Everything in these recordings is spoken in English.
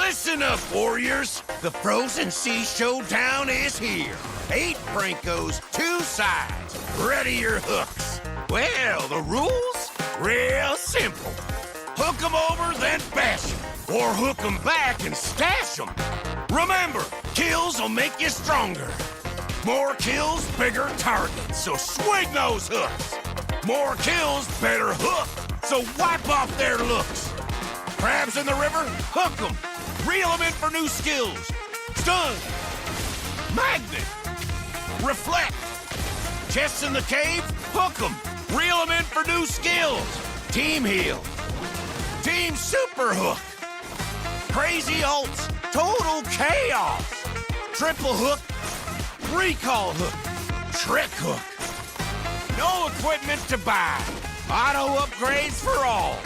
Listen up, warriors! The Frozen Sea Showdown is here. 8 Francos, 2 sides. Ready your hooks. Well, the rules? Real simple. Hook 'em over, then bash 'em. Or hook 'em back and stash 'em. Remember, kills will make you stronger. More kills, bigger targets, so swing those hooks. More kills, better hook, so wipe off their looks. Crabs in the river, hook 'em. Reel 'em in for new skills. Stun. Magnet. Reflect. Chests in the cave, hook 'em. Reel 'em in for new skills. Team heal. Team super hook. Crazy ults. Total chaos. Triple hook. Recall hook. Trick hook. No equipment to buy. Auto upgrades for all.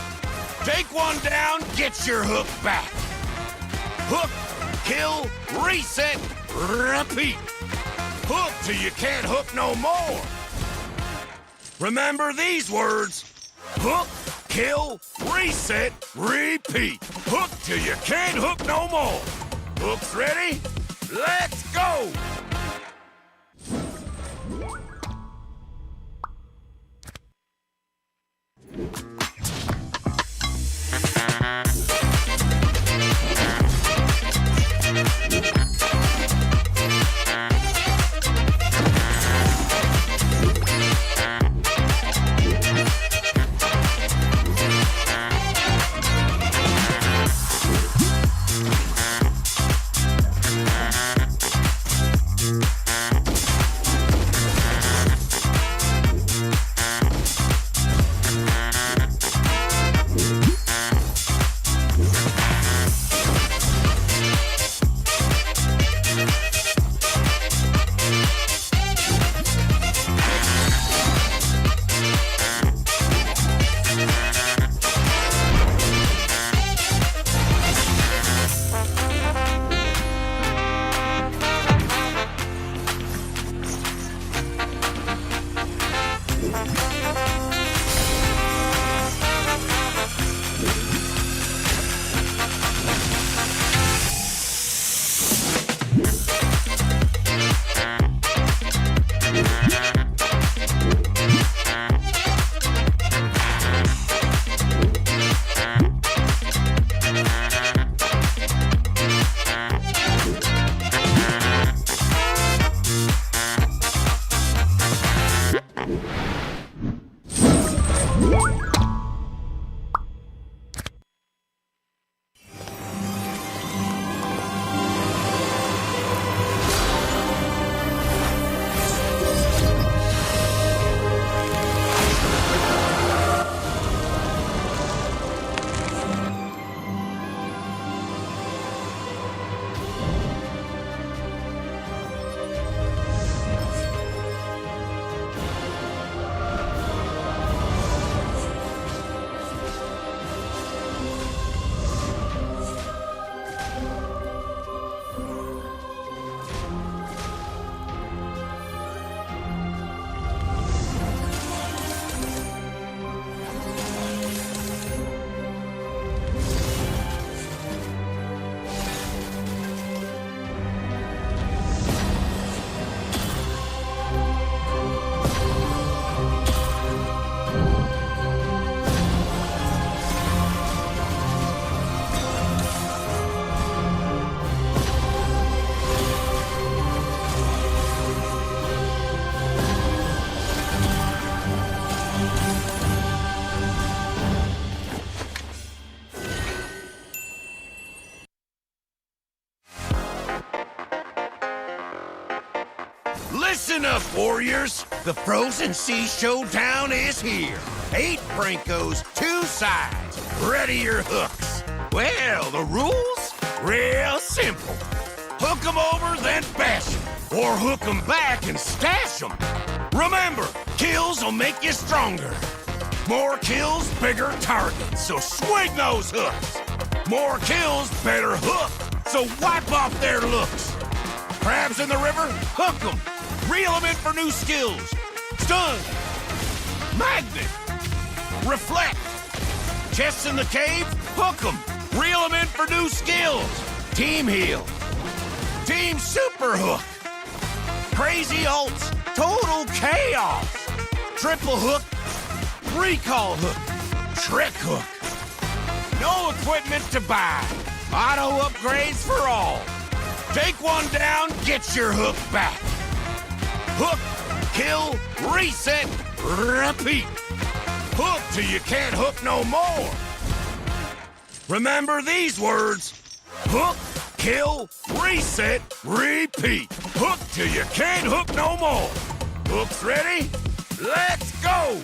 Take one down, get your hook back. Hook, kill, reset, repeat. Hook till you can't hook no more. Remember these words. Hook, kill, reset, repeat. Hook till you can't hook no more. Hooks ready? Let's go! Listen up, warriors! The Frozen Sea Showdown is here. 8 Francos, 2 sides. Ready your hooks. Well, the rules? Real simple. Hook 'em over, then bash 'em. Or hook 'em back and stash 'em. Remember, kills will make you stronger. More kills, bigger targets, so swing those hooks. More kills, better hook, so wipe off their looks. Crabs in the river, hook 'em. Reel 'em in for new skills. Stun. Magnet. Reflect. Chests in the cave, hook 'em. Reel 'em in for new skills. team heel, team super hook, crazy ults, total chaos, triple hook, recall hook, trick hook. No equipment to buy, auto upgrades for all. Take one down, get your hook back. Hook, kill, reset, repeat. Hook till you can't hook no more. Remember these words. Hook, kill, reset, repeat. Hook till you can't hook no more. Hooks ready? Let's go!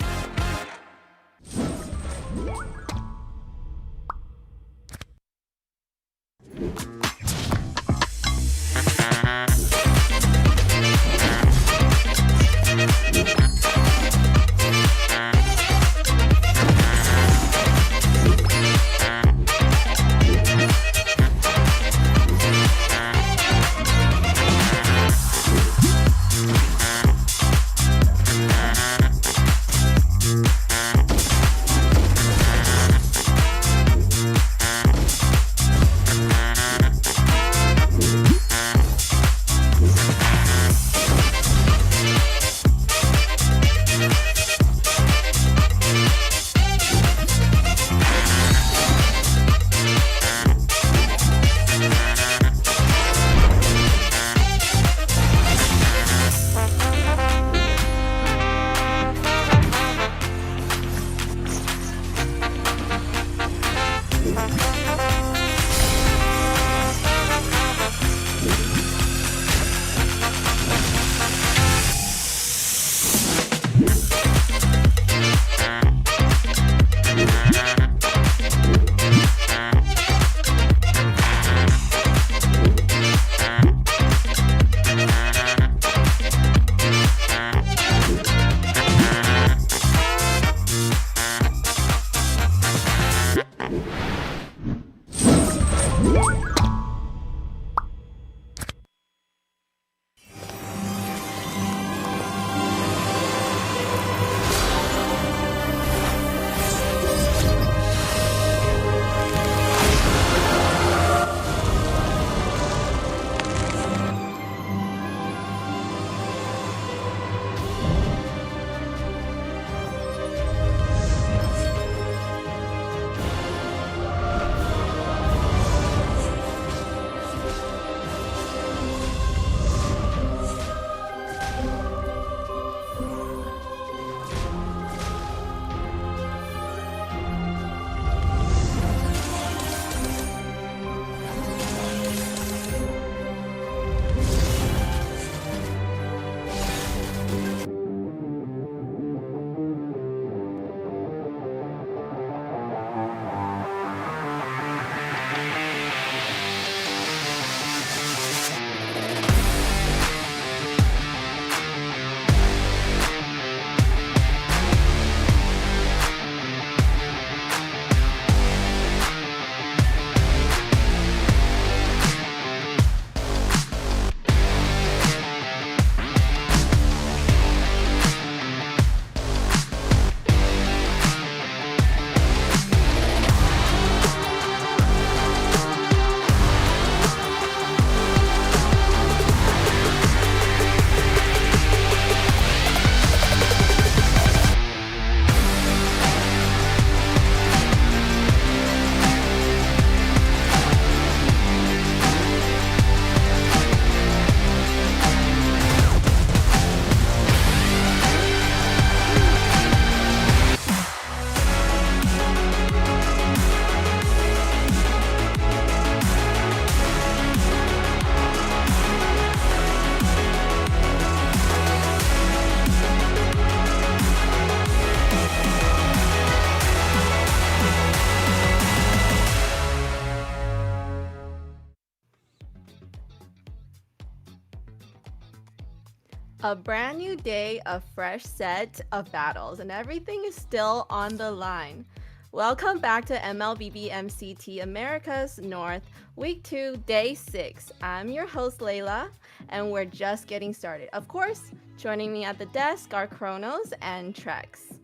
A brand new day, a fresh set of battles, and everything is still on the line. Welcome back to MLBB MCT America's North, Week 2, Day 6. I'm your host, Layla, and we're just getting started. Of course, joining me at the desk are Chronos and Trex.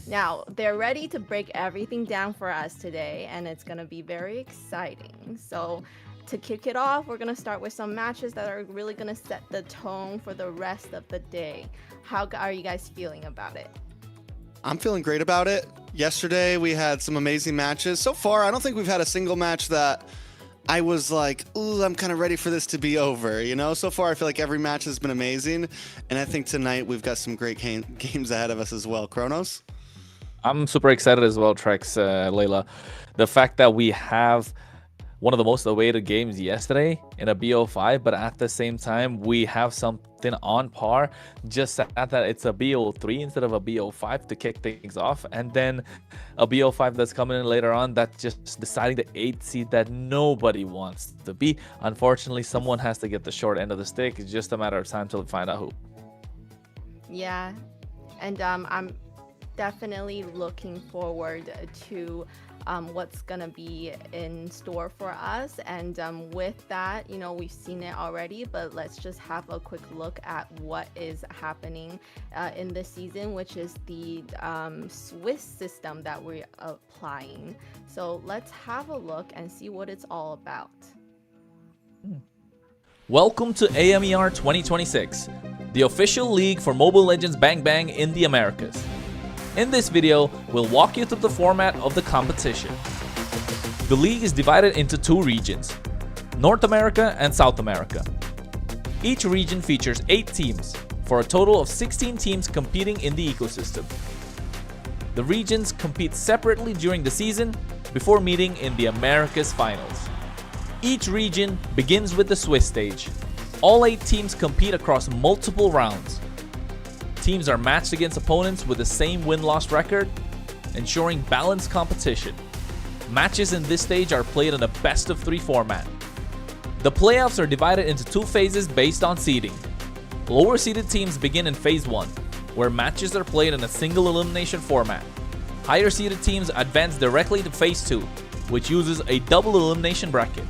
Now, they're ready to break everything down for us today, and it's going to be very exciting. So, to kick it off, we're going to start with some matches that are really going to set the tone for the rest of the day. How are you guys feeling about it? I'm feeling great about it. Yesterday, we had some amazing matches. So far, I don't think we've had a single match that I was like, ooh, I'm kind of ready for this to be over. You know, so far, I feel like every match has been amazing. And I think tonight we've got some great games ahead of us as well. Kronos? I'm super excited as well, Trex, Layla. The fact that we have one of the most awaited games yesterday in a BO5, but at the same time, we have something on par, just that it's a BO3 instead of a BO5 to kick things off, and then a BO5 that's coming in later on that's just deciding the 8th seed that nobody wants to be. Unfortunately, someone has to get the short end of the stick. It's just a matter of time till we find out who. Yeah, and I'm definitely looking forward to what's gonna be in store for us, and with that, you know, we've seen it already, but let's just have a quick look at what is happening in this season, which is the Swiss system that we're applying. So let's have a look and see what it's all about. Welcome to AMER 2026, the official league for Mobile Legends Bang Bang in the Americas. In this video, we'll walk you through the format of the competition. The league is divided into 2 regions, North America and South America. Each region features 8 teams, for a total of 16 teams competing in the ecosystem. The regions compete separately during the season before meeting in the Americas finals. Each region begins with the Swiss stage. All 8 teams compete across multiple rounds. Teams are matched against opponents with the same win-loss record, ensuring balanced competition. Matches in this stage are played in a best-of-3 format. The playoffs are divided into 2 phases based on seeding. Lower-seeded teams begin in Phase 1, where matches are played in a single elimination format. Higher-seeded teams advance directly to Phase 2, which uses a double elimination bracket.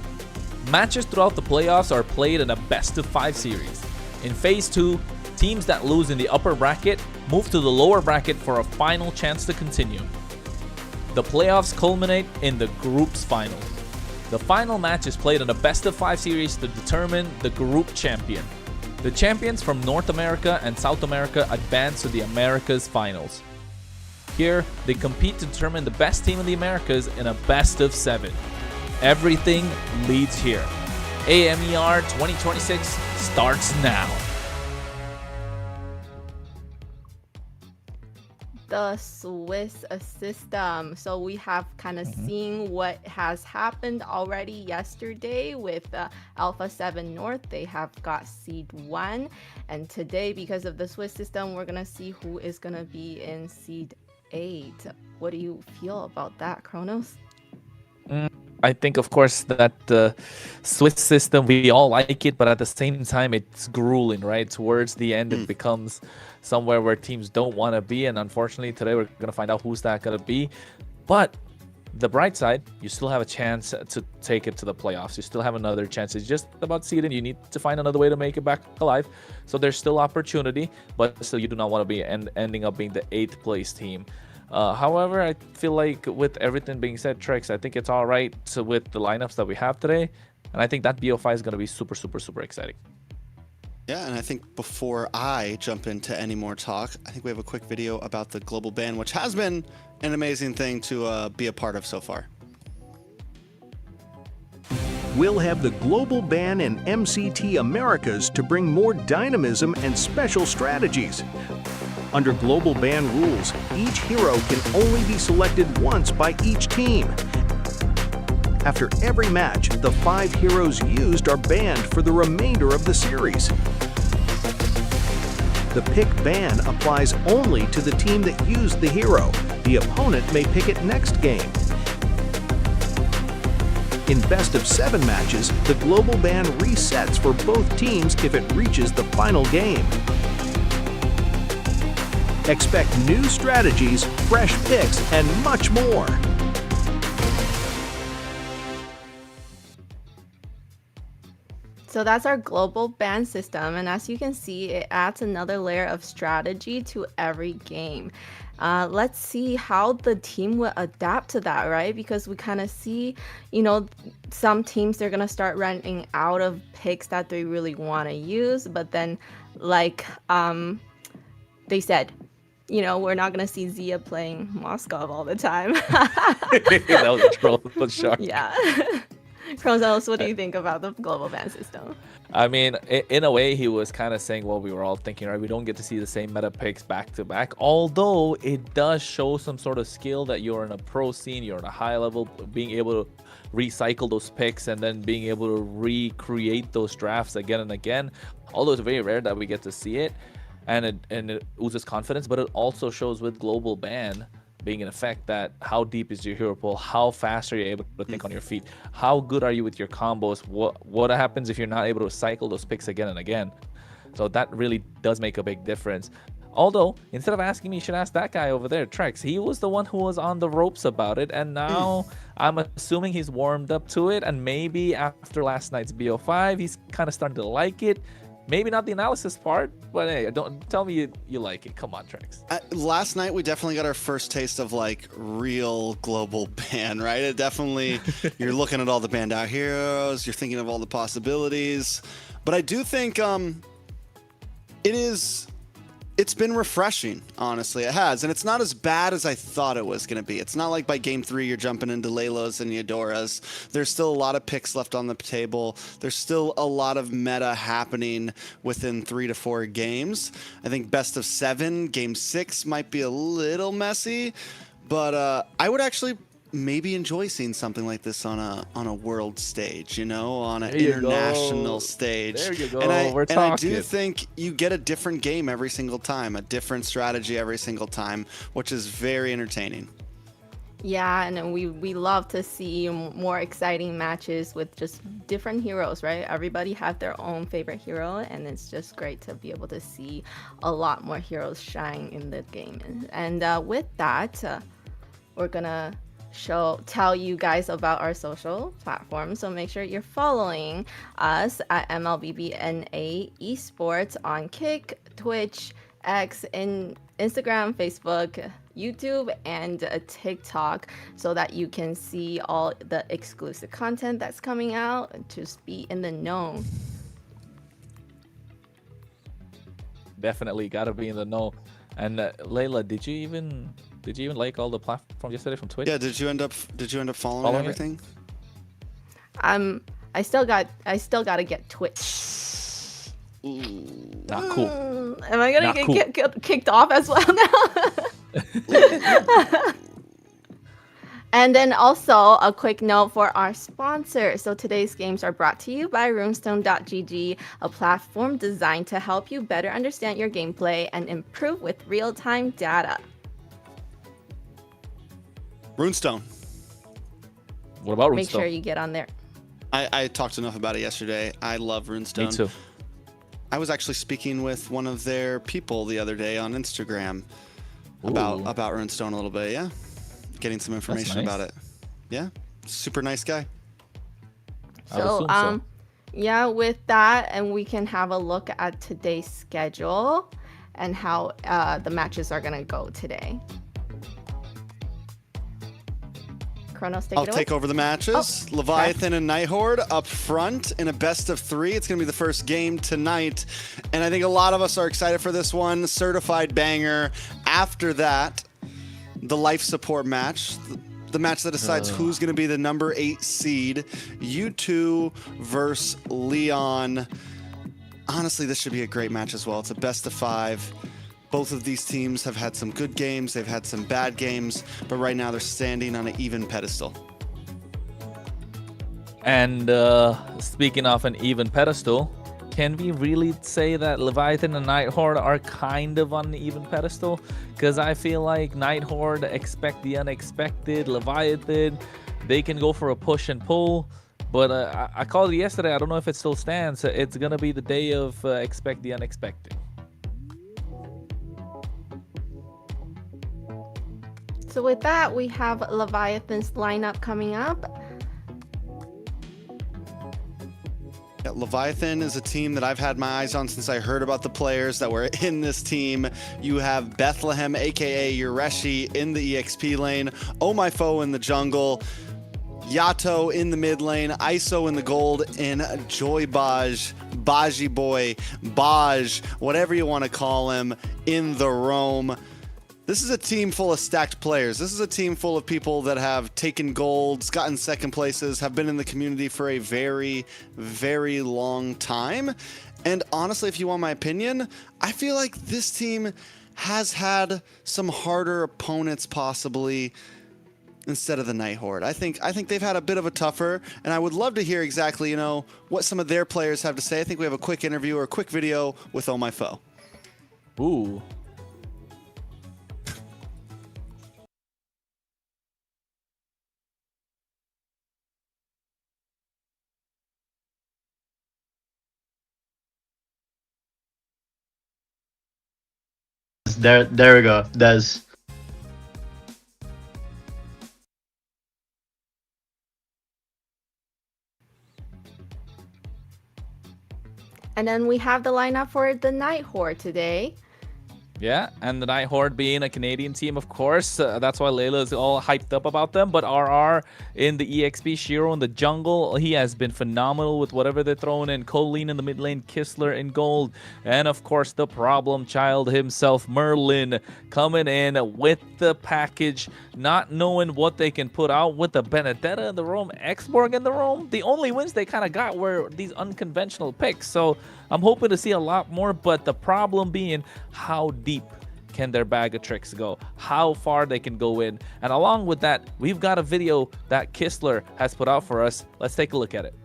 Matches throughout the playoffs are played in a best-of-5 series. In Phase 2, teams that lose in the upper bracket move to the lower bracket for a final chance to continue. The playoffs culminate in the group's final. The final match is played in a best-of-5 series to determine the group champion. The champions from North America and South America advance to the Americas finals. Here, they compete to determine the best team in the Americas in a best-of-7. Everything leads here. AMER 2026 starts now. The Swiss system. So we have kind of seen what has happened already yesterday with Alpha 7 North. They have got seed 1, and today, because of the Swiss system, we're gonna see who is gonna be in seed 8. What do you feel about that, Kronos? I think, of course, that the Swiss system, we all like it, but at the same time, it's grueling, right? Towards the end, it becomes somewhere where teams don't want to be, and unfortunately, today we're going to find out who's that going to be. But the bright side, you still have a chance to take it to the playoffs. You still have another chance. It's just about seeding. You need to find another way to make it back alive. So there's still opportunity, but still you do not want to be ending up being the 8th place team. However, I feel like with everything being said, Trex, I think it's all right with the lineups that we have today. And I think that BO5 is going to be super, super, super exciting. Yeah, and I think before I jump into any more talk, I think we have a quick video about the global ban, which has been an amazing thing to be a part of so far. We'll have the global ban in MCT Americas to bring more dynamism and special strategies. Under global ban rules, each hero can only be selected once by each team. After every match, the 5 heroes used are banned for the remainder of the series. The pick ban applies only to the team that used the hero. The opponent may pick it next game. In best-of-7 matches, the global ban resets for both teams if it reaches the final game. Expect new strategies, fresh picks, and much more. So that's our global ban system, and as you can see, it adds another layer of strategy to every game. Let's see how the team will adapt to that, right? Because we kind of see, some teams, they're gonna start running out of picks that they really want to use, but then, like they said, we're not gonna see Zia playing Moskov all the time. That was a troll. That was shocking. Yeah. Chronos, what do you think about the global ban system? I mean, in a way, he was kind of saying what we were all thinking, right? We don't get to see the same meta picks back to back, although it does show some sort of skill that you're in a pro scene, you're in a high level, being able to recycle those picks and then being able to recreate those drafts again and again. Although it's very rare that we get to see it, and it oozes confidence, but it also shows with global ban being in effect that how deep is your hero pool, how fast are you able to think on your feet, how good are you with your combos, what happens if you're not able to cycle those picks again and again. So that really does make a big difference. Although, instead of asking me, you should ask that guy over there, Trex. He was the one who was on the ropes about it, and now I'm assuming he's warmed up to it, and maybe after last night's BO5, he's kind of starting to like it. Maybe not the analysis part, but hey, don't tell me you like it. Come on, Trex. Last night, we definitely got our first taste of like real global ban, right? It definitely, you're looking at all the banned out heroes, you're thinking of all the possibilities. But I do think it's been refreshing, honestly. It has. And it's not as bad as I thought it was going to be. It's not like by game 3 you're jumping into Laylos and Eudoras. There's still a lot of picks left on the table. There's still a lot of meta happening within 3 to 4 games. I think best of 7, game 6 might be a little messy, but I would actually maybe enjoy seeing something like this on a world stage, on an international stage. There you go. And I do talking. think you get a different game every single time, a different strategy every single time, which is very entertaining. Yeah, and we love to see more exciting matches with just different heroes, right? Everybody has their own favorite hero, and it's just great to be able to see a lot more heroes shine in the game. And with that, we're gonna tell you guys about our social platforms, so make sure you're following us at MLBB Esports on Kick, Twitch, X, and Instagram, Facebook, YouTube, and TikTok, so that you can see all the exclusive content that's coming out and just be in the know. Definitely gotta be in the know. And Layla, did you even like all the platforms yesterday from Twitch? Yeah, did you end up following everything? I still gotta get Twitch. Not cool. Am I gonna get kicked off as well now? And then also a quick note for our sponsor. So today's games are brought to you by runestone.gg, a platform designed to help you better understand your gameplay and improve with real-time data. Runestone. What about Runestone? Make sure you get on there. I talked enough about it yesterday. I love Runestone. Me too. I was actually speaking with one of their people the other day on Instagram about Runestone a little bit. Yeah, getting some information about it. Yeah, super nice guy. So yeah, with that, and we can have a look at today's schedule and how the matches are gonna go today. Kronos, I'll take over the matches. Oh, Leviathan and Nighthorde up front in a best of 3. It's going to be the first game tonight. And I think a lot of us are excited for this one. Certified banger. After that, the life support match. The match that decides who's going to be the number 8 seed. U2 versus Leon. Honestly, this should be a great match as well. It's a best of 5. Both of these teams have had some good games, they've had some bad games, but right now they're standing on an even pedestal. And speaking of an even pedestal, can we really say that Leviathan and Nighthorde are kind of on an even pedestal? Because I feel like Nighthorde expect the unexpected, Leviathan, they can go for a push and pull. But I called it yesterday, I don't know if it still stands. It's going to be the day of expect the unexpected. So with that, we have Leviathan's lineup coming up. Yeah, Leviathan is a team that I've had my eyes on since I heard about the players that were in this team. You have Bethlehem, aka Yureshi, in the EXP lane, Oh My Foe in the jungle, Yato in the mid lane, ISO in the gold, and Joy Baj, Baji Boy, Baj, whatever you want to call him, in the roam. This is a team full of stacked players. This is a team full of people that have taken golds, gotten second places, have been in the community for a very, very long time. And honestly, if you want my opinion, I feel like this team has had some harder opponents possibly instead of the Night Horde. I think they've had a bit of a tougher, and I would love to hear exactly, what some of their players have to say. I think we have a quick interview or a quick video with Oh My Foe. Ooh. There we go. That's And then we have the lineup for the Night Horde today. Yeah, and the Night Horde being a Canadian team, of course. That's why Layla is all hyped up about them. But RR in the EXP, Shiro in the jungle, he has been phenomenal with whatever they're throwing in. Colleen in the mid lane, Kistler in gold. And, of course, the problem child himself, Merlin, coming in with the package, not knowing what they can put out with the Benedetta in the roam, Xborg in the roam. The only wins they kind of got were these unconventional picks. So I'm hoping to see a lot more, but the problem being how deep can their bag of tricks go, how far they can go in. And along with that, we've got a video that Kistler has put out for us. Let's take a look at it.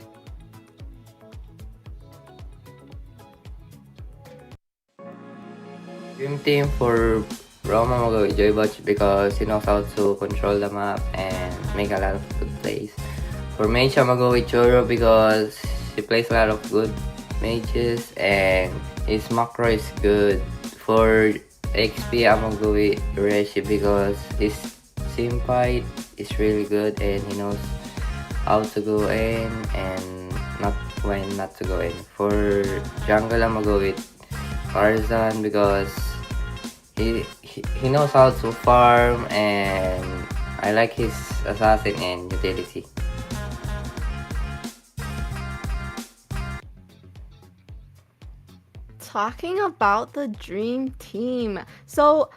Dream team for Roma, I'm going with Joybotch because he knows how to control the map and make a lot of good plays. For Mage, I'm going to go with Choro because he plays a lot of good mages and his macro is good. For XP, I'm gonna go with Reshi because his team fight is really good and he knows how to go in and when not to go in. For jungle, I'm gonna go with Tarzan because he knows how to farm and I like his assassin and utility. Talking about the dream team. So,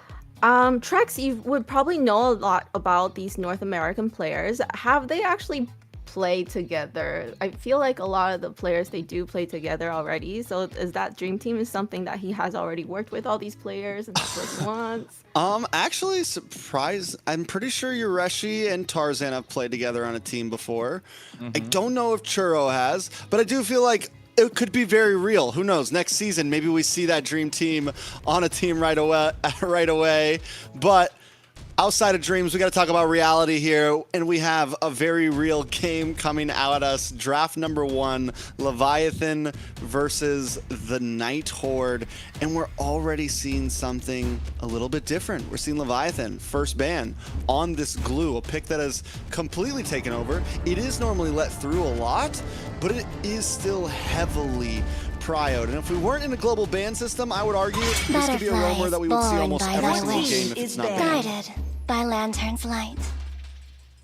Trex, you would probably know a lot about these North American players. Have they actually played together? I feel like a lot of the players, they do play together already. So is that dream team is something that he has already worked with all these players and that's what he wants? Actually, I'm pretty sure Yureshi and Tarzan have played together on a team before. I don't know if Churro has, but I do feel like it could be very real. Who knows? Next season, maybe we see that dream team on a team right away. But outside of dreams, we got to talk about reality here, and we have a very real game coming out at us. Draft number 1, Leviathan versus the Night Horde, and we're already seeing something a little bit different. We're seeing Leviathan first ban on this glue, a pick that has completely taken over. It is normally let through a lot, but it is still heavily prioed. And if we weren't in a global ban system, I would argue this could be a roamer that we would see almost every single game if it's not banned. Guided by Lantern's light.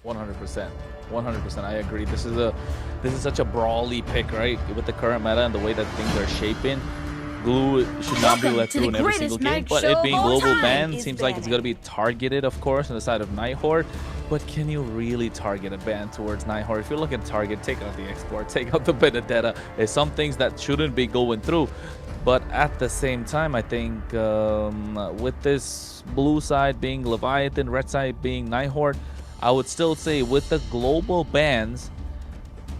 100%. 100%. I agree. This is such a brawly pick, right? With the current meta and the way that things are shaping, glue should not be let through in every single game. But it being global ban seems like it's going to be targeted, of course, on the side of Night Horde. But can you really target a ban towards Night Horde? If you're looking to target, take out the export, take out the Benedetta. There's some things that shouldn't be going through. But at the same time, I think with this blue side being Leviathan, red side being Night Horde, I would still say with the global bans,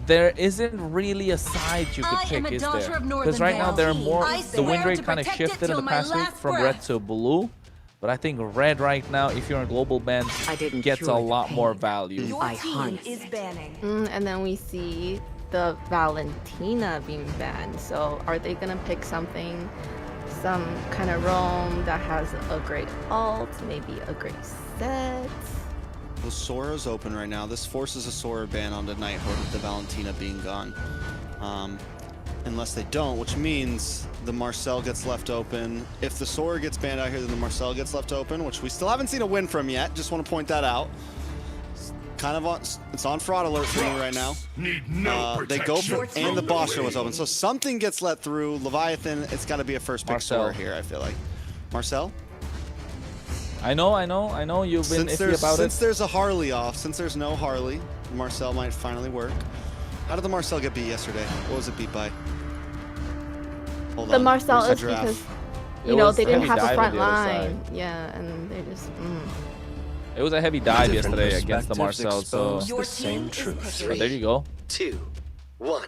there isn't really a side you could pick, is there? Because right now there are more, the win rate kind of shifted in the past week from red to blue. But I think red right now, if you're in global ban, gets a lot more value. And then we see the Valentina being banned. So are they gonna pick something, some kind of roam that has a great ult, maybe a great set? Well, Sora's open right now. This forces a Sora ban onto Night Horde with the Valentina being gone. unless they don't, which means the Marcel gets left open. If the Sora gets banned out here, then the Marcel gets left open, which we still haven't seen a win from yet. Just want to point that out. It's kind of on, it's on fraud alert for me right now. They go for, and the Bosher was open. So something gets let through. Leviathan, it's got to be a first pick Sora here, I feel like. Marcel? I know. You've been iffy about it. Since there's a Harley off, since there's no Harley, Marcel might finally work. How did the Marcel get beat yesterday? What was it beat by? Hold The on. Marcel Where's is the giraffe? because, It you know, was they didn't heavy have a dive front on the other line. side. Yeah, and they just. It was a heavy dive Different yesterday against the perspectives Marcel, so expose the same truth. but there you go. 2, 1.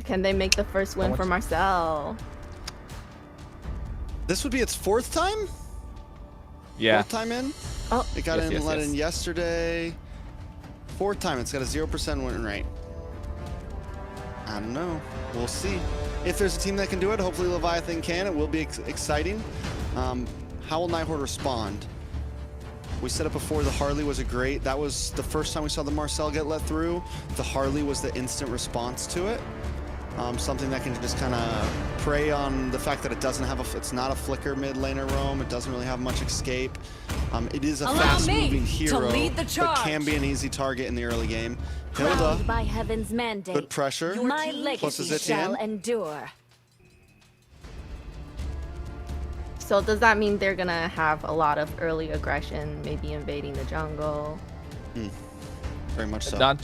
Can they make the first win for Marcel? This would be its 4th time? Yeah. 4th time in? Oh, It got Yes, let yes. in yesterday. 4th time. It's got a 0% win rate. I don't know. We'll see. If there's a team that can do it, hopefully Leviathan can. It will be exciting. How will Nighthorde respond? We said it before, the Harley was that was the first time we saw the Marcel get let through. The Harley was the instant response to it. Something that can just kind of prey on the fact that it doesn't have it's not a flicker mid laner roam. It doesn't really have much escape. It is a fast-moving hero, but can be an easy target in the early game. Hilda, Crowned by heaven's mandate. good pressure. My Plus legacy is shall Etienne. endure. so does that mean they're gonna have a lot of early aggression, maybe invading the jungle? Very much so. Not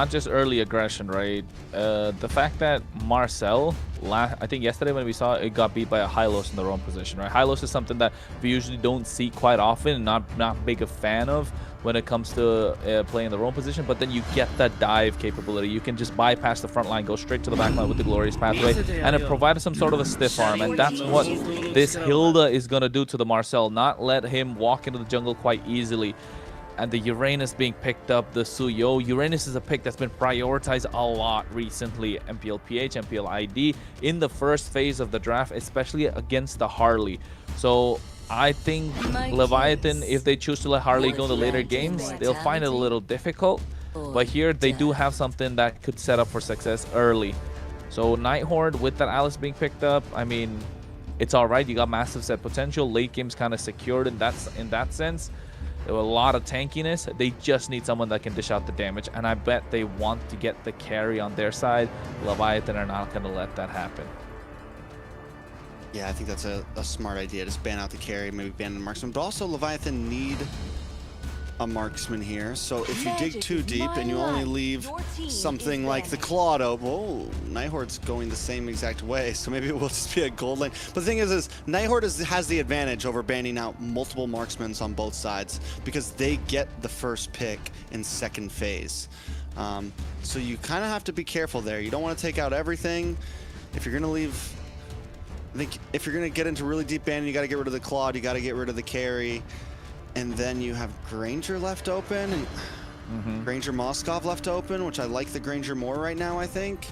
just early aggression, right? The fact that Marcel, I think yesterday when we saw it, got beat by a Hylos in the roam position, right? Hylos is something that we usually don't see quite often, not big a fan of when it comes to playing the roam position, but then you get that dive capability. You can just bypass the front line, go straight to the back line with the Glorious Pathway, and it provided some sort of a stiff arm, and that's what this Hilda is going to do to the Marcel, not let him walk into the jungle quite easily. And the Uranus being picked up, the Suyo. Uranus is a pick that's been prioritized a lot recently. MPL-PH, MPL-ID in the first phase of the draft, especially against the Harley. So I think Leviathan, if they choose to let Harley go in the later games, they'll find it a little difficult. But here they do have something that could set up for success early. So Nighthorde with that Alice being picked up, I mean, it's all right. You got massive set potential. Late game's kind of secured in that sense. There were a lot of tankiness. They just need someone that can dish out the damage, and I bet they want to get the carry on their side. Leviathan are not going to let that happen. Yeah, I think that's a smart idea. Just ban out the carry, maybe ban the marksman. But also, Leviathan need a marksman here. So if you dig too deep and you only leave something like the Claudio, whoa, Nighthorde's going the same exact way. So maybe it will just be a gold lane. But the thing is Nighthorde has the advantage over banning out multiple marksmen on both sides because they get the first pick in second phase. So you kind of have to be careful there. You don't want to take out everything. If you're going to leave... I think if you're going to get into really deep banning, you got to get rid of the Claude, you got to get rid of the carry. And then you have Granger left open, and Granger Moskov left open, which I like the Granger more right now, I think.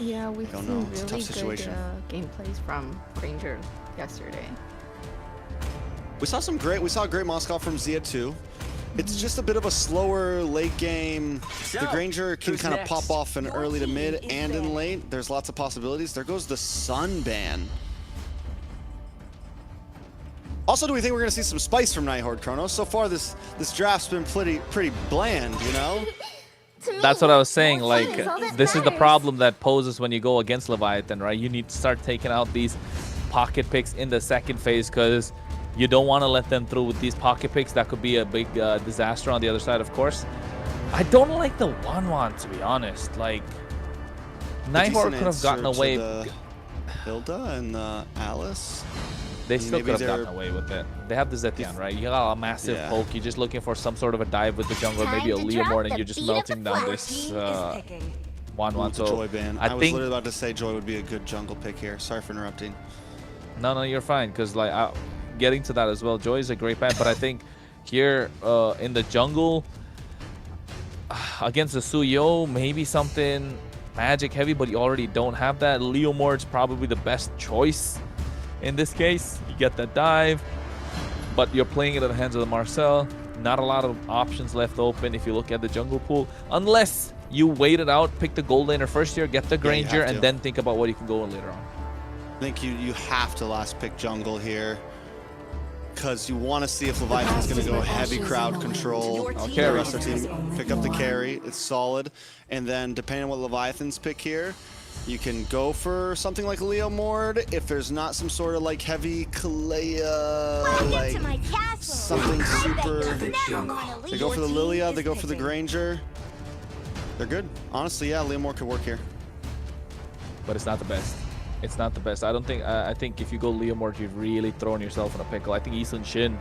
Yeah, we've don't seen know. It's a really tough good situation. gameplays from Granger yesterday. We saw great Moskov from Zia too. It's just a bit of a slower late game. The Granger can kind of pop off in early to mid and in late. There's lots of possibilities. There goes the Sun ban. Also, do we think we're going to see some spice from Nighthorde, Chronos? So far, this draft's been pretty bland, you know? That's what I was saying. Like, this is the problem that poses when you go against Leviathan, right? You need to start taking out these pocket picks in the second phase because you don't want to let them through with these pocket picks. That could be a big disaster on the other side, of course. I don't like the 1-1, to be honest. Like, Nighthorde could have gotten away. Hilda and Alice. They still maybe could have gotten away with it. They have the Zetian, right? You got a massive poke. You're just looking for some sort of a dive with the jungle, maybe a Leomord, and you're just melting down this 1-1. So Joy ban. I was think literally about to say Joy would be a good jungle pick here. Sorry for interrupting. no, you're fine. Because like getting to that as well, Joy is a great ban, but I think here in the jungle against the Suyo, maybe something magic heavy, but you already don't have that. Leomord's probably the best choice. In this case, you get that dive, but you're playing it at the hands of the Marcel. not a lot of options left open if you look at the jungle pool, unless you wait it out, pick the gold laner first here, get the Granger, and then think about what you can go in later on. I think you have to last pick jungle here, because you want to see if Leviathan's going to go heavy crowd control. Okay, The rest of the team pick up the carry. It's solid. And then depending on what Leviathan's pick here, you can go for something like Leo Mord if there's not some sort of like heavy Kalea, like something super. They go for the Lilia, they go for the Granger. They're good. Honestly, yeah, Leo Mord could work here. But it's not the best. It's not the best. I don't think. I think if you go Leo Mort, you've really thrown yourself in a pickle. I think Eastern Shin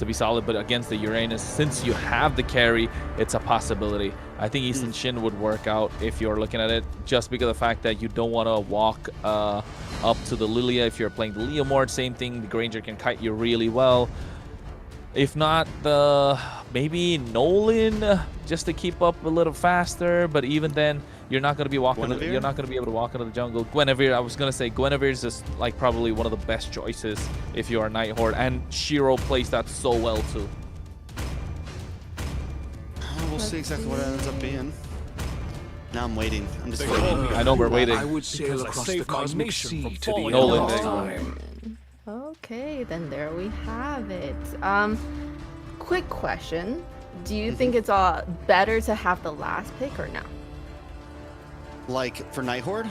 to be solid, but against the Uranus, since you have the carry, it's a possibility. I think Eastern Shin would work out if you're looking at it, just because of the fact that you don't want to walk up to the Lilia. If you're playing the Leo Mort, same thing. The Granger can kite you really well. If not, maybe Nolan just to keep up a little faster, but even then, you're not going to be walking. You're not going to be able to walk into the jungle. Guinevere, I was going to say Guinevere is just like probably one of the best choices if you are Nighthorde, and Shiro plays that so well too. We'll see exactly what it ends up being. Now I'm waiting. I'm just waiting. I know we're waiting. I would sail across the cosmic sea to the Nolan, end of time. Okay, then there we have it. Quick question. Do you think it's better to have the last pick or no? Like for Nighthorde?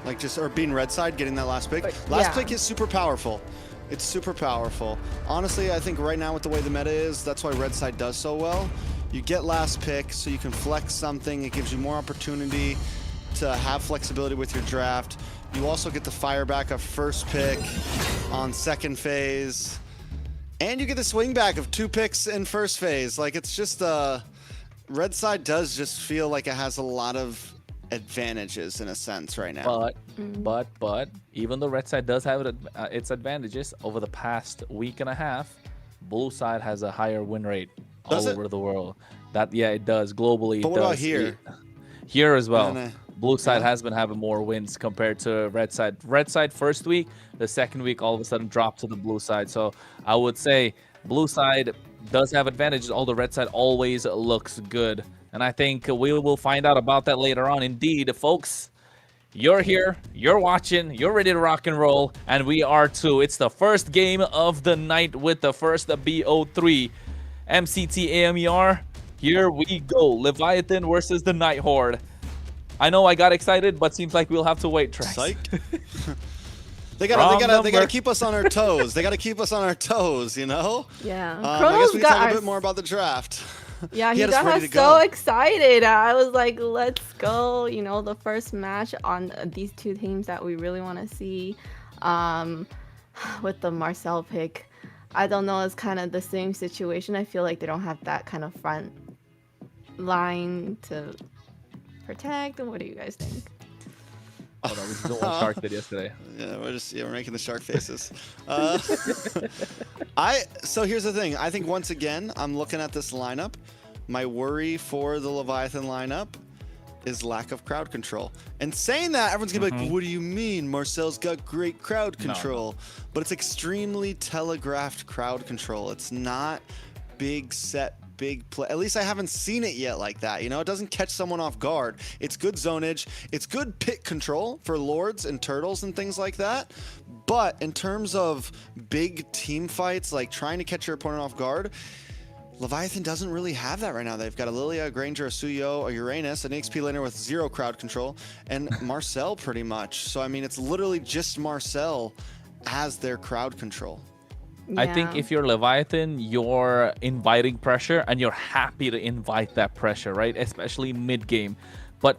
Like just, or being red side, getting that last pick? Last pick is super powerful. It's super powerful. Honestly, I think right now with the way the meta is, that's why red side does so well. You get last pick so you can flex something. It gives you more opportunity to have flexibility with your draft. You also get the fire back of first pick on second phase. And you get the swing back of 2 picks in first phase. Like, it's just, red side does just feel like it has a lot of advantages in a sense right now. But even though red side does have its advantages, over the past week and a half, blue side has a higher win rate all over the world. It does globally. But what about here? Here as well. Blue side has been having more wins compared to red side. Red side first week, the second week all of a sudden dropped to the blue side. So I would say blue side does have advantages, although red side always looks good. And I think we will find out about that later on. Indeed, folks, you're here, you're watching, you're ready to rock and roll, and we are too. It's the first game of the night with the first BO3 MCT AMER. Here we go. Leviathan versus the Nighthorde. I know I got excited, but seems like we'll have to wait, Trax. Psych. They gotta keep us on our toes. They gotta keep us on our toes, you know? Yeah. I guess we can talk a little bit more about the draft. Yeah, he got us so excited. I was like, let's go. You know, the first match on these two teams that we really want to see. With the Marcel pick, I don't know, it's kind of the same situation. I feel like they don't have that kind of front line to protect. What do you guys think? Oh no, we just don't want Shark did yesterday. Yeah, we're making the shark faces. So here's the thing. I think once again, I'm looking at this lineup. My worry for the Leviathan lineup is lack of crowd control. And saying that, everyone's gonna be like, "What do you mean? Marcel's got great crowd control." No. But it's extremely telegraphed crowd control. It's not big set. Big play. At least I haven't seen it yet like that. You know, it doesn't catch someone off guard. It's good zonage. It's good pit control for lords and turtles and things like that. But in terms of big team fights, like trying to catch your opponent off guard, Leviathan doesn't really have that right now. They've got a Lilia, a Granger, a Suyo, a Uranus, an XP laner with 0 crowd control, and Marcel pretty much. So, I mean, it's literally just Marcel as their crowd control. Yeah. I think if you're Leviathan, you're inviting pressure and you're happy to invite that pressure, right? Especially mid-game. But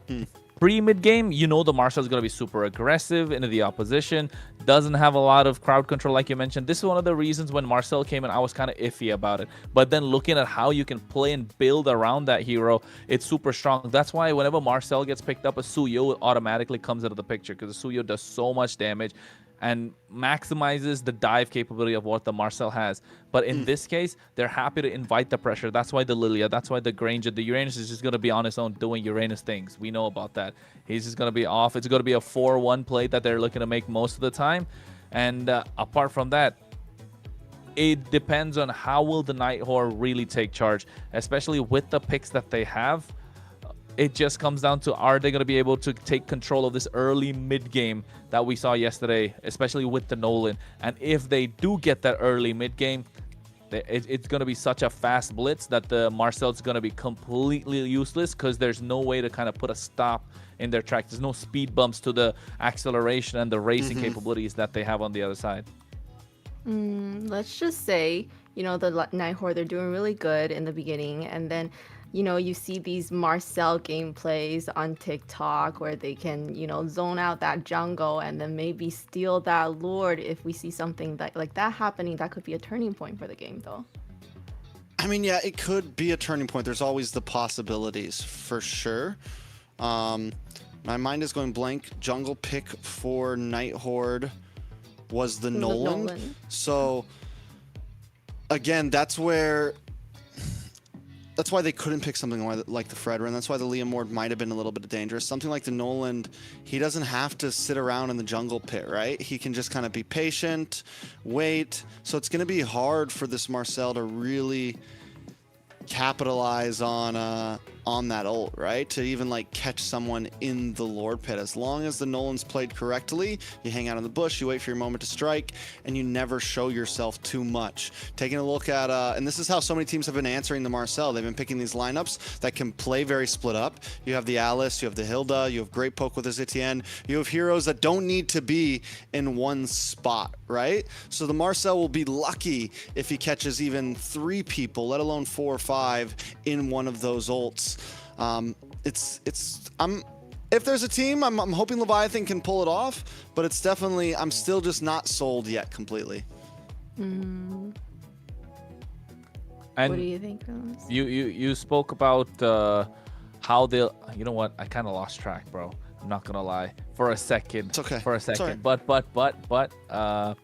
pre-mid-game, you know the Marcel is going to be super aggressive into the opposition, doesn't have a lot of crowd control like you mentioned. This is one of the reasons when Marcel came in, I was kind of iffy about it. But then looking at how you can play and build around that hero, it's super strong. That's why whenever Marcel gets picked up, a Suyo automatically comes into the picture because the Suyo does so much damage and maximizes the dive capability of what the Marcel has. But in this case, they're happy to invite the pressure. That's why the Lilia, that's why the Granger, the Uranus is just going to be on his own doing Uranus things. We know about that. He's just going to be off. It's going to be a 4-1 play that they're looking to make most of the time. And apart from that, it depends on how will the Nighthawk really take charge, especially with the picks that they have. It just comes down to, are they going to be able to take control of this early mid game that we saw yesterday, especially with the Nolan. And if they do get that early mid game, it's going to be such a fast blitz that the Marcel's going to be completely useless, because there's no way to kind of put a stop in their track. There's no speed bumps to the acceleration and the racing capabilities that they have on the other side. Let's just say, you know, the Nighthawk, they're doing really good in the beginning, and then, you know, you see these Marcel gameplays on TikTok where they can, you know, zone out that jungle and then maybe steal that Lord. If we see something that like that happening, that could be a turning point for the game, though. I mean, yeah, it could be a turning point. There's always the possibilities, for sure. My mind is going blank. Jungle pick for Night Horde was the Nolan. So, again, that's why they couldn't pick something like the Fredrin. That's why the Liam Ward might have been a little bit dangerous. Something like the Nolan, he doesn't have to sit around in the jungle pit, right? He can just kind of be patient, wait. So it's going to be hard for this Marcel to really capitalize on that ult, right? To even like catch someone in the Lord pit. As long as the Nolan's played correctly, you hang out in the bush, you wait for your moment to strike, and you never show yourself too much. Taking a look at, and this is how so many teams have been answering the Marcel. They've been picking these lineups that can play very split up. You have the Alice, you have the Hilda, you have great poke with the Zitienne, you have heroes that don't need to be in one spot, right? So the Marcel will be lucky if he catches even 3 people, let alone 4 or 5 in one of those ults. If there's a team, I'm hoping Leviathan can pull it off, but it's definitely, I'm still just not sold yet completely. And what do you think, Rose? You spoke about how they'll, you know what, I kind of lost track, bro. I'm not gonna lie, for a second. It's okay. For a second. Right.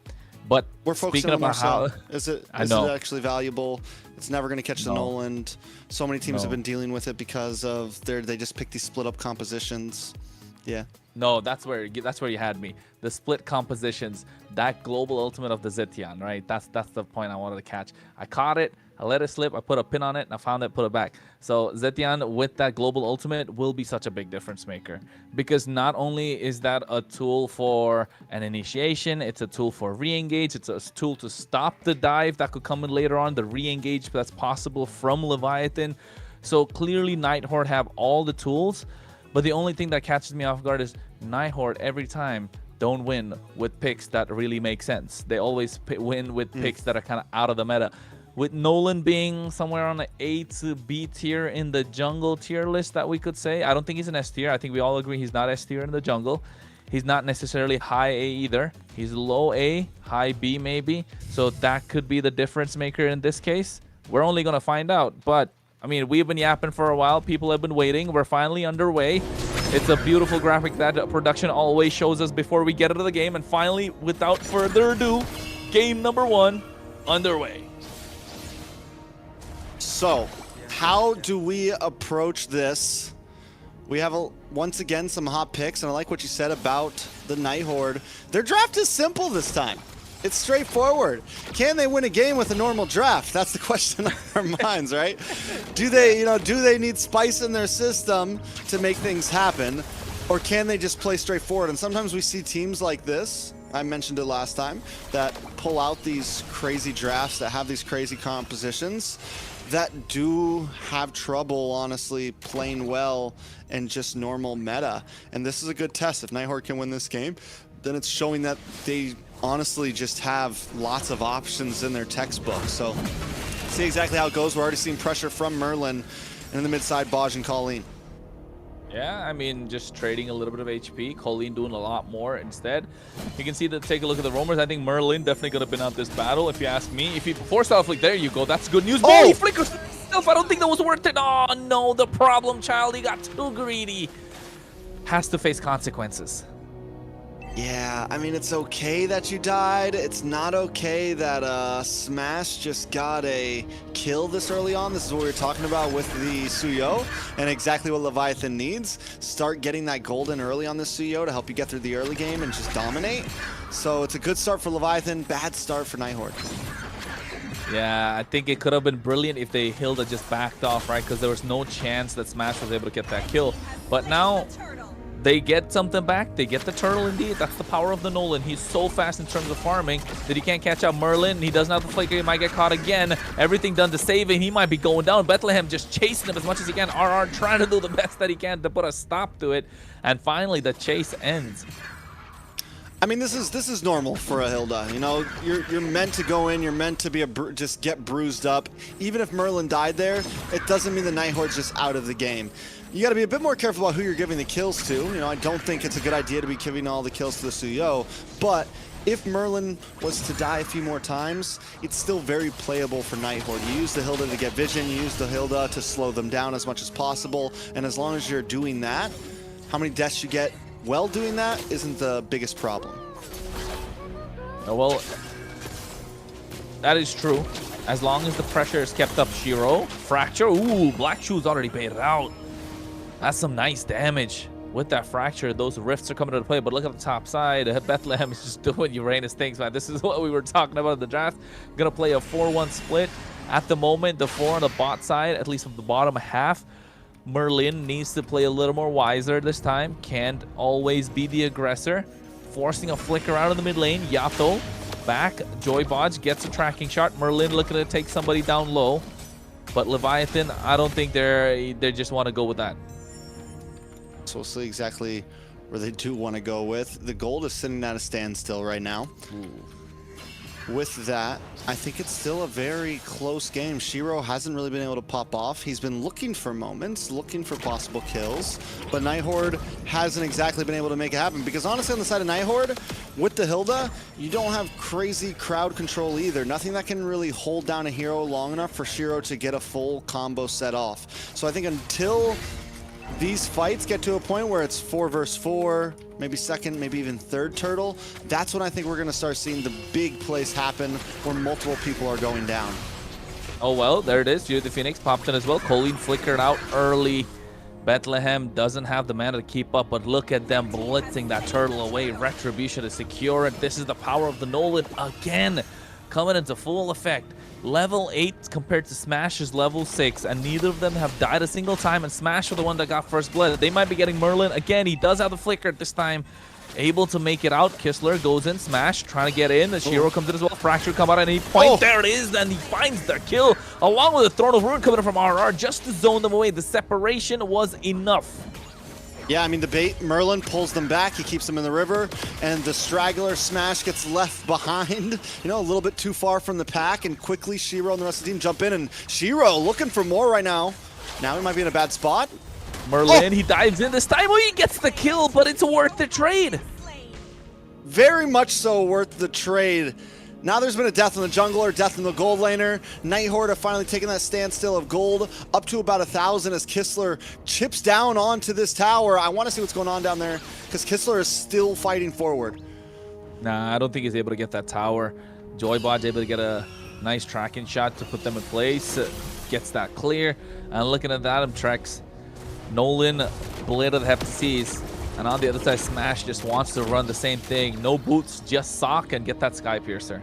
But we're focusing on Marcel. Is it actually valuable? It's never going to catch the Nolan. So many teams have been dealing with it because of they just pick these split up compositions. Yeah. No, that's where you had me. The split compositions, that global ultimate of the Zitian, right? That's the point I wanted to catch. I caught it, I let it slip, I put a pin on it, and I found it, put it back. So Zitian with that global ultimate will be such a big difference maker, because not only is that a tool for an initiation, it's a tool for re-engage, it's a tool to stop the dive that could come in later on, the re-engage that's possible from Leviathan. So clearly Nighthawk have all the tools, but the only thing that catches me off guard is Nighthawk every time don't win with picks that really make sense. They always win with picks that are kind of out of the meta. With Nolan being somewhere on the A to B tier in the jungle tier list that we could say. I don't think he's an S tier. I think we all agree he's not S tier in the jungle. He's not necessarily high A either. He's low A, high B maybe. So that could be the difference maker in this case. We're only going to find out. But, I mean, we've been yapping for a while. People have been waiting. We're finally underway. It's a beautiful graphic that production always shows us before we get into the game. And finally, without further ado, game number 1 underway. So, how do we approach this? We have, once again, some hot picks, and I like what you said about the Night Horde. Their draft is simple this time. It's straightforward. Can they win a game with a normal draft? That's the question on our minds, right? Do they need spice in their system to make things happen, or can they just play straightforward? And sometimes we see teams like this, I mentioned it last time, that pull out these crazy drafts, that have these crazy compositions, that do have trouble, honestly, playing well in just normal meta. And this is a good test. If Nighthawk can win this game, then it's showing that they honestly just have lots of options in their textbook. So, see exactly how it goes. We're already seeing pressure from Merlin, and in the mid-side, Baj and Colleen. Yeah, I mean, just trading a little bit of HP. Colleen doing a lot more instead. You can see that. Take a look at the roamers. I think Merlin definitely could have been out this battle, if you ask me. If he forced out flick, there you go. That's good news. Oh, he flickers himself. I don't think that was worth it. Oh no, the problem child. He got too greedy. Has to face consequences. Yeah, I mean, it's okay that you died. It's not okay that Smash just got a kill this early on. This is what we were talking about with the Suyo, and exactly what Leviathan needs. Start getting that golden early on the Suyo to help you get through the early game and just dominate. So it's a good start for Leviathan, bad start for Nighthawk. Yeah, I think it could have been brilliant if they Hilda just backed off, right? Because there was no chance that Smash was able to get that kill. But now they get something back. They get the turtle indeed. That's the power of the Nolan. He's so fast in terms of farming that he can't catch up Merlin. He doesn't have the flicker. He might get caught again. Everything done to save him. He might be going down. Bethlehem just chasing him as much as he can. RR trying to do the best that he can to put a stop to it. And finally, the chase ends. I mean, this is normal for a Hilda. You know, you're meant to go in. You're meant to be just get bruised up. Even if Merlin died there, it doesn't mean the Nighthorde's just out of the game. You got to be a bit more careful about who you're giving the kills to. You know, I don't think it's a good idea to be giving all the kills to the Suyo. But if Merlin was to die a few more times, it's still very playable for Nighthorde. You use the Hilda to get vision. You use the Hilda to slow them down as much as possible. And as long as you're doing that, how many deaths you get while doing that isn't the biggest problem. Oh, well, that is true. As long as the pressure is kept up. Shiro, fracture. Ooh, Black Shoes already baited out. That's some nice damage. With that fracture, those rifts are coming into play. But look at the top side. Bethlehem is just doing Uranus things, man. This is what we were talking about in the draft. Gonna play a 4-1 split. At the moment, the 4 on the bot side, at least from the bottom half. Merlin needs to play a little more wiser this time. Can't always be the aggressor. Forcing a flicker out of the mid lane. Yato back. Joybodge gets a tracking shot. Merlin looking to take somebody down low. But Leviathan, I don't think they just want to go with that. So we'll see exactly where they do want to go with. The gold is sitting at a standstill right now. With that, I think it's still a very close game. Shiro hasn't really been able to pop off. He's been looking for moments, looking for possible kills, but Nighthorde hasn't exactly been able to make it happen. Because honestly, on the side of Nighthorde, with the Hilda, you don't have crazy crowd control either. Nothing that can really hold down a hero long enough for Shiro to get a full combo set off. So I think until these fights get to a point where it's 4 versus 4, maybe second, maybe even third turtle, that's when I think we're going to start seeing the big plays happen where multiple people are going down. Oh, well, there it is. Judith the Phoenix popped in as well. Colleen flickered out early. Bethlehem doesn't have the mana to keep up, but look at them blitzing that turtle away. Retribution to secure it. This is the power of the Nolan again, coming into full effect. Level 8 compared to Smash's level 6, and neither of them have died a single time, and Smash are the one that got first blood. They might be getting Merlin. Again, he does have the flicker this time. Able to make it out. Kistler goes in. Smash trying to get in. The Shiro comes in as well. Fracture come out at any point. There it is, and he finds the kill, along with the Throne of Ruin coming in from RR just to zone them away. The separation was enough. Yeah, I mean, the bait, Merlin pulls them back. He keeps them in the river, and the straggler Smash gets left behind, you know, a little bit too far from the pack, and quickly Shiro and the rest of the team jump in, and Shiro looking for more right now. Now he might be in a bad spot. Merlin, he dives in this time. Oh, he gets the kill, but it's worth the trade. Very much so worth the trade. Now there's been a death in the jungler, death in the gold laner. Nighthorde have finally taken that standstill of gold up to about 1,000 as Kistler chips down onto this tower. I want to see what's going on down there because Kistler is still fighting forward. Nah, I don't think he's able to get that tower. Joybod's able to get a nice tracking shot to put them in place. Gets that clear. And looking at that, Trex, Nolan, Blade of the Heptaseas. And on the other side, Smash just wants to run the same thing. No boots, just sock and get that Sky Piercer.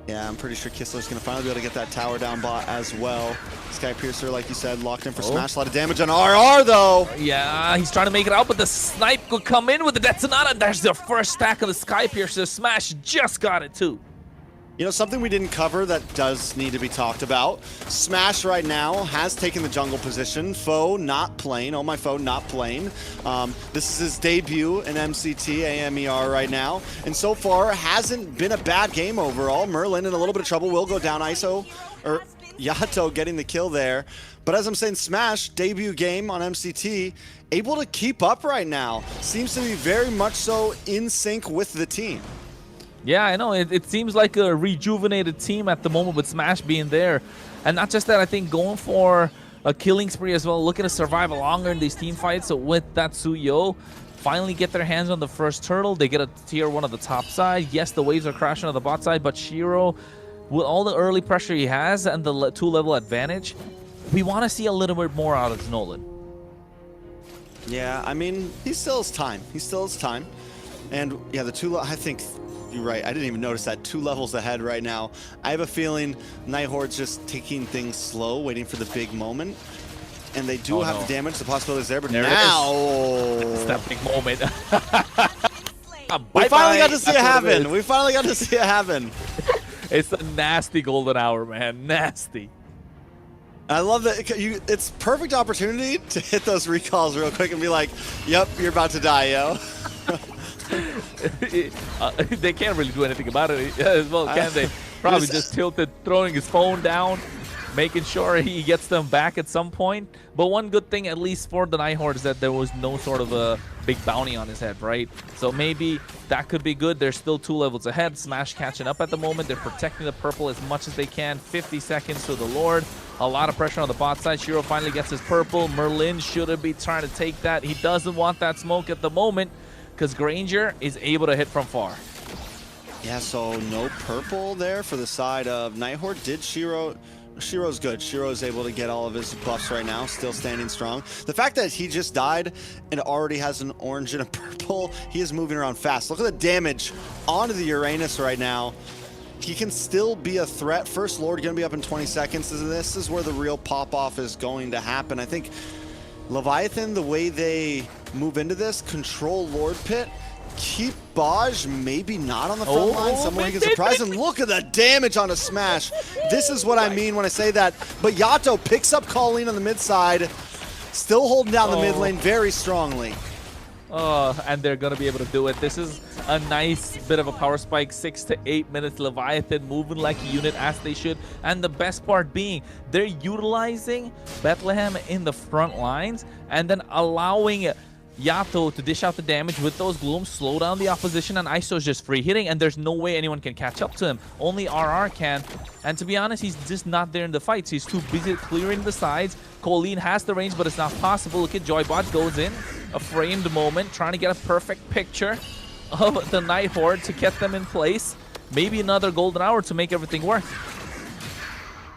Yeah, I'm pretty sure Kistler's going to finally be able to get that tower down bot as well. Sky Piercer, like you said, locked in for Smash. A lot of damage on RR, though. Yeah, he's trying to make it out, but the snipe could come in with the Detonata. And there's the first stack of the Sky Piercer. Smash just got it, too. You know, something we didn't cover that does need to be talked about. Smash right now has taken the jungle position. Foe not playing. Oh, my Foe not playing. This is his debut in MCT AMER right now. And so far, hasn't been a bad game overall. Merlin in a little bit of trouble. Will go down. Yato getting the kill there. But as I'm saying, Smash, debut game on MCT, able to keep up right now. Seems to be very much so in sync with the team. Yeah, I know. It seems like a rejuvenated team at the moment with Smash being there. And not just that, I think going for a killing spree as well, looking to survive longer in these team fights. So with that Suyo, finally get their hands on the first turtle. They get a tier 1 on the top side. Yes, the waves are crashing on the bot side, but Shiro, with all the early pressure he has and the 2-level advantage, we want to see a little bit more out of Nolan. Yeah, I mean, he still has time. He still has time. And yeah, the 2, I think you're right. I didn't even notice that. 2 levels ahead right now. I have a feeling Nighthorde's just taking things slow, waiting for the big moment. And they do have the damage, the possibilities there, but There now... it's that big moment. We finally got to see it happen. We finally got to see it happen. It's a nasty golden hour, man. Nasty. I love that it's perfect opportunity to hit those recalls real quick and be like, yep, you're about to die, yo. They can't really do anything about it as well, can they? Probably just tilted, throwing his phone down, making sure he gets them back at some point. But one good thing, at least for the Nighthorde, is that there was no sort of a big bounty on his head, right? So maybe that could be good. They're still 2 levels ahead. Smash catching up at the moment. They're protecting the purple as much as they can. 50 seconds to the Lord. A lot of pressure on the bot side. Shiro finally gets his purple. Merlin shouldn't be trying to take that. He doesn't want that smoke at the moment because Granger is able to hit from far. Yeah, so no purple there for the side of Nighthorde. Did Shiro's good. Shiro's able to get all of his buffs right now, still standing strong. The fact that he just died and already has an orange and a purple, he is moving around fast. Look at the damage onto the Uranus right now. He can still be a threat. First Lord going to be up in 20 seconds. This is where the real pop-off is going to happen. I think Leviathan, the way they move into this, control Lord Pit, keep Baj maybe not on the front line. Someone who can surprise him. Look at the damage on a smash. This is what I mean when I say that. But Yato picks up Colleen on the mid side, still holding down the mid lane very strongly. And they're going to be able to do it. This is a nice bit of a power spike. 6 to 8 minutes. Leviathan moving like a unit as they should. And the best part being, they're utilizing Bethlehem in the front lines and then allowing Yato to dish out the damage with those glooms, slow down the opposition, and ISO's just free hitting, and there's no way anyone can catch up to him. Only RR can. And to be honest, he's just not there in the fights. He's too busy clearing the sides. Colleen has the range, but it's not possible. Look at Joybot goes in. A framed moment, trying to get a perfect picture of the Nighthorde to get them in place. Maybe another golden hour to make everything work.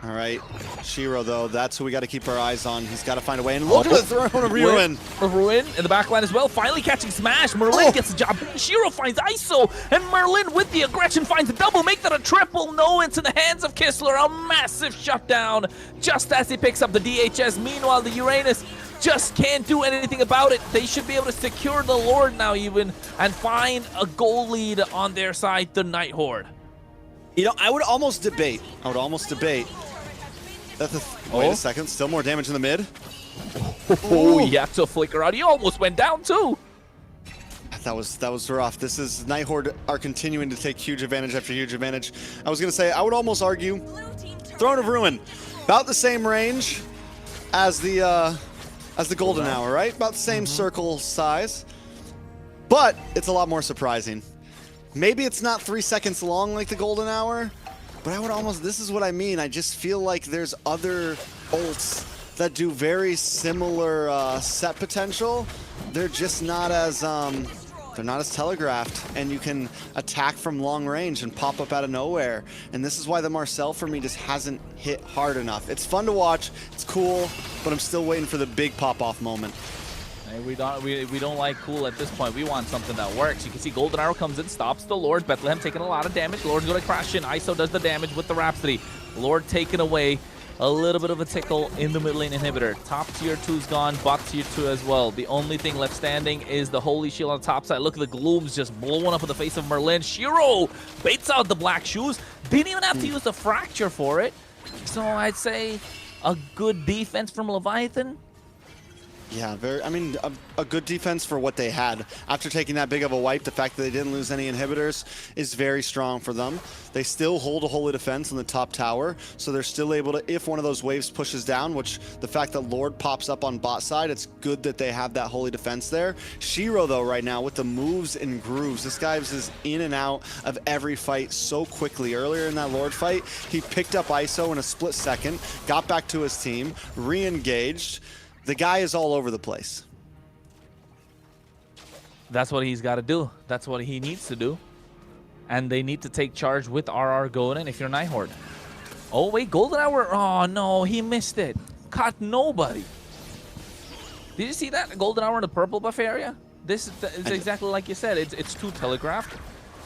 All right, Shiro, though, that's who we got to keep our eyes on. He's got to find a way. And look at the throne of Ruin. Ruin in the backline as well. Finally catching Smash. Merlin gets the job. Shiro finds ISO. And Merlin with the aggression finds a double. Make that a triple. No, it's in the hands of Kistler. A massive shutdown just as he picks up the DHS. Meanwhile, the Uranus just can't do anything about it. They should be able to secure the Lord now even and find a goal lead on their side, the Nighthorde. You know, I would almost debate that wait a second, still more damage in the mid. Oh, Yato flicker out. He almost went down too. That was rough. This is Nighthorde are continuing to take huge advantage after huge advantage. I was gonna say I would almost argue Throne of Ruin, about the same range as the Golden Hour, right? About the same circle size, but it's a lot more surprising. Maybe it's not 3 seconds long like the Golden Hour, but I would almost, this is what I mean. I just feel like there's other ults that do very similar set potential. They're just not as, they're not as telegraphed, and you can attack from long range and pop up out of nowhere. And this is why the Marcel for me just hasn't hit hard enough. It's fun to watch, it's cool, but I'm still waiting for the big pop-off moment. Hey, we don't like cool at this point. We want something that works. You can see Golden Arrow comes in, stops the Lord. Bethlehem taking a lot of damage. Lord's going to crash in. ISO does the damage with the Rhapsody. Lord taken away. A little bit of a tickle in the mid lane inhibitor. Top tier 2's gone, bot tier 2 as well. The only thing left standing is the Holy Shield on the top side. Look at the glooms just blowing up in the face of Merlin. Shiro baits out the black shoes. Didn't even have to use the fracture for it. So I'd say a good defense from Leviathan. Yeah, a good defense for what they had. After taking that big of a wipe, the fact that they didn't lose any inhibitors is very strong for them. They still hold a holy defense in the top tower, so they're still able to, if one of those waves pushes down, which the fact that Lord pops up on bot side, it's good that they have that holy defense there. Shiro, though, right now, with the moves and grooves, this guy is in and out of every fight so quickly. Earlier in that Lord fight, he picked up ISO in a split second, got back to his team, re-engaged. The guy is all over the place. That's what he's got to do. That's what he needs to do. And they need to take charge with RR going in if you're Nighthorde. Oh, wait, Golden Hour. Oh, no, he missed it. Caught nobody. Did you see that? Golden Hour in the purple buff area? This is exactly like you said. It's too telegraphed.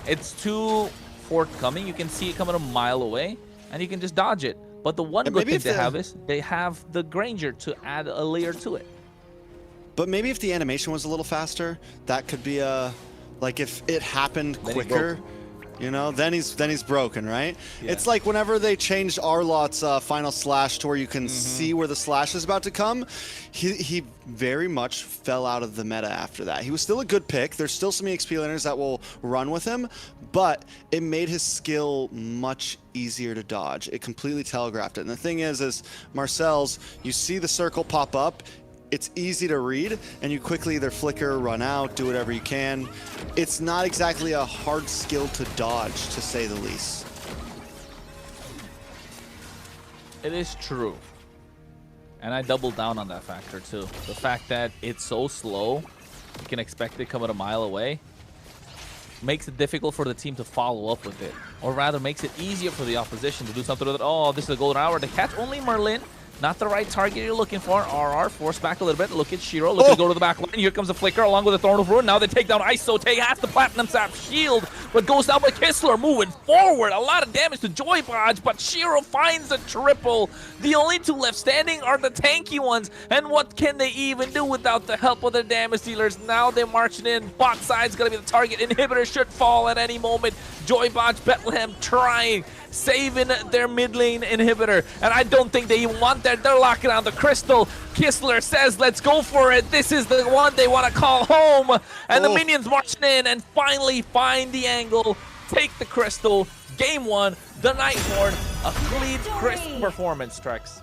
It's too forthcoming. You can see it coming a mile away, and you can just dodge it. But the one good thing they have is they have the Granger to add a layer to it. But maybe if the animation was a little faster, that could be a, like if it happened quicker, you know, then he's broken, right? Yeah. It's like whenever they changed Arlot's final slash to where you can see where the slash is about to come, he very much fell out of the meta after that. He was still a good pick. There's still some EXP laners that will run with him, but it made his skill much easier to dodge. It completely telegraphed it. And the thing is Marcel's, you see the circle pop up, it's easy to read, and you quickly either flicker, run out, do whatever you can. It's not exactly a hard skill to dodge, to say the least. It is true. And I doubled down on that factor too. The fact that it's so slow, you can expect it coming a mile away, makes it difficult for the team to follow up with it. Or rather, makes it easier for the opposition to do something with it. Oh, this is a golden hour to catch only Merlin. Not the right target you're looking for. RR forced back a little bit. Look at Shiro. Look to go to the back line. Here comes the flicker along with the Thorn of Ruin. Now they take down Iso. Tay has the Platinum Sap shield, but goes down by Kistler. Moving forward. A lot of damage to Joy Bodge, but Shiro finds a triple. The only two left standing are the tanky ones. And what can they even do without the help of the damage dealers? Now they're marching in. Bot side's going to be the target. Inhibitor should fall at any moment. Joy Bodge, Bethlehem trying, saving their mid lane inhibitor, and I don't think they even want that. They're locking on the crystal. Kistler says, let's go for it. This is the one they want to call home, and the minions marching in and finally find the angle, take the crystal. Game 1, the Nighthorn, a clean, crisp performance, Trex.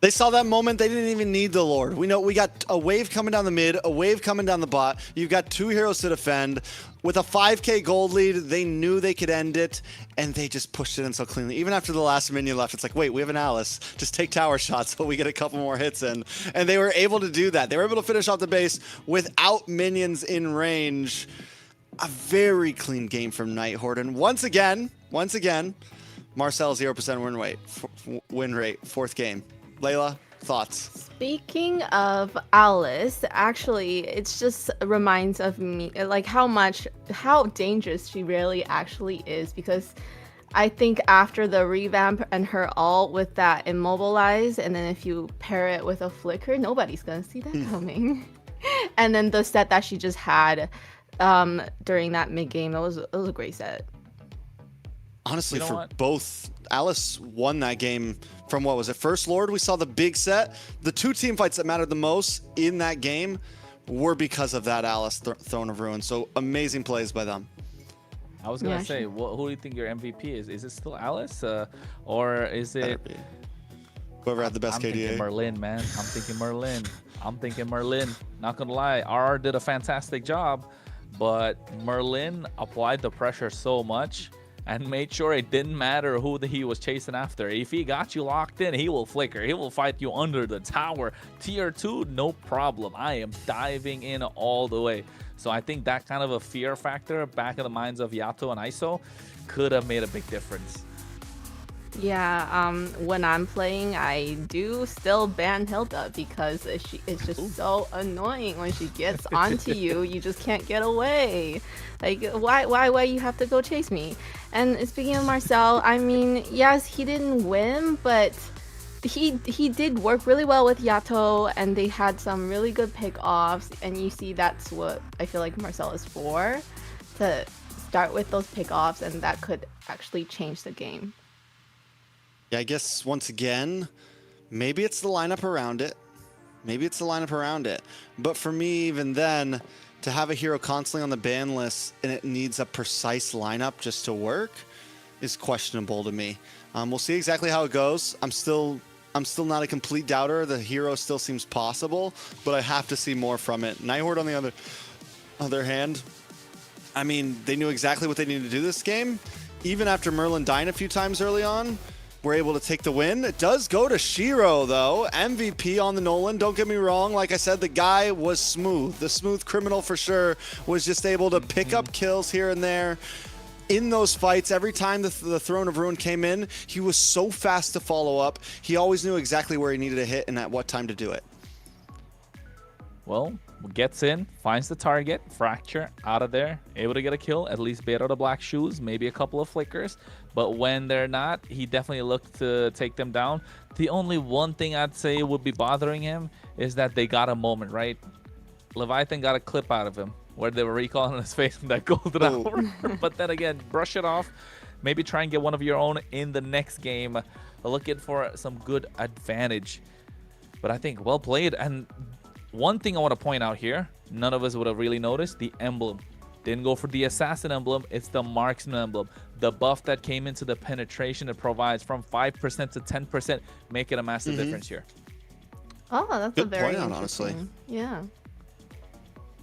They saw that moment. They didn't even need the Lord. We know we got a wave coming down the mid, a wave coming down the bot. You've got 2 heroes to defend. With a 5k gold lead, they knew they could end it, and they just pushed it in so cleanly. Even after the last minion left, it's like, wait, we have an Alice. Just take tower shots so we get a couple more hits in. And they were able to do that. They were able to finish off the base without minions in range. A very clean game from Nighthorn. And once again, Marcel 0% win rate, 4th game. Layla, thoughts? Speaking of Alice, actually, it's just reminds of me like how dangerous she really actually is, because I think after the revamp and her ult with that immobilize, and then if you pair it with a flicker, nobody's gonna see that coming. And then the set that she just had during that mid game, it was a great set. Honestly, for both, Alice won that game from, what was it, First Lord? We saw the big set. The 2 team fights that mattered the most in that game were because of that Alice Throne of Ruin. So amazing plays by them. I was going to say, who do you think your MVP is? Is it still Alice? Or is it... Whoever had the best KDA. I'm thinking Merlin, man. I'm thinking Merlin. Not going to lie. RR did a fantastic job, but Merlin applied the pressure so much and made sure it didn't matter who he was chasing after. If he got you locked in, he will flicker. He will fight you under the tower. Tier 2, no problem. I am diving in all the way. So I think that kind of a fear factor back in the minds of Yato and Iso could have made a big difference. Yeah, when I'm playing, I do still ban Hilda because she is just so annoying. When she gets onto you, you just can't get away. Like, why you have to go chase me? And speaking of Marcel, I mean, yes, he didn't win, but he did work really well with Yato, and they had some really good pick-offs, and you see that's what I feel like Marcel is for, to start with those pick-offs, and that could actually change the game. Yeah, I guess once again, maybe it's the lineup around it. But for me, even then, to have a hero constantly on the ban list and it needs a precise lineup just to work is questionable to me. We'll see exactly how it goes. I'm still not a complete doubter. The hero still seems possible, but I have to see more from it. Nighthorn, on the other hand, I mean, they knew exactly what they needed to do this game. Even after Merlin dying a few times early on, we're able to take the win. It does go to Shiro, though. MVP on the Nolan. Don't get me wrong. Like I said, the guy was smooth. The smooth criminal for sure was just able to pick up kills here and there. In those fights, every time the Throne of Ruin came in, he was so fast to follow up. He always knew exactly where he needed to hit and at what time to do it. well, gets in, finds the target, fracture out of there, able to get a kill, at least bait out of black shoes, maybe a couple of flickers. But when they're not, he definitely looked to take them down. The only one thing I'd say would be bothering him is that they got a moment, right? Leviathan got a clip out of him where they were recalling his face in that golden hour. But then again, brush it off. Maybe try and get one of your own in the next game. Looking for some good advantage. But I think well played. And one thing I want to point out here, none of us would have really noticed, the emblem. Didn't go for the assassin emblem, it's the marksman emblem. The buff that came into the penetration it provides from 5% to 10%, make it a massive difference here. Oh, that's Good a very point out, honestly. interesting- Yeah.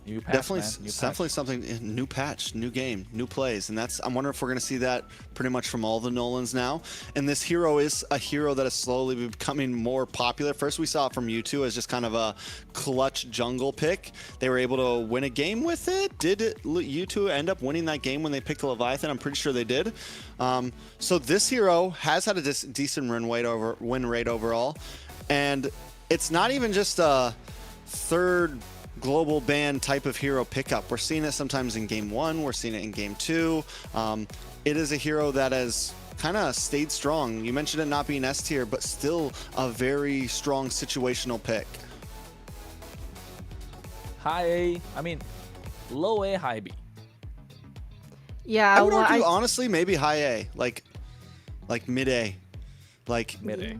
New patch, Definitely, man. New patch. definitely something. New patch, new game, new plays, and that's. I'm wondering if we're going to see that pretty much from all the Nolans now. And this hero is a hero that is slowly becoming more popular. First, we saw it from U2 as just kind of a clutch jungle pick. They were able to win a game with it. Did U2 end up winning that game when they picked the Leviathan? I'm pretty sure they did. So this hero has had a decent win rate overall, and it's not even just a third global ban type of hero pickup. We're seeing it sometimes in game 1, we're seeing it in game 2. It is a hero that has kind of stayed strong. You mentioned it not being S tier, but still a very strong situational pick. High A, I mean, low A, high B. Yeah, I would well, argue, honestly, maybe high A, like mid A. Like Mid A.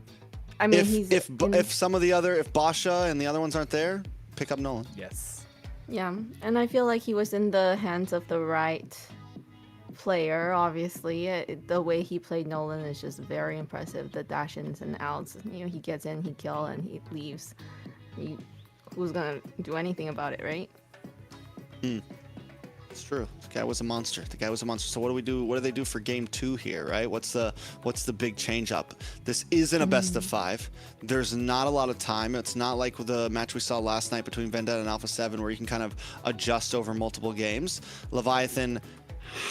I mean, if some of the other, if Basha and the other ones aren't there, pick up Nolan. Yes. yeah, and I feel like he was in the hands of the right player. Obviously, the way he played Nolan is just very impressive. The dash-ins and outs, you know, he gets in, he kills, and he leaves. Who's gonna do anything about it, right? It's true. The guy was a monster. So what do we do? What do they do for game 2 here, right? What's the big change up? This isn't a best of 5. There's not a lot of time. It's not like the match we saw last night between Vendetta and Alpha 7 where you can kind of adjust over multiple games. Leviathan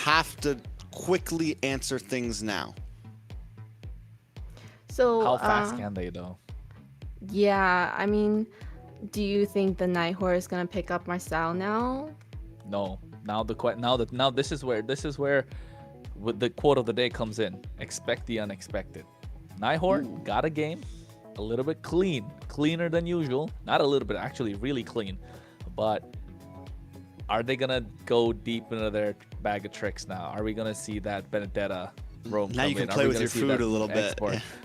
have to quickly answer things now. So How fast can they though? yeah, I mean, do you think the Nighthawk is gonna pick up Marcel now? No. Now this is where with the quote of the day comes in. Expect the unexpected. Nighthawk got a game a little bit cleaner than usual. Not a little bit, actually really clean. But are they gonna go deep into their bag of tricks now? Are we gonna see that Benedetta roam? Now you can play with your food a little bit.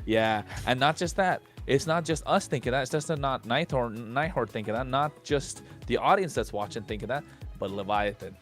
Yeah, and not just that. It's not just us thinking that. It's just not Nighthawk thinking that. Not just the audience that's watching thinking that, but Leviathan.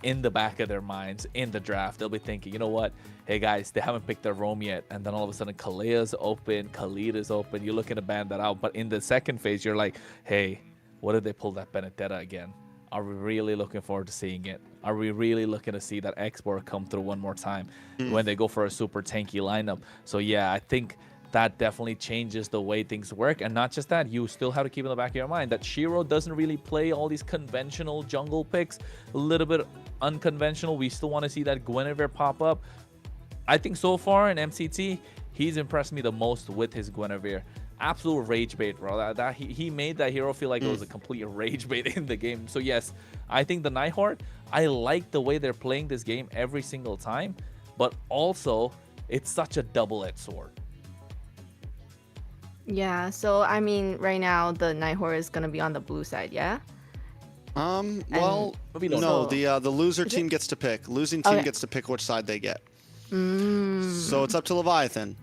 In the back of their minds, in the draft, they'll be thinking, you know what? Hey guys, they haven't picked their roam yet, and then all of a sudden, Kalea's open, Khalid is open. You're looking to ban that out, but in the second phase, you're like, hey, what if they pull that Benedetta again? Are we really looking forward to seeing it? Are we really looking to see that export come through one more time when they go for a super tanky lineup? So yeah, I think that definitely changes the way things work. And not just that, you still have to keep in the back of your mind that Shiro doesn't really play all these conventional jungle picks. A little bit unconventional. We still want to see that Guinevere pop up. I think so far in MCT, he's impressed me the most with his Guinevere. Absolute rage bait, bro. He made that hero feel like it was a complete rage bait in the game. So yes, I think the Nighthawk, I like the way they're playing this game every single time, but also it's such a double-edged sword. Yeah, so I mean, right now the Nighthawk is gonna be on the blue side, yeah? Well, maybe no, not. the loser team gets to pick. Losing team gets to pick which side they get. So it's up to Leviathan.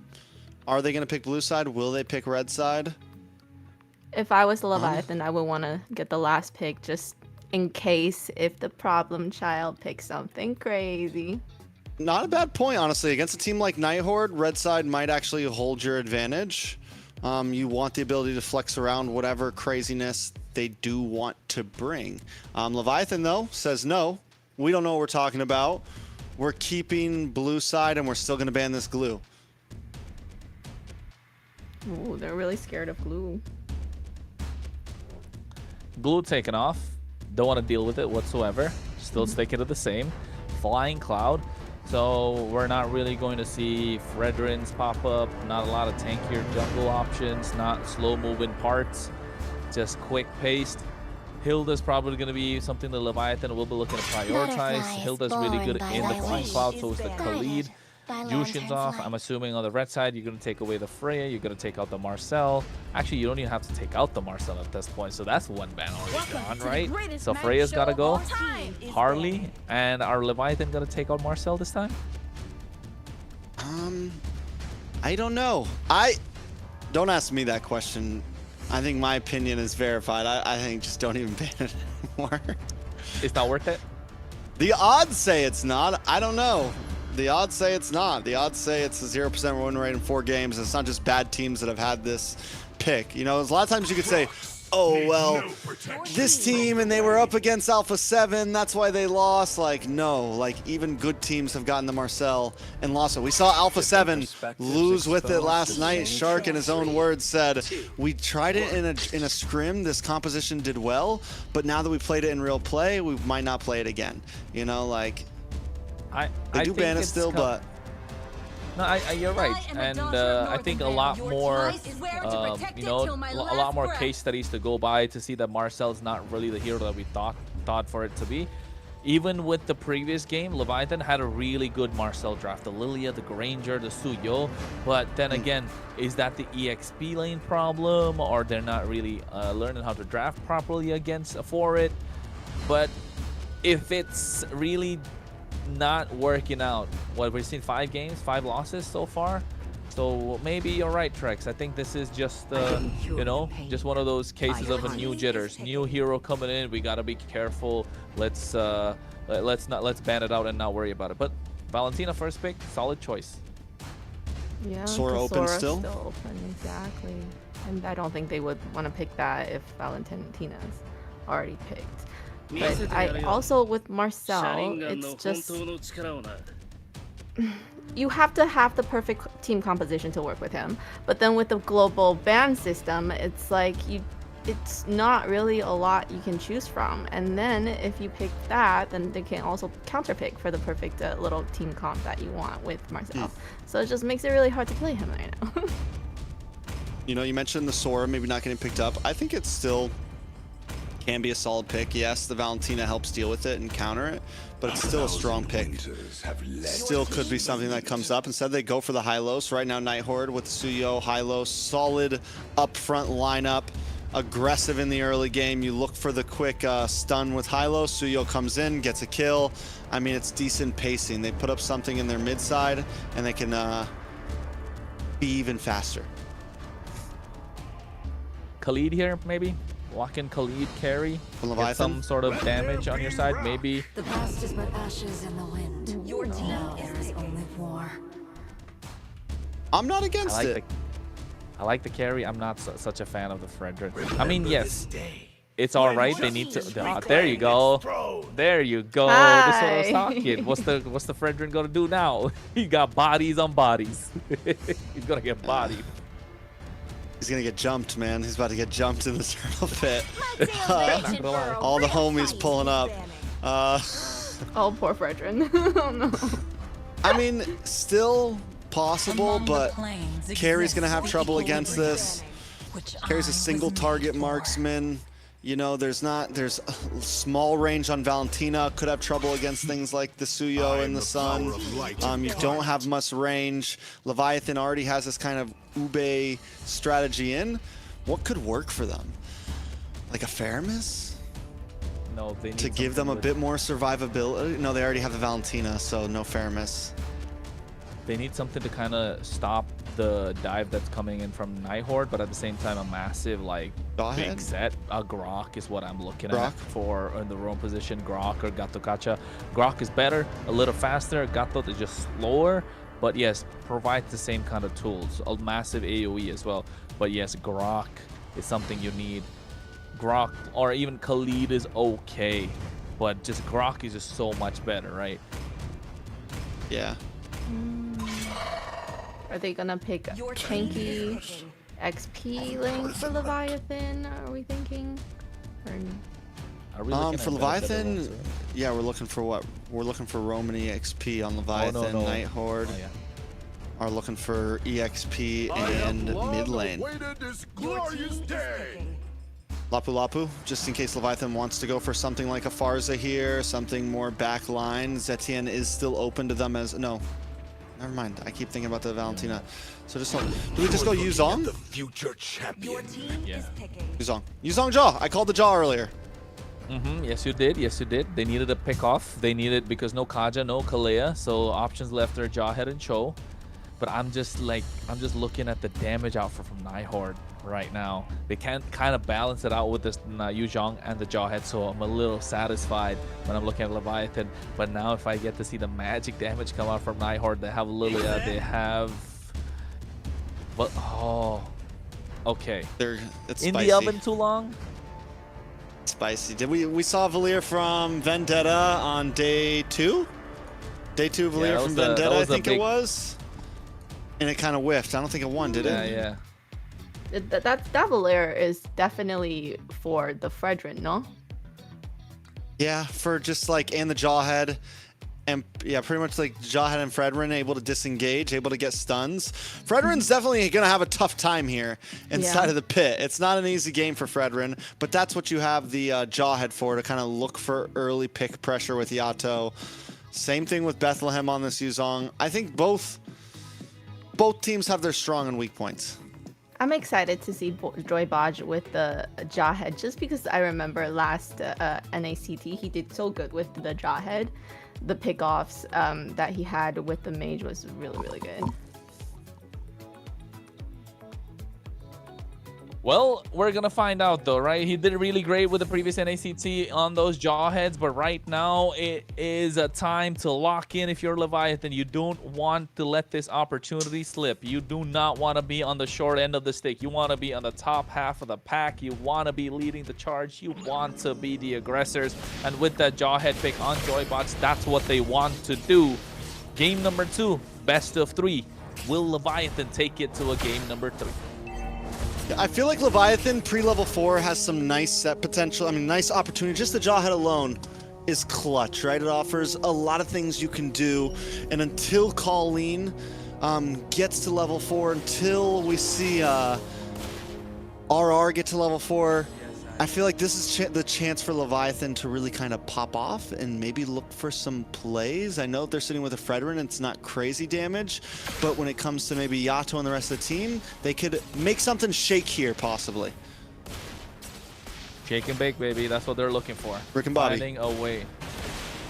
Are they going to pick blue side? Will they pick red side? If I was the Leviathan, I would want to get the last pick just in case if the problem child picks something crazy. Not a bad point, honestly. Against a team like Nighthawk, red side might actually hold your advantage. You want the ability to flex around whatever craziness they do want to bring. Leviathan, though, says no. We don't know what we're talking about. We're keeping blue side, and we're still going to ban this glue. Ooh, they're really scared of glue. Glue taken off. Don't want to deal with it whatsoever. Still sticking to the same. Flying Cloud. So we're not really going to see Fredrins pop up. Not a lot of tankier jungle options. Not slow moving parts. Just quick paced. Hilda's probably going to be something that Leviathan will be looking to prioritize. Butterfly is Hilda's really good born in by the the flying wind. cloud, so is the Khalid. By Yushin's lantern's off. light. I'm assuming on the red side, you're going to take away the Freya. You're going to take out the Marcel. Actually, you don't even have to take out the Marcel at this point. So that's one ban already gone, right? So Freya's got to go. Harley and our Leviathan going to take out Marcel this time? I don't know. Don't ask me that question. I think my opinion is verified. I think just don't even ban it anymore. It's not worth it? The odds say it's not. I don't know. The odds say it's not. The odds say it's a 0% win rate in 4 games. It's not just bad teams that have had this pick. You know, there's a lot of times you could say, oh, well, this team and they were up against Alpha 7. That's why they lost. Like, no. Like, even good teams have gotten the Marcel and lost it. We saw Alpha 7 lose with it last night. Shark, in his own words, said, we tried it in a scrim. This composition did well. But now that we played it in real play, we might not play it again. You know, like, they do ban it still, but... No, you're right, and I think a lot more, you know, a lot more case studies to go by to see that Marcel's not really the hero that we thought for it to be. Even with the previous game, Leviathan had a really good Marcel draft, the Lilia, the Granger, the Suyo, but then again, is that the EXP lane problem, or they're not really learning how to draft properly for it? But if it's really not working out, what we've seen, 5 games, 5 losses so far, so maybe you're right, Trex. I think this is just you know, just one of those cases of a new jitters, new hero coming in. We gotta be careful. Let's ban it out and not worry about it. But Valentina first pick, solid choice. Yeah, Sora open Sora's still? open, exactly. And I don't think they would want to pick that if Valentina's already picked. But I also, with Marcel, it's just you have to have the perfect team composition to work with him. But then with the global ban system, it's like it's not really a lot you can choose from. And then if you pick that, then they can also counterpick for the perfect little team comp that you want with Marcel. So it just makes it really hard to play him right now. You know, you mentioned the Sora maybe not getting picked up. I think it's still can be a solid pick. Yes, the Valentina helps deal with it and counter it, but it's still a strong pick. Still could be something that comes up. Instead, they go for the Hylos. Right now, Night Horde with Suyo, Hylos, solid upfront lineup. Aggressive in the early game. You look for the quick stun with Hylos. Suyo comes in, gets a kill. I mean, it's decent pacing. They put up something in their mid side, and they can be even faster. Khalid here, maybe? Walk in Khalid carry, get some sort of damage on your side, maybe. The past is but ashes in the wind. Your team there is only war. I'm not against it. I like the carry. I'm not such a fan of the Fredrin. I mean, yes, it's all right. They need to. There you go. There you go. Hi. This is what I was talking. What's the Fredrin gonna do now? He got bodies on bodies. He's gonna get bodied. He's gonna get jumped, man. He's about to get jumped in the turtle pit. All All the homies pulling up. Oh, poor Fredrin. Oh no. I mean, still possible, but Carrie's gonna have trouble against this. Carrie's a single target marksman. You know, there's a small range on Valentina. Could have trouble against things like the Suyo and the Sun. You don't have much range. Leviathan already has this kind of Ube strategy in. What could work for them? Like a Faramis? No, they need to give them a bit more survivability. No, they already have the Valentina, so no Faramis. They need something to kind of stop the dive that's coming in from Night Horde, but at the same time, a massive, like, big set. A Grok is what I'm looking at for in the roam position. Grok or Gato Kacha. Grok is better, a little faster. Gato is just slower, but yes, provides the same kind of tools. A massive AoE as well. But yes, Grok is something you need. Grok or even Khalid is okay, but just Grok is just so much better, right? Yeah. Are they gonna pick tanky XP lane for Leviathan? Are we thinking? Or... for Leviathan, yeah, we're looking for what? We're looking for Romani XP on Leviathan. Night Horde are looking for EXP and mid lane. Lapu Lapu, just in case Leviathan wants to go for something like a Farza here, something more back line. Zetian is still open to them as... No, never mind. I keep thinking about the Valentina. So just do we just go Yuzong? The future champion. Yeah. Yuzong. Yuzong Jaw. I called the Jaw earlier. Yes, you did. Yes, you did. They needed a pick off. They needed, because no Kaja, no Kalea, so options left are Jawhead and Cho. But I'm just looking at the damage output from Nighthorde right now. They can't kind of balance it out with this Yuzhong and the Jawhead, so I'm a little satisfied when I'm looking at Leviathan. But now if I get to see the magic damage come out from Nighthorde, they have Lilia, they have... But, oh... Okay. It's in spicy. the oven too long? Spicy. We saw Valir from Vendetta on day 2? Day 2 Valir from Vendetta, I think it was. And it kind of whiffed. I don't think it won, did it? Yeah. That Valir is definitely for the Fredrin, no? Yeah, for just like, and the Jawhead. And yeah, pretty much like Jawhead and Fredrin able to disengage, able to get stuns. Fredrin's definitely going to have a tough time here inside of the pit. It's not an easy game for Fredrin, but that's what you have the Jawhead for, to kind of look for early pick pressure with Yato. Same thing with Bethlehem on this Yuzong. I think both teams have their strong and weak points. I'm excited to see Joy Bodge with the Jawhead, just because I remember last NACT he did so good with the Jawhead. The pickoffs that he had with the Mage was really, really good. Well, we're gonna find out though, right? He did really great with the previous NACT on those Jawheads, but right now it is a time to lock in. If you're Leviathan, you don't want to let this opportunity slip. You do not want to be on the short end of the stick. You want to be on the top half of the pack. You want to be leading the charge. You want to be the aggressors. And with that Jawhead pick on Joybots, that's what they want to do. Game number 2, best of 3. Will Leviathan take it to a game number 3? I feel like Leviathan pre-level 4 has some nice set potential. I mean, nice opportunity. Just the Jawhead alone is clutch, right? It offers a lot of things you can do. And until Colleen gets to level 4, until we see RR get to level 4, I feel like this is the chance for Leviathan to really kind of pop off and maybe look for some plays. I know they're sitting with a Fredrin, it's not crazy damage, but when it comes to maybe Yato and the rest of the team, they could make something shake here, possibly. Shake and bake, baby. That's what they're looking for. Rick and Bobby.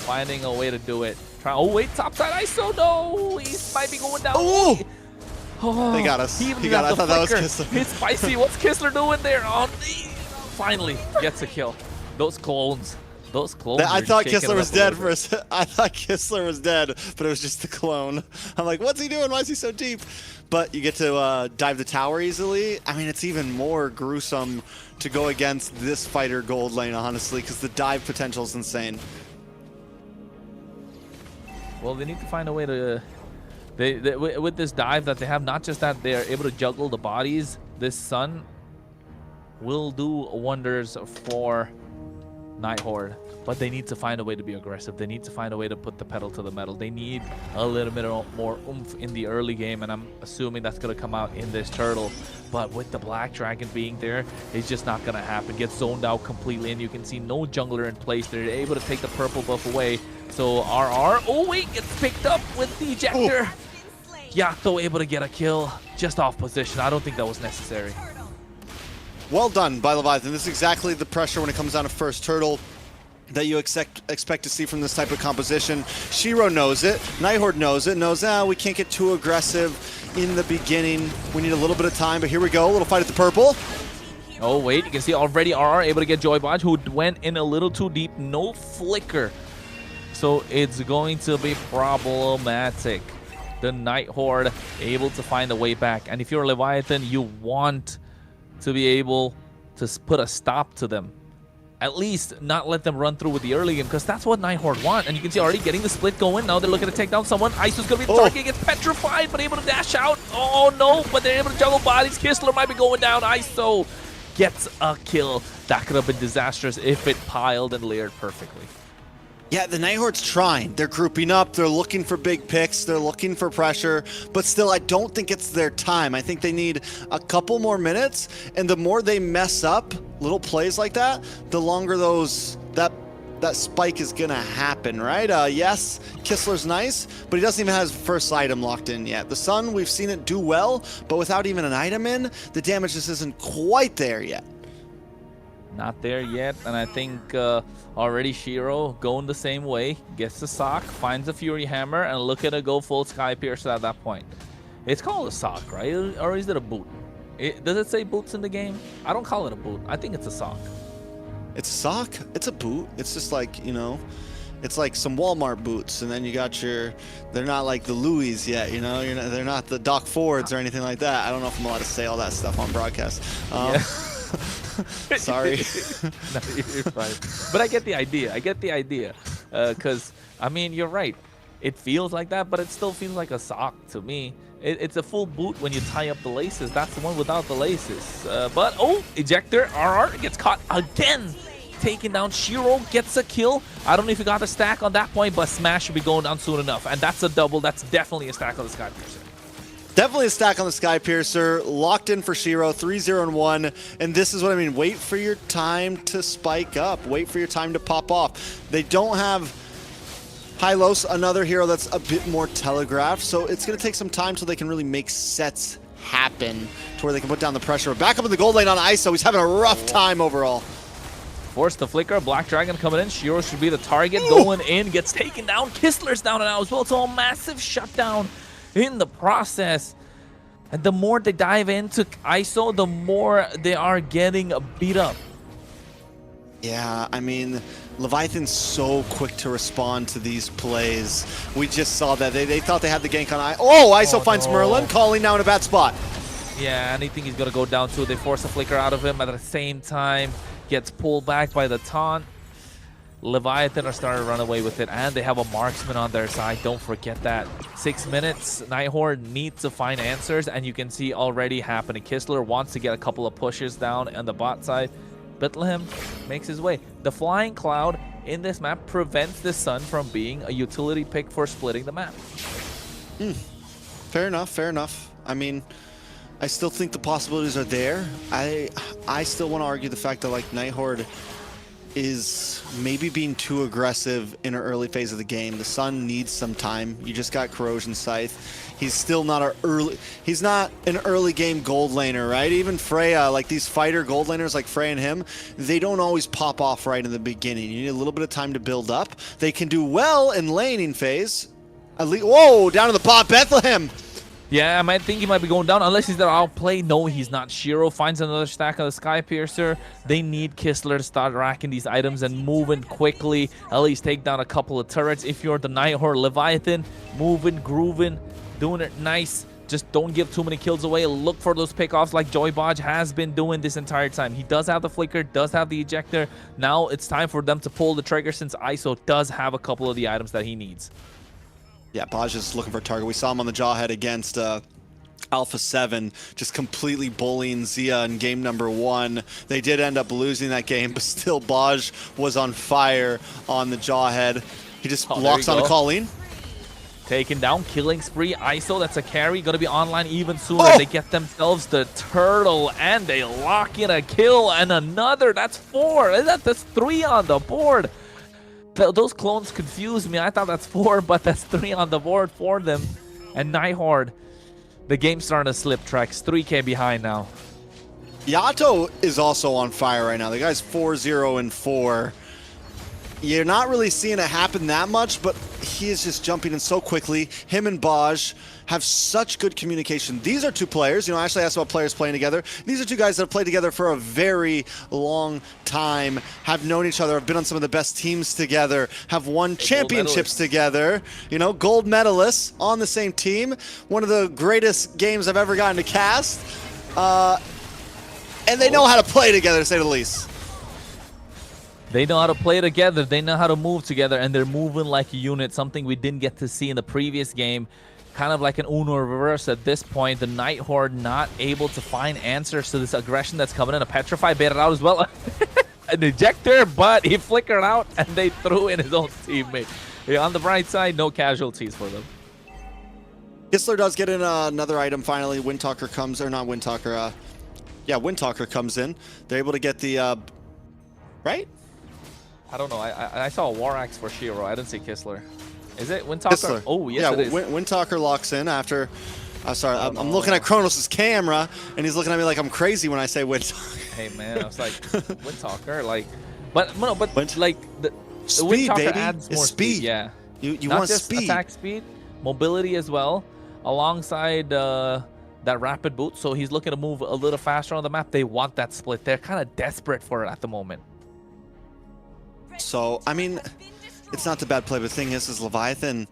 Finding a way to do it. Oh, wait, topside ISO. No, he might be going down. Oh! Oh, They got us. He even He got got the I thought that was flicker. Kissler. It's spicy. What's Kissler doing there? Oh, finally gets a kill. Those clones. I thought Kissler was dead for a second. I thought Kissler was dead, but it was just the clone. I'm like, what's he doing? Why is he so deep? But you get to dive the tower easily. I mean, it's even more gruesome to go against this fighter gold lane, honestly, because the dive potential is insane. Well, they need to find a way to... with this dive that they have, not just that they are able to juggle the bodies, this Sun will do wonders for Nighthorde, but they need to find a way to be aggressive. They need to find a way to put the pedal to the metal. They need a little bit more oomph in the early game, and I'm assuming that's going to come out in this turtle. But with the Black Dragon being there, it's just not going to happen. Gets zoned out completely, and you can see no jungler in place. They're able to take the purple buff away. So RR, oh wait, gets picked up with the ejector. Yato able to get a kill just off position. I don't think that was necessary. Well done by Leviathan. This is exactly the pressure when it comes down to first turtle that you expect to see from this type of composition. Shiro knows it. Nighthorde knows it. Knows, we can't get too aggressive in the beginning. We need a little bit of time, but here we go. A little fight at the purple. Oh, wait. You can see already RR able to get Joy Bodge, who went in a little too deep. No flicker. So it's going to be problematic. The Nighthorde able to find a way back. And if you're Leviathan, you want to be able to put a stop to them. At least not let them run through with the early game, because that's what Nighthorde want. And you can see already getting the split going. Now they're looking to take down someone. Iso's going to be the target. Gets petrified, but able to dash out. Oh, no, but they're able to juggle bodies. Kissler might be going down. Iso gets a kill. That could have been disastrous if it piled and layered perfectly. Yeah, the Nighthorde's trying. They're grouping up. They're looking for big picks. They're looking for pressure. But still, I don't think it's their time. I think they need a couple more minutes. And the more they mess up little plays like that, the longer that spike is going to happen, right? Yes, Kistler's nice, but he doesn't even have his first item locked in yet. The Sun, we've seen it do well, but without even an item in, the damage just isn't quite there yet. Not there yet, and I think already Shiro going the same way, gets the sock, finds the Fury Hammer, and look at it go full Sky Piercer at that point. It's called a sock, right? Or is it a boot? Does it say boots in the game? I don't call it a boot. I think it's a sock. It's a sock? It's a boot. It's just like, you know, it's like some Walmart boots, and then you got they're not like the Louis yet, you know? They're not the Doc Fords or anything like that. I don't know if I'm allowed to say all that stuff on broadcast. Sorry. No, you're fine. But I get the idea. Because, I mean, you're right. It feels like that, but it still feels like a sock to me. It's a full boot when you tie up the laces. That's the one without the laces. But, oh, ejector. RR gets caught again. Taking down Shiro, gets a kill. I don't know if he got the stack on that point, but Smash should be going down soon enough. And that's a double. That's definitely a stack on the Sky Piercer. Definitely a stack on the Sky Piercer. Locked in for Shiro, 3-0-1. And this is what I mean. Wait for your time to spike up. Wait for your time to pop off. They don't have Hylos, another hero that's a bit more telegraphed. So it's going to take some time till they can really make sets happen to where they can put down the pressure. Back up in the gold lane on ISO. He's having a rough time overall. Force the flicker. Black Dragon coming in. Shiro should be the target. Going in. Gets taken down. Kistler's down and out as well. So a massive shutdown in the process. And the more they dive into ISO, the more they are getting beat up. Yeah, I mean, Leviathan's so quick to respond to these plays. We just saw that. They thought they had the gank on ISO finds Merlin, calling now in a bad spot. Yeah, anything he's going to go down to. They force a flicker out of him at the same time. Gets pulled back by the taunt. Leviathan are starting to run away with it, and they have a marksman on their side. Don't forget that. 6 minutes. Nighthorde needs to find answers, and you can see already happening. Kistler wants to get a couple of pushes down on the bot side. Bethlehem makes his way. The flying cloud in this map prevents the Sun from being a utility pick for splitting the map. Fair enough, fair enough. I mean, I still think the possibilities are there. I still want to argue the fact that, like, Nighthorde is maybe being too aggressive in an early phase of the game. The Sun needs some time. You just got Corrosion Scythe. He's still not he's not an early game gold laner, right? Even Freya, like these fighter gold laners like Freya and him, they don't always pop off right in the beginning. You need a little bit of time to build up. They can do well in laning phase. At least, whoa, down to the bot, Bethlehem. Yeah, I might think he might be going down unless he's there outplay. No, he's not. Shiro finds another stack of the Sky Piercer. They need Kistler to start racking these items and moving quickly. At least take down a couple of turrets. If you're the Nighthorde Leviathan, moving, grooving, doing it nice. Just don't give too many kills away. Look for those pickoffs like Joy Bodge has been doing this entire time. He does have the flicker, does have the ejector. Now it's time for them to pull the trigger since ISO does have a couple of the items that he needs. Yeah, Bodge is looking for a target. We saw him on the Jawhead against Alpha 7, just completely bullying Zia in game number 1. They did end up losing that game, but still Bodge was on fire on the Jawhead. He just locks on a Colleen. Taken down, killing spree. ISO, that's a carry, gonna be online even sooner. They get themselves the turtle, and they lock in a kill, and another. That's 4. That's 3 on the board. Those clones confused me. I thought that's 4, but that's 3 on the board for them. And Nighthorde, the game's starting to slip tracks. 3K behind now. Yato is also on fire right now. The guy's 4-0-4. You're not really seeing it happen that much, but he is just jumping in so quickly. Him and Bodge have such good communication. These are two players. You know, Ashley asked about players playing together. These are two guys that have played together for a very long time, have known each other, have been on some of the best teams together, have won championships together. You know, gold medalists on the same team. One of the greatest games I've ever gotten to cast. And they know how to play together, to say the least. They know how to play together. They know how to move together, and they're moving like a unit, something we didn't get to see in the previous game. Kind of like an Uno reverse at this point. The Nighthorde not able to find answers to this aggression that's coming in. A Petrify baited out as well. an ejector, but he flickered out and they threw in his own teammate. Yeah, on the bright side, no casualties for them. Kistler does get in another item finally. Windtalker comes, or not Windtalker, yeah, Windtalker comes in. They're able to get the, right? I don't know. I saw a War Axe for Shiro. I didn't see Kistler. Is it Windtalker? Kistler. Oh, yes, yeah, it is. Windtalker locks in after. Sorry, I'm no. looking at Kronos' camera, and he's looking at me like I'm crazy when I say Windtalker. Hey, man, I was like, Windtalker? Like, but no, but Wind- like, the Speed, Windtalker baby. adds It's more speed. Yeah. You Not want just speed. attack speed, mobility as well, alongside that rapid boot. So he's looking to move a little faster on the map. They want that split. They're kind of desperate for it at the moment. So, I mean, it's not the bad play, but the thing is Leviathan,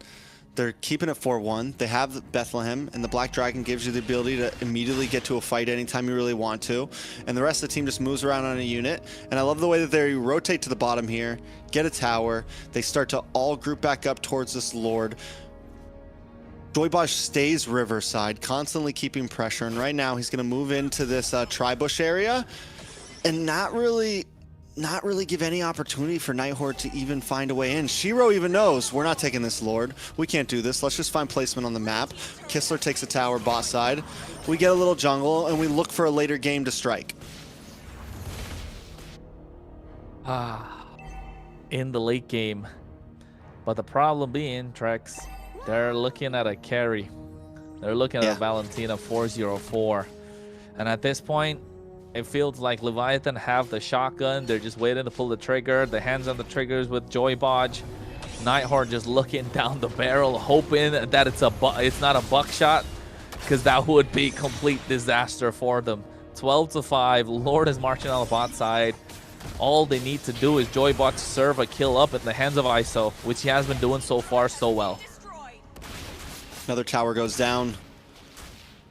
they're keeping it 4-1. They have Bethlehem, and the Black Dragon gives you the ability to immediately get to a fight anytime you really want to. And the rest of the team just moves around on a unit. And I love the way that they rotate to the bottom here, get a tower. They start to all group back up towards this Lord. Joybosh stays Riverside, constantly keeping pressure. And right now, he's going to move into this tri-bush area and not really give any opportunity for Nighthorde to even find a way in. Shiro even knows, we're not taking this Lord. We can't do this. Let's just find placement on the map. Kistler takes a tower bot side. We get a little jungle, and we look for a later game to strike. In the late game. But the problem being, Trex, they're looking at a carry. They're looking at a Valentina 404. And at this point, it feels like Leviathan have the shotgun. They're just waiting to pull the trigger. The hands on the triggers with Joybodge. Nighthorde just looking down the barrel, hoping that it's not a buckshot, because that would be complete disaster for them. 12-5. Lord is marching on the bot side. All they need to do is Joybot serve a kill up in the hands of ISO, which he has been doing so far so well. Another tower goes down.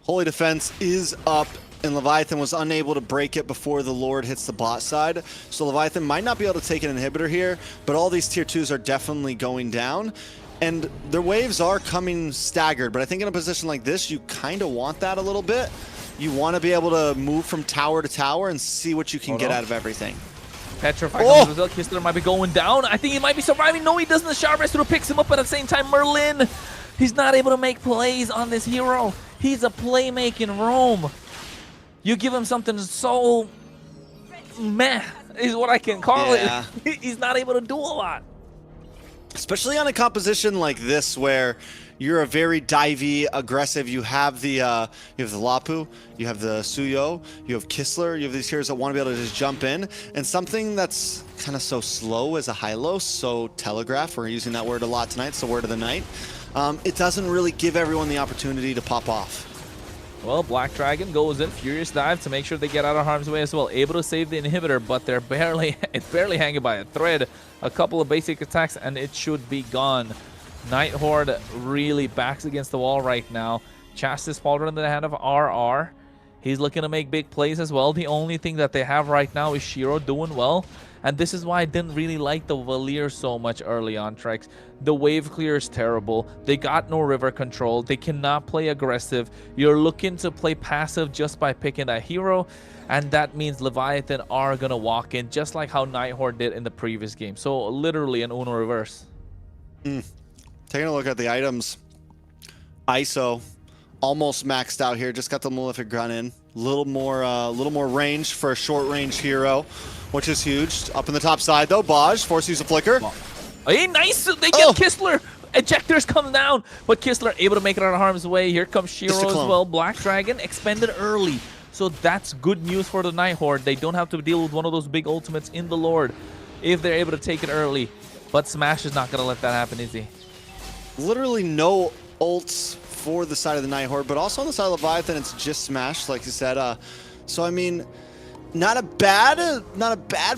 Holy Defense is up, and Leviathan was unable to break it before the Lord hits the bot side. So Leviathan might not be able to take an inhibitor here, but all these tier 2s are definitely going down. And their waves are coming staggered, but I think in a position like this, you kind of want that a little bit. You want to be able to move from tower to tower and see what you can get out of everything. Petrified comes as well. Kistler might be going down. I think he might be surviving. No, he doesn't. The Shard Rescue picks him up, but at the same time, Merlin, he's not able to make plays on this hero. He's a playmaking roam. You give him something so meh, is what I can call it. He's not able to do a lot. Especially on a composition like this where you're a very divey, aggressive. You have the Lapu, you have the Suyo, you have Kistler, you have these heroes that want to be able to just jump in. And something that's kind of so slow as a Hylos, so telegraph, we're using that word a lot tonight, it's the word of the night. It doesn't really give everyone the opportunity to pop off. Well, Black Dragon goes in, Furious Dive to make sure they get out of harm's way as well. Able to save the inhibitor, but they're it's barely hanging by a thread. A couple of basic attacks, and it should be gone. Nighthorde really backs against the wall right now. Chastis fallen in the hand of RR. He's looking to make big plays as well. The only thing that they have right now is Shiro doing well. And this is why I didn't really like the Valir so much early on, Trex. The wave clear is terrible. They got no river control. They cannot play aggressive. You're looking to play passive just by picking a hero. And that means Leviathan are going to walk in, just like how Nighthorde did in the previous game. So literally an Uno reverse. Taking a look at the items. ISO almost maxed out here. Just got the Malefic Gun in. Little more range for a short range hero, which is huge. Up in the top side though, Baj forced to use a flicker. Hey, nice! They get Kistler. Ejectors come down, but Kistler able to make it out of harm's way. Here comes Shiro as well. Black Dragon expended early, so that's good news for the Nighthorde. They don't have to deal with one of those big ultimates in the Lord if they're able to take it early. But Smash is not gonna let that happen, is he? Literally no ults for the side of the Nighthorde, but also on the side of Leviathan, it's just Smash, like you said. So I mean, not a bad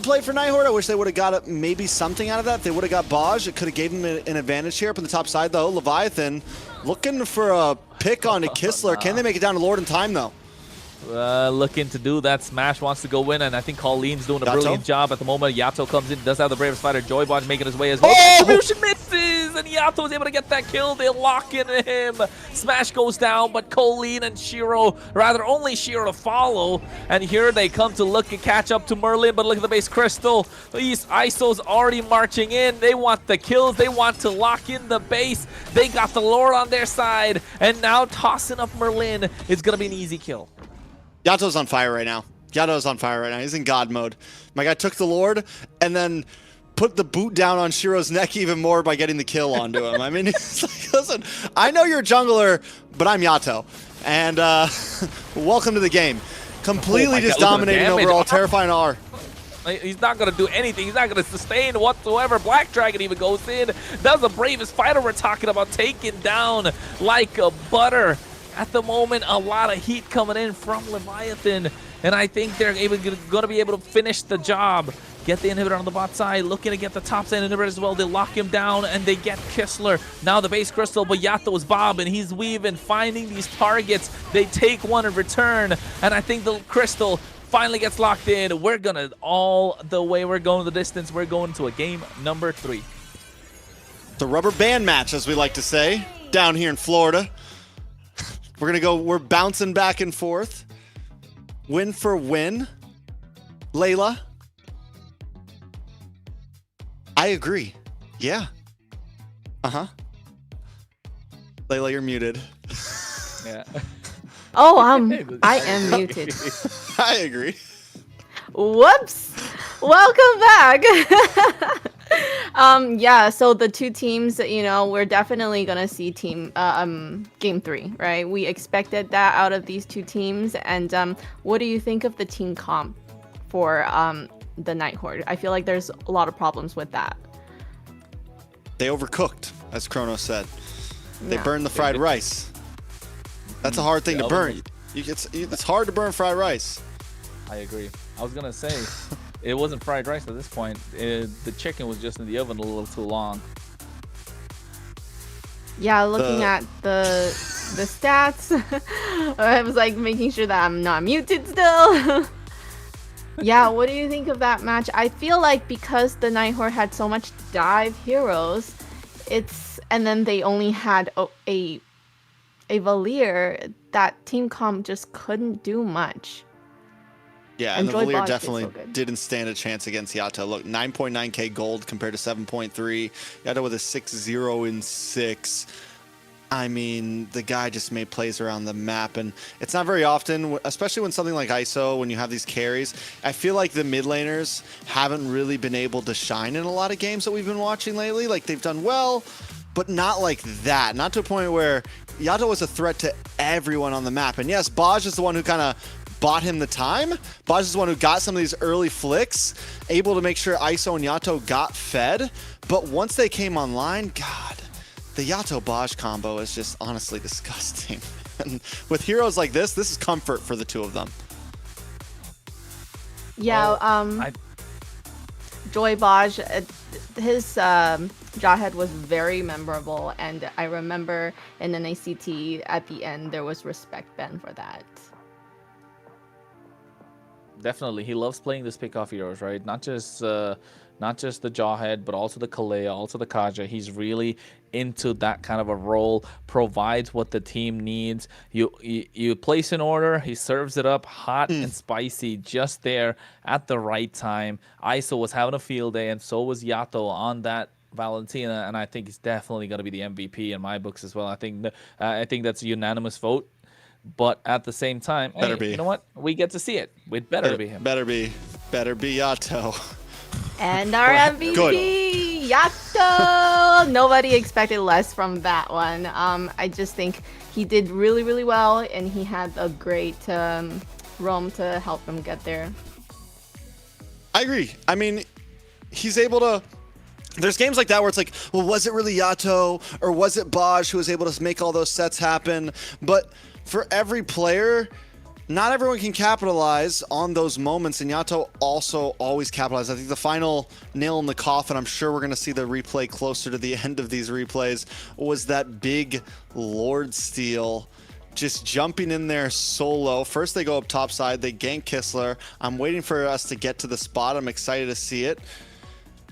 play for Nighthorde. I wish they would have got maybe something out of that. They would have got Baj. It could have gave them an advantage here up on the top side, though. Leviathan looking for a pick onto Kistler. Can they make it down to Lord in time, though? Looking to do that. Smash wants to go in, and I think Colleen's doing a brilliant job at the moment. Yato comes in, does have the bravest fighter. Joybot making his way as well. Distribution misses, and Yato is able to get that kill. They lock in him. Smash goes down, but Colleen and Shiro, rather only Shiro to follow. And here they come to look and catch up to Merlin, but look at the base crystal. These ISOs already marching in. They want the kills. They want to lock in the base. They got the Lord on their side, and now tossing up Merlin is going to be an easy kill. Yato's on fire right now. Yato's on fire right now. He's in God mode. My guy took the Lord and then put the boot down on Shiro's neck even more by getting the kill onto him. I mean, it's like, listen, I know you're a jungler, but I'm Yato. And welcome to the game. Completely just dominating overall, terrifying R. He's not going to do anything. He's not going to sustain whatsoever. Black Dragon even goes in. That was the bravest fighter we're talking about, taken down like a butter. At the moment, a lot of heat coming in from Leviathan, and I think they're going to be able to finish the job. Get the inhibitor on the bot side, looking to get the top side inhibitor as well. They lock him down, and they get Kistler. Now the base crystal, but Yato's bobbing. He's weaving, finding these targets. They take one in return, and I think the crystal finally gets locked in. We're going to all the way. We're going the distance. We're going to a game number 3. The rubber band match, as we like to say, down here in Florida. We're bouncing back and forth. Win for win. Layla. I agree. Yeah. Uh-huh. Layla, you're muted. Yeah. Oh, I am muted. I agree. Whoops. Welcome back. Yeah, so the two teams, we're definitely gonna see game 3, right? We expected that out of these two teams. And what do you think of the team comp for the Night Horde? I feel like there's a lot of problems with that. They overcooked, as Chrono said. They Yeah. burned the fried rice. That's a hard thing to burn. It's hard to burn fried rice. I agree. I was going to say, it wasn't fried rice at this point. The chicken was just in the oven a little too long. Yeah, looking at the stats, I was like making sure that I'm not muted still. Yeah, what do you think of that match? I feel like because the Night Horde had so much dive heroes, and then they only had a Valier, that team comp just couldn't do much. Yeah, and the Enjoy Valier Bosch did definitely so good. didn't stand a chance against Yato. Look, 9.9k gold compared to 7.3. Yato with a 6-0 in 6. I mean, the guy just made plays around the map, and it's not very often, especially when something like ISO, when you have these carries, I feel like the mid laners haven't really been able to shine in a lot of games that we've been watching lately. Like, they've done well, but not like that. Not to a point where Yato was a threat to everyone on the map. And yes, Baj is the one who kind of bought him the time. Baj is the one who got some of these early flicks, able to make sure ISO and Yato got fed. But once they came online, God, the Yato-Baj combo is just honestly disgusting. And with heroes like this is comfort for the two of them. Yeah, Joy Baj, his Jawhead was very memorable, and I remember in an ACT at the end there was respect Ben for that. Definitely, he loves playing this pick-off heroes, right? Not just the Jawhead, but also the Kalea, also the Kaja. He's really into that kind of a role, provides what the team needs. You place an order, he serves it up hot and spicy just there at the right time. ISO was having a field day, and so was Yato on that Valentina, and I think he's definitely going to be the MVP in my books as well. I think that's a unanimous vote. But at the same time, Better be. You know what? We get to see it. It better be him. Better be Yato. And our MVP, Yato! Nobody expected less from that one. I just think he did really, really well, and he had a great roam to help him get there. I agree. I mean, he's able to... There's games like that where it's like, well, was it really Yato or was it Baj who was able to make all those sets happen? But for every player, not everyone can capitalize on those moments, and Yato also always capitalized. I think the final nail in the coffin, I'm sure we're going to see the replay closer to the end of these replays, was that big Lord steal. Just jumping in there solo. First they go up top side, they gank Kistler. I'm waiting for us to get to the spot. I'm excited to see it.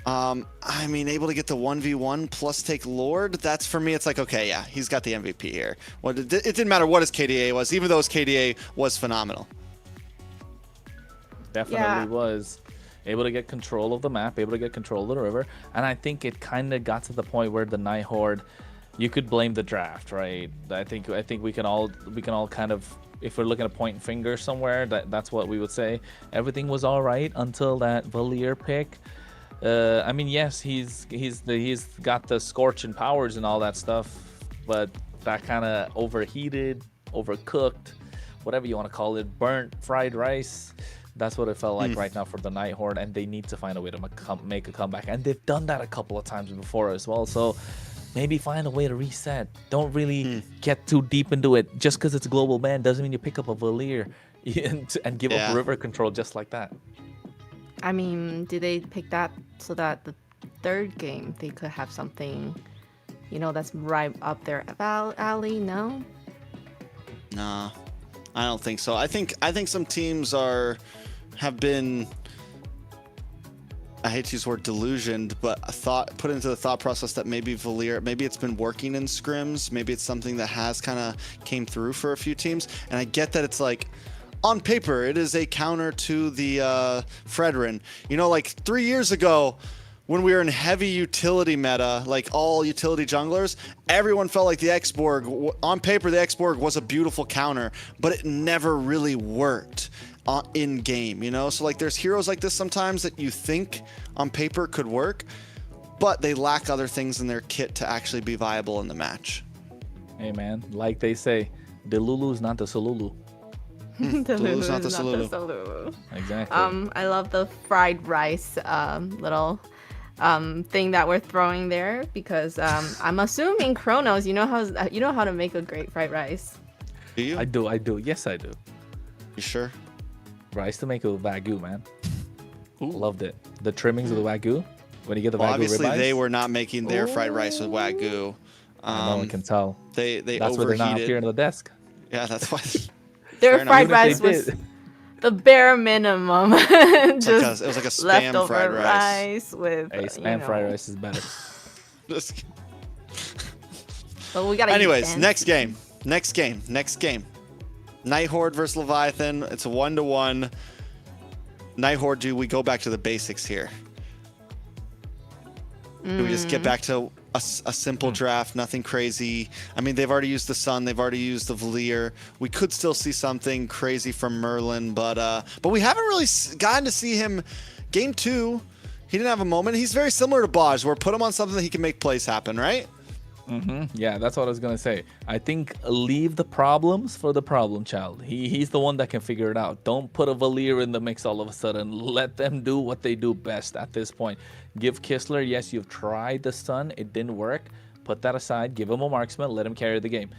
I mean, able to get the 1v1 plus take Lord, that's for me, it's like, okay, yeah, he's got the MVP here. Well, it didn't matter what his KDA was, even though his KDA was phenomenal. Definitely was. Able to get control of the map, able to get control of the river, and I think it kind of got to the point where the Night Horde, you could blame the draft, right? I think we can all kind of, if we're looking to point finger somewhere, that's what we would say. Everything was all right until that Valier pick. I mean, yes, he's got the scorching powers and all that stuff, but that kind of overheated, overcooked, whatever you want to call it, burnt fried rice. That's what it felt like right now for the Night Horde, and they need to find a way to make a comeback. And they've done that a couple of times before as well, so maybe find a way to reset. Don't really get too deep into it. Just because it's a global ban doesn't mean you pick up a Valier and give up river control just like that. I mean, did they pick that so that the third game they could have something, you know, that's right up their alley? No? Nah, I don't think so. I think some teams have been, I hate to use the word delusioned, but put into the thought process that maybe Valier, maybe it's been working in scrims, maybe it's something that has kind of came through for a few teams. And I get that it's like, on paper, it is a counter to the Fredrin. You know, like 3 years ago, when we were in heavy utility meta, like all utility junglers, everyone felt like the X-Borg, on paper, the X-Borg was a beautiful counter, but it never really worked in game, you know? So like there's heroes like this sometimes that you think on paper could work, but they lack other things in their kit to actually be viable in the match. Hey man, like they say, the Lulu is not the Solulu. The Lulu's not the Lulu. Solulu. Exactly. I love the fried rice little thing that we're throwing there because I'm assuming Chronos, you know how to make a great fried rice. Do you? I do. Yes, I do. You sure? Bro, I used to make it with Wagyu, man. Loved it. The trimmings of the Wagyu. When you get the Wagyu obviously ribeyes. they were not making their fried rice with Wagyu. No one can tell. They That's why they're not up here overheated. on the desk. Yeah, that's why. Their Fair fried enough. rice Even if was they did. the bare minimum. It Just was like a spam leftover fried rice. with Hey, spam fried rice is better. But we gotta. Anyways, next game. Night Horde versus Leviathan. It's a 1-1. Night Horde, do we go back to the basics here? Do we just get back to a simple draft, nothing crazy? I mean, they've already used the Sun, they've already used the Valier. We could still see something crazy from Merlin, but we haven't really gotten to see him. Game 2, he didn't have a moment. He's very similar to Baj, where put him on something that he can make plays happen, right? Yeah, that's what I was gonna say. I think leave the problems for the problem child. He's the one that can figure it out. Don't put a Valier in the mix all of a sudden. Let them do what they do best at this point. Give Kistler, yes, you've tried the Sun, it didn't work. Put that aside, give him a marksman, let him carry the game.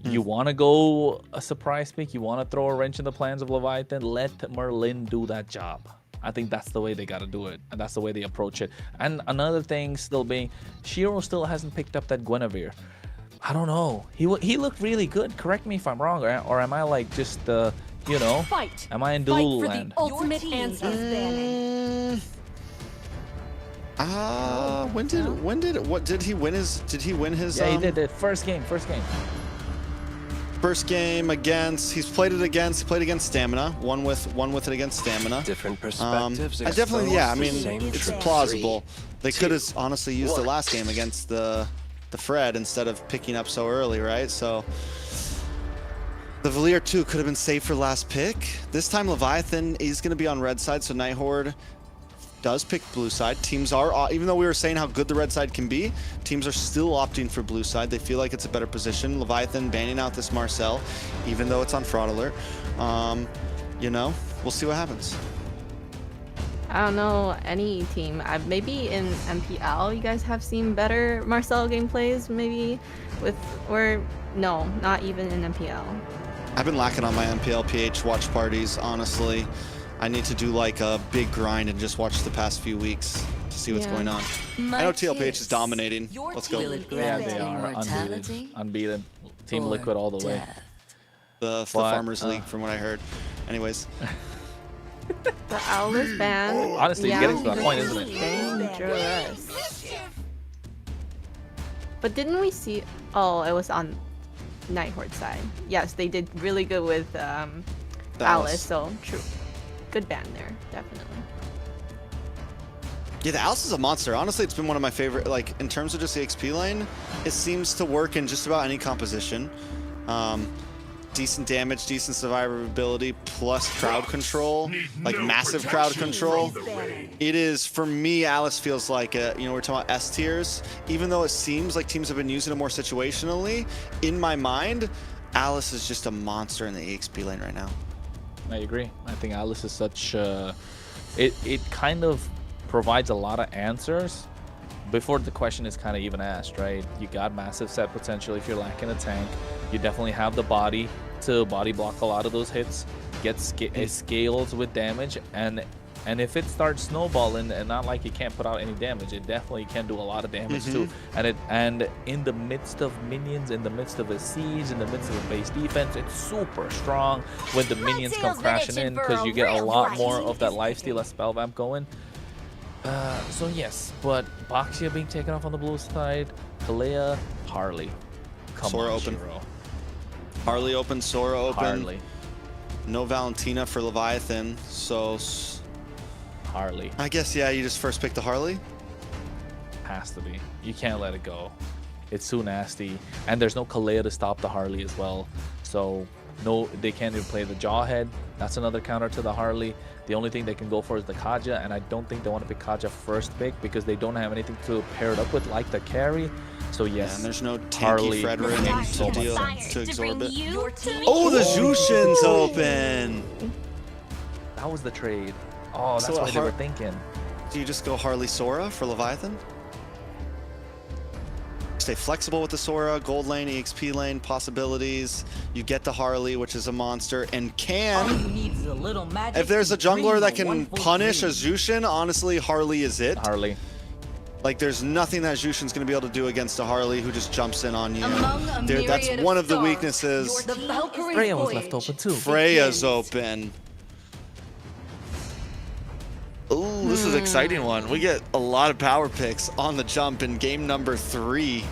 You want to go a surprise pick, you want to throw a wrench in the plans of Leviathan, let Merlin do that job. I think that's the way they got to do it, and that's the way they approach it. And another thing still being, Shiro still hasn't picked up that Guinevere. I don't know. He looked really good. Correct me if I'm wrong, or am I like just, you know, am I in Delulu land? Ultimate answer. Did he win his Yeah, he did it. First game. First game against, he played against Stamina, won with it against Stamina. Different perspectives. I definitely, yeah, I mean, Same it's truth. plausible. They could have 2, honestly used the 1. last game against the Fred instead of picking up so early, right? So the Valier 2 could have been saved for last pick. This time Leviathan is going to be on red side, so Night Horde does pick blue side. Teams are, even though we were saying how good the red side can be, teams are still opting for blue side. They feel like it's a better position. Leviathan banning out this Marcel, even though it's on fraud alert. You know, we'll see what happens. I don't know any team. Maybe in MPL, you guys have seen better Marcel gameplays. Maybe no, not even in MPL. I've been lacking on my MPL PH watch parties, honestly. I need to do like a big grind and just watch the past few weeks to see what's going on. I know TLPH is dominating. Let's go. Yeah, they are unbeaten. Team Liquid all the way. The Farmers League, from what I heard. Anyways. The Owl's ban. Honestly, getting to that point, isn't it? Dang. dangerous. But didn't we see? Oh, it was on Nighthorn's side. Yes, they did really good with Alice. So true, good ban there, definitely. Yeah, the Alice is a monster. Honestly, it's been one of my favorite. Like in terms of just the XP lane, it seems to work in just about any composition. Decent damage, decent survivability, plus crowd control, like massive crowd control. It is, for me, Alice feels like, we're talking about S tiers. Even though it seems like teams have been using it more situationally, in my mind, Alice is just a monster in the EXP lane right now. I agree. I think Alice is such, it kind of provides a lot of answers before the question is kind of even asked, right? You got massive set potential if you're lacking a tank. You definitely have the body to body block a lot of those hits, get scales with damage, and if it starts snowballing, and not like you can't put out any damage, it definitely can do a lot of damage too. And in the midst of minions, in the midst of a siege, in the midst of a base defense, it's super strong when the minions come crashing in, because you get a lot more of that lifesteal as spell vamp going. So yes, but Baxia being taken off on the blue side, Kalea, Harley. Come Sora on, open. Shiro. Harley open, Sora open. Harley. No Valentina for Leviathan, so Harley. I guess, yeah, you just first pick the Harley. Has to be. You can't let it go. It's too nasty. And there's no Kalea to stop the Harley as well. So no, they can't even play the Jawhead. That's another counter to the Harley. The only thing they can go for is the Kaja, and I don't think they want to pick Kaja first pick because they don't have anything to pair it up with, like the carry. So yes, and there's no tanky Harley Frederick to deal to absorb it. Team Oh, the Jushin's open. That was the trade. Oh, that's So what they were thinking. Do you just go Harley Sora for Leviathan? Stay flexible with the Sora, gold lane, EXP lane, possibilities. You get the Harley, which is a monster, and if there's a jungler that can punish a Jushin, honestly, Harley is it. Harley. Like, there's nothing that Jushin's going to be able to do against a Harley who just jumps in on you. That's one of the weaknesses. Freya was left open too. Freya's open. Ooh, this is an exciting one. We get a lot of power picks on the jump in game number 3.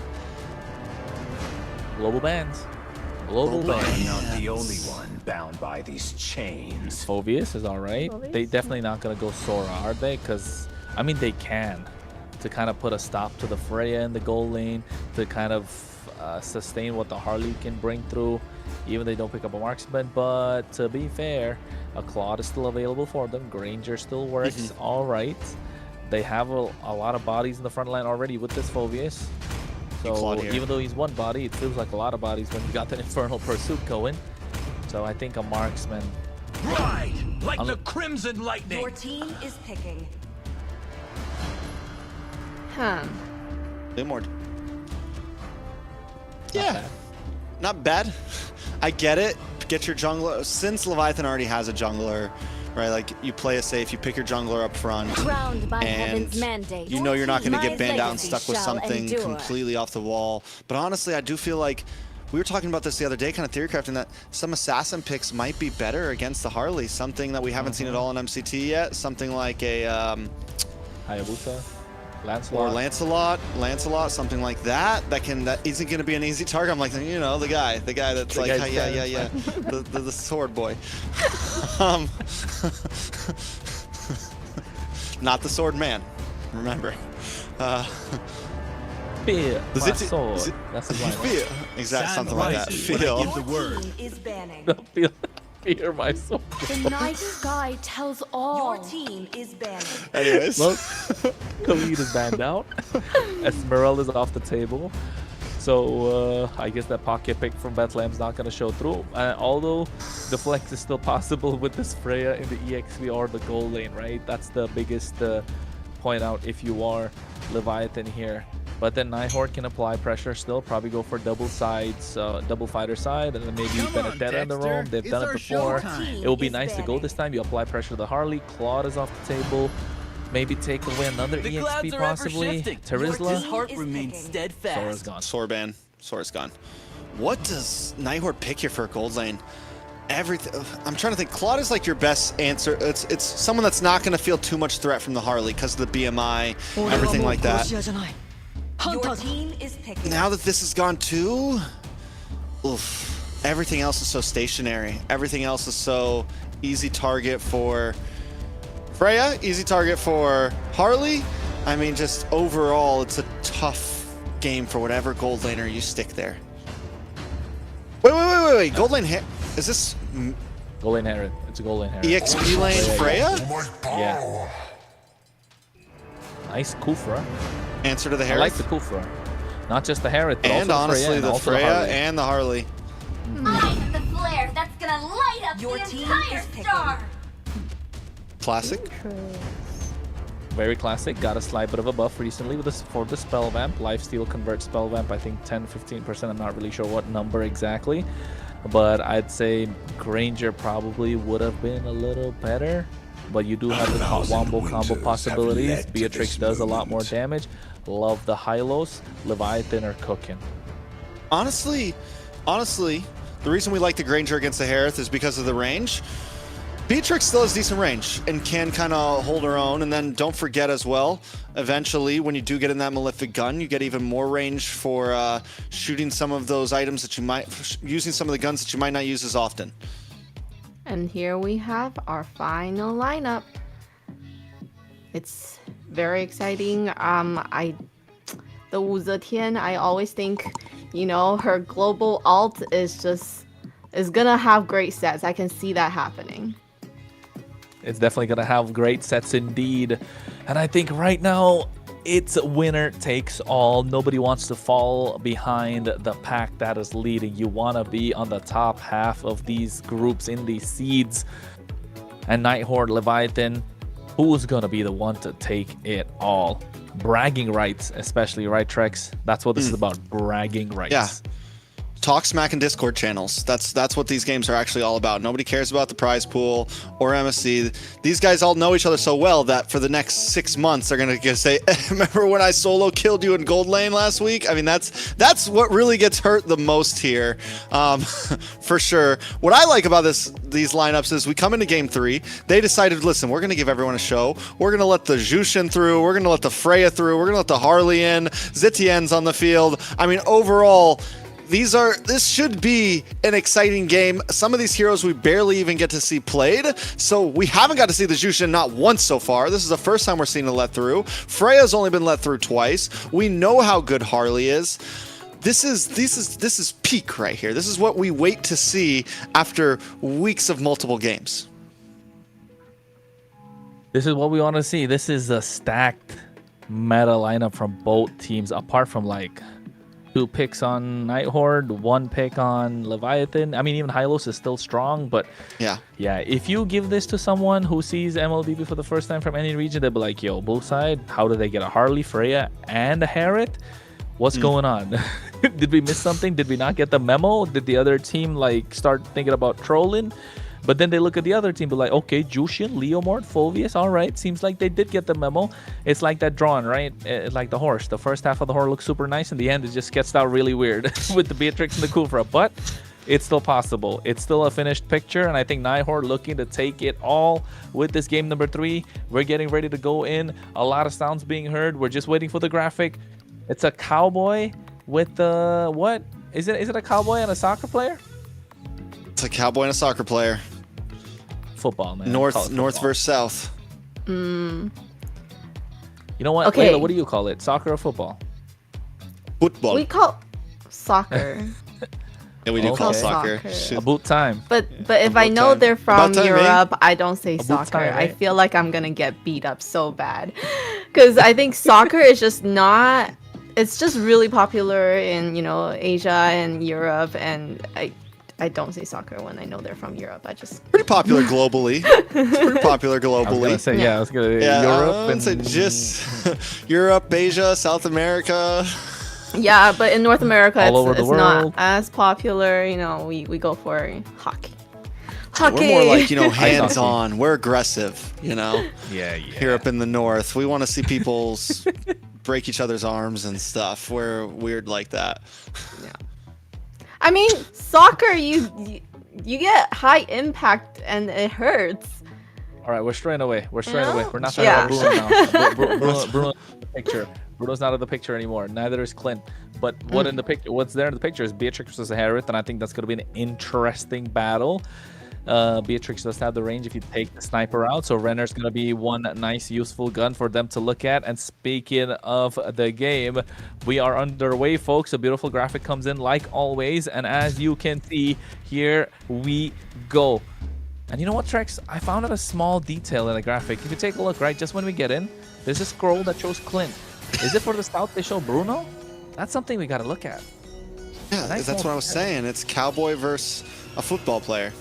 Global bans. Global I'm bans. not the only one bound by these chains. Phoveus is alright. Phoveus? They definitely not going to go Sora, are they? Because, I mean, they can. To kind of put a stop to the Freya in the gold lane. To kind of sustain what the Harley can bring through. Even they don't pick up a marksman. But to be fair, a Claude is still available for them. Granger still works alright. They have a lot of bodies in the front line already with this Phoveus. So even though he's one body, it feels like a lot of bodies when you got that Infernal Pursuit going. So I think a marksman. Right, like the Crimson Lightning. Your team is picking. More. Yeah, not bad. I get it. Get your jungler. Since Leviathan already has a jungler, right? Like, you play it safe, you pick your jungler up front, Crowned by and heaven's mandate. you know you're not going to My get banned out and legacy stuck with shall something endure. completely off the wall. But honestly, I do feel like we were talking about this the other day, kind of theorycrafting, that some assassin picks might be better against the Harley. Something that we haven't seen at all in MCT yet. Something like a Hayabusa. Lancelot. or Lancelot, something like that. That isn't going to be an easy target. I'm like, you know, the guy that's The like, guy's yeah, the sword boy. Not the sword man. Remember. Fear Does my it- sword. is it- That's his line. Fear. Exactly, something like that. Feel. The word. Team is banning. Fear my sword. The night sky tells all. Your team is banning. Anyways. Well, Khalid is banned out. Esmeralda's off the table. So I guess that pocket pick from Bethlehem's not going to show through. Although the flex is still possible with this Freya in the EXP or the gold lane, right? That's the biggest point out if you are Leviathan here. But then Nighthorn can apply pressure still, probably go for double sides, double fighter side, and then maybe Benedetta in the roam. They've done it before. It will be nice to go this time. You apply pressure to the Harley. Claude is off the table. Maybe take away another EXP possibly. Terizla. Heart remains steadfast. Sora's gone. Sora's gone. What does Nighthorn pick here for a gold lane? everything. I'm trying to think. Claude is like your best answer. It's someone that's not going to feel too much threat from the Harley because of the BMI, everything like that. Your team is picking. Now that this has gone too, oof, everything else is so stationary. Everything else is so easy target for Freya, easy target for Harley. I mean, just overall, it's a tough game for whatever gold laner you stick there. Wait. Gold lane is this Gold lane Herod. It's a gold lane Herod. EXP lane Freya? Yeah. Nice Kufra. Answer to the I Herod. like the Kufra. Not just the Herod, but And also honestly, the also Freya Harley. and the Harley. Eyes of the flare that's gonna light up Your the team entire is picking. star. Classic. Very classic. Got a slight bit of a buff recently with this for the spell vamp. Lifesteal converts spell vamp, I think 10-15%. I'm not really sure what number exactly. But I'd say Granger probably would have been a little better. But you do have the wombo combo possibilities. Beatrix does a lot more damage. Love the Hylos. Leviathan are cooking. Honestly, the reason we like the Granger against the Hereth is because of the range. Beatrix still has decent range and can kind of hold her own. And then don't forget as well, eventually, when you do get in that Malefic gun, you get even more range for shooting some of those items that you might, using some of the guns that you might not use as often. And here we have our final lineup. It's very exciting. The Wu Zetian, I always think, you know, her global alt is gonna have great sets. I can see that happening. It's definitely going to have great sets indeed. And I think right now, it's winner takes all. Nobody wants to fall behind the pack that is leading. You want to be on the top half of these groups in these seeds. And Nighthorde, Leviathan, who's going to be the one to take it all? Bragging rights, especially, right, Trex? That's what this is about, bragging rights. Yeah. Talk smack in Discord channels. That's what these games are actually all about. Nobody cares about the prize pool or MSC. These guys all know each other so well that for the next 6 months they're gonna say, "Remember when I solo killed you in gold lane last week?" I mean, that's what really gets hurt the most here, for sure. What I like about these lineups is we come into game 3. They decided, listen, we're gonna give everyone a show. We're gonna let the Jushin through. We're gonna let the Freya through. We're gonna let the Harley in. Zetien's on the field. I mean, overall, this should be an exciting game. Some of these heroes we barely even get to see played, so we haven't got to see the Jushin not once so far. This is the first time we're seeing it let through. Freya's only been let through twice. We know how good Harley is. This is peak right here. This is what we wait to see after weeks of multiple games. This is what we want to see. This is a stacked meta lineup from both teams, apart from like 2 picks on Nighthorde, 1 pick on Leviathan. I mean, even Hylos is still strong, but yeah, if you give this to someone who sees MLBB for the first time from any region, they'll be like, yo, both side, how do they get a Harley, Freya, and a Herod? What's going on? Did we miss something? Did we not get the memo? Did the other team like start thinking about trolling? But then they look at the other team, be like, okay, Jushin, Leomord, Fulvius, all right. Seems like they did get the memo. It's like that drawing, right? Like the horse. The first half of the horse looks super nice. In the end, it just gets out really weird with the Beatrix and the Kufra. But it's still possible. It's still a finished picture. And I think Nighthorde looking to take it all with this game number 3. We're getting ready to go in. A lot of sounds being heard. We're just waiting for the graphic. It's a cowboy with the... What? Is it a cowboy and a soccer player? It's a cowboy and a soccer player. Football, man. North versus south. You know what? Okay. Layla, what do you call it? Soccer or football? Football. We call soccer. Yeah, we do call Okay. soccer. Soccer. Shoot. About time. But if I know time. they're from About time, eh? Europe, I don't say About soccer. time, I right? feel like I'm gonna get beat up so bad, because I think soccer is just not. It's just really popular in Asia and Europe, and I don't say soccer when I know they're from Europe. I just Pretty popular globally. It's pretty popular I was globally. gonna say, yeah, I was gonna Yeah, Europe I would and say just Europe, Asia, South America. yeah, but in North America, All over the it's not world. as popular. We go for hockey. Hockey. We're more like, Ice hands-on. We're aggressive, yeah. Here up in the north. We want to see people break each other's arms and stuff. We're weird like that. I mean, soccer. you get high impact and it hurts. All right, we're straying away. We're straying Yeah. away. We're not talking Yeah. about Bruno now. Bruno's out of the picture. Bruno's not in the picture anymore. Neither is Clint. But what in the picture? What's there in the picture is Beatrix versus Harith, and I think that's going to be an interesting battle. Beatrix does have the range if you take the sniper out, so Renner's going to be one nice, useful gun for them to look at. And speaking of the game, we are underway, folks. A beautiful graphic comes in like always, and as you can see, here we go. And you know what, Trex? I found out a small detail in the graphic. If you take a look, right, just when we get in, there's a scroll that shows Clint. Is it for the South they show Bruno? That's something we got to look at. Yeah, that's what I was saying. It's cowboy versus a football player.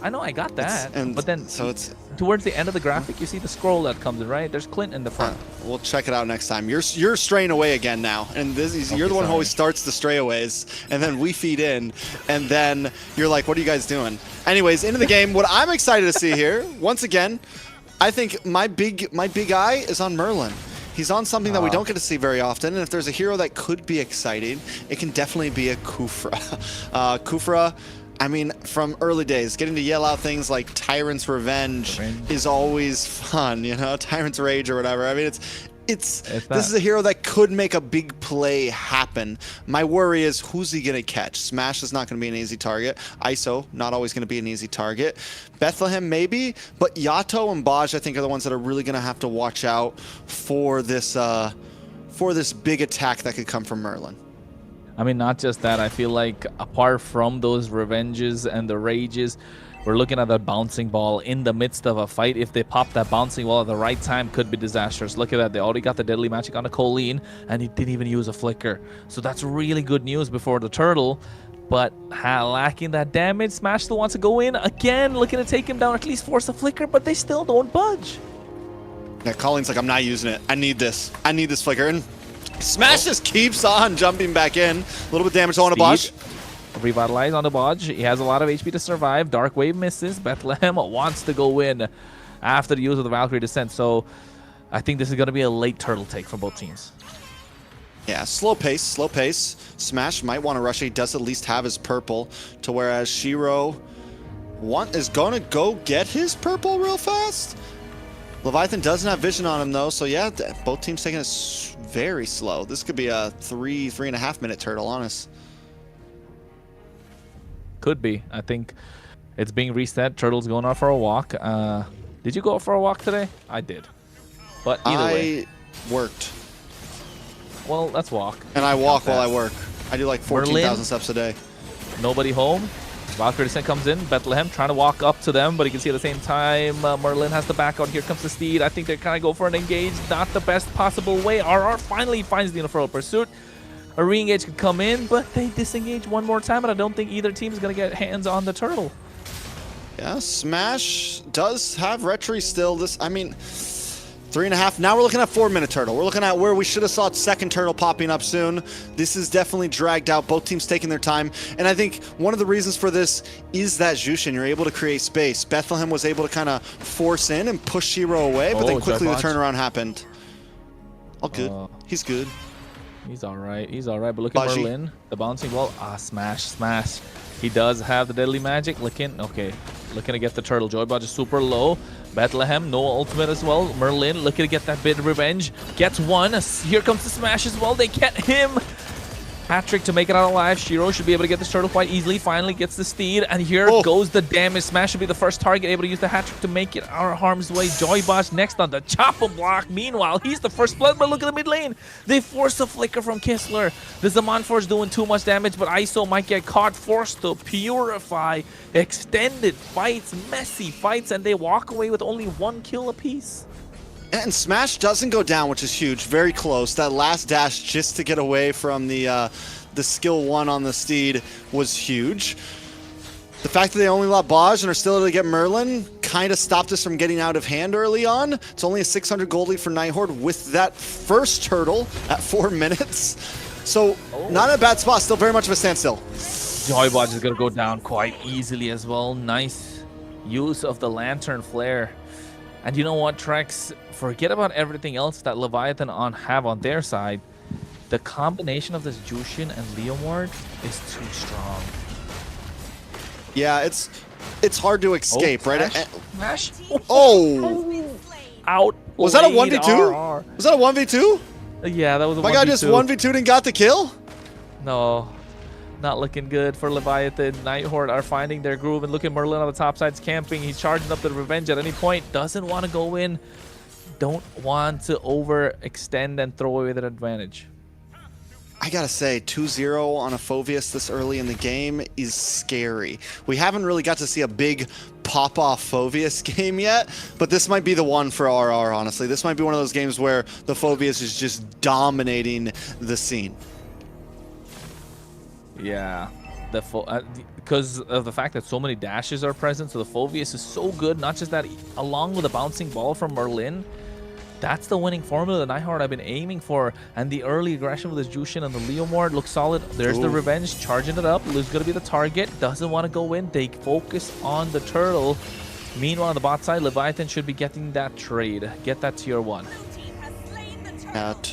I know, I got that. But then, so it's towards the end of the graphic, you see the scroll that comes in, right? There's Clint in the front. we'll check it out next time. You're straying away again now, and you're the one who always starts the strayaways, and then we feed in, and then you're like, "What are you guys doing?" Anyways, into the game. What I'm excited to see here, once again, I think my big eye is on Merlin. He's on something that we don't get to see very often, and if there's a hero that could be exciting, it can definitely be a Kufra. Kufra, I mean, from early days, getting to yell out things like Tyrant's Revenge is always fun, you know, Tyrant's Rage or whatever. I mean, this is a hero that could make a big play happen. My worry is, who's he going to catch? Smash is not going to be an easy target. ISO, not always going to be an easy target. Bethlehem, maybe, but Yato and Baj, I think, are the ones that are really going to have to watch out for this big attack that could come from Merlin. I mean, not just that. I feel like apart from those revenges and the rages, we're looking at that bouncing ball in the midst of a fight. If they pop that bouncing ball at the right time, could be disastrous. Look at that. They already got the deadly magic on a Colleen, and he didn't even use a flicker. So that's really good news before the turtle. But lacking that damage, Smash still wants to go in. Again, looking to take him down, at least force a flicker, but they still don't budge. Yeah, Colleen's like, I'm not using it. I need this. I need this flicker. And Smash just keeps on jumping back in. A little bit of damage on a Bosch. Revitalize on the Bodge. He has a lot of HP to survive. Dark Wave misses. Bethlehem wants to go in after the use of the Valkyrie Descent. So I think this is going to be a late turtle take from both teams. Yeah, slow pace, slow pace. Smash might want to rush. He does at least have his purple, to whereas Shiro is going to go get his purple real fast. Leviathan doesn't have vision on him, though, so yeah, both teams taking it very slow. This could be a 3.5 minute turtle, honest. Could be. I think it's being reset. Turtle's going out for a walk. Did you go out for a walk today? I did. But either way. I worked. Well, let's walk. And I walk while I work. I do like 14,000 steps a day. Nobody home. Valkyrie Descent comes in. Bethlehem trying to walk up to them, but you can see at the same time Merlin has the back out. Here comes the Steed. I think they're kind of go for an engage. Not the best possible way. RR finally finds the Unfurled Pursuit. A re-engage could come in, but they disengage one more time, and I don't think either team is going to get hands on the turtle. Yeah, Smash does have Retry still. I mean, 3.5. Now we're looking at 4 minute turtle. We're looking at where we should have saw second turtle popping up soon. This is definitely dragged out. Both teams taking their time. And I think one of the reasons for this is that Jushin. You're able to create space. Bethlehem was able to kind of force in and push Shiro away, but then quickly the turnaround happened. All good. He's good. He's all right. He's all right. But look at Merlin. The bouncing ball. Smash. He does have the deadly magic. Looking to get the turtle. Joybot is super low. Bethlehem, no ultimate as well. Merlin looking to get that bit of revenge. Gets one. Here comes the Smash as well. They get him. Hat-trick to make it out alive. Shiro should be able to get this turtle quite easily. Finally gets the Steed. And here goes the damage. Smash should be the first target. Able to use the hat-trick to make it out of harm's way. Joybot next on the chopper block. Meanwhile, he's the first blood. But look at the mid lane. They force a flicker from Kistler. The Zaman Force doing too much damage. But ISO might get caught. Forced to purify. Extended fights. Messy fights. And they walk away with only 1 kill apiece. And Smash doesn't go down, which is huge. Very close. That last dash just to get away from the skill 1 on the Steed was huge. The fact that they only let Baj and are still able to get Merlin kind of stopped us from getting out of hand early on. It's only a 600 gold lead for Nighthorde with that first turtle at 4 minutes. So not in a bad spot. Still very much of a standstill. Joybot is going to go down quite easily as well. Nice use of the Lantern Flare. And you know what, Trex? Forget about everything else that Leviathan have on their side. The combination of this Jushin and Leomord is too strong. Yeah, it's hard to escape, right? Smash. Oh! Out. Was that a played 1v2? RR. Was that a 1v2? Yeah, that was a 1v2. My guy just 1v2'd and got the kill? No, not looking good for Leviathan. Nighthorde are finding their groove, and look at Merlin on the top side's camping. He's charging up the revenge at any point. Doesn't want to go in. Don't want to overextend and throw away that advantage. I gotta say, 2-0 on a Phoveus this early in the game is scary. We haven't really got to see a big pop-off Phoveus game yet, but this might be the one for RR, honestly. This might be one of those games where the Phoveus is just dominating the scene. Yeah, because of the fact that so many dashes are present, so the Phoveus is so good. Not just that, along with a bouncing ball from Merlin, that's the winning formula that Nighthorde I've been aiming for. And the early aggression with his Jushin and the Leomord looks solid. There's the revenge, charging it up. Lou's going to be the target. Doesn't want to go in. They focus on the turtle. Meanwhile, on the bot side, Leviathan should be getting that trade. Get that tier 1.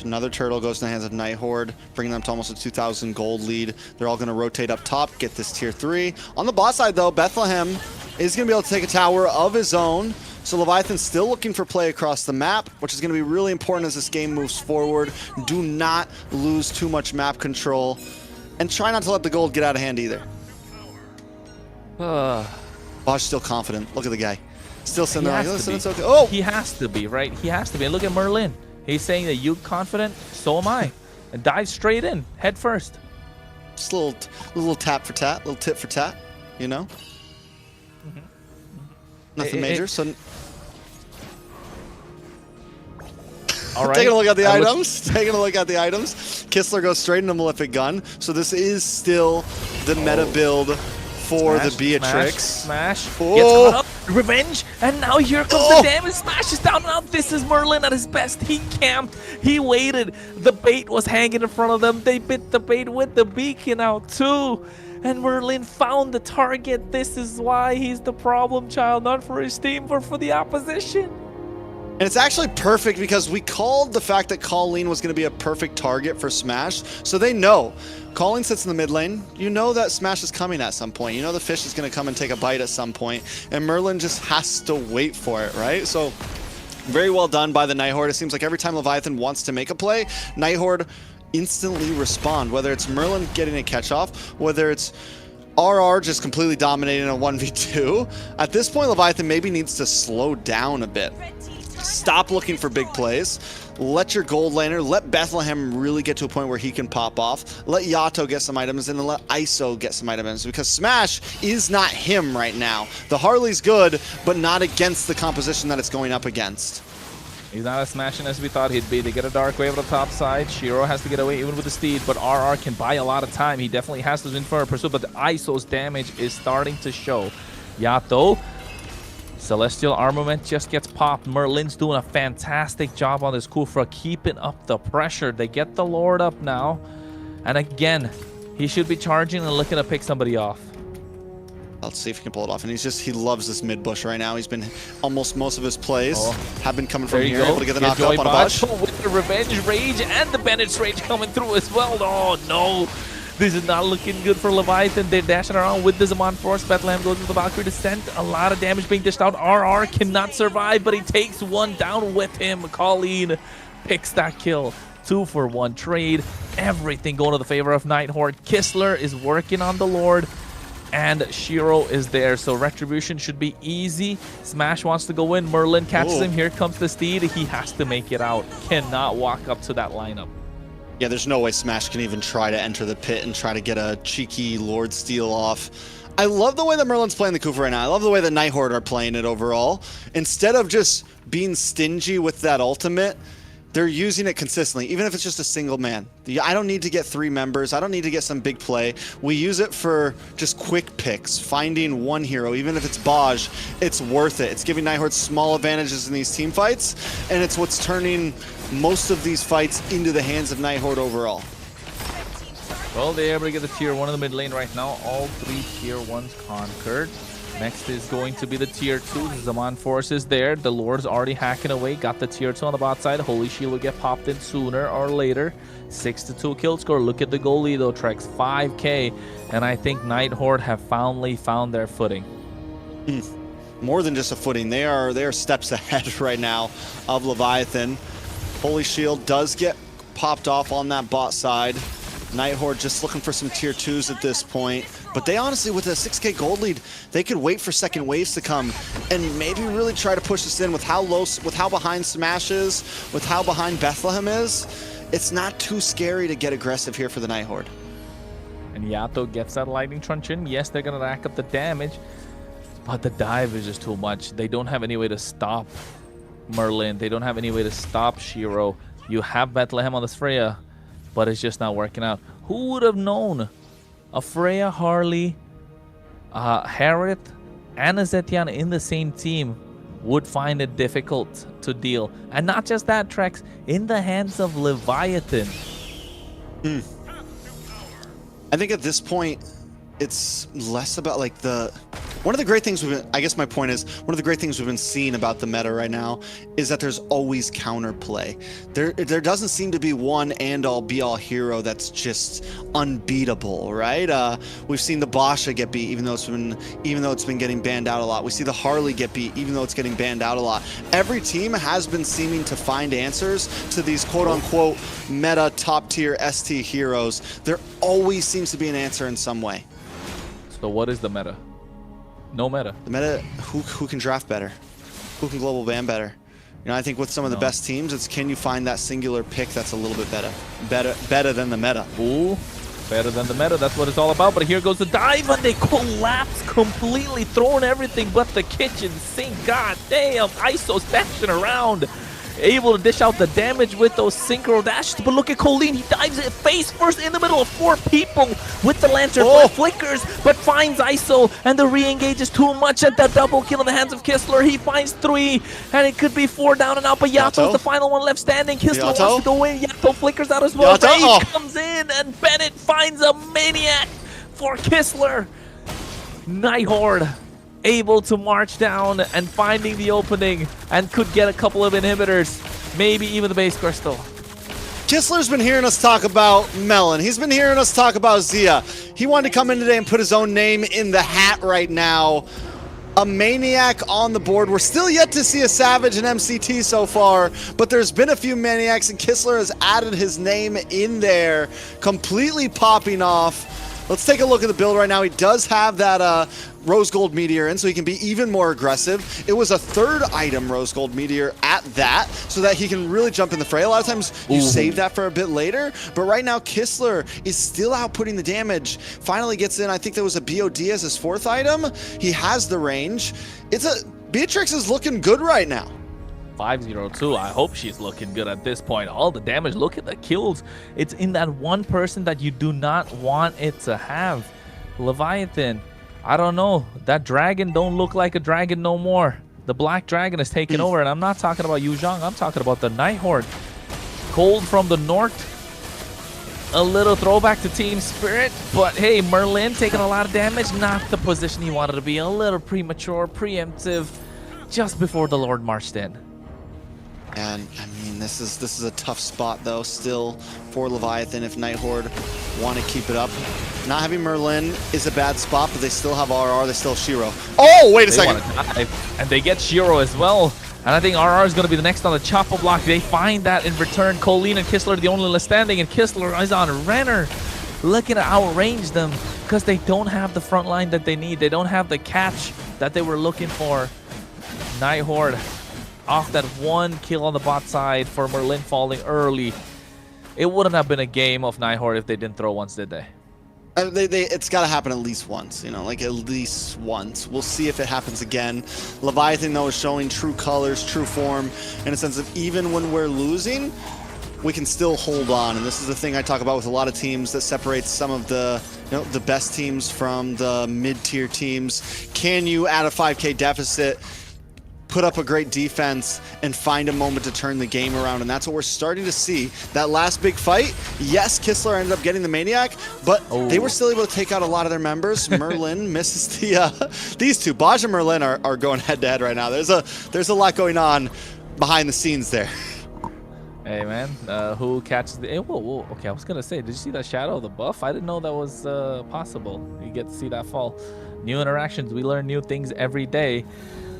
Another turtle goes in the hands of Nighthorde, bringing them to almost a 2,000 gold lead. They're all going to rotate up top, get this tier 3. On the bot side, though, Bethlehem is going to be able to take a tower of his own. So Leviathan's still looking for play across the map, which is going to be really important as this game moves forward. Do not lose too much map control, and try not to let the gold get out of hand either. Bosch still confident. Look at the guy. Still sitting there like, listen, it's okay. Oh! He has to be, right? He has to be. And look at Merlin. He's saying that you're confident, so am I. And dive straight in, head first. Just a little tap for tat, little tip for tat, you know? Nothing major, so... All right. Taking a look at the items. Taking a look at the items. Kistler goes straight into Malefic Gun. So this is still the meta build for the Beatrix. Smash. Oh. Gets caught up. Revenge. And now here comes the damage. Smash is down. Now this is Merlin at his best. He camped. He waited. The bait was hanging in front of them. They bit the bait with the beacon out too. And Merlin found the target. This is why he's the problem child. Not for his team, but for the opposition. And it's actually perfect because we called the fact that Colleen was going to be a perfect target for Smash. So they know. Colleen sits in the mid lane. You know that Smash is coming at some point. You know the fish is going to come and take a bite at some point. And Merlin just has to wait for it, right? So very well done by the Nighthorde. It seems like every time Leviathan wants to make a play, Nighthorde instantly respond. Whether it's Merlin getting a catch off, whether it's RR just completely dominating a 1v2. At this point, Leviathan maybe needs to slow down a bit. Stop looking for big plays. Let your gold laner, let Bethlehem really get to a point where he can pop off. Let Yato get some items, and then let ISO get some items, because Smash is not him right now. The Harley's good, but not against the composition that it's going up against. He's not as smashing as we thought he'd be. They get a dark wave on the top side. Shiro has to get away even with the steed, but RR can buy a lot of time. He definitely has to win for a pursuit, but the ISO's damage is starting to show. Yato, Celestial Armament just gets popped. Merlin's doing a fantastic job on this Kufra, keeping up the pressure. They get the Lord up now. And again, he should be charging and looking to pick somebody off. Let's see if he can pull it off. And he loves this mid bush right now. He's been most of his plays have been coming from here. Able to get the knock up on a bunch. With the Revenge Rage and the Bandit's Rage coming through as well. Oh no. This is not looking good for Leviathan. They're dashing around with the Zaman Force. Bethlehem goes with the Valkyrie Descent. A lot of damage being dished out. RR cannot survive, but he takes one down with him. Colleen picks that kill. 2-for-1 trade. Everything going to the favor of Nighthorde. Kistler is working on the Lord, and Shiro is there. So Retribution should be easy. Smash wants to go in. Merlin catches him. Here comes the steed. He has to make it out. Cannot walk up to that lineup. Yeah, there's no way Smash can even try to enter the pit and try to get a cheeky Lord steal off. I love the way that Merlin's playing the Kufa right now. I love the way that Nighthorde are playing it overall. Instead of just being stingy with that ultimate, they're using it consistently, even if it's just a single man. I don't need to get 3 members. I don't need to get some big play. We use it for just quick picks, finding one hero. Even if it's Baj, it's worth it. It's giving Nighthorde small advantages in these team fights, and it's what's turning most of these fights into the hands of Nighthorde overall. Well, they're able to get the tier 1 in the mid lane right now. All 3 tier 1s conquered. Next is going to be the tier 2. Zaman Force is there. The Lord's already hacking away. Got the tier 2 on the bot side. Holy Shield will get popped in sooner or later. 6-2 kill score. Look at the goal lead though, Trex. 5K. And I think Night Horde have finally found their footing. More than just a footing. They are steps ahead right now of Leviathan. Holy Shield does get popped off on that bot side. Night Horde just looking for some tier 2s at this point. But they honestly, with a 6K gold lead, they could wait for second waves to come and maybe really try to push this in with how low, with how behind Smash is, with how behind Bethlehem is. It's not too scary to get aggressive here for the Night Horde. And Yato gets that lightning truncheon. Yes, they're going to rack up the damage, but the dive is just too much. They don't have any way to stop Merlin. They don't have any way to stop Shiro. You have Bethlehem on this Freya, but it's just not working out. Who would have known a Freya, Harley, Harriet, and a Zetian in the same team would find it difficult to deal? And not just that, Trex, in the hands of Leviathan. I think at this point, it's less about like one of the great things I guess my point is, one of the great things we've been seeing about the meta right now is that there's always counterplay. There doesn't seem to be one and-all be-all hero that's just unbeatable, right? We've seen the Basha get beat even though it's been getting banned out a lot. We see the Harley get beat even though it's getting banned out a lot. Every team has been seeming to find answers to these quote-unquote meta top-tier ST heroes. There always seems to be an answer in some way. So what is the meta? No meta. The meta, who can draft better? Who can global ban better? You know, I think with some of the best teams, it's can you find that singular pick that's a little bit better than the meta. Ooh, better than the meta. That's what it's all about. But here goes the dive, and they collapse completely, throwing everything but the kitchen sink. God damn, ISO stashing around. Able to dish out the damage with those synchro dashes, but look at Colleen. He dives it face first in the middle of 4 people with the lantern. Flickers, but finds ISO, and the re-engage is too much at that double kill in the hands of Kistler. He finds 3, and it could be 4 down and out, but Yato's the final one left standing. Kistler wants to go in. Yato flickers out as well. Rage comes in, and Bennett finds a maniac for Kistler. Night Horde able to march down and finding the opening, and could get a couple of inhibitors, maybe even the base crystal. Kistler's been hearing us talk about Melon. He's been hearing us talk about Zia. He wanted to come in today and put his own name in the hat right now. A maniac on the board. We're still yet to see a Savage in MCT so far, but there's been a few maniacs, and Kistler has added his name in there, completely popping off. Let's take a look at the build right now. He does have that Rose Gold Meteor in, so he can be even more aggressive. It was a 3rd item Rose Gold Meteor at that, so that he can really jump in the fray. A lot of times you save that for a bit later, but right now Kistler is still outputting the damage. Finally gets in, I think there was a BOD as his 4th item. He has the range. Beatrix is looking good right now. 502. I hope she's looking good at this point. All the damage, look at the kills. It's in that one person that you do not want it to have. Leviathan, I don't know. That dragon don't look like a dragon no more. The black dragon is taking over, and I'm not talking about Yu Zhang. I'm talking about the Night Horde. Cold from the north. A little throwback to Team Spirit, but hey, Merlin taking a lot of damage. Not the position he wanted to be. A little premature, preemptive, just before the Lord marched in. And I mean, this is a tough spot though still for Leviathan if Night Horde want to keep it up. Not having Merlin is a bad spot, but they still have RR, they still have Shiro. Oh, wait a second. And they get Shiro as well. And I think RR is going to be the next on the chopper block. They find that in return. Colleen and Kistler are the only left standing, and Kistler is on Renner, looking to outrange them because they don't have the front line that they need. They don't have the catch that they were looking for. Night Horde off that 1 kill on the bot side for Merlin falling early. It wouldn't have been a game of Night Horde if they didn't throw once, did they? It's got to happen at least once, you know, like at least once. We'll see if it happens again. Leviathan, though, is showing true colors, true form, in a sense of even when we're losing, we can still hold on. And this is the thing I talk about with a lot of teams that separates some of the, the best teams from the mid-tier teams. Can you, at a 5K deficit, put up a great defense and find a moment to turn the game around, and that's what we're starting to see. That last big fight, yes, Kistler ended up getting the Maniac, but they were still able to take out a lot of their members. Merlin misses the these two. Baj and Merlin are going head-to-head right now. There's a lot going on behind the scenes there. Hey man, who catches the? Hey, whoa! Okay, I was gonna say, did you see that shadow of the buff? I didn't know that was possible. You get to see that fall. New interactions. We learn new things every day.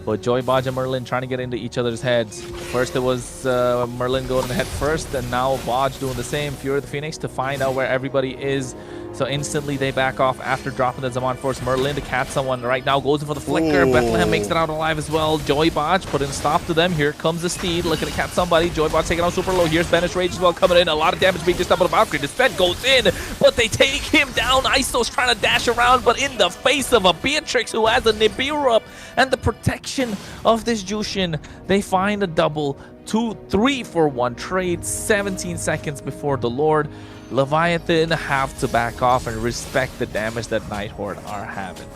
But Joy, Baj, and Merlin trying to get into each other's heads. First it was Merlin going in the head first, and now Baj doing the same. Fury of the Phoenix to find out where everybody is. So instantly they back off after dropping the Zaman Force. Merlin to catch someone right now, goes in for the flicker. Ooh. Bethlehem makes it out alive as well. Joy, Baj putting a stop to them. Here comes the Steed looking to catch somebody. Joy, Baj taking out super low. Here's Banish Rage as well coming in. A lot of damage being just up on the Valkyrie. The Fed goes in, but they take him down. Iso's trying to dash around, but in the face of a Beatrix who has a Nibiru up and the protection of this Jushin, they find a double. 2-3 for 1 trade, 17 seconds before the Lord. Leviathan have to back off and respect the damage that Nighthorde are having.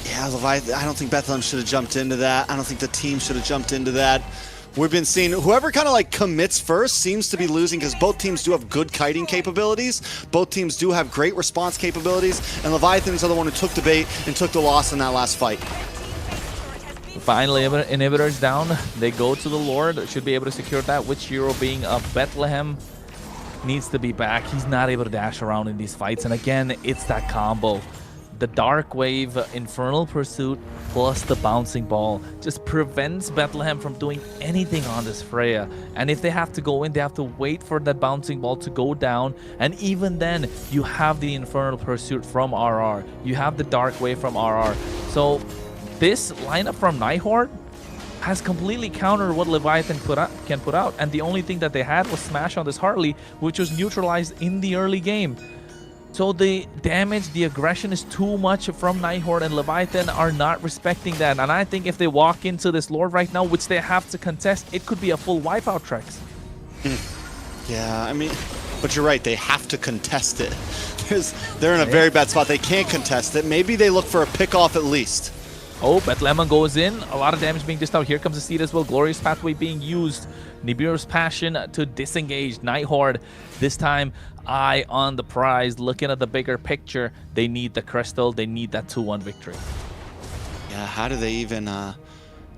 Yeah, Leviathan, I don't think Bethlehem should have jumped into that. I don't think the team should have jumped into that. We've been seeing whoever kind of like commits first seems to be losing, because both teams do have good kiting capabilities. Both teams do have great response capabilities, and Leviathan's the one who took the bait and took the loss in that last fight. Finally, inhibitors down. They go to the Lord. Should be able to secure that. Which hero being Bethlehem needs to be back. He's not able to dash around in these fights. And again, it's that combo. The Dark Wave, Infernal Pursuit, plus the Bouncing Ball just prevents Bethlehem from doing anything on this Freya. And if they have to go in, they have to wait for that Bouncing Ball to go down. And even then, you have the Infernal Pursuit from RR. You have the Dark Wave from RR. So this lineup from Nighthorde has completely countered what Leviathan can put out, and the only thing that they had was Smash on this Hartley, which was neutralized in the early game. So the damage, the aggression is too much from Nighthorde, and Leviathan are not respecting that. And I think if they walk into this Lord right now, which they have to contest, it could be a full wipeout, Trex. Yeah, I mean, but you're right, they have to contest it. They're in a very bad spot. They can't contest it. Maybe they look for a pick-off at least. Oh, Bethlehem goes in. A lot of damage being dished out. Here comes the Steed as well. Glorious Pathway being used. Nibiru's Passion to disengage. Nighthorde, this time, eye on the prize. Looking at the bigger picture, they need the Crystal. They need that 2-1 victory. Yeah, how do they even...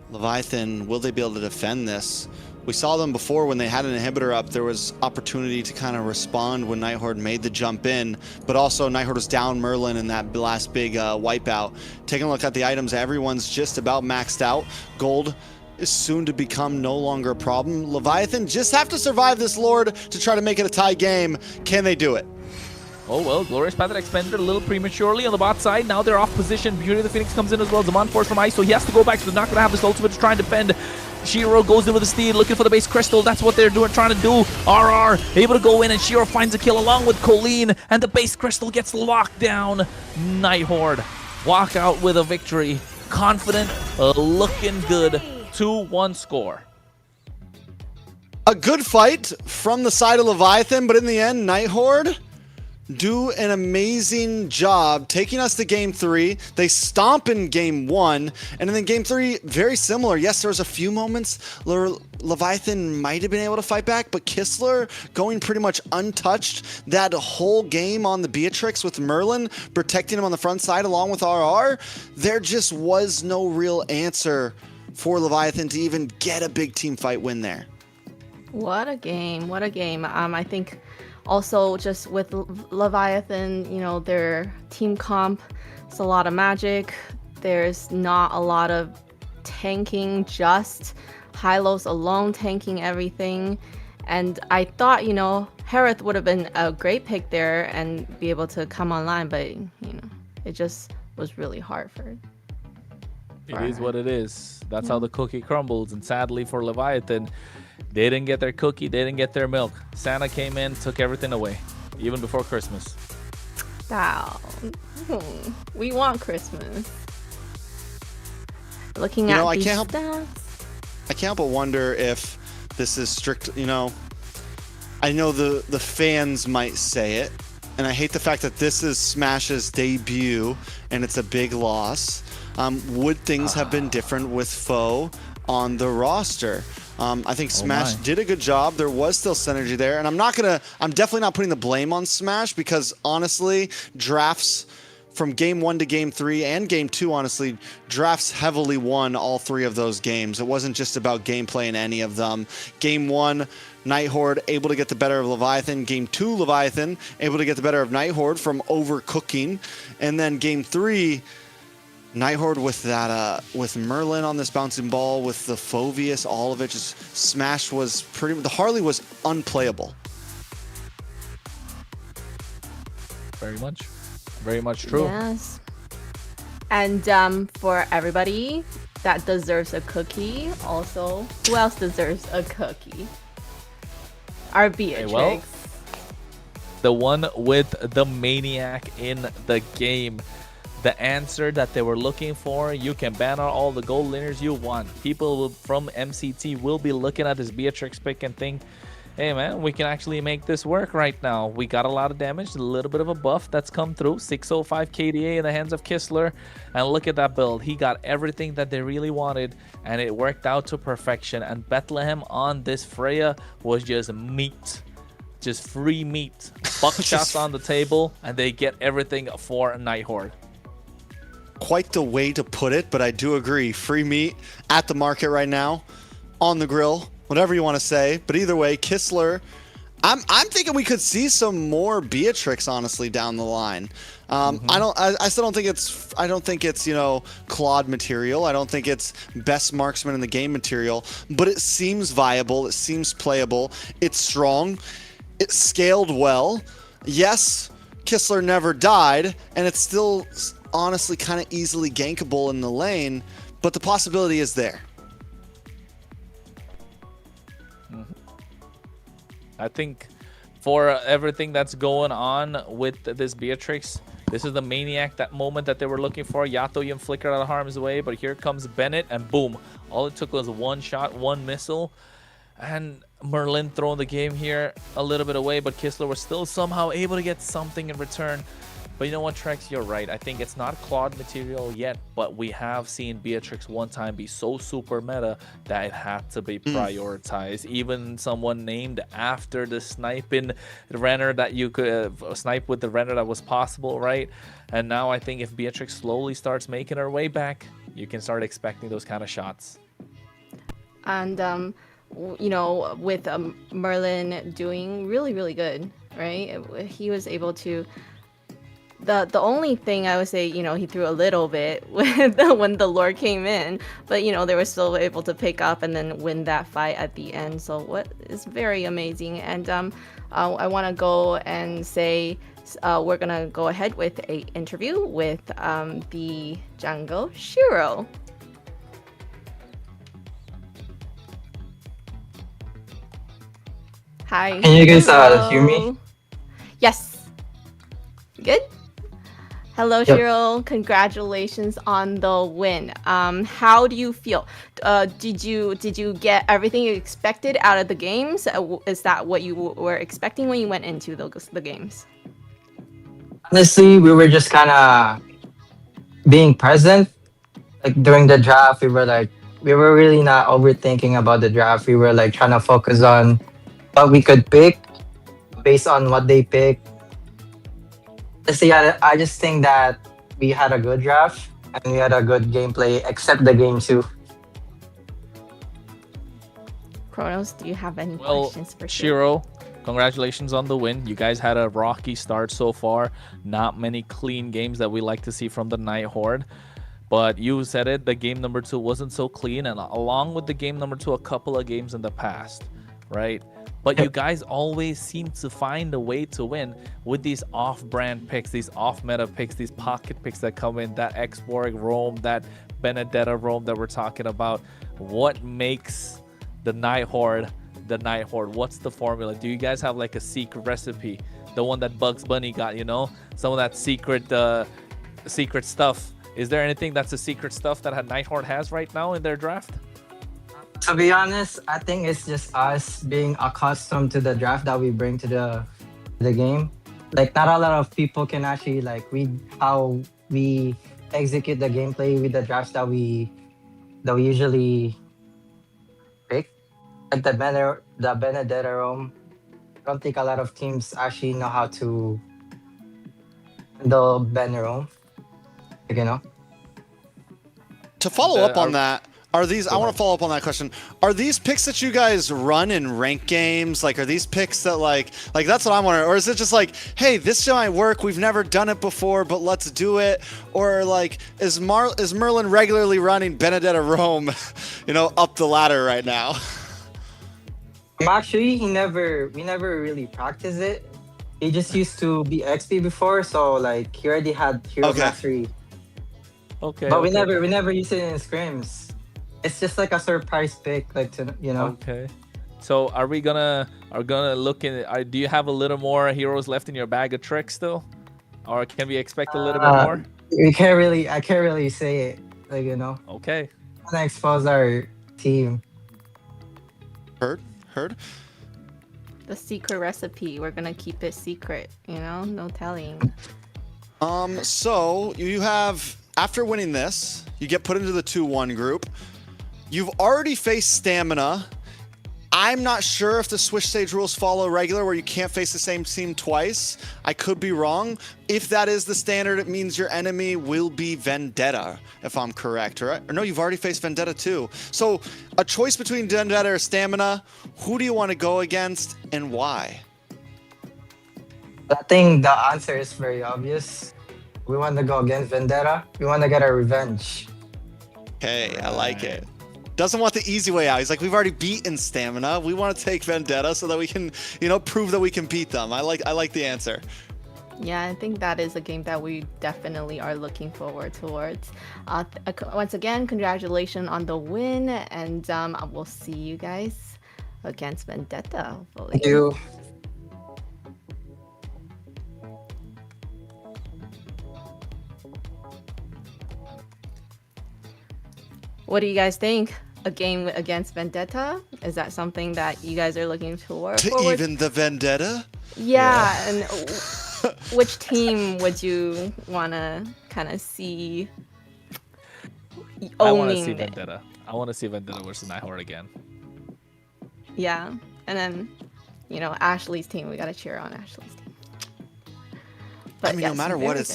Leviathan, will they be able to defend this? We saw them before when they had an inhibitor up. There was opportunity to kind of respond when Nighthorde made the jump in, but also Nighthorde was down Merlin in that last big wipeout. Taking a look at the items, everyone's just about maxed out. Gold is soon to become no longer a problem. Leviathan just have to survive this Lord to try to make it a tie game. Can they do it? Oh well, Glorious Path expended a little prematurely on the bot side. Now they're off position. Beauty of the Phoenix comes in as well. Zaman Force from Ice, so he has to go back, so they're not going to have this ultimate to try and defend. Shiro goes in with the Steed, looking for the base Crystal. That's what they're doing, trying to do. RR able to go in, and Shiro finds a kill along with Colleen, and the base Crystal gets locked down. Nighthorde walk out with a victory. Confident, looking good. 2-1 score. A good fight from the side of Leviathan, but in the end, Nighthorde do an amazing job taking us to game 3. They stomp in game 1, and then game 3, very similar. Yes, there was a few moments Leviathan might have been able to fight back, but Kistler going pretty much untouched that whole game on the Beatrix with Merlin protecting him on the front side along with RR. There just was no real answer for Leviathan to even get a big team fight win there. What a game. What a game. I think also just with Leviathan, you know, their team comp, it's a lot of magic. There's not a lot of tanking, just Hylos alone tanking everything. And I thought, you know, Harith would have been a great pick there and be able to come online, but, you know, it just was really hard for it. It is what it is. That's how the cookie crumbles. And sadly for Leviathan, they didn't get their cookie. They didn't get their milk. Santa came in, took everything away, even before Christmas. Wow. We want Christmas. Looking at these stats. I can't help but wonder if this is strict, you know, I know the fans might say it, and I hate the fact that this is Smash's debut and it's a big loss. Would things have been different with Foe? on the roster. I think Smash my. did a good job. There was still synergy there, and I'm definitely not putting the blame on Smash, because honestly, drafts from game 1 to game 3 and game 2, honestly, drafts heavily won all 3 of those games. It wasn't just about gameplay in any of them. Game 1, Nighthorde able to get the better of Leviathan. Game 2, Leviathan able to get the better of Nighthorde from overcooking. And then game 3, Nighthorde with that, with Merlin on this bouncing ball, with the Phoveus, all of it, just Smash was the Harley was unplayable. Very much true. Yes. And for everybody that deserves a cookie, also, who else deserves a cookie? Our Beatrix. well, the one with the maniac in the game. The answer that they were looking for. You can ban out all the gold laners you want. People from MCT will be looking at this Beatrix pick and think, hey man, we can actually make this work right now. We got a lot of damage, a little bit of a buff that's come through. 605 KDA in the hands of Kistler. And look at that build. He got everything that they really wanted, and it worked out to perfection. And Bethlehem on this Freya was just meat. Just free meat. Buckshots on the table, and they get everything for a Nighthorde. Quite the way to put it, but I do agree. Free meat at the market right now, on the grill, whatever you want to say. But either way, Kistler, I'm thinking we could see some more Beatrix, honestly, down the line. I still don't think it's Claude material. I don't think it's best marksman in the game material, but it seems viable. It seems playable. It's strong. It scaled well. Yes, Kistler never died, and it's still honestly kind of easily gankable in the lane, but the possibility is there. I think for everything that's going on with this Beatrix, this is the maniac, that moment that they were looking for. Yato even flickered out of harm's way, but here comes Bennett, and boom. All it took was one shot, one missile, and Merlin throwing the game here a little bit away, but Kistler was still somehow able to get something in return. But you know what, Trex, you're right. I think it's not Claude material yet, but we have seen Beatrix one time be so super meta that it had to be prioritized. Even someone named after the sniping renner that you could snipe with the renner that was possible, right? And now I think if Beatrix slowly starts making her way back, you can start expecting those kind of shots. And, you know, with Merlin doing really, really good, right? He was able to... The only thing I would say, you know, he threw a little bit with when the Lord came in, but you know, they were still able to pick up and then win that fight at the end. So what is very amazing. And I want to go and say we're gonna go ahead with a interview with the Jungle Shiro. Hi. Can you guys hear me? Yes. Good. Hello, Yep. Shiro. Congratulations on the win. How do you feel? Did you get everything you expected out of the games? Is that what you were expecting when you went into the games? Honestly, we were just kind of being present. Like during the draft, we were really not overthinking about the draft. We were like trying to focus on what we could pick based on what they picked. See, I just think that we had a good draft and we had a good gameplay, except the game 2. Kronos, do you have any questions for Shiro? Congratulations on the win. You guys had a rocky start so far. Not many clean games that we like to see from the Nighthorde. But you said it, the game number 2 wasn't so clean, and along with the game number 2, a couple of games in the past, right? But you guys always seem to find a way to win with these off-brand picks, these off-meta picks, these pocket picks that come in, that X-Borg roam, that Benedetta roam that we're talking about. What makes the Nighthorde the Nighthorde? What's the formula? Do you guys have like a secret recipe? The one that Bugs Bunny got, you know? Some of that secret stuff. Is there anything that's a secret stuff that Nighthorde has right now in their draft? To be honest, I think it's just us being accustomed to the draft that we bring to the game. Like, not a lot of people can actually like read how we execute the gameplay with the drafts that we usually Like the Benedetta Rome. I don't think a lot of teams actually know how to handle Ben Rome. Like, you know. To follow up on are- that, are these? I Go want ahead. to follow up on that question. Are these picks that you guys run in ranked games? Like, are these picks that like that's what I'm wondering? Or is it just like, hey, this might work. We've never done it before, but let's do it. Or like, is Merlin regularly running Benedetta Rome, up the ladder right now? Actually, we never really practiced it. He just used to be XP before, so like he already had hero Okay. mastery. Okay. But okay. we never used it in scrims. It's just like a surprise pick, like to Okay. So are we gonna look in? Do you have a little more heroes left in your bag of tricks still, or can we expect a little bit more? I can't really say it. Like, Okay. wanna expose our team. Heard. The secret recipe. We're gonna keep it secret. No telling. So you have, after winning this, you get put into the 2-1 group. You've already faced Stamina. I'm not sure if the Swish Stage rules follow regular where you can't face the same team twice. I could be wrong. If that is the standard, it means your enemy will be Vendetta, if I'm correct, right? Or no, you've already faced Vendetta too. So a choice between Vendetta or Stamina, who do you want to go against and why? I think the answer is very obvious. We want to go against Vendetta. We want to get our revenge. Okay, I like it. Doesn't want the easy way out. He's like, we've already beaten Stamina. We want to take Vendetta so that we can, prove that we can beat them. I like the answer. Yeah, I think that is a game that we definitely are looking forward towards. Once again, congratulations on the win, and we'll see you guys against Vendetta, hopefully. Thank you. What do you guys think? A game against Vendetta? Is that something that you guys are looking forward To even the Vendetta? Yeah, and which team would you want to kind of see I want to owning see it? Vendetta. I want to see Vendetta versus Nighthawk again. Yeah, and then, Ashley's team. We got to cheer on Ashley's team. But I mean, yes, no matter what, very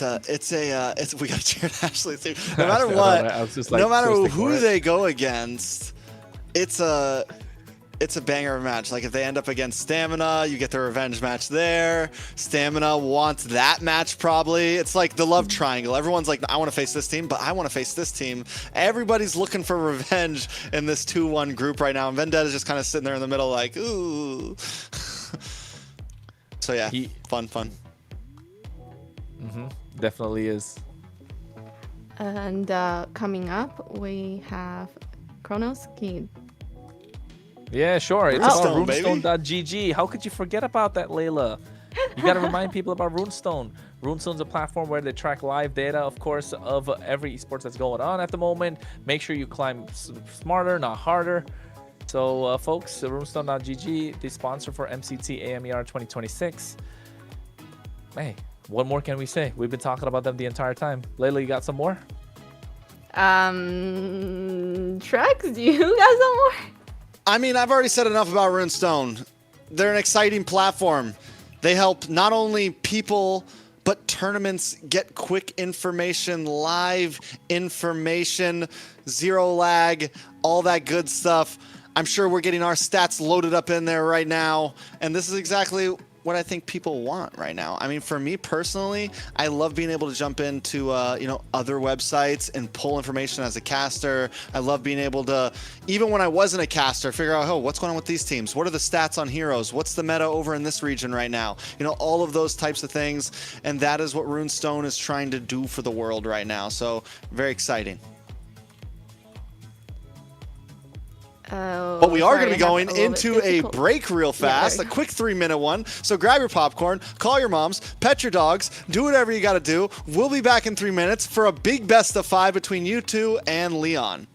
we got to cheer Ashley's team. No matter what, I was just like, no matter thirsting who for it. they go against, it's a banger of a match. Like if they end up against Stamina, you get the revenge match there. Stamina wants that match probably. It's like the love triangle. Everyone's like, I want to face this team, but I want to face this team. Everybody's looking for revenge in this 2-1 group right now, and Vendetta's just kind of sitting there in the middle like, ooh. So yeah, fun. Definitely is. And coming up, we have Chronos Kid. Yeah, sure. It's Runestone, about baby. runestone.gg. How could you forget about that, Layla? You got to remind people about Runestone. Runestone's a platform where they track live data, of course, of every esports that's going on at the moment. Make sure you climb smarter, not harder. So, folks, runestone.gg, the sponsor for MCT AMER 2026. Hey, what more can we say? We've been talking about them the entire time. Layla, you got some more? Trex, do you got some more? I mean, I've already said enough about Runestone. They're an exciting platform. They help not only people, but tournaments get quick information, live information, zero lag, all that good stuff. I'm sure we're getting our stats loaded up in there right now. And this is exactly what I think people want right now. I mean, for me personally, I love being able to jump into other websites and pull information as a caster. I love being able to, even when I wasn't a caster, figure out, what's going on with these teams? What are the stats on heroes? What's the meta over in this region right now? All of those types of things. And that is what Runestone is trying to do for the world right now. So very exciting. But we are going to be going into a break real fast, a quick 3-minute one. So grab your popcorn, call your moms, pet your dogs, do whatever you got to do. We'll be back in 3 minutes for a big best of 5 between you two and Leon.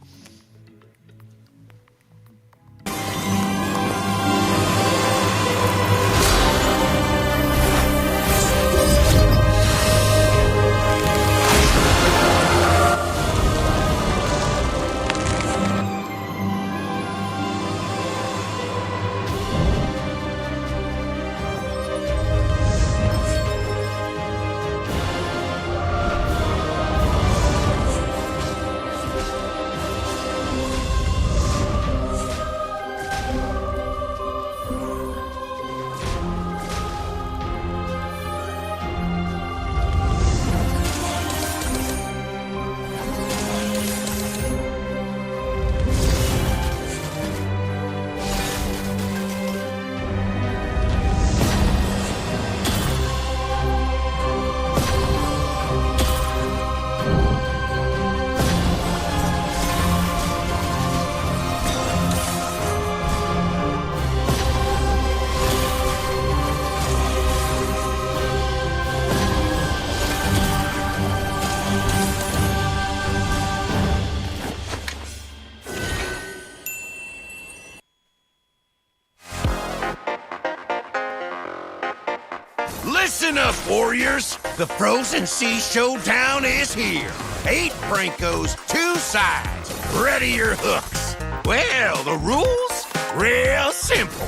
Warriors, the Frozen Sea Showdown is here. 8 Brancos, 2 sides. Ready your hooks. Well, the rules? Real simple.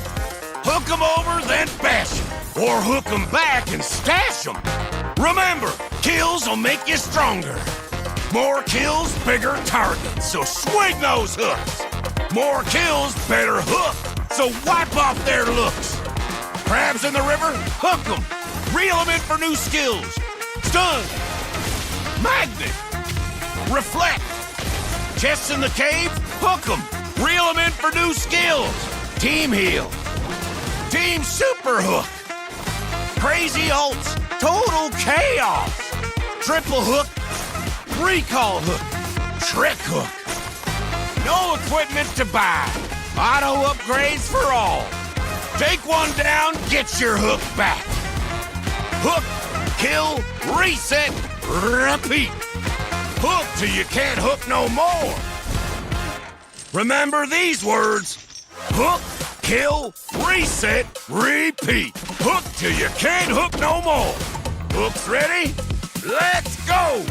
Hook 'em over, then bash 'em. Or hook 'em back and stash 'em. Remember, kills will make you stronger. More kills, bigger targets, so swing those hooks. More kills, better hook, so wipe off their looks. Crabs in the river, hook 'em. Reel 'em in for new skills. Stun. Magnet. Reflect. Chests in the cave, hook 'em. Reel 'em in for new skills. Team heal. Team super hook. Crazy ults. Total chaos. Triple hook. Recall hook. Trick hook. No equipment to buy. Auto upgrades for all. Take one down, get your hook back. Hook, kill, reset, repeat. Hook till you can't hook no more. Remember these words. Hook, kill, reset, repeat. Hook till you can't hook no more. Hooks ready? Let's go!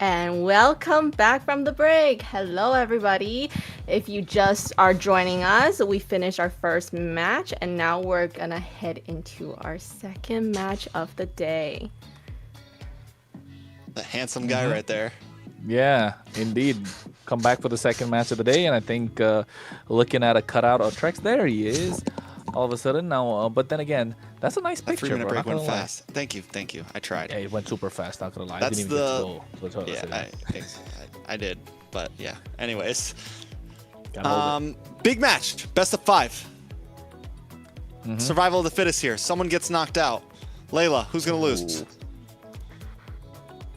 And welcome back from the break. Hello, everybody. If you just are joining us, we finished our first match, and now we're gonna head into our second match of the day. The handsome guy right there. Yeah, indeed. Come back for the second match of the day, and I think looking at a cutout of Trex, there he is. All of a sudden now, but then again, that's a nice That picture. 3-minute bro, break not went gonna lie. fast. Thank you. I tried. Yeah, it went super fast. Not gonna lie. That's I didn't even get to go. Yeah, I did, but yeah. Anyways, Gotta hold it. big match, best of 5. Survival of the fittest here. Someone gets knocked out. Layla, who's gonna lose?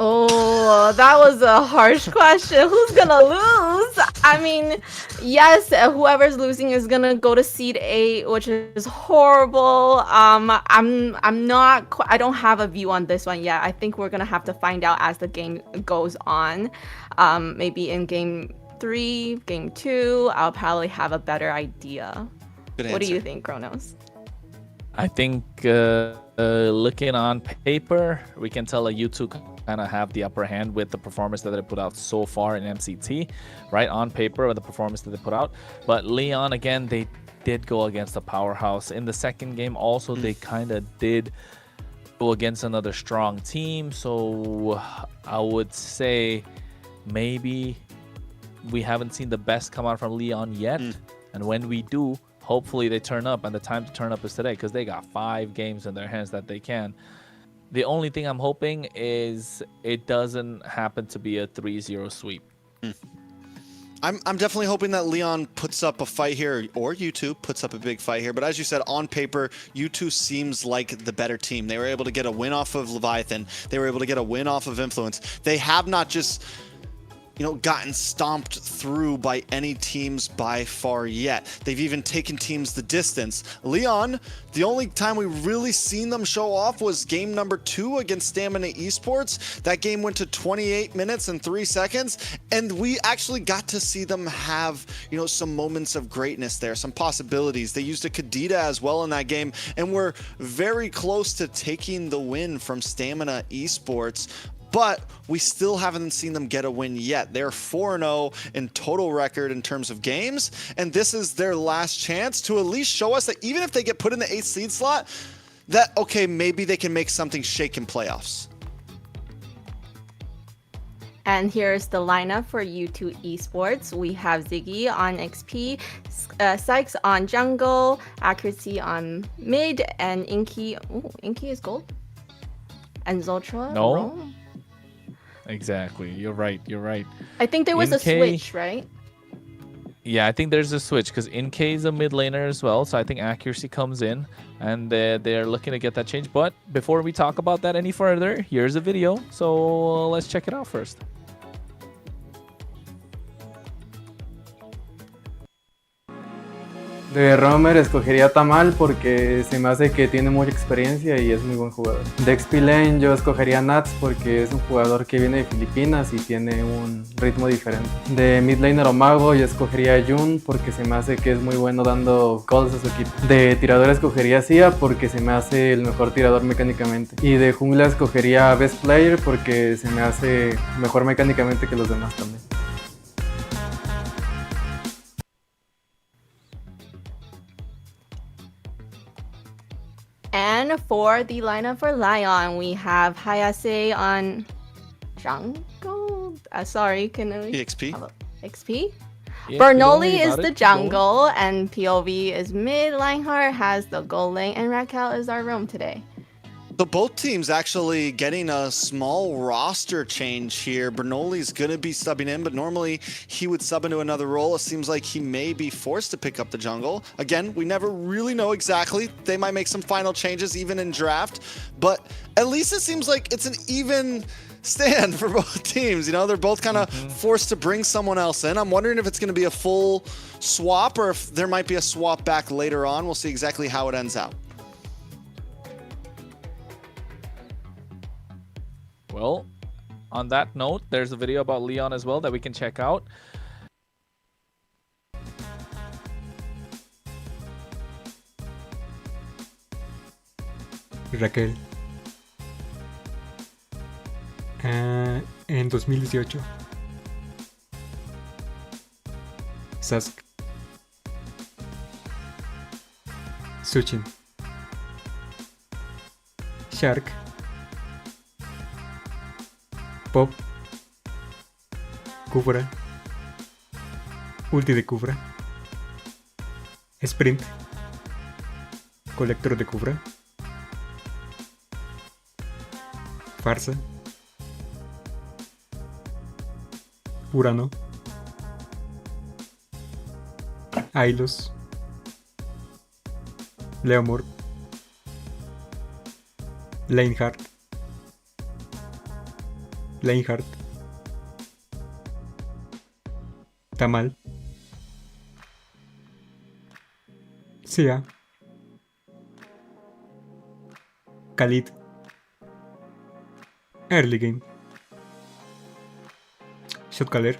Oh, that was a harsh question. Who's gonna lose? I mean, yes, whoever's losing is gonna go to seed 8, which is horrible. I'm not. I don't have a view on this one yet. I think we're gonna have to find out as the game goes on. Maybe in game 3, game 2, I'll probably have a better idea. Good What do answer. you think, Kronos? I think looking on paper, we can tell that you two kind of have the upper hand with the performance that they put out so far in MCT, right? On paper, with the performance that they put out. But Leon, again, they did go against a powerhouse. In the second game, also, they kind of did go against another strong team. So I would say maybe we haven't seen the best come out from Leon yet. And when we do, hopefully they turn up, and the time to turn up is today, because they got 5 games in their hands that they can. The only thing I'm hoping is it doesn't happen to be a 3-0 sweep. I'm definitely hoping that Leon puts up a fight here, or U2 puts up a big fight here. But as you said, on paper, U2 seems like the better team. They were able to get a win off of Leviathan. They were able to get a win off of Influence. They have not just, gotten stomped through by any teams by far yet. They've even taken teams the distance. Leon, the only time we really seen them show off was game number 2 against Stamina Esports. That game went to 28 minutes and 3 seconds, and we actually got to see them have, some moments of greatness there, some possibilities. They used a Kadita as well in that game, and were very close to taking the win from Stamina Esports. But we still haven't seen them get a win yet. They're 4-0 in total record in terms of games, and this is their last chance to at least show us that even if they get put in the 8th seed slot, that, okay, maybe they can make something shake in playoffs. And here's the lineup for U2 Esports. We have Ziggy on XP, Sykes on jungle, Accuracy on mid, and Inky. Oh, Inky is gold. And Zotra. No. Roam. Exactly. You're right. I think there was a Inky- switch, right? Yeah, I think there's a switch because Inke is a mid laner as well, so I think accuracy comes in, and they're looking to get that change. But before we talk about that any further, here's a video, so let's check it out first. De roamer escogería Tamal porque se me hace que tiene mucha experiencia y es muy buen jugador. De XP lane yo escogería Nats porque es un jugador que viene de Filipinas y tiene un ritmo diferente. De mid laner o mago yo escogería Jun porque se me hace que es muy bueno dando calls a su equipo. De tirador escogería Sia porque se me hace el mejor tirador mecánicamente. Y de jungla escogería Best Player porque se me hace mejor mecánicamente que los demás también. And for the lineup for Lion, we have Hayase on jungle. Sorry, can I? EXP. XP. Yeah, Bernoulli is about the it. jungle, and POV is mid. Lionheart has the gold lane, and Raquel is our roam today. So both teams actually getting a small roster change here. Bernoulli's going to be subbing in, but normally he would sub into another role. It seems like he may be forced to pick up the jungle. Again, we never really know exactly. They might make some final changes even in draft, but at least it seems like it's an even stand for both teams. You know, they're both kind of forced to bring someone else in. I'm wondering if it's going to be a full swap or if there might be a swap back later on. We'll see exactly how it ends out. Well, on that note, there's a video about Leon as well that we can check out. Raquel. En 2018. Sask. Suchin. Shark. Pop. Kufra. Ulti de Kufra. Sprint. Colector de Kufra. Farsa. Urano. Ailos. Leomord. Leinhardt. Tamal. Sia. Khalid. Early game. Shotcaller.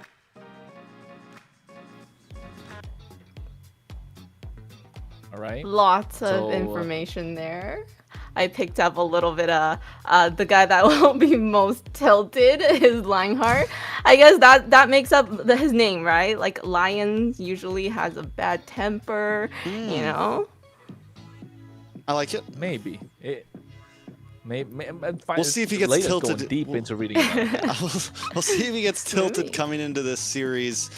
All right. Lots of information there. I picked up a little bit of the guy that will be most tilted is Lionheart. I guess that makes up his name, right? Like Lion usually has a bad temper, you know? I like it. Maybe. We'll see if he gets Layla's tilted. going deep into reading it. We'll see if he gets tilted coming into this series.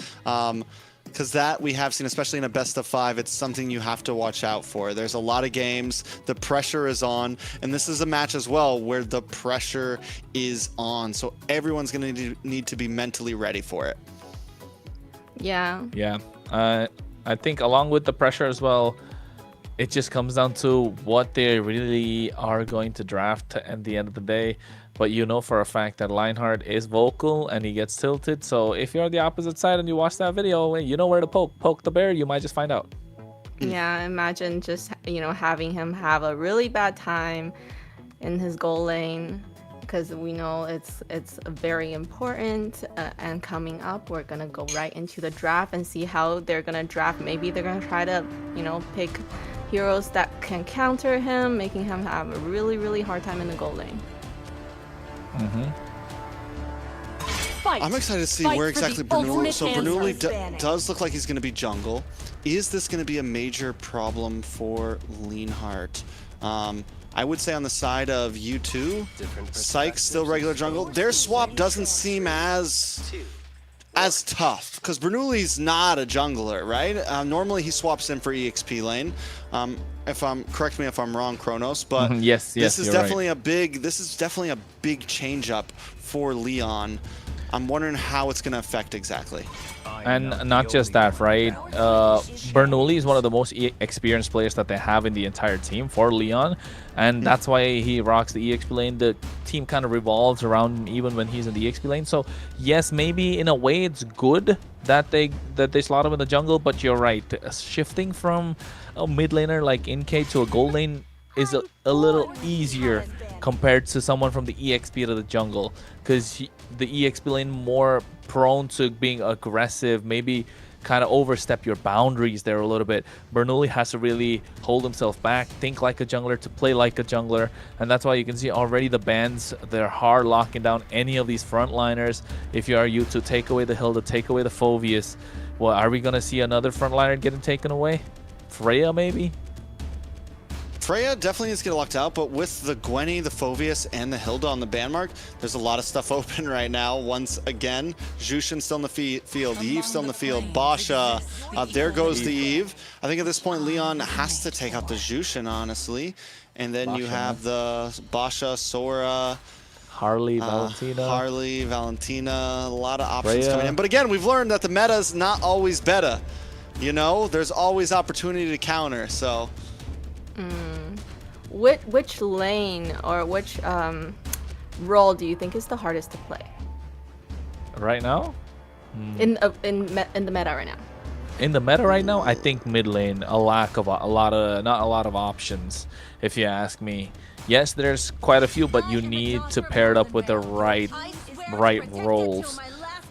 Because that we have seen, especially in a best of 5, it's something you have to watch out for. There's a lot of games, the pressure is on, and this is a match as well where the pressure is on. So everyone's going to need to be mentally ready for it. Yeah. Yeah. I think along with the pressure as well, it just comes down to what they really are going to draft at the end of the day. But you know for a fact that Lionheart is vocal and he gets tilted. So if you're on the opposite side and you watch that video, you know where to poke the bear. You might just find out. Yeah, imagine just, you know, having him have a really bad time in his goal lane, because we know it's very important. And coming up, we're gonna go right into the draft and see how they're gonna draft. Maybe they're gonna try to, you know, pick heroes that can counter him, making him have a really hard time in the goal lane. I'm excited to see where exactly Bernoulli. So Bernoulli does look like he's going to be jungle. Is this going to be a major problem for Lionheart? I would say on the side of U2, Psych still regular jungle. Their swap doesn't seem as tough because Bernoulli's not a jungler, right? Normally he swaps in for EXP lane. Correct me if I'm wrong, Kronos, but yes, this is you're definitely right. this is definitely a big change up for Leon. I'm wondering how it's going to affect exactly. And not just that, right? Bernoulli is one of the most experienced players that they have in the entire team for Leon, and that's why he rocks the EXP lane. The team kind of revolves around him even when he's in the EXP lane. So yes, maybe in a way it's good that they slot him in the jungle, but you're right. Shifting from a mid laner like NK to a gold lane is a little easier compared to someone from the EXP to the jungle, because the EXP lane more prone to being aggressive, maybe kind of overstep your boundaries there a little bit. Bernoulli has to really hold himself back, think like a jungler to play like a jungler, and that's why you can see already the bans, they're hard locking down any of these frontliners. If you are you to take away the Hilda, take away the Phoveus, well, are we gonna see another frontliner getting taken away? Freya maybe? Freya definitely needs to get locked out, but with the Gwenny, the Phoveus, and the Hilda on the ban mark, there's a lot of stuff open right now. Once again, Jushin still in the field, Eve still in the field, Basha, there goes the Eve. I think at this point, Leon has to take out the Jushin, honestly. And then you have the Basha, Sora, Harley, Valentina. A lot of options coming in. But again, we've learned that the meta's not always beta. You know, there's always opportunity to counter, so... Which lane or which role do you think is the hardest to play right now? In the meta right now? In the meta right now, I think mid lane not a lot of options, if you ask me. Yes, there's quite a few, but you need to pair it up with the right roles.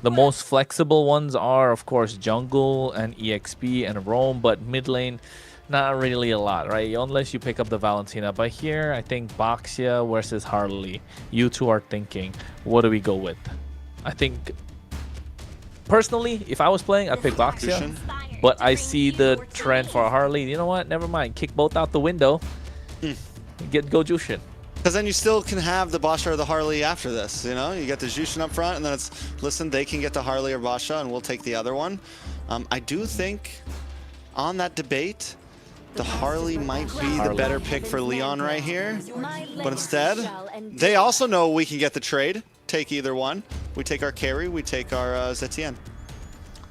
The most flexible ones are, of course, jungle and EXP and roam, but mid lane, not really a lot, right? Unless you pick up the Valentina. But here, I think Baxia versus Harley. You two are thinking, what do we go with? I think, personally, if I was playing, I'd pick Baxia. But I see the trend for Harley. You know what? Never mind. Kick both out the window. Go Jushin. Because then you still can have the Basha or the Harley after this, you know? You get the Jushin up front, and then it's, listen, they can get the Harley or Basha, and we'll take the other one. I do think, on that debate, the Harley might be the better pick for Leon right here. But instead, they also know we can get the trade. Take either one. We take our carry, we take our Zetien.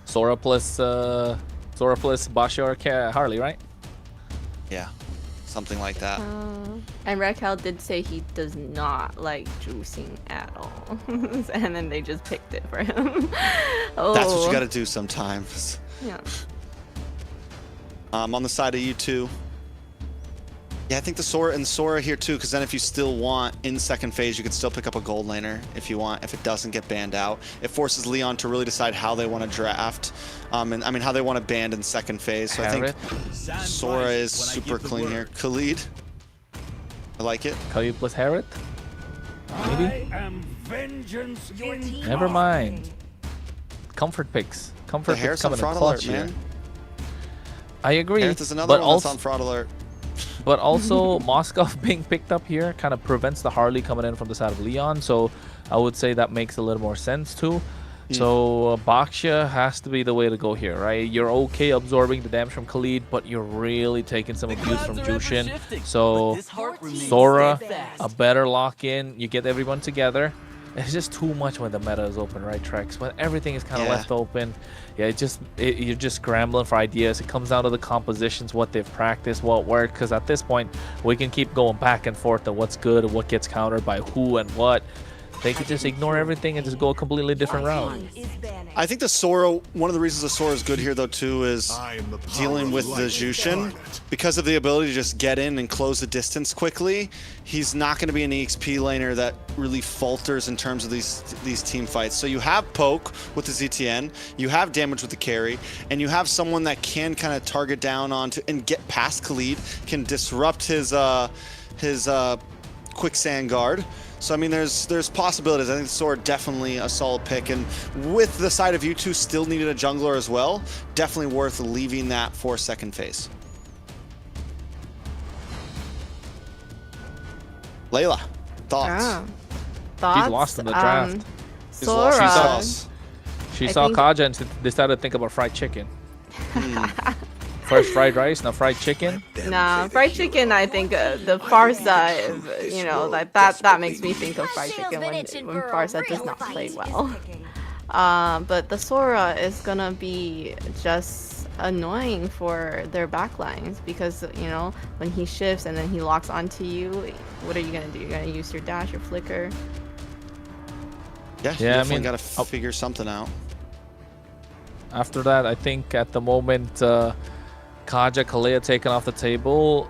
Sora plus Basha or Harley, right? Yeah, something like that. And Raquel did say he does not like juicing at all. And then they just picked it for him. That's what you gotta do sometimes. Yeah. On the side of you two. Yeah, I think the Sora here too, because then if you still want in second phase, you could still pick up a gold laner if you want, if it doesn't get banned out. It forces Leon to really decide how they want to draft, and I mean how they want to ban in second phase. So I think Sora is super clean here. Khalid, I like it. Khalid plus Harriet? Maybe? Never mind. Comfort picks. Comfort picks coming in clutch here. I agree, There's another one that's on fraud alert. But also, Moskov being picked up here kind of prevents the Harley coming in from the side of Leon, so I would say that makes a little more sense too. So Baxia has to be the way to go here, right? You're okay absorbing the damage from Khalid, but you're really taking some abuse from Jushin. So Sora, a better lock-in, you get everyone together. It's just too much when the meta is open, right, Trex? When everything is kind of left open, yeah, you're just scrambling for ideas. It comes down to the compositions, what they've practiced, what worked. Because at this point, we can keep going back and forth on what's good and what gets countered by who and what. They could just ignore everything and just go a completely different route. I think the Sora, one of the reasons the Sora is good here though too is dealing with the Jushin. Because of the ability to just get in and close the distance quickly, he's not going to be an EXP laner that really falters in terms of these team fights. So you have poke with the ZTN, you have damage with the carry, and you have someone that can kind of target down onto and get past Khalid, can disrupt his quicksand guard. So I mean, there's possibilities. I think Sora definitely a solid pick, and with the side of you two still needed a jungler as well, definitely worth leaving that for second phase. Layla, thoughts? Thoughts? She's lost in the draft. Sora. She saw Kaja and decided to think about fried chicken. First fried rice, now fried chicken. Nah, fried chicken. I think the Farsa, you know, like that makes me think of fried chicken when Farsa does not play well. But the Sora is gonna be just annoying for their backlines because, you know, when he shifts and then he locks onto you, what are you gonna do? You're gonna use your dash, your flicker. Yeah, you definitely gotta figure something out. After that, I think at the moment, Kaja, Kalea taken off the table.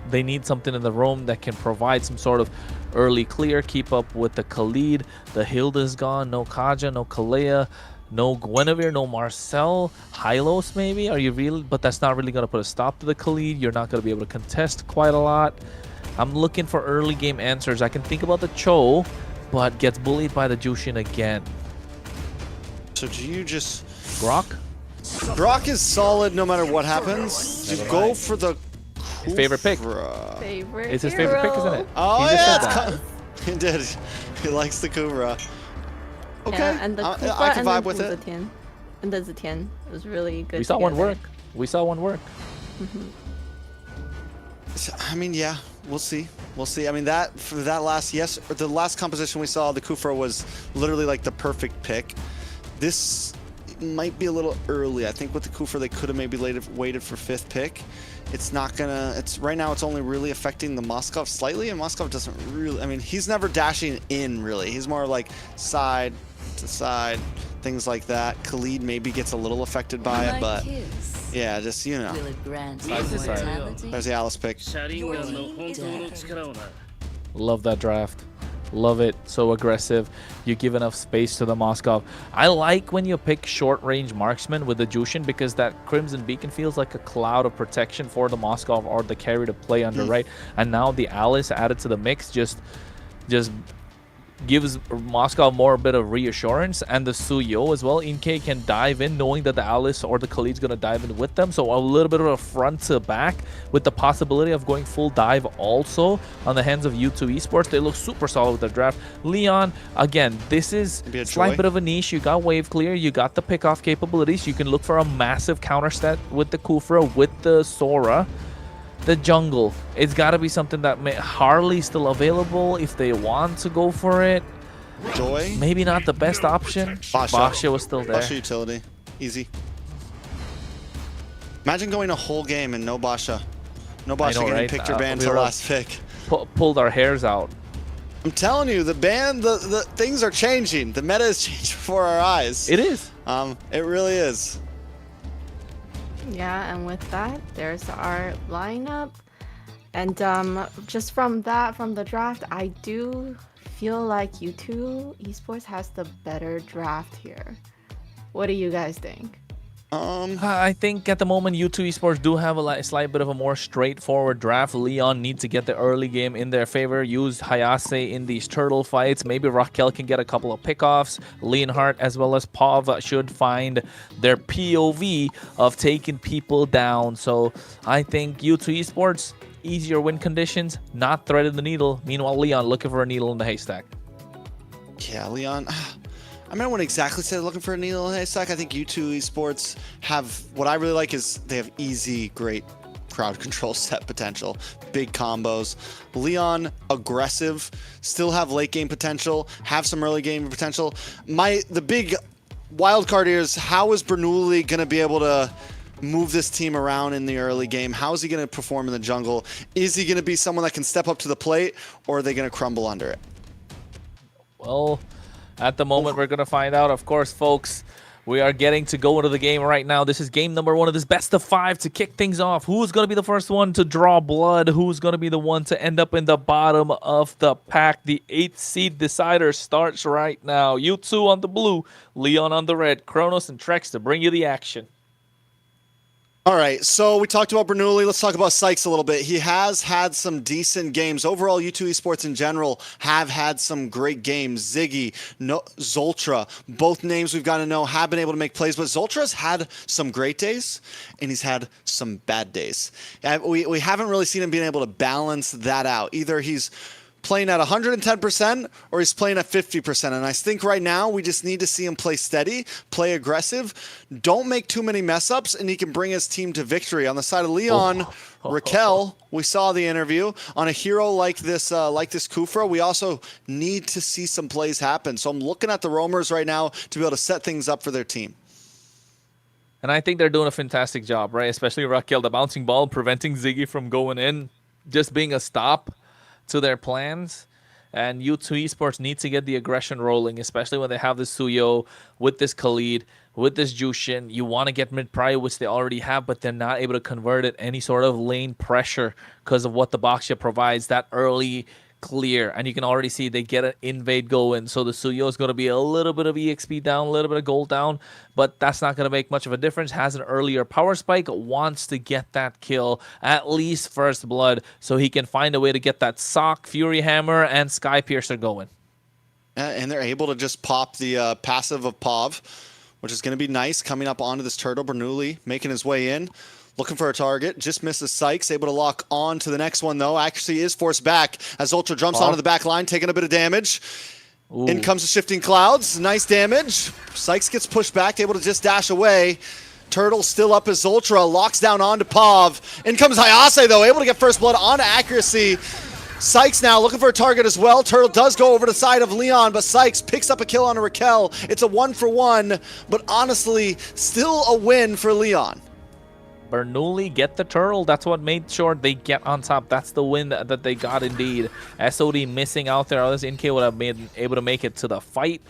They need something in the room that can provide some sort of early clear, keep up with the Khalid. The Hilda's gone, no Kaja, no Kalea, no Guinevere, no Marcel. Hylos maybe? Are you really? But that's not really going to put a stop to the Khalid. You're not going to be able to contest quite a lot. I'm looking for early game answers. I can think about the Cho, but gets bullied by the Jushin again. So do you just... Grok? Grok is solid no matter what happens. You go for the... His favorite pick. Favorite It's his favorite pick, isn't it? Oh, He just yeah, said that. he did. He likes the Kubra. Okay, Yeah, and the Kufa I can and vibe with the it. Zetian. And the Zetian was really good. We saw one together. work. We saw one work. I mean, yeah, we'll see. We'll see. I mean, that for that last the last composition we saw, the Kufra was literally like the perfect pick. This might be a little early. I think with the Kufra, they could have maybe waited for 5th pick. It's not gonna. It's right now. It's only really affecting the Moskov slightly, and Moskov doesn't really. I mean, he's never dashing in really. He's more like side to side, things like that. Khalid maybe gets a little affected by it, but yeah, just you know. Side to side. There's the Alice pick. Love that draft. Love it. So aggressive. You give enough space to the Moskov. I like when you pick short-range marksman with the Jushin because that Crimson Beacon feels like a cloud of protection for the Moskov or the carry to play under, right? And now the Alice added to the mix just gives Moskov more a bit of reassurance, and the Suyo as well. Inke can dive in knowing that the Alice or the Khalid's going to dive in with them, so a little bit of a front to back with the possibility of going full dive also on the hands of U2 Esports. They look super solid with their draft. Leon, again, this is a slight bit of a niche. You got wave clear, you got the pick-off capabilities, you can look for a massive counter stat with the Kufra, with the Sora. The jungle, it's got to be something that Harley's still available if they want to go for it. Joy? Maybe not the best option. Basha was still there. Basha utility. Easy. Imagine going a whole game and no Basha. No Basha getting right? picked or banned We till were last pick. Pulled our hairs out. I'm telling you, the things are changing. The meta is changing before our eyes. It is. It really is. Yeah, and with that, there's our lineup. And just from the draft, I do feel like U2 Esports has the better draft here. What do you guys think? I think at the moment U2 Esports do have a slight bit of a more straightforward draft. Leon needs to get the early game in their favor. Use Hayase in these turtle fights. Maybe Raquel can get a couple of pickoffs. Leonhardt as well as Pav should find their POV of taking people down. So I think U2 Esports, easier win conditions, not threading the needle. Meanwhile, Leon looking for a needle in the haystack. Yeah, Leon. I mean, I wouldn't exactly say they're looking for a needle in a haystack. I think U2 Esports have, what I really like is they have easy, great crowd control set potential, big combos. Leon, aggressive, still have late game potential, have some early game potential. The big wild card here is how is Bernoulli going to be able to move this team around in the early game? How is he going to perform in the jungle? Is he going to be someone that can step up to the plate, or are they going to crumble under it? Well, at the moment, we're going to find out. Of course, folks, we are getting to go into the game right now. This is game number 1 of this best of 5 to kick things off. Who's going to be the first one to draw blood? Who's going to be the one to end up in the bottom of the pack? The 8th seed decider starts right now. U2 on the blue, Leon on the red, Kronos and Trex to bring you the action. All right, so we talked about Bernoulli. Let's talk about Sykes a little bit. He has had some decent games. Overall, U2 Esports in general have had some great games. Ziggy, Zoltra, both names we've got to know have been able to make plays, but Zoltra's had some great days, and he's had some bad days. We haven't really seen him being able to balance that out. Either he's playing at 110% or he's playing at 50%. And I think right now we just need to see him play steady, play aggressive, don't make too many mess ups, and he can bring his team to victory. On the side of Leon, Raquel, we saw the interview. On a hero like this Kufra, we also need to see some plays happen. So I'm looking at the roamers right now to be able to set things up for their team. And I think they're doing a fantastic job, right? Especially Raquel, the bouncing ball, preventing Ziggy from going in, just being a stop to their plans. And U2 Esports needs to get the aggression rolling, especially when they have this Suyo with this Khalid, with this Jushin. You want to get mid-prio, which they already have, but they're not able to convert it any sort of lane pressure because of what the Boxia provides, that early clear. And you can already see they get an invade going. So the Suyo is going to be a little bit of EXP down, a little bit of gold down, but that's not going to make much of a difference. Has an earlier power spike, wants to get that kill, at least first blood, so he can find a way to get that Sock, Fury Hammer, and Sky Piercer going. And they're able to just pop the passive of Pav, which is going to be nice. Coming up onto this turtle, Bernoulli making his way in. Looking for a target, just misses Sykes, able to lock on to the next one though. Accuracy is forced back as Ultra jumps onto the back line, taking a bit of damage. Ooh. In comes the Shifting Clouds, nice damage. Sykes gets pushed back, able to just dash away. Turtle still up as Ultra, locks down onto Pav. In comes Hayase though, able to get first blood onto Accuracy. Sykes now looking for a target as well. Turtle does go over to the side of Leon, but Sykes picks up a kill on Raquel. It's a 1-for-1, but honestly, still a win for Leon. Bernoulli get the turtle. That's what made sure they get on top. That's the win that they got indeed. SOD missing out there. Others NK would have been able to make it to the fight.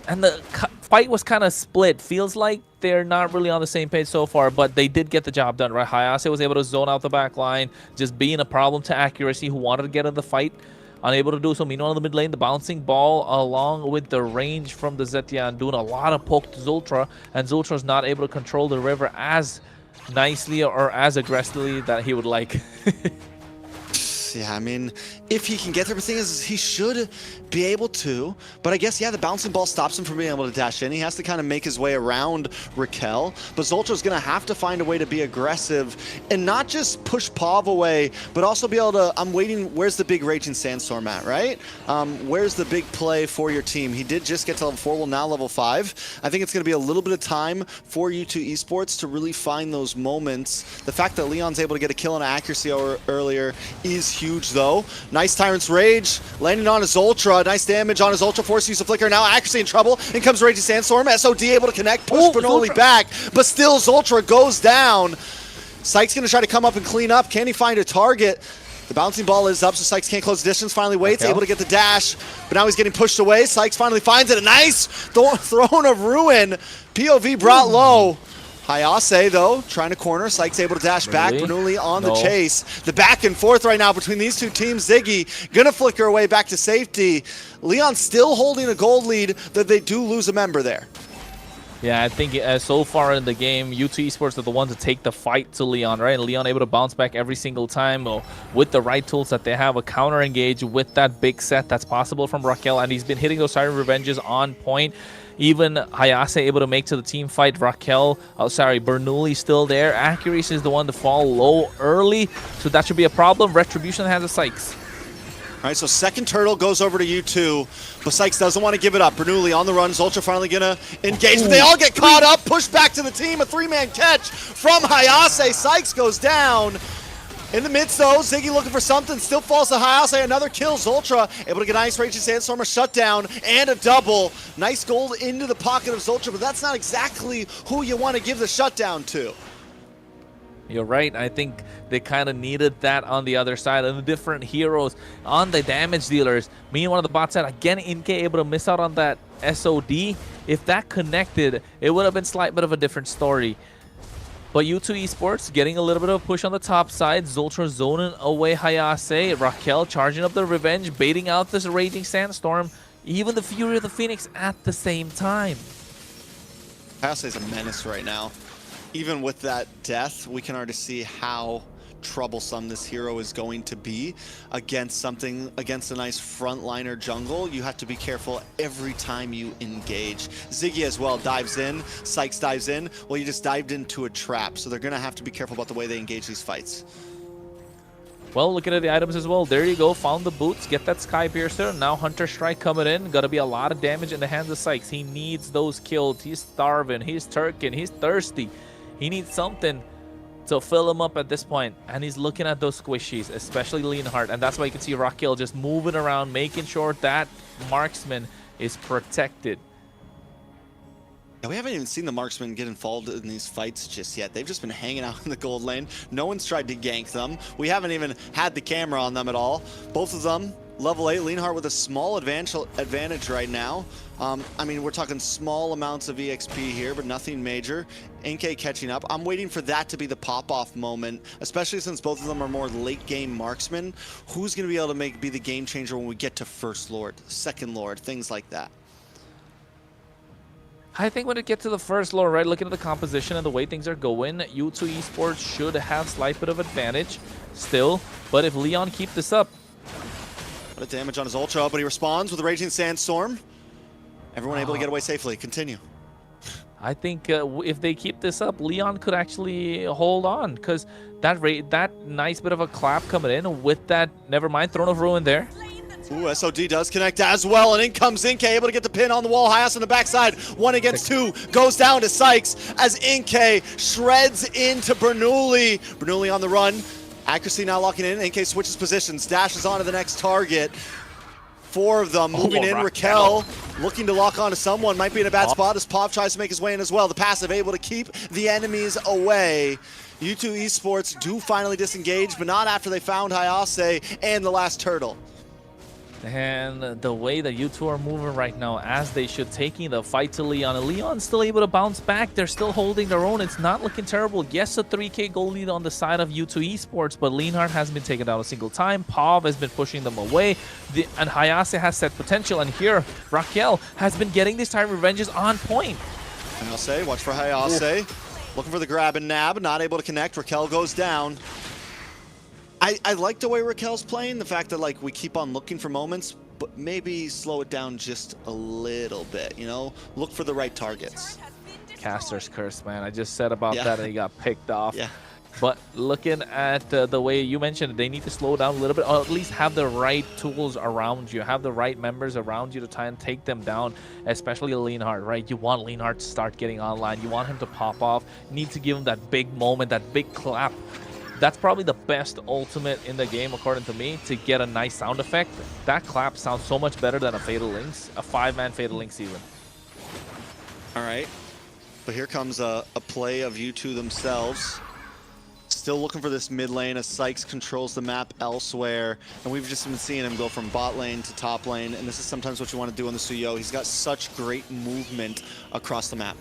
And the fight was kind of split. Feels like they're not really on the same page so far, but they did get the job done, right? Hayase was able to zone out the back line, just being a problem to Accuracy, who wanted to get in the fight. Unable to do so. Meanwhile, in the mid lane, the bouncing ball along with the range from the Zetian doing a lot of poke to Zultra, and Zultra's not able to control the river as nicely or as aggressively that he would like. Yeah, I mean, if he can get there, the thing is, he should be able to. But I guess, yeah, the bouncing ball stops him from being able to dash in. He has to kind of make his way around Raquel. But Zoltra's going to have to find a way to be aggressive and not just push Pav away, but also be able to, I'm waiting, where's the big Raging Sandstorm at, right? Where's the big play for your team? He did just get to level 4, well, now level 5. I think it's going to be a little bit of time for U2 Esports to really find those moments. The fact that Leon's able to get a kill on Accuracy earlier is huge, though. Nice Tyrant's Rage, landing on his Ultra. Nice damage on his Ultra, forced to use the Flicker. Now Accuracy in trouble. In comes Raging Sandstorm. SOD able to connect, push Bernoulli back, but still Zultra goes down. Sykes gonna try to come up and clean up. Can he find a target? The bouncing ball is up, so Sykes can't close the distance. Finally waits, able to get the dash, but now he's getting pushed away. Sykes finally finds it. A nice Throne of Ruin. POV brought low. Hayase, though, trying to corner. Sykes able to dash back. Bernoulli on the chase. The back and forth right now between these two teams. Ziggy gonna flicker away back to safety. Leon still holding a gold lead, that they do lose a member there. Yeah, I think so far in the game, U2 Esports are the ones to take the fight to Leon, right? And Leon able to bounce back every single time with the right tools that they have, a counter engage with that big set that's possible from Raquel, and he's been hitting those Siren Revenges on point. Even Hayase able to make to the team fight. Raquel, Bernoulli still there. Accuracy is the one to fall low early, so that should be a problem. Retribution has a Sykes. All right, so second turtle goes over to U2, but Sykes doesn't want to give it up. Bernoulli on the run. Zultra finally gonna engage, but they all get caught up. Pushed back to the team. A 3-man catch from Hayase. Sykes goes down. In the midst, though, Ziggy looking for something. Still falls to Hayase. Another kill. Zultra able to get a nice Raging Sandstorm, a shutdown, and a double. Nice gold into the pocket of Zultra, but that's not exactly who you want to give the shutdown to. You're right. I think they kind of needed that on the other side. And the different heroes on the damage dealers. Meanwhile, the bot side, again, NK able to miss out on that SOD. If that connected, it would have been a slight bit of a different story. But U2 Esports getting a little bit of a push on the top side. Zultra zoning away Hayase. Raquel charging up the revenge, baiting out this Raging Sandstorm. Even the Fury of the Phoenix at the same time. Hayase is a menace right now. Even with that death, we can already see how troublesome this hero is going to be against a nice frontliner jungle. You have to be careful every time you engage. Ziggy as well dives in. Sykes dives in. Well, you just dived into a trap, so they're going to have to be careful about the way they engage these fights. Well, looking at the items as well, there you go, found the boots, get that Sky Piercer. Now Hunter Strike coming in, gotta be a lot of damage in the hands of Sykes. He needs those kills, he's starving, he's turking, he's thirsty. He needs something to fill him up at this point, and he's looking at those squishies, especially Leonhardt, and that's why you can see Raquel just moving around, making sure that marksman is protected. Yeah, we haven't even seen the marksman get involved in these fights just yet. They've just been hanging out in the gold lane. No one's tried to gank them. We haven't even had the camera on them at all. Both of them, level 8, Leonhardt with a small advantage right now. I mean, we're talking small amounts of EXP here, but nothing major. NK catching up. I'm waiting for that to be the pop-off moment, especially since both of them are more late-game marksmen. Who's going to be able to be the game changer when we get to First Lord, Second Lord, things like that? I think when it gets to the First Lord, right, looking at the composition and the way things are going, U2 Esports should have slight bit of advantage still. But if Leon keep this up... A bit of damage on his Ultra, but he responds with a Raging Sandstorm. Everyone able to get away safely. Continue. I think if they keep this up, Leon could actually hold on, because that nice bit of a clap coming in with that, never mind, Throne of Ruin there. Ooh, SOD does connect as well, and in comes Inke, able to get the pin on the wall. Hyas on the backside, 1 against 2, goes down to Sykes as Inke shreds into Bernoulli. Bernoulli on the run, accuracy now locking in. Inke switches positions, dashes on to the next target. 4 of them moving in. Raquel looking to lock onto someone, might be in a bad spot as Pop tries to make his way in as well. The passive able to keep the enemies away. U2 Esports do finally disengage, but not after they found Hayase and the last turtle. And the way that U2 are moving right now, as they should, taking the fight to Leon. And Leon's still able to bounce back. They're still holding their own. It's not looking terrible. Yes, a 3K goal lead on the side of U2 Esports, but Leonhardt hasn't been taken down a single time. Pav has been pushing them away. And Hayase has set potential. And here, Raquel has been getting these time revenges on point. Hayase, watch for Hayase. Looking for the grab and nab, not able to connect. Raquel goes down. I like the way Raquel's playing, the fact that like we keep on looking for moments, but maybe slow it down just a little bit, you know? Look for the right targets. Caster's curse, man. I just said about that and he got picked off. Yeah. But looking at the way you mentioned, they need to slow down a little bit, or at least have the right tools around you, have the right members around you to try and take them down, especially Leonhardt, right? You want Leonhardt to start getting online. You want him to pop off. You need to give him that big moment, that big clap. That's probably the best ultimate in the game, according to me, to get a nice sound effect. That clap sounds so much better than a Fatal Links, a 5-man Fatal Links even. All right, but here comes a play of U2 themselves. Still looking for this mid lane as Sykes controls the map elsewhere. And we've just been seeing him go from bot lane to top lane. And this is sometimes what you want to do on the Suyo. He's got such great movement across the map.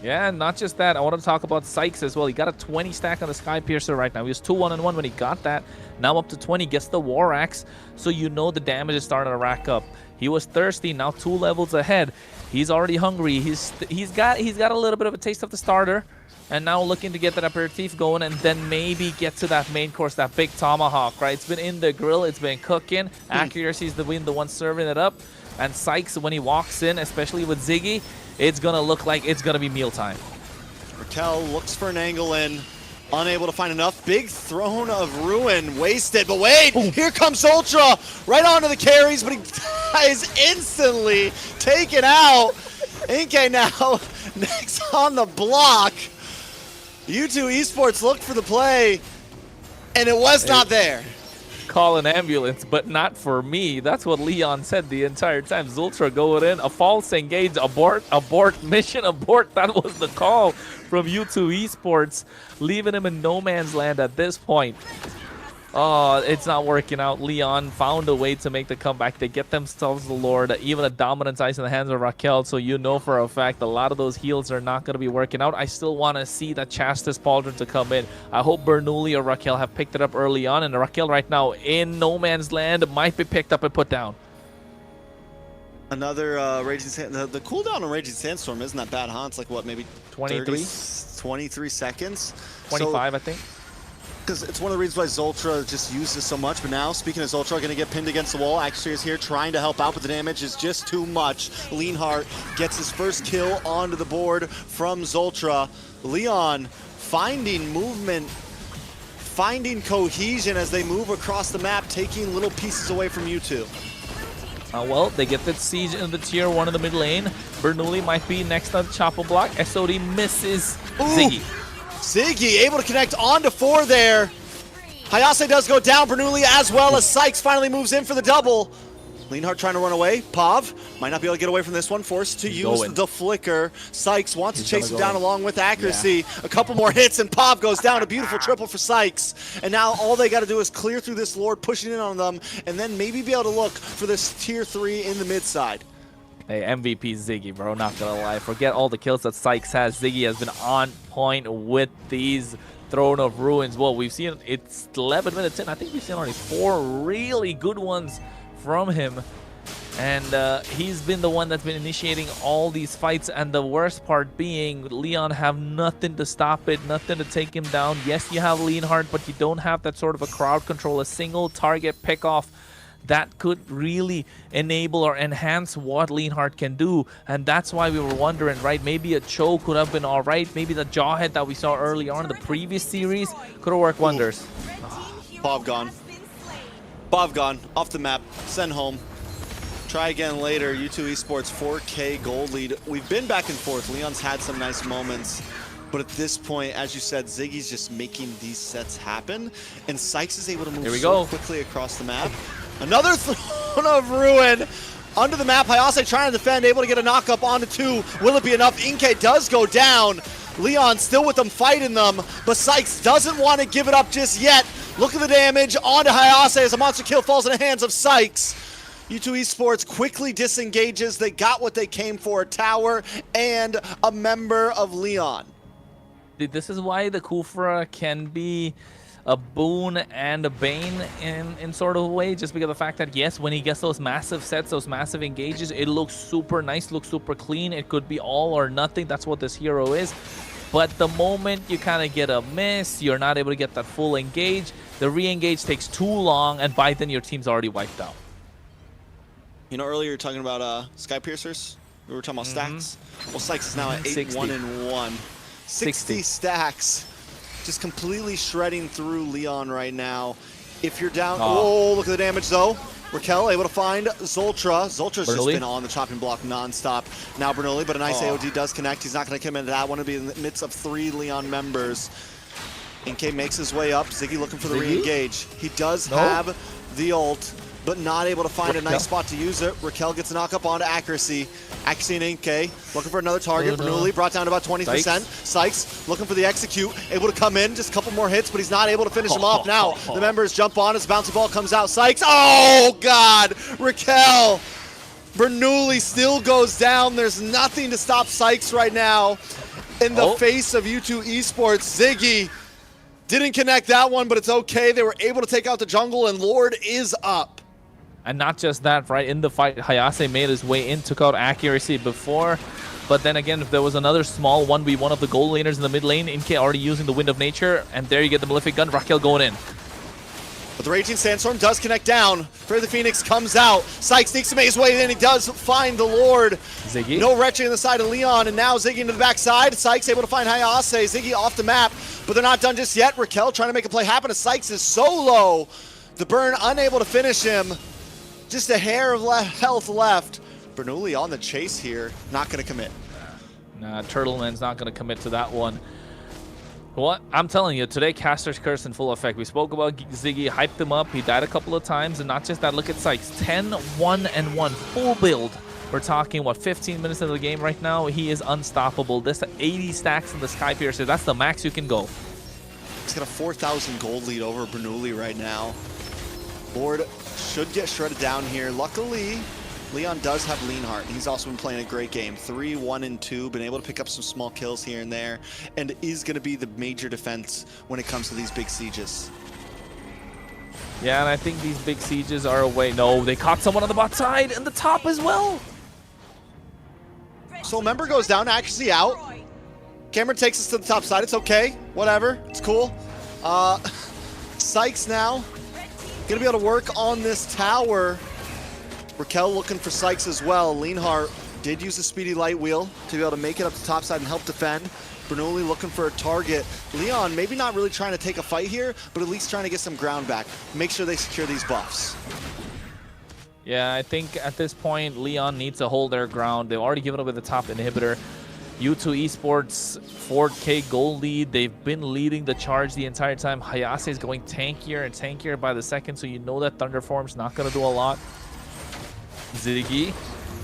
Yeah, and not just that. I want to talk about Sykes as well. He got a 20 stack on the Sky Piercer right now. He was 2-1-1 when he got that. Now up to 20, gets the War Axe. So you know the damage is starting to rack up. He was thirsty, now 2 levels ahead. He's already hungry. He's got a little bit of a taste of the starter. And now looking to get that aperitif going and then maybe get to that main course, that big tomahawk, right? It's been in the grill, it's been cooking. Accuracy is the one serving it up. And Sykes, when he walks in, especially with Ziggy, it's going to look like it's going to be mealtime. Raquel looks for an angle in, unable to find enough. Big Throne of Ruin wasted, but wait, here comes Ultra, right onto the carries, but he is instantly taken out. Inke now next on the block. U2 Esports looked for the play, and it was not there. Call an ambulance, but not for me. That's what Leon said the entire time. Zultra going in, a false engage, abort, mission abort. That was the call from U2 Esports, leaving him in no man's land at this point. Oh, it's not working out. Leon found a way to make the comeback. They get themselves the Lord, even a dominant ice in the hands of Raquel, so you know for a fact a lot of those heals are not going to be working out. I still want to see that Chastis Pauldron to come in. I hope Bernoulli or Raquel have picked it up early on, and Raquel right now in no man's land might be picked up and put down. Another Raging Sandstorm. The cooldown on Raging Sandstorm isn't that bad, huh? It's like, what, maybe 23 seconds? 25, I think. Because it's one of the reasons why Zultra just uses so much. But now, speaking of Zultra, going to get pinned against the wall. Actually is here trying to help out, but the damage is just too much. Leonhardt gets his first kill onto the board from Zultra. Leon finding movement finding cohesion as they move across the map, taking little pieces away from U2. Well, they get that siege in the tier 1 in the mid lane. Bernoulli might be next on the chopper block. SOD misses Ziggy. Ziggy able to connect onto 4 there. Hayase does go down. Bernoulli as well as Sykes finally moves in for the double. Leonhardt trying to run away. Pav might not be able to get away from this one. Forced to use the flicker. Sykes wants to chase him down along with accuracy. Yeah. A couple more hits and Pav goes down. A beautiful triple for Sykes. And now all they got to do is clear through this Lord, pushing in on them, and then maybe be able to look for this tier 3 in the mid side. Hey, MVP Ziggy, bro. Not gonna lie. Forget all the kills that Sykes has. Ziggy has been on point with these Throne of Ruins. Well, we've seen it's 11 minutes in. I think we've seen already 4 really good ones from him, and he's been the one that's been initiating all these fights, and the worst part being Leon have nothing to stop it, nothing to take him down. Yes, you have Leonhardt, but you don't have that sort of a crowd control, a single target pick off that could really enable or enhance what Leonhardt can do. And that's why we were wondering, right, maybe a choke could have been all right, maybe the jawhead that we saw early on in the previous series could have worked wonders. Bob gone. Bob gone. Off the map. Send home. Try again later. U2 Esports 4K gold lead. We've been back and forth. Leon's had some nice moments. But at this point, as you said, Ziggy's just making these sets happen. And Sykes is able to move so quickly across the map. Another Throne of Ruin. Under the map, Hayase trying to defend, able to get a knock up onto 2. Will it be enough? Inke does go down. Leon still with them, fighting them, but Sykes doesn't want to give it up just yet. Look at the damage onto Hayase as a monster kill falls in the hands of Sykes. U2 Esports quickly disengages. They got what they came for, a tower and a member of Leon. This is why the Kufra can be a boon and a bane in sort of a way, just because of the fact that, yes, when he gets those massive sets, those massive engages, it looks super nice, looks super clean. It could be all or nothing. That's what this hero is. But the moment you kind of get a miss, you're not able to get that full engage. The re-engage takes too long, and by then your team's already wiped out. You know, earlier you were talking about Sky Piercers. We were talking about stacks. Well, Sykes is now at 8-1-1. 60 stacks. Just completely shredding through Leon right now. If you're down, oh, look at the damage though. Raquel able to find Zoltra. Zoltra's just been on the chopping block non-stop. Now Bernoulli, but a nice AOD does connect. He's not going to come into that one. To be in the midst of 3 Leon members. Inke makes his way up. Ziggy looking for the re-engage. He does have the ult, but not able to find a nice spot to use it. Raquel gets a knock up onto accuracy. Accuracy and Inke looking for another target. Bernoulli brought down to about 20%. Sykes looking for the execute. Able to come in, just a couple more hits, but he's not able to finish him off. Now the members jump on as the bouncy ball comes out. Sykes, oh God, Raquel. Bernoulli still goes down. There's nothing to stop Sykes right now in the face of U2 Esports. Ziggy didn't connect that one, but it's okay. They were able to take out the jungle, and Lord is up. And not just that, right? In the fight, Hayase made his way in, took out accuracy before. But then again, if there was another small 1v1 of the gold laners in the mid lane, Inke already using the Wind of Nature, and there you get the Malefic Gun, Raquel going in. But the Raging Sandstorm does connect down. Fear the Phoenix comes out. Sykes sneaks to make his way in. He does find the Lord. Ziggy. No retching on the side of Leon, and now Ziggy into the backside. Sykes able to find Hayase. Ziggy off the map, but they're not done just yet. Raquel trying to make a play happen. Sykes is so low. The burn unable to finish him. Just a hair of health left. Bernoulli on the chase here. Not going to commit. Nah, Turtleman's not going to commit to that one. What? I'm telling you, today Caster's Curse in full effect. We spoke about Ziggy, hyped him up. He died a couple of times, and not just that. Look at Sykes. 10-1-1. Full build. We're talking, what, 15 minutes into the game right now? He is unstoppable. This 80 stacks in the Sky Piercer. That's the max you can go. He's got a 4,000 gold lead over Bernoulli right now. Lord should get shredded down here. Luckily, Leon does have Leonhardt. He's also been playing a great game. 3-1-2, been able to pick up some small kills here and there, and is going to be the major defense when it comes to these big sieges. Yeah, and I think these big sieges are away. No, they caught someone on the bot side and the top as well. So a member goes down, accuracy out. Cameron takes us to the top side. It's okay. Whatever. It's cool. Sykes now going to be able to work on this tower. Raquel looking for Sykes as well. Leonhardt did use the speedy light wheel to be able to make it up to top side and help defend. Bernoulli looking for a target. Leon maybe not really trying to take a fight here, but at least trying to get some ground back. Make sure they secure these buffs. Yeah, I think at this point, Leon needs to hold their ground. They've already given up with the top inhibitor. U2 Esports 4K gold lead. They've been leading the charge the entire time. Hayase is going tankier and tankier by the second, so you know that Thunder Form's not going to do a lot. Ziggy.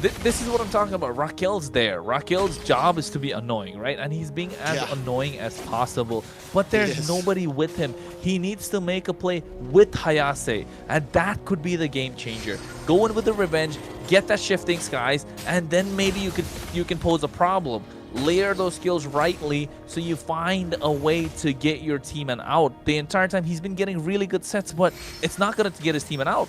This is what I'm talking about. Raquel's there. Raquel's job is to be annoying, right? And he's being as annoying as possible. But there's nobody with him. He needs to make a play with Hayase, and that could be the game changer. Go in with the revenge, get that shifting skies, and then maybe you can pose a problem. Layer those skills rightly so you find a way to get your team an out. The entire time he's been getting really good sets, but it's not going to get his team an out.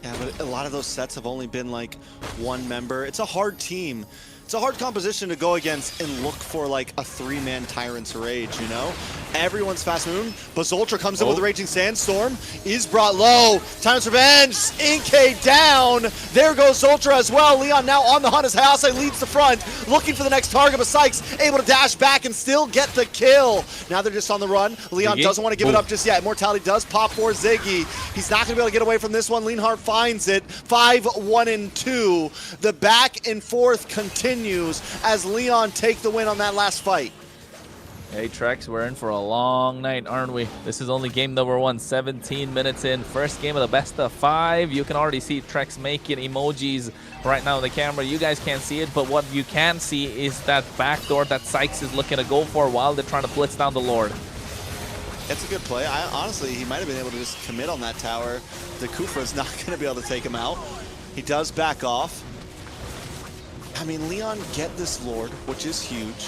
Yeah, but a lot of those sets have only been like one member. It's a hard team. It's a hard composition to go against and look for like a 3-man Tyrant's Rage, you know? Everyone's fast moving, but Zoltra comes in with a Raging Sandstorm, is brought low. Tyrant's Revenge, Inkay down. There goes Zoltra as well. Leon now on the hunt as Hayase leads the front, looking for the next target, but Sykes able to dash back and still get the kill. Now they're just on the run. Leon doesn't want to give it up just yet. Immortality does pop for Ziggy. He's not going to be able to get away from this one. Leonhardt finds it. 5-1-2. The back and forth continues as Leon take the win on that last fight. Hey Trex, we're in for a long night, aren't we? This is only game number 1, 17 minutes in. First game of the best of 5. You can already see Trex making emojis right now on the camera. You guys can't see it, but what you can see is that backdoor that Sykes is looking to go for while they're trying to blitz down the Lord. It's a good play. Honestly, he might have been able to just commit on that tower. The Kufra's not going to be able to take him out. He does back off. I mean, Leon get this Lord, which is huge,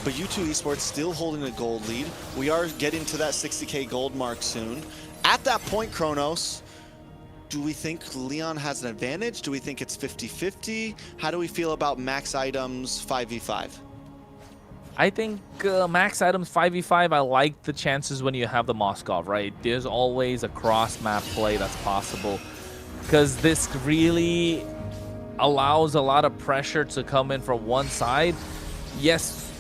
but U2 Esports still holding a gold lead. We are getting to that 60K gold mark soon. At that point, Kronos, do we think Leon has an advantage? Do we think it's 50-50? How do we feel about max items 5v5? I think max items 5v5, I like the chances when you have the Moskov, right? There's always a cross-map play that's possible, because this really allows a lot of pressure to come in from one side. Yes,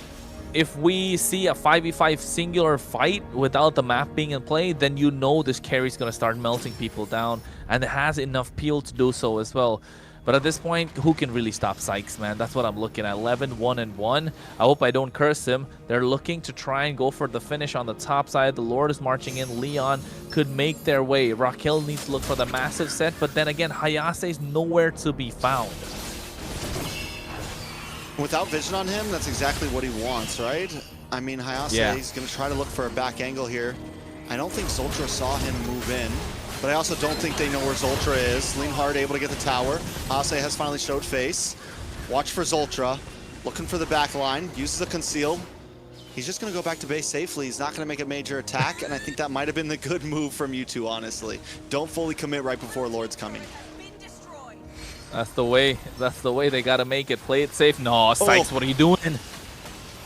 if we see a 5v5 singular fight without the map being in play, then you know this carry's going to start melting people down, and it has enough peel to do so as well. But at this point, who can really stop Sykes, man? That's what I'm looking at. 11-1-1. I hope I don't curse him. They're looking to try and go for the finish on the top side. The Lord is marching in. Leon could make their way. Raquel needs to look for the massive set, but then again, Hayase is nowhere to be found. Without vision on him, that's exactly what he wants, right? I mean, Hayase is going to try to look for a back angle here. I don't think Zoltra saw him move in, but I also don't think they know where Zoltra is. Leonhardt able to get the tower. Hayase has finally showed face. Watch for Zoltra. Looking for the back line. Uses a conceal. He's just going to go back to base safely. He's not going to make a major attack, and I think that might have been the good move from you two, honestly. Don't fully commit right before Lord's coming. That's the way they got to make it. Play it safe. No, Sykes, what are you doing?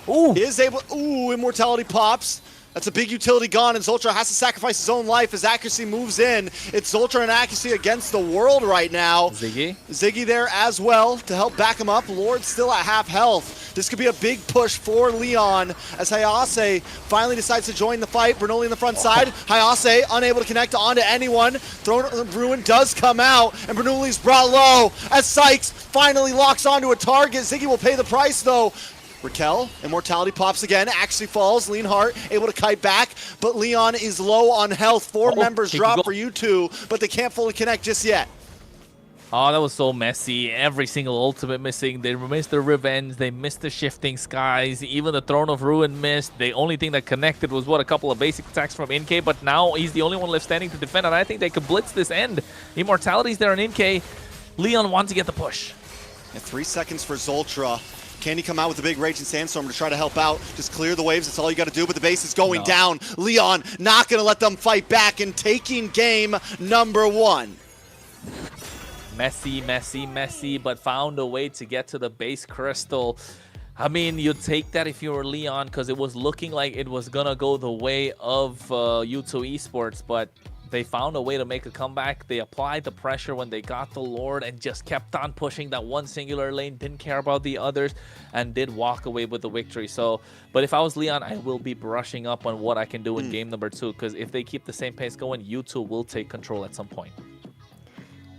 Ooh. Is able. Ooh, Immortality pops. That's a big utility gone, and Zoltra has to sacrifice his own life as accuracy moves in. It's Zoltra and accuracy against the world right now. Ziggy there as well to help back him up. Lord still at half health. This could be a big push for Leon as Hayase finally decides to join the fight. Bernoulli in the front side. Hayase unable to connect onto anyone. Throne of Ruin does come out, and Bernoulli's brought low as Sykes finally locks onto a target. Ziggy will pay the price though. Raquel, Immortality pops again, actually falls. Leonhardt able to kite back, but Leon is low on health. 4 members drop for you two, but they can't fully connect just yet. Oh, that was so messy. Every single ultimate missing. They missed the revenge. They missed the shifting skies. Even the Throne of Ruin missed. The only thing that connected was, what, a couple of basic attacks from Inkay, but now he's the only one left standing to defend, and I think they could blitz this end. Immortality's there on Inkay. Leon wants to get the push. And 3 seconds for Zoltra. Can he come out with a big Raging Sandstorm to try to help out? Just clear the waves, that's all you got to do, but the base is going down. Leon not going to let them fight back and taking game number 1. Messy, messy, messy, but found a way to get to the base crystal. I mean, you'd take that if you were Leon, because it was looking like it was going to go the way of U2 Esports, but They found a way to make a comeback. They applied the pressure when they got the Lord and just kept on pushing that one singular lane, didn't care about the others, and did walk away with the victory. So, but if I was Leon, I will be brushing up on what I can do in game number 2, because if they keep the same pace going, U2 will take control at some point.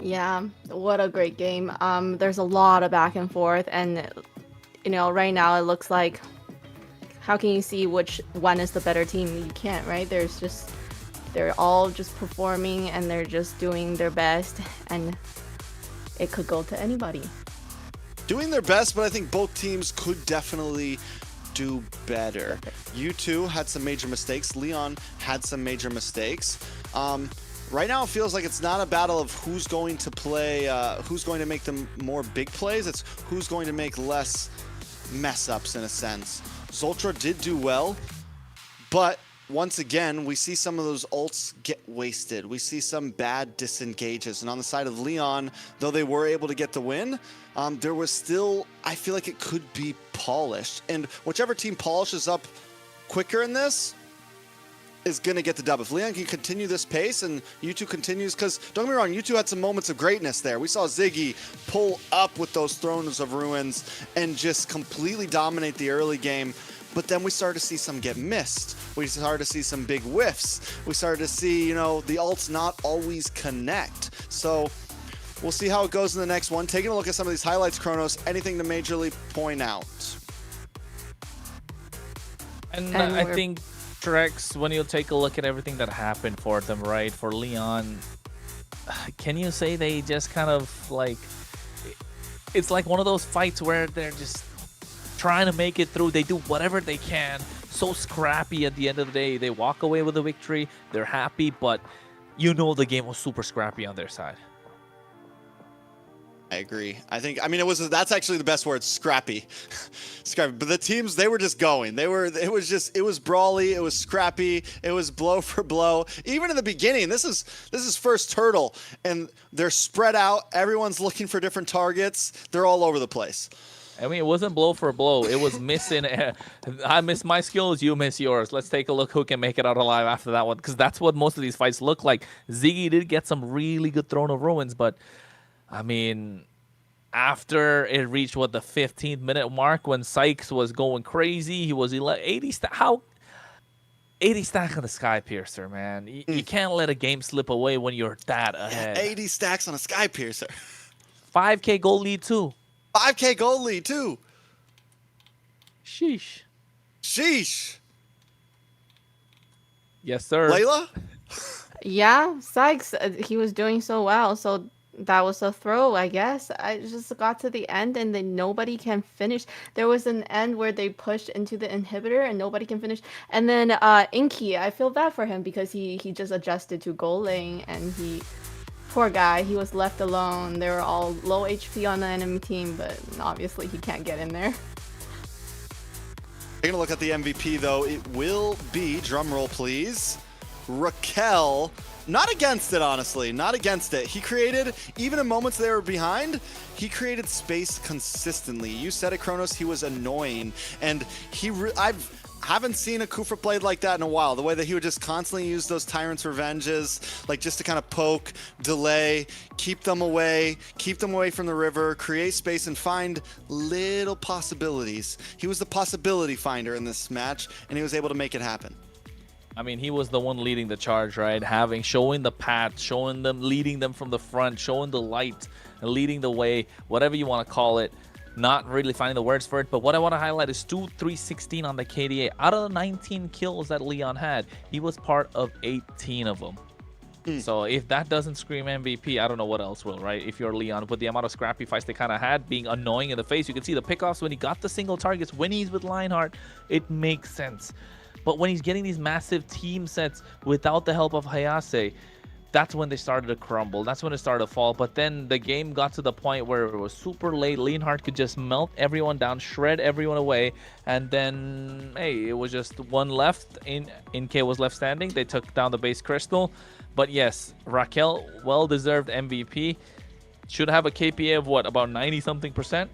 Yeah, what a great game. There's a lot of back and forth, and you know, right now it looks like, how can you see which one is the better team? You can't, right? They're all just performing and they're just doing their best, and it could go to anybody. Doing their best, but I think both teams could definitely do better. U2 had some major mistakes. Leon had some major mistakes. Right now it feels like it's not a battle of who's going to play, who's going to make them more big plays. It's who's going to make less mess ups in a sense. Zoltra did do well, but once again, we see some of those ults get wasted. We see some bad disengages. And on the side of Leon, though they were able to get the win, there was still, I feel like it could be polished. And whichever team polishes up quicker in this is going to get the dub. If Leon can continue this pace and U2 continues, because don't get me wrong, U2 had some moments of greatness there. We saw Ziggy pull up with those Thrones of Ruins and just completely dominate the early game. But then we started to see some get missed. We started to see some big whiffs. We started to see, you know, the ults not always connect. So we'll see how it goes in the next one. Taking a look at some of these highlights, Kronos, anything to majorly point out? And I think, Trex, when you take a look at everything that happened for them, right, for Leon, can you say they just kind of like, it's like one of those fights where they're just trying to make it through. They do whatever they can. So scrappy at the end of the day. They walk away with a victory. They're happy, but you know the game was super scrappy on their side. I agree. I mean, that's actually the best word, scrappy. Scrappy. But the teams, they were just going. It was brawly, it was scrappy, it was blow for blow. Even in the beginning, this is first turtle, and they're spread out. Everyone's looking for different targets. They're all over the place. I mean, it wasn't blow for blow. It was missing. I miss my skills, you miss yours. Let's take a look who can make it out alive after that one, because that's what most of these fights look like. Ziggy did get some really good Throne of Ruins, but I mean, after it reached, the 15th minute mark when Sykes was going crazy, he was 80 stack. How? 80 stack on the Sky Piercer, man. You can't let a game slip away when you're that ahead. 80 stacks on a Sky Piercer. 5K goal lead too. 5K goal lead too. Sheesh. Sheesh. Yes, sir. Layla? Yeah, Sykes, he was doing so well, so that was a throw, I guess. I just got to the end and then nobody can finish. There was an end where they pushed into the inhibitor and nobody can finish. And then Inky, I feel bad for him because he just adjusted to goal lane, and poor guy, he was left alone. They were all low HP on the enemy team, but obviously he can't get in there. Taking a look at the MVP though, it will be, drumroll please, Raquel. Not against it, honestly. Not against it. He created, even in moments they were behind, he created space consistently. You said it, Kronos. He was annoying, and I haven't seen a Kufra played like that in a while. The way that he would just constantly use those Tyrant's Revenges, like just to kind of poke, delay, keep them away from the river, create space, and find little possibilities. He was the possibility finder in this match, and he was able to make it happen. I mean, he was the one leading the charge, right? Showing the path, showing them, leading them from the front, showing the light, and leading the way, whatever you want to call it. Not really finding the words for it, but what I want to highlight is 2-3-16 on the KDA. Out of the 19 kills that Leon had, he was part of 18 of them. So if that doesn't scream MVP, I don't know what else will, right? If you're Leon, with the amount of scrappy fights they kind of had, being annoying in the face, you can see the pickoffs when he got the single targets, when he's with Lionheart, it makes sense. But when he's getting these massive team sets without the help of Hayase, that's when they started to crumble. That's when it started to fall. But then the game got to the point where it was super late. Leonhardt could just melt everyone down, shred everyone away. And then, hey, it was just one left. In-K was left standing. They took down the base crystal. But yes, Raquel, well-deserved MVP. Should have a KPA of what, about 90-something%?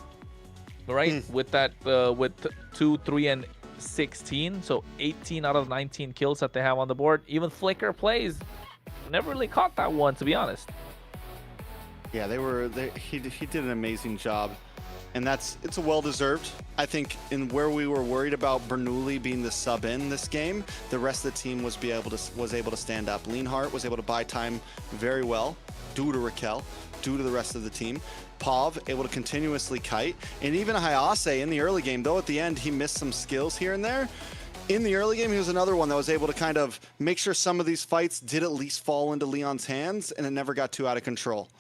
Right? With that, with 2, 3, and 16. So 18 out of 19 kills that they have on the board. Even Flicker plays never really caught that one, to be honest. Yeah, he did an amazing job. And it's a well-deserved. I think in where we were worried about Bernoulli being the sub in this game, the rest of the team was able to stand up. Leonhardt was able to buy time very well due to Raquel, due to the rest of the team. Pav able to continuously kite, and even Hayase in the early game, though at the end he missed some skills here and there. In the early game, he was another one that was able to kind of make sure some of these fights did at least fall into Leon's hands, and it never got too out of control.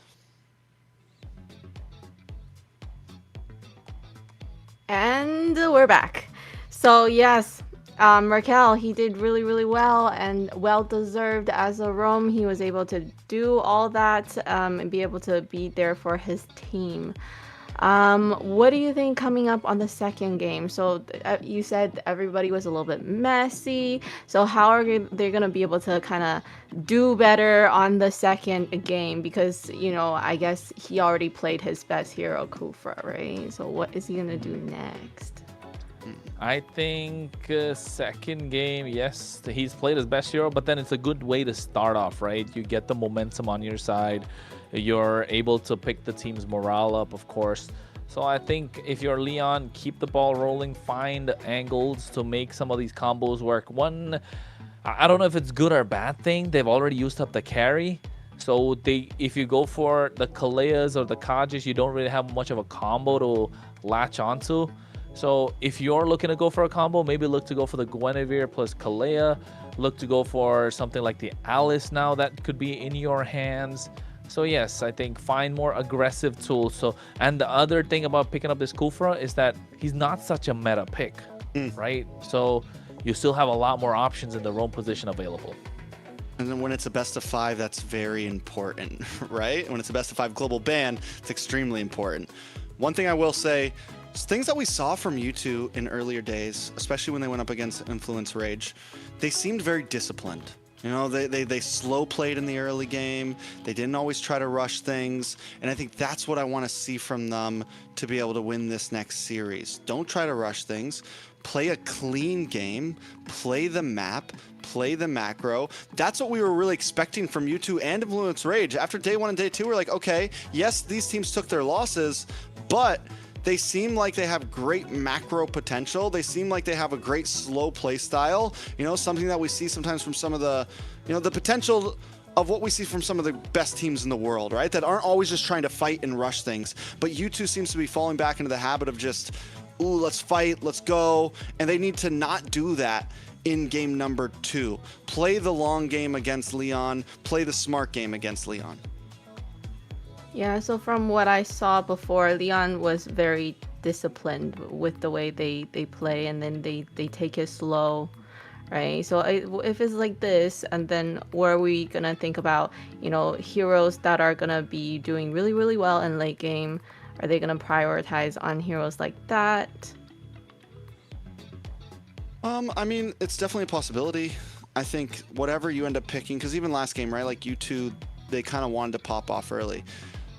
And we're back. So yes, Raquel, he did really, really well and well deserved as a roam. He was able to do all that and be able to be there for his team. What do you think coming up on the second game? So you said everybody was a little bit messy. So how are they going to be able to kind of do better on the second game? Because, you know, I guess he already played his best hero, Kufra, right? So what is he going to do next? I think second game, yes, he's played his best hero, but then it's a good way to start off, right? You get the momentum on your side. You're able to pick the team's morale up, of course. So I think if you're Leon, keep the ball rolling, find angles to make some of these combos work. One, I don't know if it's good or bad thing. They've already used up the carry. So if you go for the Kaleas or the Kages, you don't really have much of a combo to latch onto. So if you're looking to go for a combo, maybe look to go for the Guinevere plus Kalea. Look to go for something like the Alice now that could be in your hands. So yes, I think find more aggressive tools. So, and the other thing about picking up this Kufra is that he's not such a meta pick, right? So you still have a lot more options in the roam position available. And then when it's a best of 5, that's very important, right? When it's a best of 5 global ban, it's extremely important. One thing I will say, things that we saw from U2 in earlier days, especially when they went up against Influence Rage, they seemed very disciplined. You know, they slow played in the early game. They didn't always try to rush things. And I think that's what I want to see from them to be able to win this next series. Don't try to rush things. Play a clean game. Play the map. Play the macro. That's what we were really expecting from U2 and Influence Rage. After day 1 and day 2, we're like, okay, yes, these teams took their losses, but they seem like they have great macro potential. They seem like they have a great slow play style. You know, something that we see sometimes from some of the, you know, the potential of what we see from some of the best teams in the world, right? That aren't always just trying to fight and rush things. But U2 seems to be falling back into the habit of just, ooh, let's fight, let's go. And they need to not do that in game number 2. Play the long game against Leon. Play the smart game against Leon. Yeah, so from what I saw before, Leon was very disciplined with the way they play, and then they take it slow, right? So if it's like this, and then where are we gonna think about, you know, heroes that are gonna be doing really, really well in late game? Are they gonna prioritize on heroes like that? I mean, it's definitely a possibility. I think whatever you end up picking, because even last game, right, like U2, they kind of wanted to pop off early.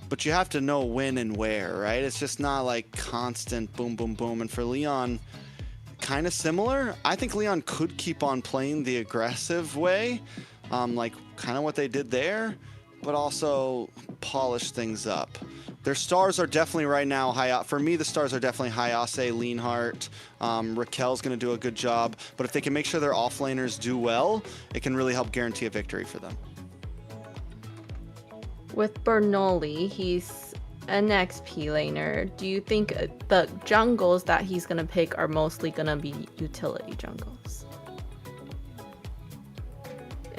But you have to know when and where, right? It's just not like constant boom, boom, boom. And for Leon, kind of similar. I think Leon could keep on playing the aggressive way, like kind of what they did there, but also polish things up. Their stars are definitely right now, for me, the stars are definitely Hayase, Leonhardt. Raquel's going to do a good job. But if they can make sure their offlaners do well, it can really help guarantee a victory for them. With Bernoulli, he's an XP laner. Do you think the jungles that he's going to pick are mostly going to be utility jungles?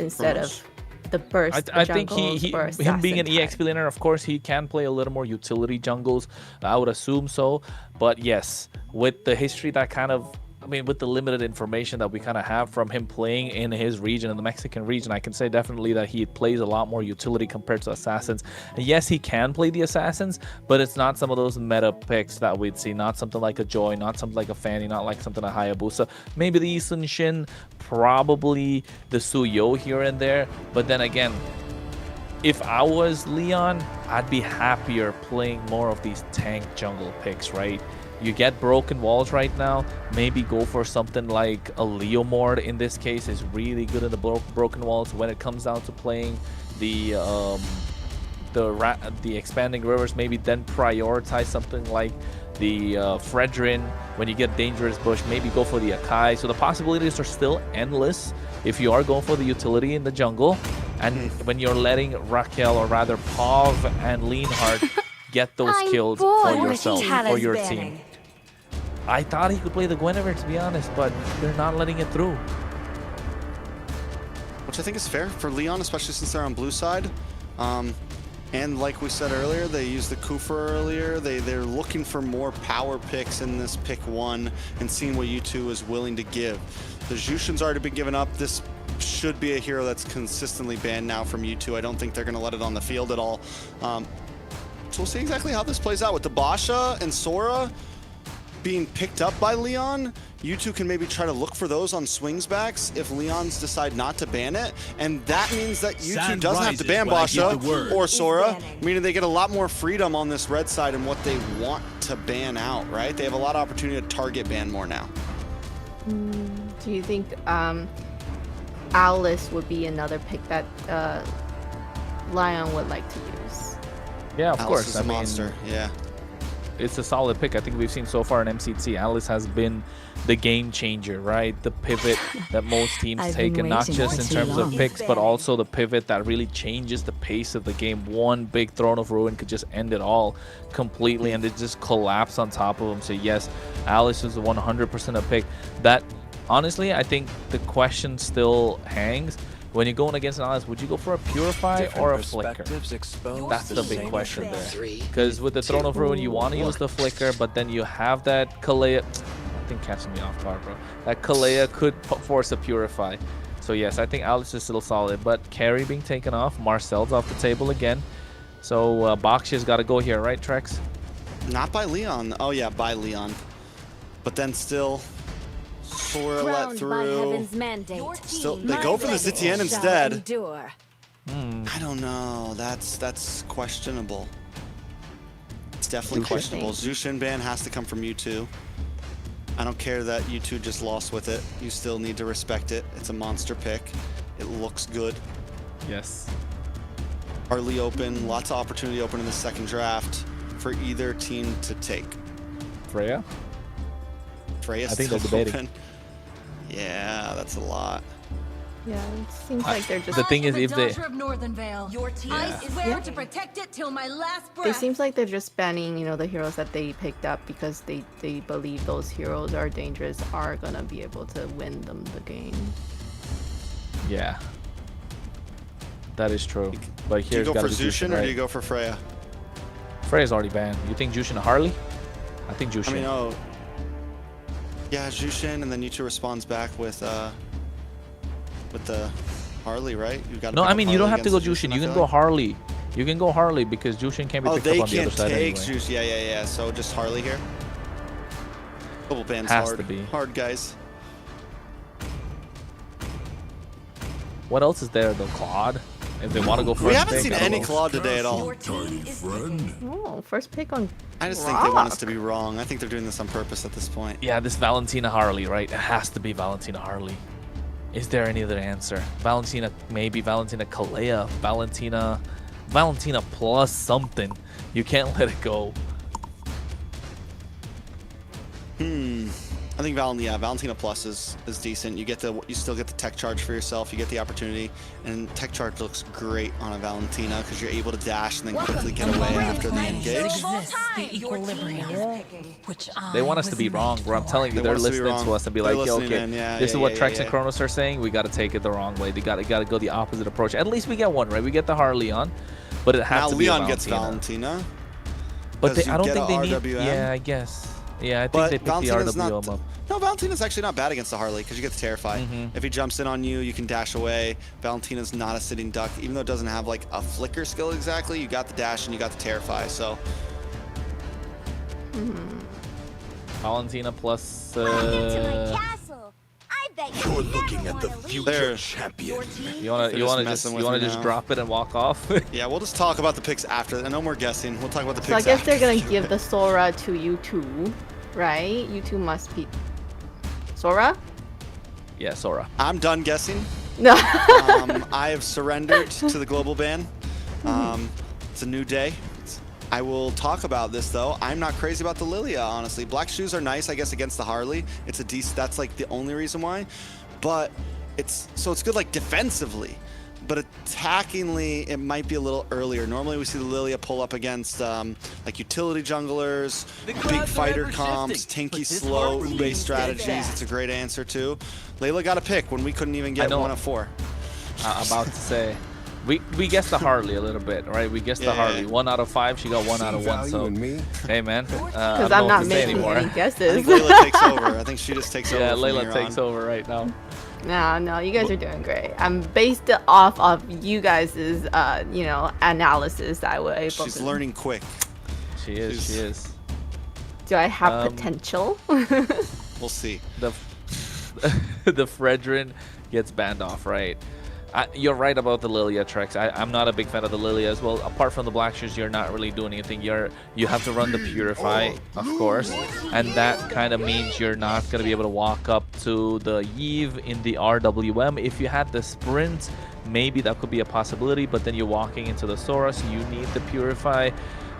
Instead of the burst I think him being an EXP laner, of course, he can play a little more utility jungles. I would assume so. But yes, with the history that kind of, I mean, with the limited information that we kind of have from him playing in his region, in the Mexican region, I can say definitely that he plays a lot more utility compared to Assassins. And yes, he can play the Assassins, but it's not some of those meta picks that we'd see. Not something like a Joy, not something like a Fanny, not like something like Hayabusa. Maybe the Isun Shin, probably the Suyo here and there. But then again, if I was Leon, I'd be happier playing more of these tank jungle picks, right? You get broken walls right now, maybe go for something like a Leomord in this case is really good in the broken walls when it comes down to playing, the expanding rivers, maybe then prioritize something like the Fredrin. When you get dangerous bush, maybe go for the Akai. So the possibilities are still endless if you are going for the utility in the jungle. And when you're letting Raquel, or rather Pav and Leonhardt, get those kills for yourself, for your team. I thought he could play the Guinevere, to be honest, but they're not letting it through. Which I think is fair for Leon, especially since they're on blue side. And like we said earlier, they used the Kufa earlier. They're looking for more power picks in this pick 1 and seeing what U2 is willing to give. The Jushin's already been given up. This should be a hero that's consistently banned now from U2. I don't think they're going to let it on the field at all. So we'll see exactly how this plays out with the Basha and Sora being picked up by Leon. U2 can maybe try to look for those on swings backs if Leons decide not to ban it. And that means that U2 doesn't have to ban Basha or Sora, meaning they get a lot more freedom on this red side and what they want to ban out, right? They have a lot of opportunity to target ban more now. Do you think Alice would be another pick that Lion would like to use? Yeah, of Alice course. is a monster, yeah. It's a solid pick. I think we've seen so far in MCT, Alice has been the game changer, right? The pivot that most teams take, and not just in terms of picks, but also the pivot that really changes the pace of the game. One big Throne of Ruin could just end it all completely, and it just collapse on top of him. So yes, Alice is 100% a pick. That, honestly, I think the question still hangs. When you're going against an Alice, would you go for a Purify or a Flicker? That's the big question there. Because with the Throne of Ruin, you want to use the Flicker, but then you have that Kalea. I think catching me off guard, bro. That Kalea could force a Purify. So yes, I think Alice is still solid, but Carry being taken off. Marcel's off the table again. So Bakshi's got to go here, right, Trex? Not by Leon. Oh yeah, by Leon. But then still, Sora let through. Still, they go for the Zitian instead. I don't know. That's questionable. It's definitely questionable. Zushin ban has to come from U2. I don't care that U2 just lost with it. You still need to respect it. It's a monster pick. It looks good. Yes. Harley open. Lots of opportunity open in the second draft for either team to take. Freya? Freya's I think still they're debating. open. Yeah, that's a lot. Yeah, it seems like they're just. The thing is, if they. Your team I swear to protect it till my last breath. It seems like they're just banning, the heroes that they picked up because they believe those heroes are dangerous, are gonna be able to win them the game. Yeah. That is true. But Do you here's go for Zushin or right? do you go for Freya? Freya's already banned. You think Jushin Harley? I think Jushin. I mean, oh. Yeah, Jushin, and then U2 responds back with the Harley, right? You got. No, I mean, you don't have to go Jushin. You can go Harley. You can go Harley because Jushin can't be picked up on the other side anyway. Oh, they can't take Jushin. Yeah. So just Harley here. Double ban's Has hard. to be. Hard, guys. What else is there though? Claude? If they want to go for We haven't seen any Claude today at all. Oh, first pick on. I just think they want us to be wrong. I think they're doing this on purpose at this point. Yeah, this Valentina Harley, right? It has to be Valentina Harley. Is there any other answer? Valentina, maybe Valentina Kalea, Valentina plus something. You can't let it go. I think Valentina Plus is decent. You still get the tech charge for yourself. You get the opportunity, and tech charge looks great on a Valentina because you're able to dash and then quickly get away after the engage. They want us to be wrong, bro. I'm telling you, they're listening to us and be like, yo, okay, this is what Trex and Kronos are saying. We got to take it the wrong way. They got to go the opposite approach. At least we get one, right? We get the Harley on, but it has to be Leon gets Valentina. But I don't think they need. Yeah, I guess. Yeah, I think they picked the RWM up. No, Valentina's actually not bad against the Harley because you get the Terrify. If he jumps in on you, you can dash away. Valentina's not a sitting duck. Even though it doesn't have like a flicker skill exactly, you got the dash and you got the Terrify, so. Valentina plus... You're looking at the future champion. You want to just drop it and walk off? Yeah, we'll just talk about the picks after. No more guessing. We'll talk about the picks So I guess after. they're going to give the Sora to U2, right? U2 must be... Sora? Yeah, Sora. I'm done guessing. No. I have surrendered to the global ban. It's a new day. I will talk about this though. I'm not crazy about the Lilia, honestly. Black shoes are nice, I guess, against the Harley. It's a decent. That's like the only reason why. But it's good like defensively. But attackingly, it might be a little earlier. Normally, we see the Lilia pull up against like utility junglers, big fighter comps, tanky slow base strategies. It's a great answer too. Layla got a pick when we couldn't even get 1 of 4. About to say, we guessed the Harley a little bit, right? We guessed the Harley. 1 out of 5. She got 1 out of 1. So, hey man, because I'm not making any guesses. I think Layla takes over. I think she just takes over. Yeah, Layla takes over right now. No, you guys are doing great. I'm based it off of you guys' analysis that I was able She's to. learning quick. She is. Do I have potential? We'll see. The Fredrin gets banned off, right? You're right about the Lilia tricks. I'm not a big fan of the Lilia as well. Apart from the black shoes, you're not really doing anything. You have to run the Purify, of course, and that kind of means you're not going to be able to walk up to the Eve in the RWM. If you had the sprint, maybe that could be a possibility, but then you're walking into the Sora, so you need the Purify,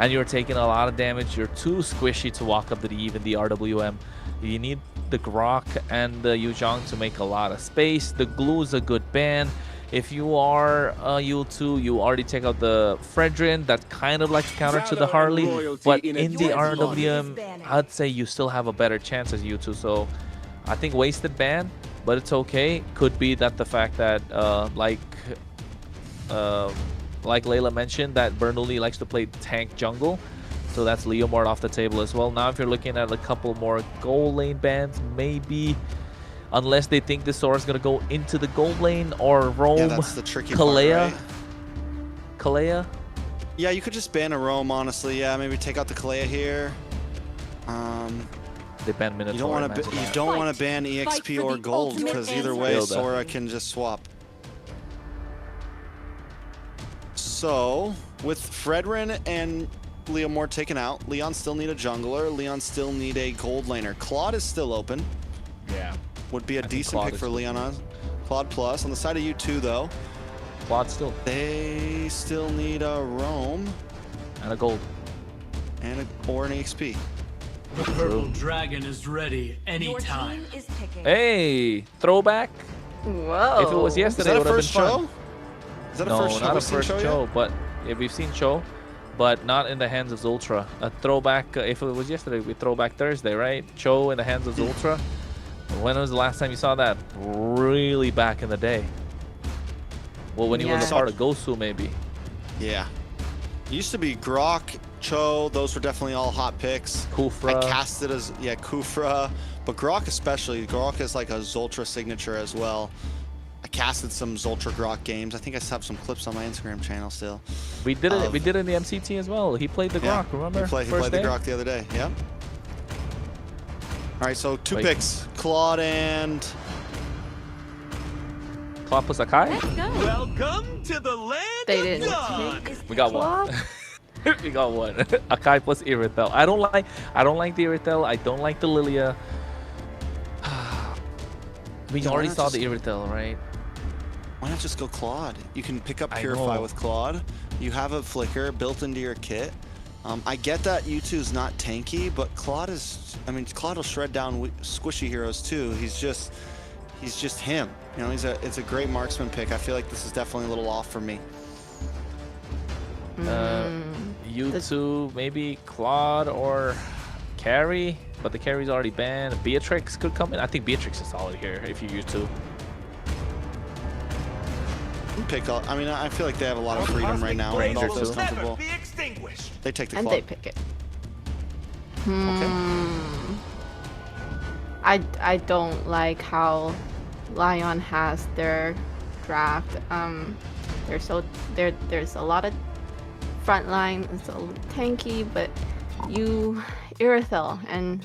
and you're taking a lot of damage. You're too squishy to walk up to the Eve in the RWM. You need the Grok and the Yuzhong to make a lot of space. The Glue is a good ban. If you are U2, you already take out the Fredrin. That kind of like counter to the Harley. But in the RWM, I'd say you still have a better chance as U2. So I think wasted ban, but it's okay. Could be that the fact that like Layla mentioned, that Bernoulli likes to play tank jungle. So that's Leomord off the table as well. Now if you're looking at a couple more goal lane bans, maybe, unless they think the Sora's going to go into the gold lane or roam. Yeah, that's the tricky Kalea. part, right? Kalea? Yeah, you could just ban a roam, honestly. Yeah, maybe take out the Kalea here. They ban Minotaur. You don't want to ban EXP or gold, because either way, Sora can just swap. So, with Fredrin and Leomord taken out, Leon still need a jungler. Leon still need a gold laner. Claude is still open. Yeah. Would be a decent pick for Leon. Claude Plus. On the side of U2, though, Claude still. They still need a roam. And a gold. Or an EXP. The purple dragon is ready anytime. Hey, throwback. Whoa. If it was yesterday, it would have been fun. Is that a No, first show? not a first show, but yeah, we've seen show, but not in the hands of Zultra. A throwback, if it was yesterday, we throwback Thursday, right? Cho in the hands of Zultra. When was the last time you saw that? Really back in the day. Well, when he was a part of Gosu, maybe. Yeah. It used to be Grok, Cho, those were definitely all hot picks. Kufra. I casted as, Kufra. But Grok especially. Grok is like a Zultra signature as well. I casted some Zultra Grok games. I think I have some clips on my Instagram channel still. We did it. We did it in the MCT as well. He played the Grok, remember? He played the Grok the other day. Yep. All right, so two picks, Claude and Claude plus Akai. Welcome to the land They of didn't God. We got one. We got one. Akai plus Irithel. I don't like the Irithel. I don't like the Lilia. We already saw the Irithel, right? Why not just go Claude? You can pick up Purify with Claude. You have a Flicker built into your kit. I get that U2 is not tanky, but Claude is. I mean, Claude will shred down squishy heroes too. He's just him. You know, it's a great marksman pick. I feel like this is definitely a little off for me. U2, maybe Claude or Carry, but the Carry's already banned. Beatrix could come in. I think Beatrix is solid here if you use U2. Pick up. I mean, I feel like they have a lot of freedom right now. Ranger All those too. comfortable. They take the And Claude. they pick it. Okay. I don't like how Lion has their draft. There's a lot of front line. It's a tanky, but Irithel and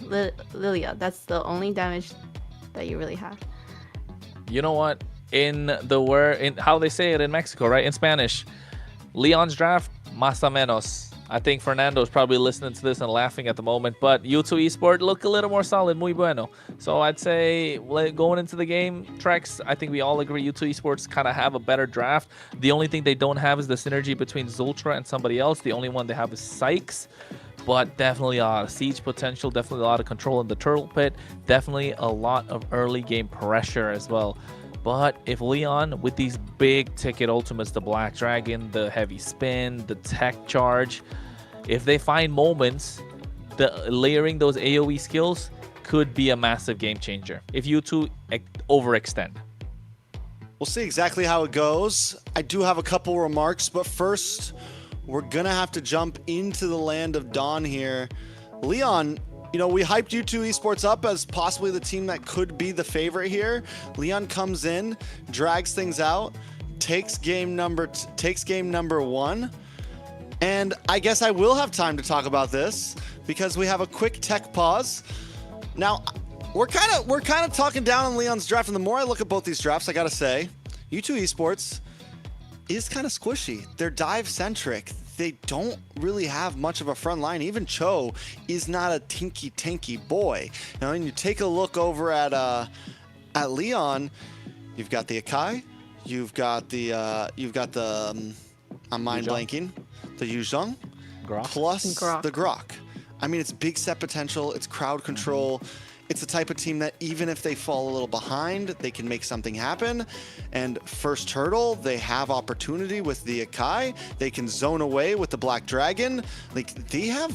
Lilia. That's the only damage that you really have. You know what? In how they say it in Mexico, right? In Spanish, Leon's draft, más o menos. I think Fernando's probably listening to this and laughing at the moment, but U2 Esports look a little more solid, muy bueno. So I'd say going into the game, Trex, I think we all agree U2 Esports kind of have a better draft. The only thing they don't have is the synergy between Zultra and somebody else. The only one they have is Sykes, but definitely a lot of siege potential, definitely a lot of control in the turtle pit, definitely a lot of early game pressure as well. But if Leon, with these big ticket ultimates, the Black Dragon, the heavy spin, the tech charge, if they find moments, layering those AoE skills could be a massive game changer if you two overextend. We'll see exactly how it goes. I do have a couple remarks, but first, we're gonna have to jump into the land of Dawn here. Leon, you know, we hyped U2 Esports up as possibly the team that could be the favorite here. Leon comes in, drags things out, takes game number one. And I guess I will have time to talk about this because we have a quick tech pause. Now, we're kind of talking down on Leon's draft, and the more I look at both these drafts, I gotta say, U2 Esports is kind of squishy. They're dive centric. They don't really have much of a front line. Even Cho is not a tinky boy. Now, when you take a look over at Leon, you've got the Akai, you've got the I'm mind blanking, the Yuzhong, plus the Grok. I mean, it's big set potential. It's crowd control. It's the type of team that even if they fall a little behind, they can make something happen. And first turtle, they have opportunity with the Akai. They can zone away with the Black Dragon. Like, they have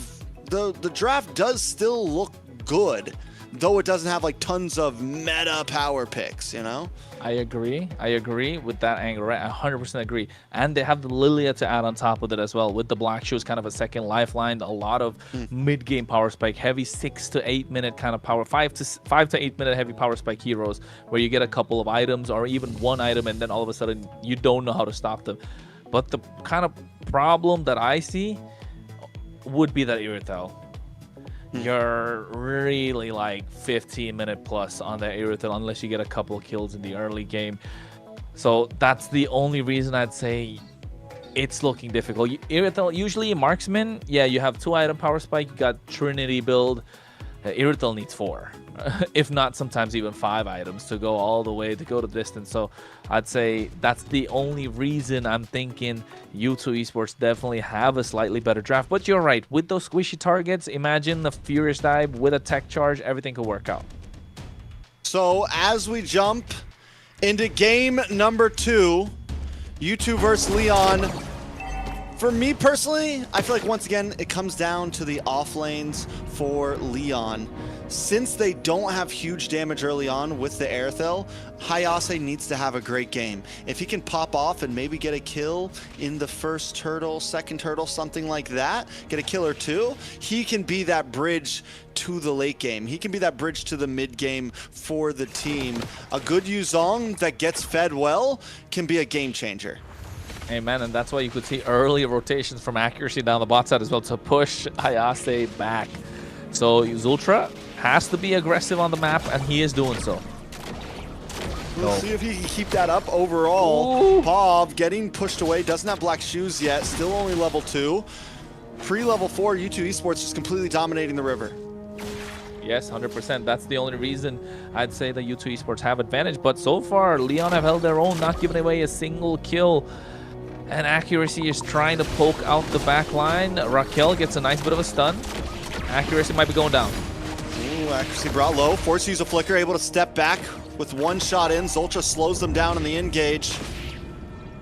the draft does still look good, though it doesn't have like tons of meta power picks, you know? I agree with that angle, right? I 100% agree. And they have the Lilia to add on top of it as well. With the Black Shoes, kind of a second lifeline, a lot of mid-game power spike, heavy 6 to 8 minute kind of power, 5 to 8 minute heavy power spike heroes, where you get a couple of items or even one item, and then all of a sudden you don't know how to stop them. But the kind of problem that I see would be that Irithel. You're really like 15-minute plus on that Irithel unless you get a couple of kills in the early game. So that's the only reason I'd say it's looking difficult. Irithel, usually marksman, yeah, you have 2 item power spike, you got Trinity build. Irithel needs 4. If not, sometimes even 5 items to go all the way, to go the distance. So I'd say that's the only reason I'm thinking U2 Esports definitely have a slightly better draft. But you're right, with those squishy targets, imagine the Furious Dive with a tech charge, everything could work out. So as we jump into game number 2, U2 versus Leon. For me personally, I feel like once again, it comes down to the off lanes for Leon. Since they don't have huge damage early on with the Airthel, Hayase needs to have a great game. If he can pop off and maybe get a kill in the first turtle, second turtle, something like that, get a kill or 2, he can be that bridge to the late game. He can be that bridge to the mid game for the team. A good Yuzhong that gets fed well can be a game changer. Amen, and that's why you could see early rotations from accuracy down the bot side as well to push Hayase back. So Zultra has to be aggressive on the map, and he is doing so. We'll see if he can keep that up overall. Pav getting pushed away, doesn't have Black Shoes yet, still only level 2. Pre-level 4, U2 Esports just completely dominating the river. Yes, 100%. That's the only reason I'd say the U2 Esports have advantage. But so far, Leon have held their own, not giving away a single kill. And accuracy is trying to poke out the back line. Raquel gets a nice bit of a stun. Accuracy might be going down. Ooh, accuracy brought low. Forced to use a flicker, able to step back with 1 shot in. Zultra slows them down in the engage.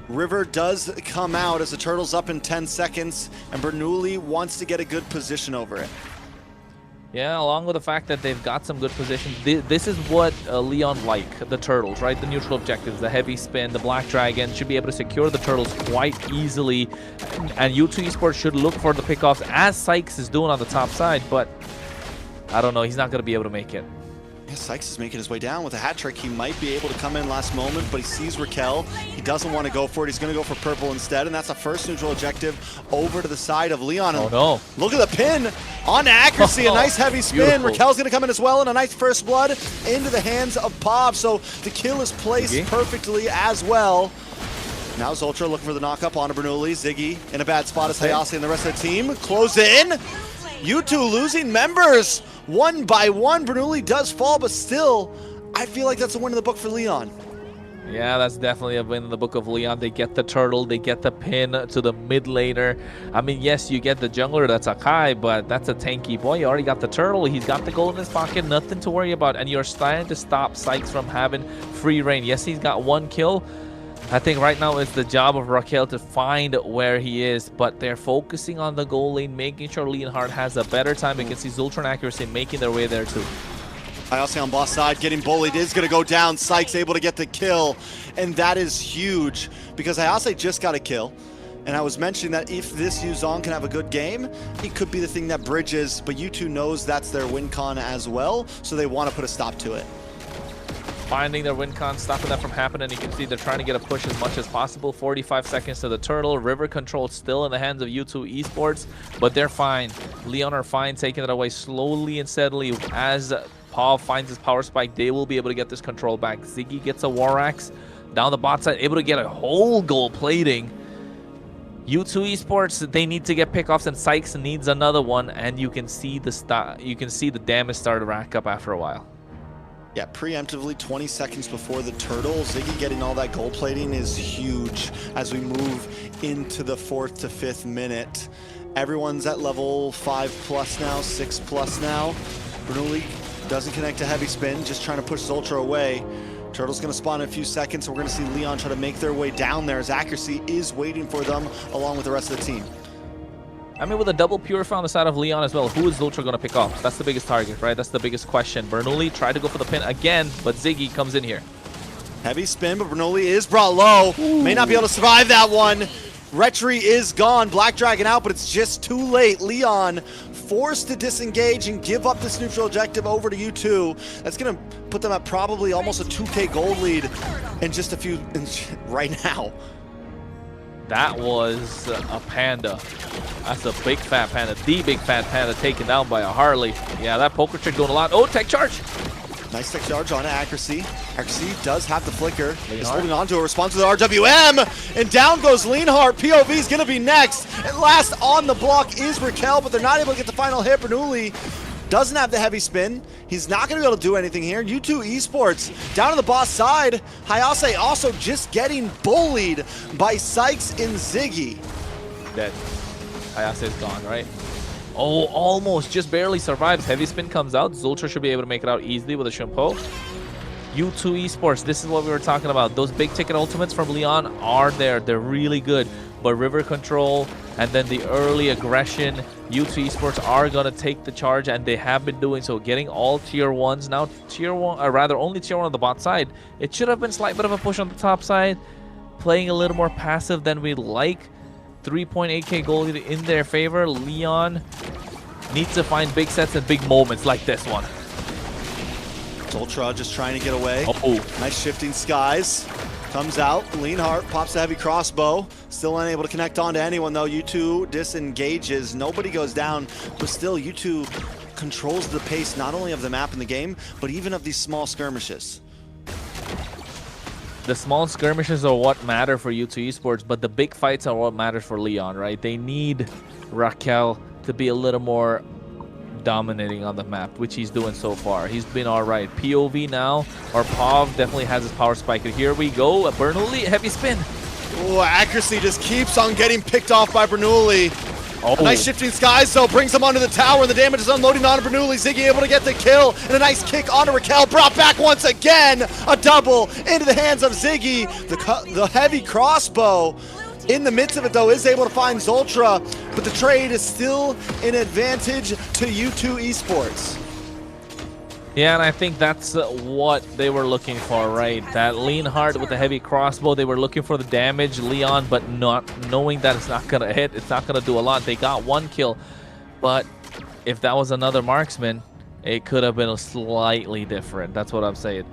River does come out as the turtle's up in 10 seconds, and Bernoulli wants to get a good position over it. Yeah, along with the fact that they've got some good positions. This is what Leon like, the turtles, right? The neutral objectives, the heavy spin, the Black Dragon should be able to secure the turtles quite easily. And U2 Esports should look for the pickoffs as Sykes is doing on the top side, but I don't know, he's not going to be able to make it. Yeah, Sykes is making his way down with a hat trick. He might be able to come in last moment, but he sees Raquel. He doesn't want to go for it. He's going to go for purple instead, and that's the first neutral objective over to the side of Leon. Oh, no. Look at the pin on accuracy. A nice heavy spin. Beautiful. Raquel's going to come in as well, and a nice first blood into the hands of Pav. So the kill is placed perfectly as well. Now Zoltra looking for the knock-up onto Bernoulli. Ziggy in a bad spot as Hayase and the rest of the team close in. U2 losing members one by one. Bernoulli does fall, but still, I feel like that's a win in the book for Leon. Yeah, that's definitely a win in the book of Leon. They get the turtle, they get the pin to the mid laner. I mean, yes, you get the jungler, that's Akai, but that's a tanky boy. You already got the turtle, he's got the gold in his pocket, nothing to worry about. And you're starting to stop Sykes from having free reign. Yes, he's got one kill. I think right now it's the job of Raquel to find where he is, but they're focusing on the goal lane, making sure Leonhardt has a better time. You can see Zultra and Accuracy making their way there too. Hayase on boss side, getting bullied, is going to go down. Sykes able to get the kill, and that is huge because Hayase just got a kill. And I was mentioning that if this Yuzong can have a good game, it could be the thing that bridges, but U2 knows that's their win con as well, so they want to put a stop to it. Finding their win con, stopping that from happening. You can see they're trying to get a push as much as possible. 45 seconds to the turtle. River control still in the hands of U2 Esports, but they're fine. Leon are fine, taking it away slowly and steadily as Paul finds his power spike. They will be able to get this control back. Ziggy gets a War Axe down the bot side, able to get a whole gold plating. U2 Esports, they need to get pickoffs, and Sykes needs another one, and you can see the damage start to rack up after a while. Yeah, preemptively 20 seconds before the turtle. Ziggy getting all that gold plating is huge as we move into the 4th to 5th minute. Everyone's at level 5+ now, 6+ now. Bernoulli doesn't connect to heavy spin, just trying to push Zoltra away. Turtle's going to spawn in a few seconds, so we're going to see Leon try to make their way down there as Accuracy is waiting for them along with the rest of the team. I mean, with a double Purify on the side of Leon as well, who is Zoltra going to pick off? That's the biggest target, right? That's the biggest question. Bernoulli tried to go for the pin again, but Ziggy comes in here. Heavy spin, but Bernoulli is brought low. Ooh. May not be able to survive that one. Retry is gone. Black Dragon out, but it's just too late. Leon forced to disengage and give up this neutral objective over to U2. That's going to put them at probably almost a 2K gold lead in just a few right now. That was a panda. That's a big fat panda. The big fat panda taken down by a Harley. Yeah, that poker trick doing a lot. Oh, tech charge. Nice tech charge on Accuracy. Accuracy does have the flicker. He's holding on to a response to the RWM. And down goes Leonhardt. POV is going to be next. And last on the block is Raquel, but they're not able to get the final hit. Bernoulli doesn't have the heavy spin. He's not going to be able to do anything here. U2 Esports down to the boss side. Hayase also just getting bullied by Sykes and Ziggy. Dead. Hayase is gone, right? Oh, almost. Just barely survives. Heavy spin comes out. Zoltra should be able to make it out easily with a Shimpo. U2 Esports, this is what we were talking about. Those big ticket ultimates from Leon are there. They're really good. But river control and then the early aggression, U2 Esports are going to take the charge, and they have been doing so. Getting all tier 1s. Now tier 1, or rather only tier 1 on the bot side. It should have been a slight bit of a push on the top side. Playing a little more passive than we like. 3.8k gold in their favor. Leon needs to find big sets and big moments like this one. Zoltra just trying to get away. Oh, nice shifting skies. Comes out. Leonhardt pops the heavy crossbow. Still unable to connect on to anyone though. U2 disengages. Nobody goes down, but still U2 controls the pace not only of the map in the game, but even of these small skirmishes. The small skirmishes are what matter for U2 Esports, but the big fights are what matters for Leon, right? They need Raquel to be a little more dominating on the map, which he's doing so far. He's been all right. POV now, or Pav definitely has his power spike. Here we go. Bernoulli, heavy spin. Oh, Accuracy just keeps on getting picked off by Bernoulli. Oh. A nice shifting skies though brings him onto the tower, and the damage is unloading onto Bernoulli. Ziggy able to get the kill, and a nice kick onto Raquel. Brought back once again. A double into the hands of Ziggy. The heavy crossbow in the midst of it though is able to find Zoltra, but the trade is still an advantage to U2 Esports. Yeah, and I think that's what they were looking for, right? That Leonhardt with the heavy crossbow, they were looking for the damage, Leon, but not knowing that it's not going to hit, it's not going to do a lot. They got one kill, but if that was another marksman, it could have been slightly different. That's what I'm saying.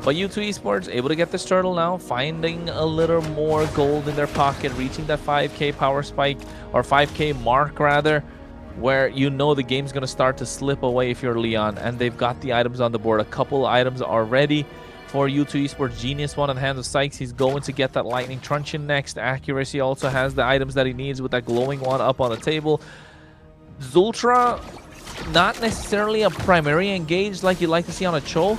But U2 Esports able to get this turtle now, finding a little more gold in their pocket, reaching that 5k power spike, or 5k mark rather, where you know the game's going to start to slip away if you're Leon, and they've got the items on the board. A couple items already. for U2 Esports. Genius one in the hands of Sykes. He's going to get that lightning truncheon next. Accuracy also has the items that he needs with that glowing one up on the table. Zultra, not necessarily a primary engage like you'd like to see on a Cho.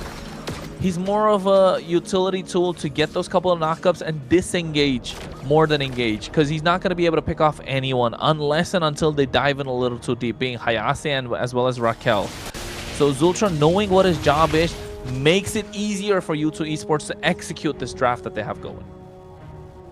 He's more of a utility tool to get those couple of knockups and disengage more than engage, because he's not going to be able to pick off anyone unless and until they dive in a little too deep, being Hayase and as well as Raquel. So Zultra, knowing what his job is, makes it easier for U2 Esports to execute this draft that they have going.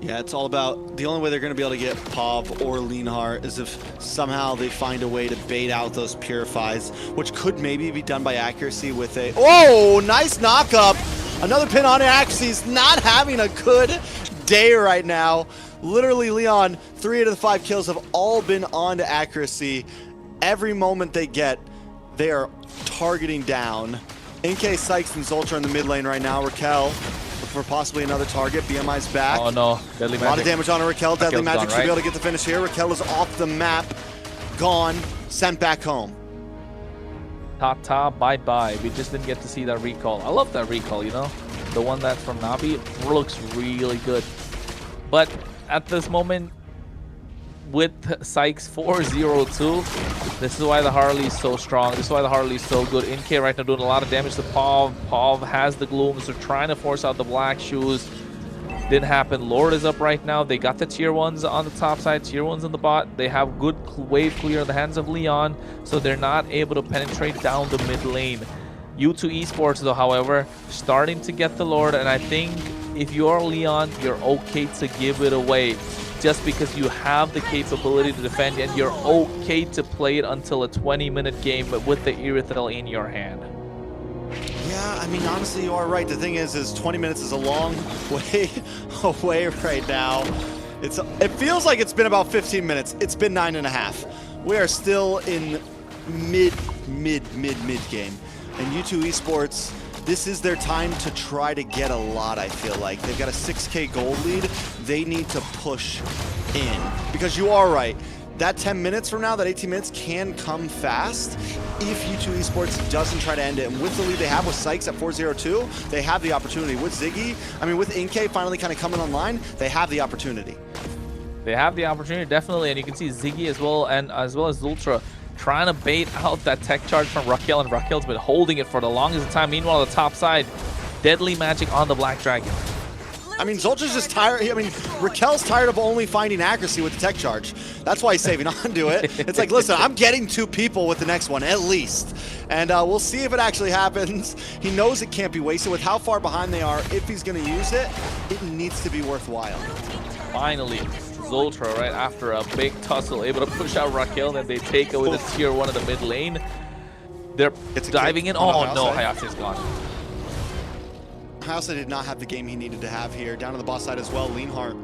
Yeah, it's all about the only way they're going to be able to get Pav or Leanhart is if somehow they find a way to bait out those purifies, which could maybe be done by accuracy with a... Oh, nice knockup. Another pin on accuracy. He's not having a good day right now. Literally, Leon, 3 out of the 5 kills have all been on to accuracy. Every moment they get, they are targeting down. NK, Sykes, and Zultra in the mid lane right now. Raquel for possibly another target. BMI's back. Oh no, Deadly Magic. A lot of damage on Raquel. Deadly Magic gone, should right? be able to get the finish here. Raquel is off the map. Gone. Sent back home. Ta-ta, bye-bye. We just didn't get to see that recall. I love that recall, you know? The one that's from Navi looks really good. But at this moment, with Sykes 4-0-2, this is why the Harley is so strong. This is why the Harley is so good. NK right now doing a lot of damage to Pav. Pav has the gloom, so trying to force out the black shoes. Didn't happen. Lord is up right now. They got the tier 1s on the top side, tier 1s in the bot. They have good wave clear in the hands of Leon, so they're not able to penetrate down the mid lane. U2 Esports, though, however, starting to get the Lord, and I think if you're Leon, you're okay to give it away just because you have the capability to defend, and you're okay to play it until a 20-minute game with the Erythral in your hand. Yeah, I mean, honestly, you are right. The thing is 20 minutes is a long way away right now. It feels like it's been about 15 minutes. It's been 9.5. We are still in mid game. And U2 Esports, this is their time to try to get a lot, I feel like. They've got a 6K gold lead. They need to push in. Because you are right. That 10 minutes from now, that 18 minutes can come fast if U2 Esports doesn't try to end it. And with the lead they have with Sykes at 4-0-2, they have the opportunity. With Ziggy, I mean, with NK finally kind of coming online, they have the opportunity. They have the opportunity, definitely. And you can see Ziggy as well, and as well as Zultra trying to bait out that tech charge from Raquel, and Raquel's been holding it for the longest time. Meanwhile, on the top side, Deadly Magic on the Black Dragon. I mean, Zultra's just tired. I mean, Raquel's tired of only finding accuracy with the tech charge. That's why he's saving on to it. It's like, listen, I'm getting 2 people with the next one, at least. And we'll see if it actually happens. He knows it can't be wasted. With how far behind they are, if he's going to use it, it needs to be worthwhile. Finally, Zultra, right after a big tussle, able to push out Raquel, and they take away the tier 1 in the mid lane. They're diving in. Oh no, Hayase's gone. Hayase did not have the game he needed to have here. Down to the boss side as well, Leanhart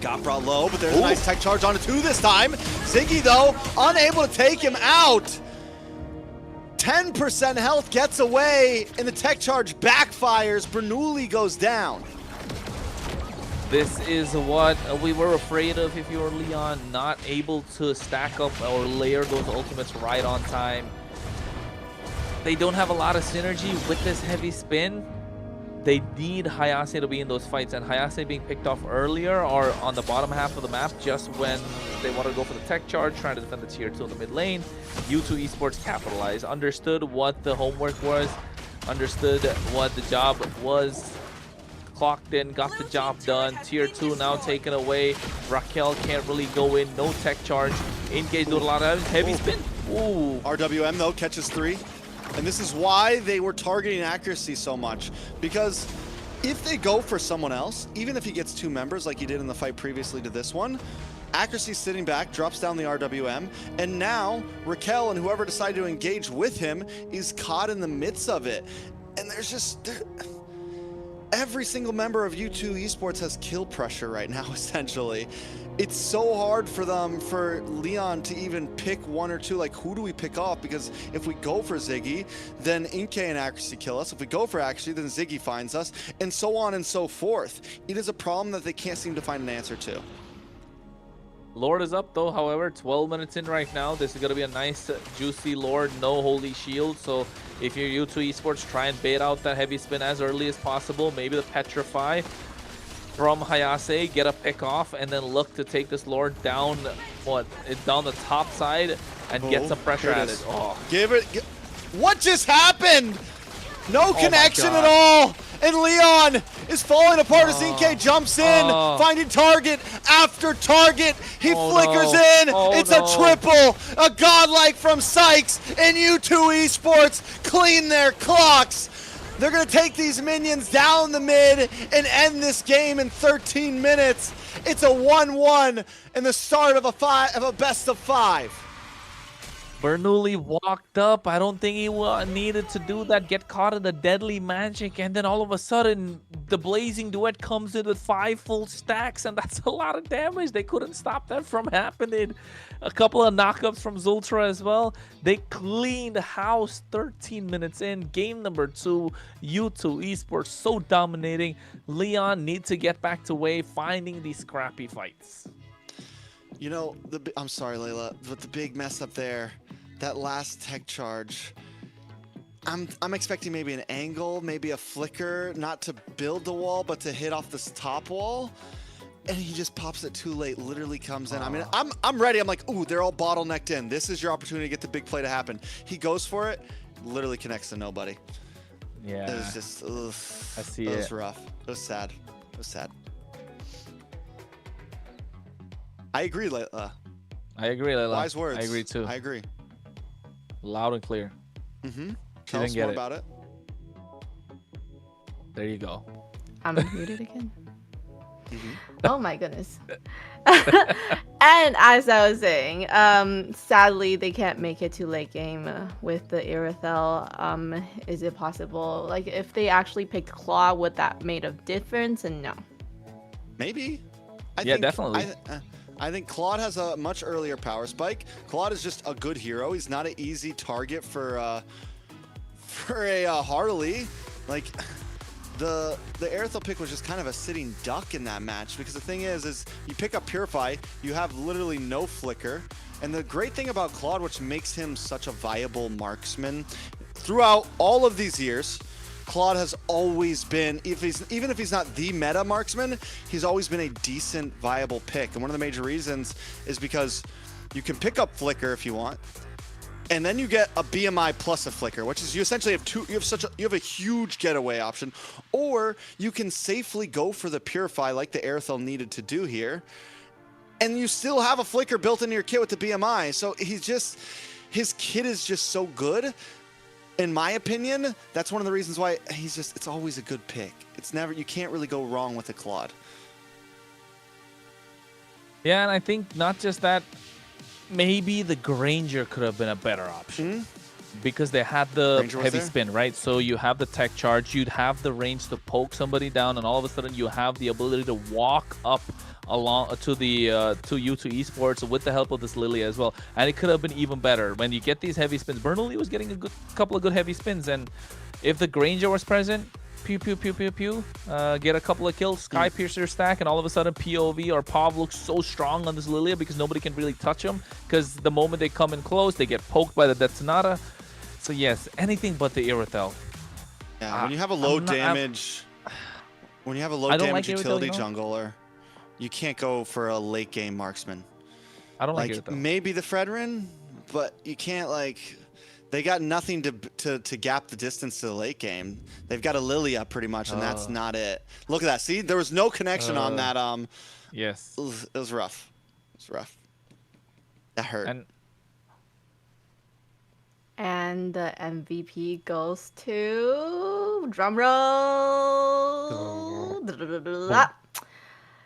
got brought low, but there's a nice tech charge onto 2 this time. Ziggy, though, unable to take him out. 10% health gets away, and the tech charge backfires. Bernoulli goes down. This is what we were afraid of if you were Leon, not able to stack up or layer those ultimates right on time. They don't have a lot of synergy with this heavy spin. They need Hayase to be in those fights, and Hayase being picked off earlier or on the bottom half of the map just when they want to go for the tech charge, trying to defend the tier 2 in the mid lane. U2 Esports capitalized, understood what the homework was, understood what the job was, clocked in, got the job done. Tier 2 now taken away. Raquel can't really go in, no tech charge. Engage doing a lot of heavy spin. Ooh. RWM, though, catches 3. And this is why they were targeting accuracy so much. Because if they go for someone else, even if he gets 2 members like he did in the fight previously to this one, accuracy sitting back, drops down the RWM, and now Raquel and whoever decided to engage with him is caught in the midst of it. And there's just... every single member of U2 Esports has kill pressure right now, essentially. It's so hard for them, for Leon to even pick 1 or 2. Like, who do we pick off? Because if we go for Ziggy, then NK and accuracy kill us. If we go for accuracy, then Ziggy finds us, and so on and so forth. It is a problem that they can't seem to find an answer to. Lord is up though, however, 12 minutes in right now. This is going to be a nice, juicy Lord, no holy shield. So if you're U2 Esports, try and bait out that heavy spin as early as possible. Maybe the Petrify from Hayase, get a pick off, and then look to take this Lord down, down the top side and get some pressure at it. Oh. Give it. What just happened? No connection at all. And Leon is falling apart as Zinke jumps in, finding target after target. He flickers in. It's a triple. A godlike from Sykes and U2 Esports clean their clocks. They're going to take these minions down the mid and end this game in 13 minutes. It's a 1-1 and the start of a best of 5. Bernoulli walked up. I don't think he needed to do that. Get caught in the deadly magic. And then all of a sudden, the Blazing Duet comes in with 5 full stacks. And that's a lot of damage. They couldn't stop that from happening. A couple of knockups from Zultra as well. They cleaned house 13 minutes in. Game number 2. U2 Esports so dominating. Leon needs to get back to way, finding these scrappy fights. You know, I'm sorry, Layla, but the big mess up there, that last tech charge, I'm expecting maybe an angle, maybe a flicker, not to build the wall, but to hit off this top wall. And he just pops it too late, literally comes in. I mean, I'm ready. I'm like, ooh, they're all bottlenecked in. This is your opportunity to get the big play to happen. He goes for it, literally connects to nobody. Yeah. It was just, ugh. I see it. It was rough. It was sad. It was sad. I agree, Layla. I agree, Layla. Wise words. I agree too. I agree. Loud and clear. Mm-hmm. Tell us more about it. There you go. I'm muted again. Oh my goodness. And as I was saying, sadly they can't make it to late game with the Irithel. Is it possible? Like if they actually picked Claw, would that made a difference? And no. Maybe. Yeah, definitely. I think Claude has a much earlier power spike. Claude is just a good hero. He's not an easy target for a Harley. Like the Aerithel pick was just kind of a sitting duck in that match, because the thing is you pick up Purify, you have literally no flicker. And the great thing about Claude, which makes him such a viable marksman throughout all of these years, Claude has always been, even if he's not the meta marksman, he's always been a decent, viable pick. And one of the major reasons is because you can pick up Flicker if you want, and then you get a BMI plus a Flicker, which is you essentially have you have a huge getaway option, or you can safely go for the Purify like the Aerithel needed to do here, and you still have a Flicker built into your kit with the BMI. So his kit is just so good. In my opinion, that's one of the reasons why it's always a good pick. You can't really go wrong with a Claude. Yeah, and I think not just that, maybe the Granger could have been a better option. Because they had the heavy spin, right? So you have the tech charge, you'd have the range to poke somebody down, and all of a sudden you have the ability to walk up along to the to U2 Esports with the help of this Lily as well. And it could have been even better when you get these heavy spins. Bernoulli was getting a couple of good heavy spins, and if the Granger was present, pew pew pew pew pew, get a couple of kills, Sky Piercer stack, and all of a sudden POV or POV looks so strong on this Lilia because nobody can really touch them, because the moment they come in close, they get poked by the Detonata. So yes, anything but the Irithel. Yeah, when you have a low damage, utility jungler, you can't go for a late game marksman. I don't like Irithel. Maybe the Fredrin, but you can't they got nothing to gap the distance to the late game. They've got a Lilia pretty much, and that's not it. Look at that. See, there was no connection on that. Yes. It was rough. It was rough. That hurt. And the MVP goes to drumroll.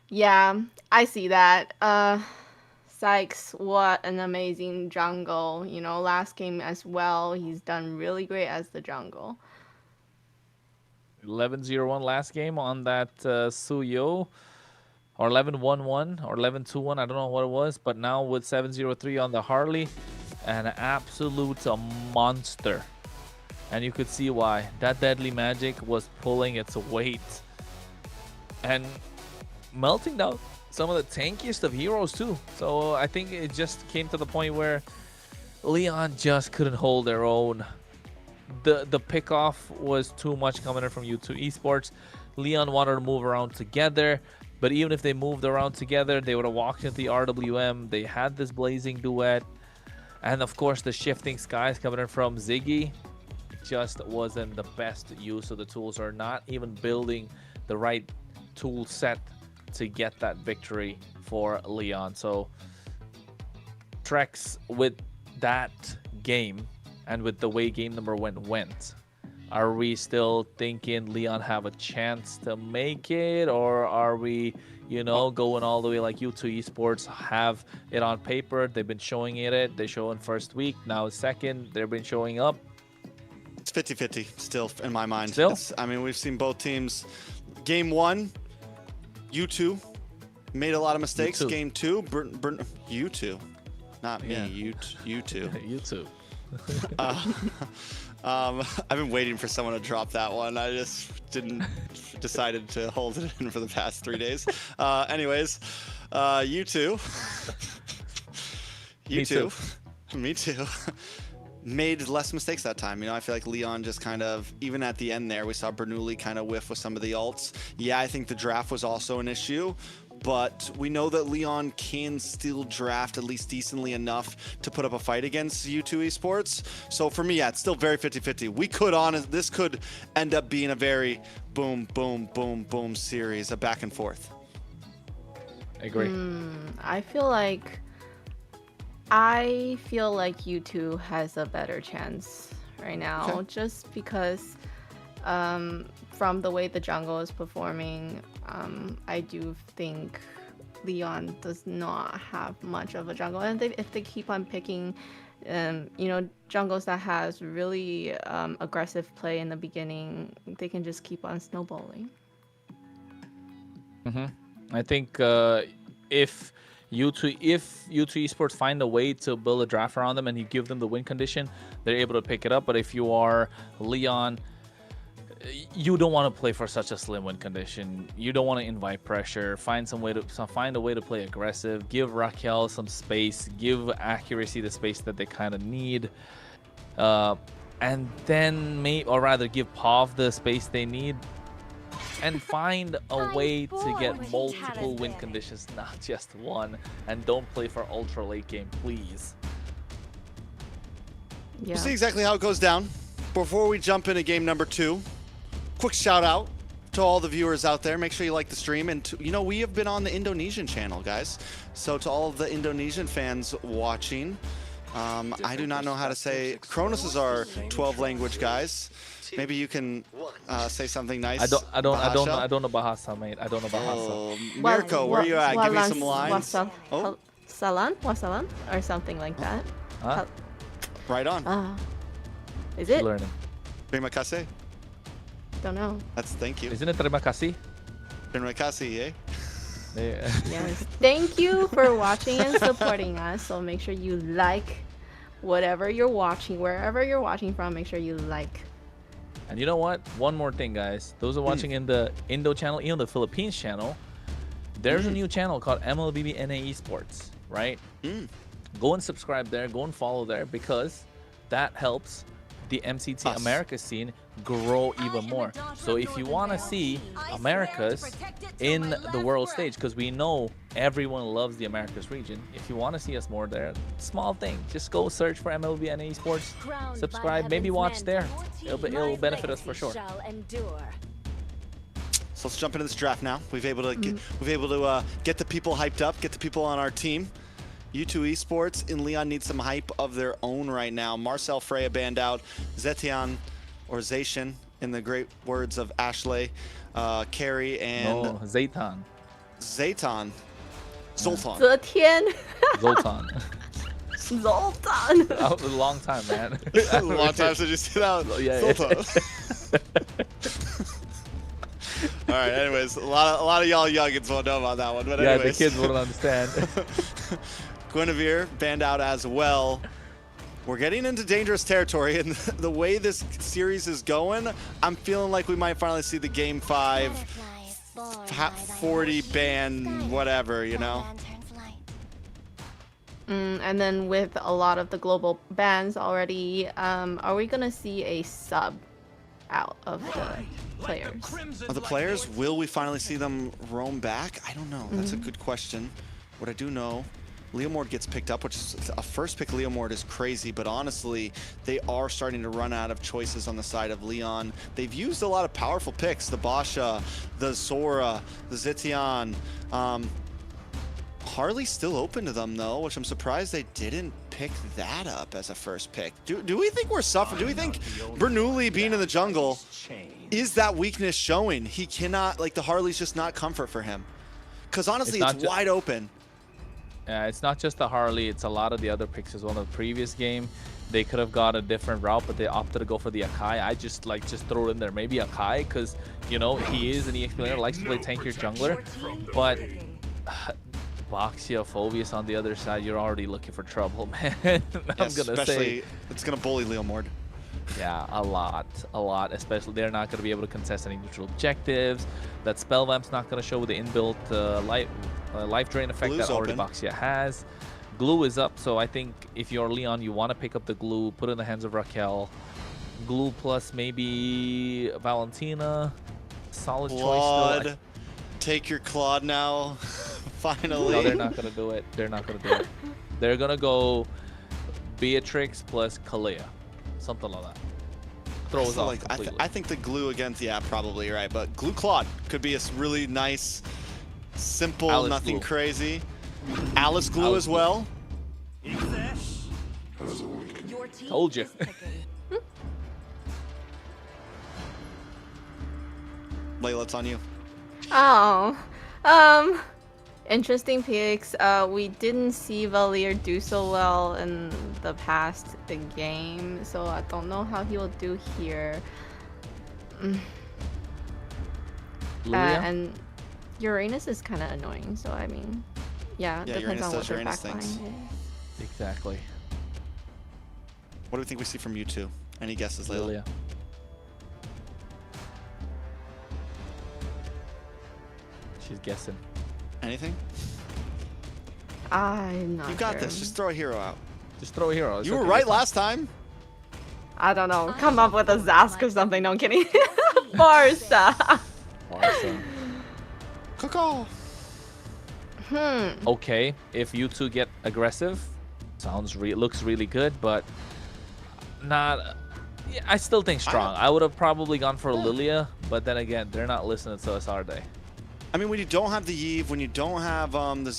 Yeah, I see that. Sykes, what an amazing jungle. You know, last game as well, he's done really great as the jungle. 11-0-1 last game on that Suyo, or 11-1-1 or 11-2-1, I don't know what it was, but now with 7-0-3 on the Harley, an absolute monster. And you could see why. That deadly magic was pulling its weight and melting down some of the tankiest of heroes too. So I think it just came to the point where Leon just couldn't hold their own. The pick-off was too much coming in from U2 Esports. Leon wanted to move around together, but even if they moved around together, they would have walked into the RWM. They had this blazing duet, and of course the shifting skies coming in from Ziggy just wasn't the best use of the tools, or not even building the right tool set to get that victory for Leon. So Trex, with that game and with the way game number one went, are we still thinking Leon have a chance to make it, or are we, you know, going all the way like U2 Esports have it on paper? They've been showing it. They show in first week, now second. They've been showing up. It's 50-50 still in my mind. Still? I mean, we've seen both teams. Game 1, U2 made a lot of mistakes. U2. Game 2, U2, not me. Yeah. U2. U2. I've been waiting for someone to drop that one. I just decided to hold it in for the past 3 days. Anyways, U2. Me too. Made less mistakes that time. You know, I feel like Leon just kind of, even at the end there, we saw Bernoulli kind of whiff with some of the ults. Yeah, I think the draft was also an issue, but we know that Leon can still draft at least decently enough to put up a fight against U2 Esports. So for me, yeah, it's still very 50-50. This could end up being a very boom, boom, boom, boom series, a back and forth. I agree. I feel like U2 has a better chance right now, Okay. just because from the way the jungle is performing, I do think Leon does not have much of a jungle, and if they keep on picking, you know, jungles that has really aggressive play in the beginning, they can just keep on snowballing. I think if U2 Esports find a way to build a draft around them and you give them the win condition, they're able to pick it up. But if you are Leon, you don't want to play for such a slim win condition. You don't want to invite pressure. Find a way to play aggressive. Give Raquel some space. Give Accuracy the space that they kind of need, and then give Pav the space they need. And find a way to get multiple win conditions, not just one. And don't play for ultra late game, please. Yeah. We'll see exactly how it goes down. Before we jump into game number 2, quick shout out to all the viewers out there. Make sure you like the stream. And, you know, we have been on the Indonesian channel, guys. So to all of the Indonesian fans watching, I do not know how to say. Kronos is our 12 language guys. Maybe you can say something nice. I don't know Bahasa, mate. I don't know Bahasa. Oh, Mirko, where are you at? Give me some lines. Oh, Wasalam, or something like that. Huh? Right on. Is it? Learning. Terima kasih. Don't know. That's thank you. Isn't it terima kasih? Terima kasih, eh? Yeah. Yes. Thank you for watching and supporting us. So make sure you like whatever you're watching, wherever you're watching from. Make sure you like. And you know what? One more thing, guys. Those are watching in the Indo channel, even the Philippines channel. There's a new channel called MLBB Esports, right? Go and subscribe there. Go and follow there, because that helps the MCT America scene grow even more. So if you want to see Americas in the world stage, because we know everyone loves the Americas region, if you want to see us more there, small thing, just go search for MLB Esports, subscribe, maybe watch there. It'll benefit us for sure. So let's jump into this draft now. We've able to get the people hyped up, get the people on our team. U2 Esports and Leon need some hype of their own right now. Marcel Freya banned out, Zetian or Zacian in the great words of Ashley, Carrie, and Zaytan. Zoltan. Zetian. Zoltan. Zoltan. That was a long time, man. A long time since you see that. Yeah. All right. Anyways, a lot of y'all youngins won't know about that one. But yeah, anyways. the kids wouldn't understand. Guinevere banned out as well. We're getting into dangerous territory, and the way this series is going, I'm feeling like we might finally see the Game 5 40 ban whatever, you know? And then with a lot of the global bans already, are we gonna see a sub out of the players? Of the players, will we finally see them roam back? I don't know. That's a good question. What I do know, Leomord gets picked up, which is a first pick Leomord is crazy, but honestly, they are starting to run out of choices on the side of Leon. They've used a lot of powerful picks, the Basha, the Sora, the Zitian. Harley's still open to them though, which I'm surprised they didn't pick that up as a first pick. Do we think we're suffering? Do we think Bernoulli being in the jungle, is that weakness showing? He cannot, like the Harley's just not comfort for him. Because honestly, it's wide open. It's not just the Harley, it's a lot of the other picks as well. In the previous game, they could have got a different route, but they opted to go for the Akai. I just throw it in there. Maybe Akai, because, you know, he is an EX player, likes to play tankier jungler. But Boxia, Phobius on the other side, you're already looking for trouble, man. Especially, it's going to bully Leomord. Yeah, a lot, especially they're not going to be able to contest any neutral objectives. That spell vamp's not going to show with the inbuilt life drain effect Glue's that already open. Boxia has. Glue is up, so I think if you're Leon, you want to pick up the glue, put it in the hands of Raquel. Glue plus maybe Valentina. Solid choice still. Take your Claude now. Finally. No, they're not going to do it. They're not going to do it. They're going to go Beatrix plus Kalea. Something like that. Throws off completely. I think the glue against, yeah, probably right, but glue Claude could be a really nice, simple, Alice nothing glue. crazy. Alice glue Alice as well. Told you. Layla, it's on you. Interesting picks. We didn't see Valier do so well in the past game, so I don't know how he will do here. And Uranus is kind of annoying, so I mean, yeah, depends Uranus on does what their Uranus things. backline is. Exactly. What do we think we see from you two? Any guesses, Layla? Lilia. She's guessing. Anything? I'm not You got sure. this. Just throw a hero out. Just throw a hero. It's You were okay, right it's fine. last time. I don't know. Come up with a Zask or something. No, I'm kidding. Barca. Coco. Okay, if you two get aggressive, looks really good, but not. Yeah, I still think strong. I would have probably gone for Lilia, but then again, they're not listening to us, are they? I mean, when you don't have the Yve, when you don't have the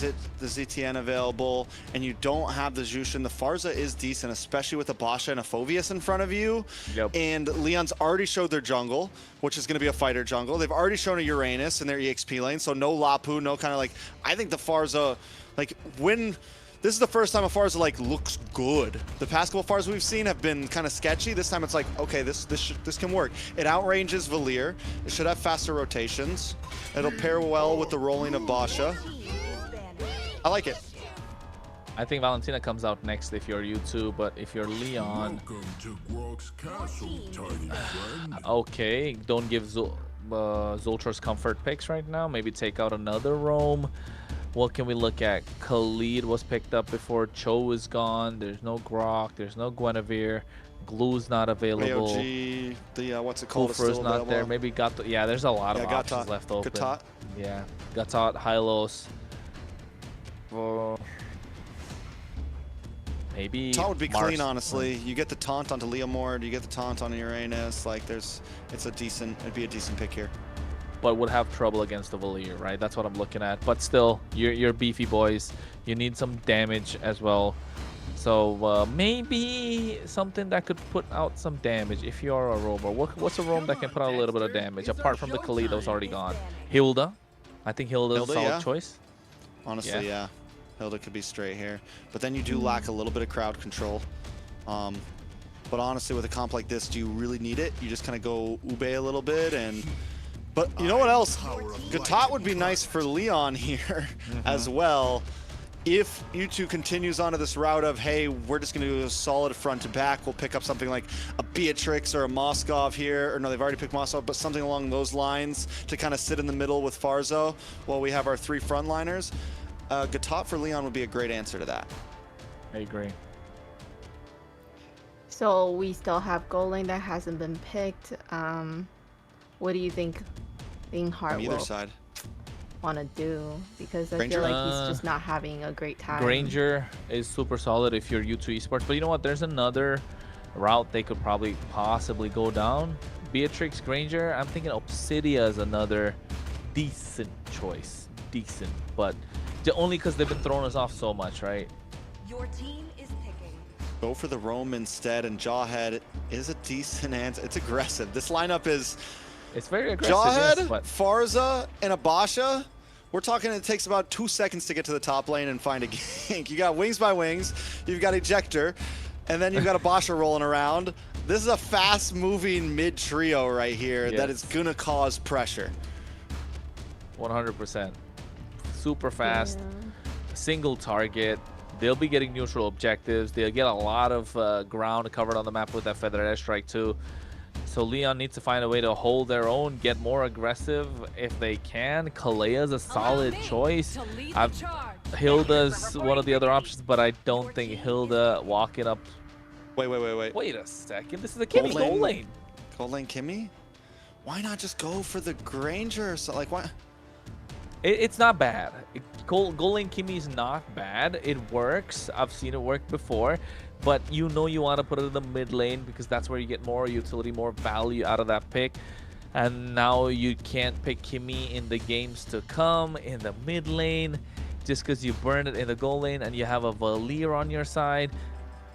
ZTN available, and you don't have the Jushin, the Farza is decent, especially with a Basha and a Phobius in front of you. Yep. And Leon's already showed their jungle, which is going to be a fighter jungle. They've already shown a Uranus in their EXP lane, so no Lapu, no kind of like... I think the Farza, like, when... This is the first time a Farza, like, looks good. The past couple Farzas we've seen have been kind of sketchy. This time it's like, okay, this can work. It outranges Valier. It should have faster rotations. It'll pair well with the rolling of Basha. I like it. I think Valentina comes out next if you're U2, but if you're Leon... Okay, don't give Zoltar's comfort picks right now. Maybe take out another roam. What can we look at? Khalid was picked up before. Cho is gone. There's no Grok. There's no Guinevere. Glue's not available. AOG, the what's it called? Kufra's not there. Maybe Gato. Yeah, there's a lot of options left open. Gatot. Yeah, Gatot, Hylos. Maybe Taunt would be Mars. clean, honestly. You get the taunt onto Leomord. You get the taunt on Uranus. Like, it'd be a decent pick here. But would have trouble against the Valier, right? That's what I'm looking at. But still, you're beefy boys. You need some damage as well. So maybe something that could put out some damage if you're a roamer. What's a roam that can put out a little bit of damage apart from the Khalid that was already gone? Hilda. I think Hilda's a solid choice. Honestly, yeah. Hilda could be straight here. But then you do lack a little bit of crowd control. But honestly, with a comp like this, do you really need it? You just kind of go Ube a little bit and... But you know what else? Gatot would be nice for Leon here as well. if U2 continues onto this route of, hey, we're just going to do a solid front to back, we'll pick up something like a Beatrix or a Moskov here, or no, they've already picked Moskov, but something along those lines to kind of sit in the middle with Farzo while we have our 3 frontliners. Gatot for Leon would be a great answer to that. I agree. So we still have goal lane that hasn't been picked. What do you think Being Hard On either will side. want to do? Because I Granger? feel like he's just not having a great time. Granger is super solid if you're U2 Esports, but you know what? There's another route they could probably possibly go down. Beatrix, Granger. I'm thinking Obsidia is another decent choice. Decent, but only because they've been throwing us off so much, right? Your team is picking. Go for the roam instead, and Jawhead is a decent answer. It's aggressive. This lineup is... It's very aggressive. Jawhead, yes, but Farza, and Abasha. We're talking it takes about 2 seconds to get to the top lane and find a gank. You got Wings by Wings, you've got Ejector, and then you've got Abasha rolling around. This is a fast-moving mid-trio right here that is going to cause pressure. 100%. Super fast, single target. They'll be getting neutral objectives. They'll get a lot of ground covered on the map with that Feather Airstrike too. So Leon needs to find a way to hold their own, get more aggressive if they can. Kalea's a solid choice. Hilda's one of the other options, but I don't think Hilda walking up. Wait. Wait a second. This is a Kimmy goal lane. Goal lane Kimmy? Why not just go for the Granger or something? Like, why? It's not bad. Goal lane Kimmy is not bad. It works. I've seen it work before. But you know you want to put it in the mid lane because that's where you get more utility, more value out of that pick. And now you can't pick Kimmy in the games to come in the mid lane just because you burned it in the goal lane and you have a Valier on your side.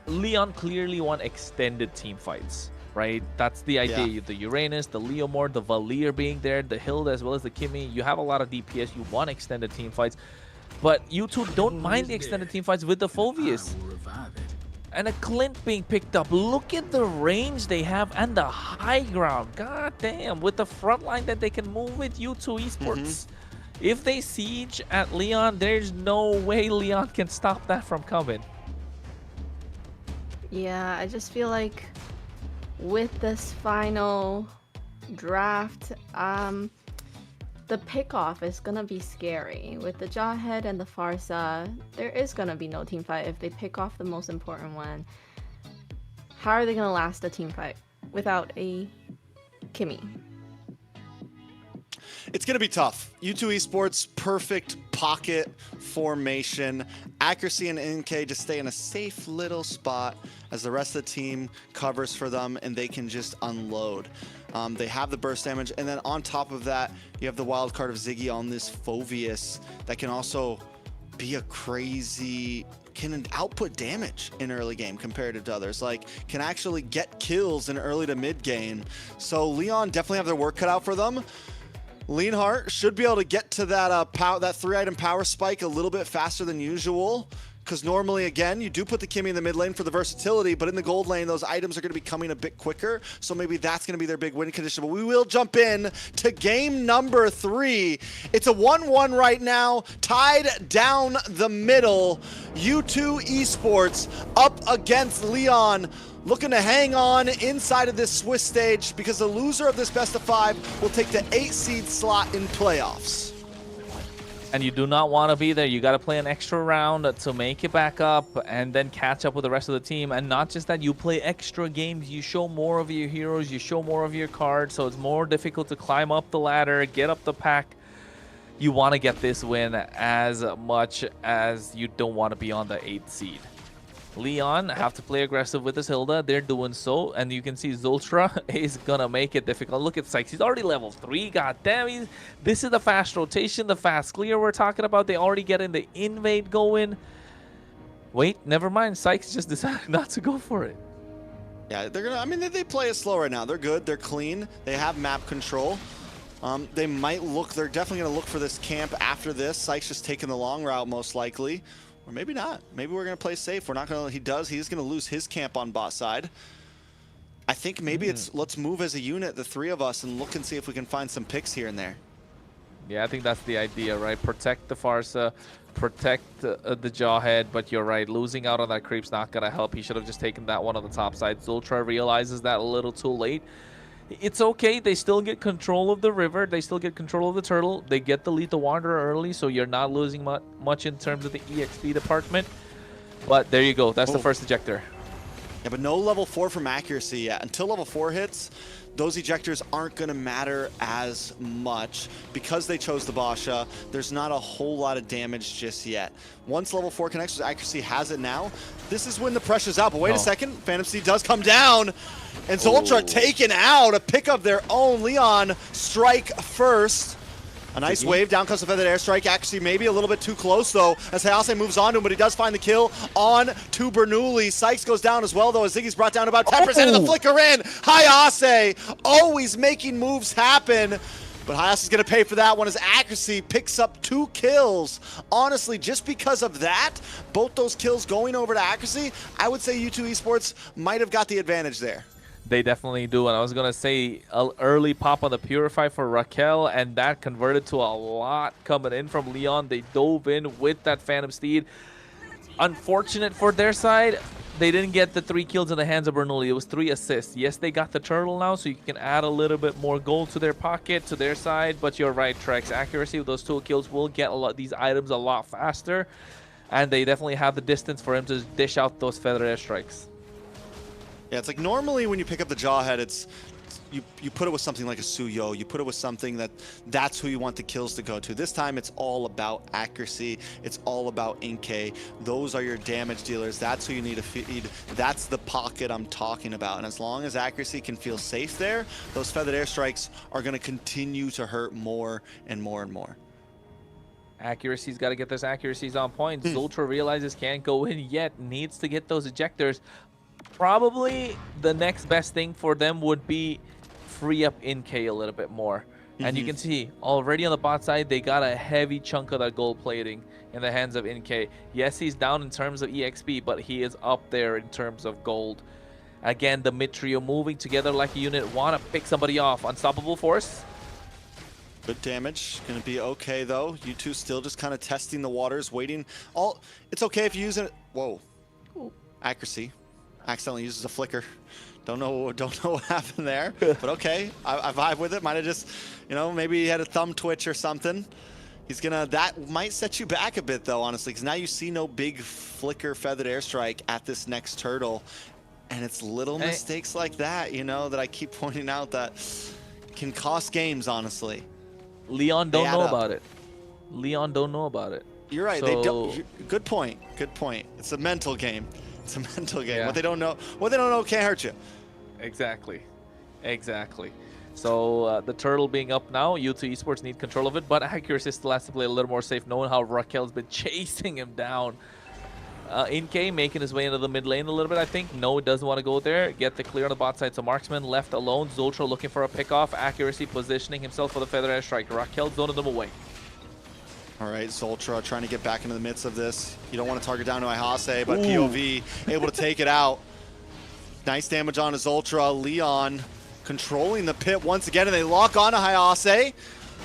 Leon clearly won extended team fights, right? That's the idea. Yeah. The Uranus, the Leomord, the Valier being there, the Hilda as well as the Kimmy. You have a lot of DPS. You want extended team fights. But you two don't mind the extended team fights with the Phoveus. And a Clint being picked up. Look at the range they have and the high ground. God damn. With the front line that they can move with U2 Esports. If they siege at Leon, there's no way Leon can stop that from coming. Yeah, I just feel like with this final draft, the pickoff is gonna be scary. With the Jawhead and the Farsa, there is gonna be no team fight if they pick off the most important one. How are they gonna last a team fight without a Kimmy? It's going to be tough. U2 Esports, perfect pocket formation. Accuracy and NK just stay in a safe little spot as the rest of the team covers for them and they can just unload. They have the burst damage, and then on top of that, you have the wild card of Ziggy on this Phoveus that can also be a crazy... can output damage in early game comparative to others. Like, can actually get kills in early to mid game. So Leon definitely have their work cut out for them. Leonhart should be able to get to that that 3-item power spike a little bit faster than usual. Because normally, again, you do put the Kimmy in the mid lane for the versatility, but in the gold lane, those items are going to be coming a bit quicker. So maybe that's going to be their big win condition. But we will jump in to game number 3. It's a 1-1 right now, tied down the middle. U2 Esports up against Leon, looking to hang on inside of this Swiss stage because the loser of this best of 5 will take the 8 seed slot in playoffs. And you do not want to be there. You got to play an extra round to make it back up and then catch up with the rest of the team. And not just that, you play extra games. You show more of your heroes. You show more of your cards. So it's more difficult to climb up the ladder, get up the pack. You want to get this win as much as you don't want to be on the 8th seed. Leon have to play aggressive with his Hilda. They're doing so, and you can see Zultra is gonna make it difficult. Look at Sykes. He's already level 3. God damn, this is the fast rotation, the fast clear we're talking about. They already getting the invade going. Wait, never mind. Sykes just decided not to go for it. Yeah, they're gonna. I mean, they play it slow right now. They're good. They're clean. They have map control. They might look. They're definitely gonna look for this camp after this. Sykes just taking the long route most likely. Or maybe not. Maybe we're going to play safe. We're not going to... He's going to lose his camp on bot side. I think maybe it's let's move as a unit, the 3 of us, and look and see if we can find some picks here and there. Yeah, I think that's the idea, right? Protect the Farsa, protect the Jawhead, but you're right, losing out on that creep's not going to help. He should have just taken that one on the top side. Zultra realizes that a little too late. It's okay, they still get control of the river, they still get control of the turtle, they get the Lethal Wanderer early, so you're not losing much in terms of the EXP department. But there you go, that's the first ejector. Yeah, but no level 4 from accuracy yet. Until level 4 hits, those ejectors aren't going to matter as much. Because they chose the Basha, there's not a whole lot of damage just yet. Once level 4 connects with accuracy has it now, this is when the pressure's out. But wait a second, Phantom Seed does come down, and Zultra taken out. A pick of their own. Leon strike first. A nice wave, down comes the Feathered Airstrike. Actually, maybe a little bit too close, though, as Hayase moves on to him, but he does find the kill on to Bernoulli. Sykes goes down as well, though, as Ziggy's brought down about 10% of the flicker in. Hayase always making moves happen, but Hayase is going to pay for that one as accuracy picks up 2 kills. Honestly, just because of that, both those kills going over to accuracy, I would say U2 Esports might have got the advantage there. They definitely do, and I was going to say an early pop on the Purify for Raquel, and that converted to a lot coming in from Leon. They dove in with that Phantom Steed. Unfortunate for their side, they didn't get the 3 kills in the hands of Bernoulli. It was 3 assists. Yes, they got the turtle now, so you can add a little bit more gold to their pocket, to their side, but you're right, Trex. Accuracy with those 2 kills will get these items a lot faster, and they definitely have the distance for him to dish out those Feather Airstrikes. Yeah, it's like normally when you pick up the Jawhead, it's you put it with something like a Suyo. You put it with something that's who you want the kills to go to. This time it's all about accuracy. It's all about Inkay. Those are your damage dealers. That's who you need to feed. That's the pocket I'm talking about. And as long as accuracy can feel safe there, those Feathered Airstrikes are going to continue to hurt more and more and more. Accuracy's got to get those accuracies on point. Zultra realizes can't go in yet, needs to get those ejectors. Probably the next best thing for them would be free up Inkay a little bit more. And you can see already on the bot side, they got a heavy chunk of that gold plating in the hands of Inkay. Yes, he's down in terms of EXP, but he is up there in terms of gold. Again, the mid trio moving together like a unit, want to pick somebody off. Unstoppable Force. Good damage. Going to be okay, though. You two still just kind of testing the waters, waiting. It's okay if you use it. Whoa. Accuracy. Accidentally uses a flicker. Don't know what happened there, but okay, I vibe with it. Might have just, maybe he had a thumb twitch or something. That might set you back a bit though, honestly, because now you see no big flicker Feathered Airstrike at this next turtle, and it's little mistakes like that, that I keep pointing out that can cost games, honestly. Leon don't know about it. Leon don't know about it. You're right. They don't. Good point. Good point. It's a mental game. It's a mental game. Yeah. What they don't know can't hurt you. Exactly. So the turtle being up now, U2 Esports need control of it, but accuracy still has to play a little more safe, knowing how Raquel's been chasing him down. Inkay making his way into the mid lane a little bit, I think. No, doesn't want to go there. Get the clear on the bot side, so Marksman left alone. Zultra looking for a pickoff. Accuracy positioning himself for the Feather Airstrike. Raquel zoning them away. All right, Zultra trying to get back into the midst of this. You don't want to target down to Hayase, but POV able to take it out. Nice damage on Zultra. Leon controlling the pit once again, and they lock on to Hayase.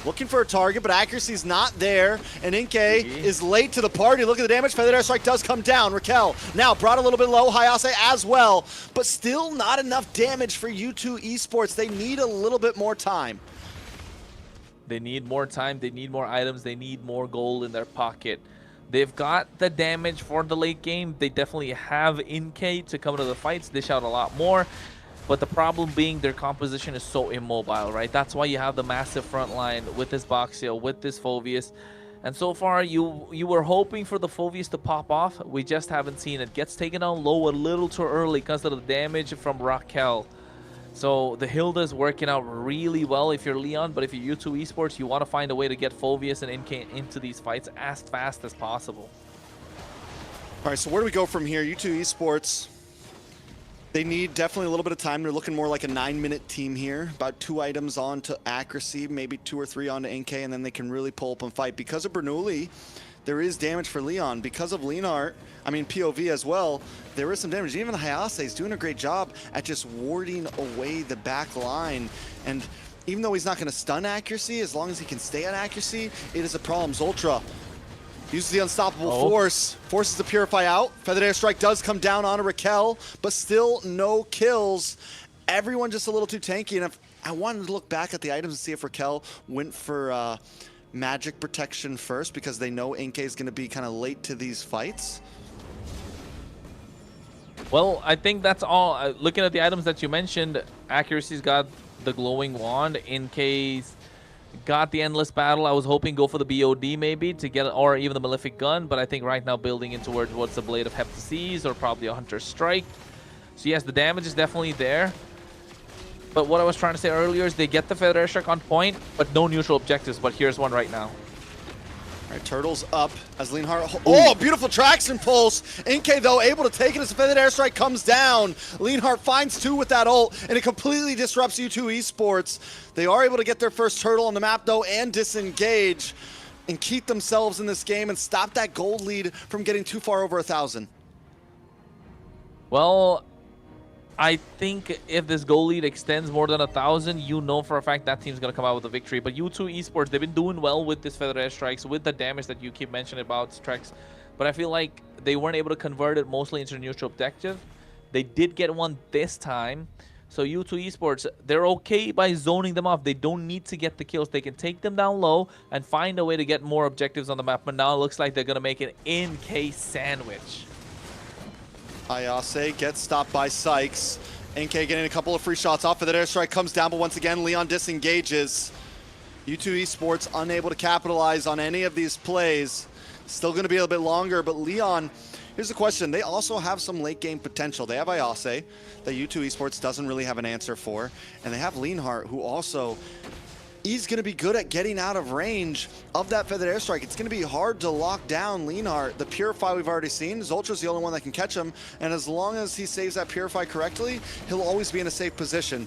Looking for a target, but accuracy's not there. And Inkay is late to the party. Look at the damage. Feather Airstrike does come down. Raquel now brought a little bit low. Hayase as well, but still not enough damage for U2 Esports. They need a little bit more time. They need more time, they need more items, they need more gold in their pocket. They've got the damage for the late game. They definitely have Inkay to come to the fights, dish out a lot more. But the problem being their composition is so immobile, right? That's why you have the massive front line with this Boxio, with this Phoveus. And so far, you were hoping for the Phoveus to pop off. We just haven't seen it. Gets taken down low a little too early because of the damage from Raquel. So the Hilda is working out really well if you're Leon, but if you're U2 Esports, you want to find a way to get Phoveus and Inkay into these fights as fast as possible. All right, so where do we go from here? U2 Esports, they need definitely a little bit of time. They're looking more like a 9-minute team here. About 2 items on to accuracy, maybe 2 or 3 on to Inkay, and then they can really pull up and fight. Because of Bernoulli, there is damage for Leon. Because of POV as well, there is some damage. Even Hayase is doing a great job at just warding away the back line. And even though he's not going to stun accuracy, as long as he can stay on accuracy, it is a problem. Zoltra uses the unstoppable force, forces the Purify out. Feathered Airstrike does come down on Raquel, but still no kills. Everyone just a little too tanky, and if I wanted to look back at the items and see if Raquel went for magic protection first, because they know Inkay is going to be kind of late to these fights. Well, I think that's all. Looking at the items that you mentioned, accuracy's got the glowing wand. Inkay's got the endless battle. I was hoping go for the BOD maybe to get, or even the malefic gun, but I think right now building in towards what's the blade of Heptases or probably a hunter's strike. So yes, the damage is definitely there. But what I was trying to say earlier is they get the Feather Airstrike on point, but no neutral objectives. But here's one right now. All right, Turtles up as Leonhardt. Oh, beautiful traction pulse. Inkay, though, able to take it as the Feathered Airstrike comes down. Leonhardt finds 2 with that ult, and it completely disrupts U2 Esports. They are able to get their first turtle on the map, though, and disengage and keep themselves in this game and stop that gold lead from getting too far over 1,000. Well, I think if this goal lead extends more than 1,000, you know for a fact that team's going to come out with a victory. But U2 Esports, they've been doing well with this Feather Airstrikes, with the damage that you keep mentioning about Strex. But I feel like they weren't able to convert it mostly into neutral objective. They did get one this time. So U2 Esports, they're okay by zoning them off. They don't need to get the kills. They can take them down low and find a way to get more objectives on the map. But now it looks like they're going to make an in-case sandwich. Ayase gets stopped by Sykes. Inkay getting a couple of free shots off of that airstrike, comes down, but once again, Leon disengages. U2 Esports unable to capitalize on any of these plays. Still going to be a little bit longer, but Leon, here's the question. They also have some late game potential. They have Ayase that U2 Esports doesn't really have an answer for, and they have Leonhardt, who also, he's going to be good at getting out of range of that Feathered Airstrike. It's going to be hard to lock down Leonhardt. The Purify we've already seen. Zoltra's the only one that can catch him, and as long as he saves that Purify correctly, he'll always be in a safe position.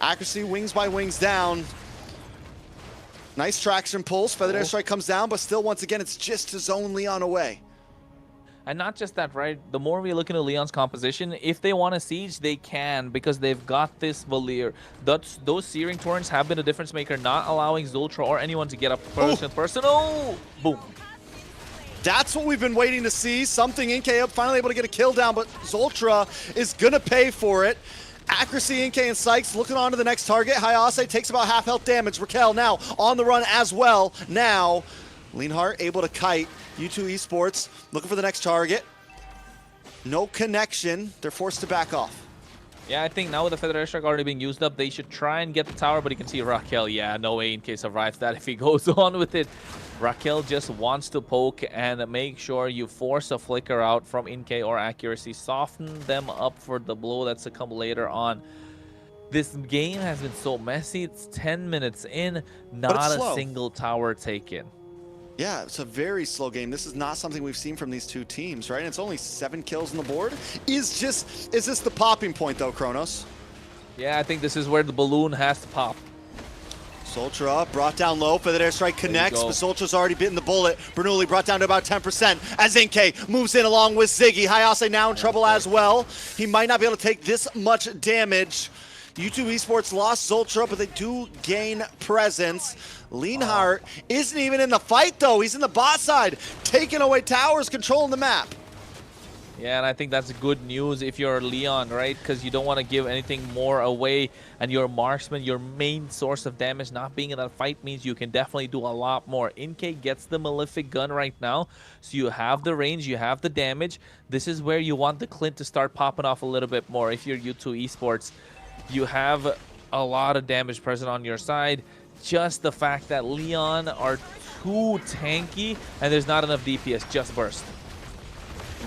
Accuracy, wings by wings down. Nice traction pulse. Feathered Airstrike comes down, but still, once again, it's just to zone Leon away. And not just that, right? The more we look into Leon's composition, if they want to siege, they can, because they've got this Valier. Those Searing Torrents have been a difference maker, not allowing Zoltra or anyone to get up person. Oh, boom. That's what we've been waiting to see. Something Inkay up, finally able to get a kill down, but Zoltra is going to pay for it. Accuracy, Inkay and Sykes looking on to the next target. Hayase takes about half health damage. Raquel now on the run as well. Now, Leonhardt able to kite. U2 Esports looking for the next target. No connection. They're forced to back off. Yeah, I think now with the Feather Airstrike already being used up, they should try and get the tower, but you can see Raquel, yeah, no way Inkay survives that if he goes on with it. Raquel just wants to poke and make sure you force a flicker out from Inkay or accuracy. Soften them up for the blow that's to come later on. This game has been so messy. It's 10 minutes in, not a single tower taken. Yeah, it's a very slow game. This is not something we've seen from these two teams, right? And it's only 7 kills on the board. Is this the popping point, though, Kronos? Yeah, I think this is where the balloon has to pop. Zoltra brought down low. Feathered Airstrike connects, but Zoltra's already bitten the bullet. Bernoulli brought down to about 10% as Inkay moves in along with Ziggy. Hayase now in trouble as well. He might not be able to take this much damage. U2 Esports lost Zoltra, but they do gain presence. Leonhardt isn't even in the fight, though. He's in the bot side, taking away towers, controlling the map. Yeah, and I think that's good news if you're Leon, right? Because you don't want to give anything more away, and your marksman, your main source of damage, not being in that fight means you can definitely do a lot more. Inkay gets the malefic gun right now, so you have the range, you have the damage. This is where you want the Clint to start popping off a little bit more if you're U2 Esports. You have a lot of damage present on your side. Just the fact that Leon are too tanky and there's not enough DPS, just burst.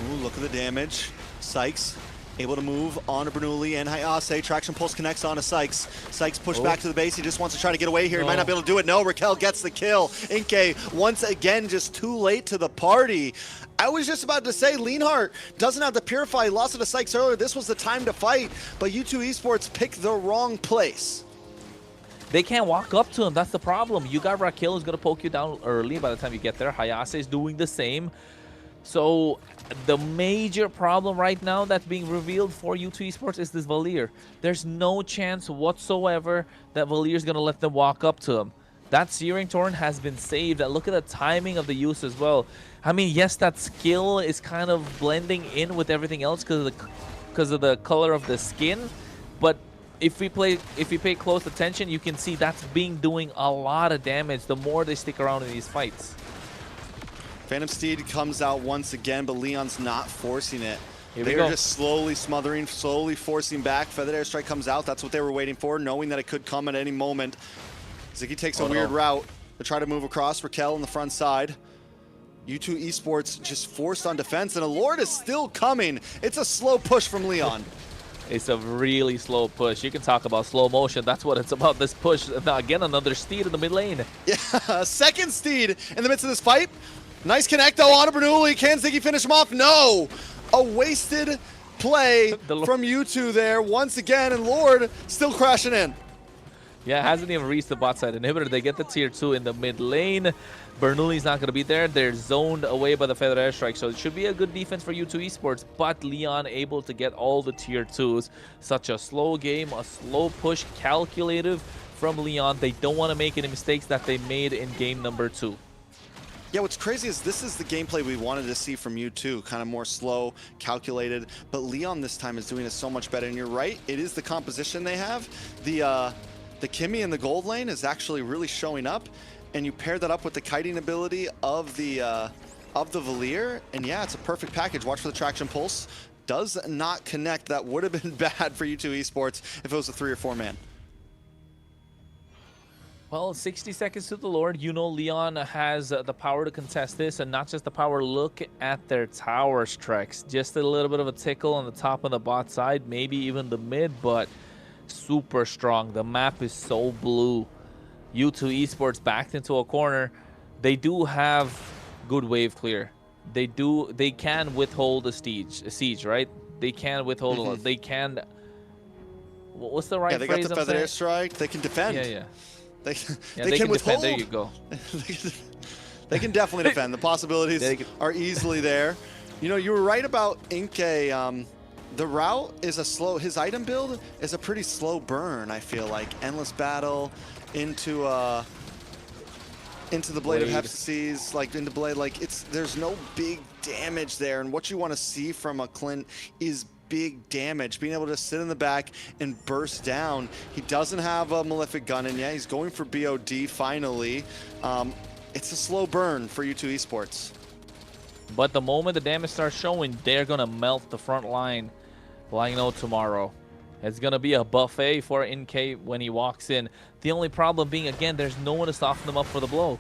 Ooh, look at the damage. Sykes able to move on to Bernoulli and Hayase. Traction pulse connects on to Sykes. Sykes pushed back to the base. He just wants to try to get away here. He might not be able to do it. No, Raquel gets the kill. Inkay once again just too late to the party. I was just about to say, Leonhardt doesn't have the Purify. He lost it to Sykes earlier. This was the time to fight, but U2 Esports picked the wrong place. They can't walk up to him. That's the problem. You got Raquel who's going to poke you down early by the time you get there. Hayase is doing the same. So the major problem right now that's being revealed for U2 Esports is this Valier. There's no chance whatsoever that Valier's going to let them walk up to him. That Searing Torrent has been saved. Look at the timing of the use as well. I mean, yes, that skill is kind of blending in with everything else because of the color of the skin, but if we pay close attention, you can see that's doing a lot of damage the more they stick around in these fights. Phantom Steed comes out once again, but Leon's not forcing it. They are just slowly smothering, slowly forcing back. Feathered Airstrike comes out. That's what they were waiting for, knowing that it could come at any moment. Ziggy takes a weird route to try to move across. Raquel on the front side. U2 Esports just forced on defense, and a Lord is still coming. It's a slow push from Leon. It's a really slow push. You can talk about slow motion. That's what it's about, this push. Now, again, another Steed in the mid lane. Yeah, second Steed in the midst of this fight. Nice connect, though, on Bernoulli. Can Ziggy finish him off? No! A wasted play from U2 there once again, and Lord still crashing in. Yeah, it hasn't even reached the bot side inhibitor. They get the tier 2 in the mid lane. Bernoulli's not going to be there. They're zoned away by the Feather Airstrike, so it should be a good defense for U2 Esports, but Leon able to get all the tier 2s. Such a slow game, a slow push, calculative from Leon. They don't want to make any mistakes that they made in game number 2. Yeah, what's crazy is this is the gameplay we wanted to see from U2, kind of more slow, calculated, but Leon this time is doing it so much better, and you're right, it is the composition they have. The Kimmy in the gold lane is actually really showing up, and you pair that up with the kiting ability of the Valier, and yeah, it's a perfect package. Watch for the traction pulse. Does not connect. That would have been bad for U2 Esports if it was a 3 or 4 man. Well, 60 seconds to the Lord. You know Leon has the power to contest this, and not just the power. Look at their towers, Trex. Just a little bit of a tickle on the top of the bot side, maybe even the mid, but super strong. The map is so blue. U2 Esports backed into a corner. They do have good wave clear. They can withhold a siege, right? They can withhold a lot. They can. What's the right phrase? Yeah, they got the Feather Airstrike. They can defend. Yeah. They can withhold. Defend. There you go. They can definitely defend. The possibilities are easily there. You know, you were right about Inke. The route is a slow. His item build is a pretty slow burn. I feel like endless battle into the blade of Hephaestus, like into blade. Like there's no big damage there, and what you want to see from a Clint is big damage, being able to sit in the back and burst down. He doesn't have a Malefic gun, and yeah, he's going for BOD finally. It's a slow burn for U2 Esports. But the moment the damage starts showing, they're going to melt the front line. Well, I know tomorrow. It's going to be a buffet for NK when he walks in. The only problem being, again, there's no one to soften them up for the blow.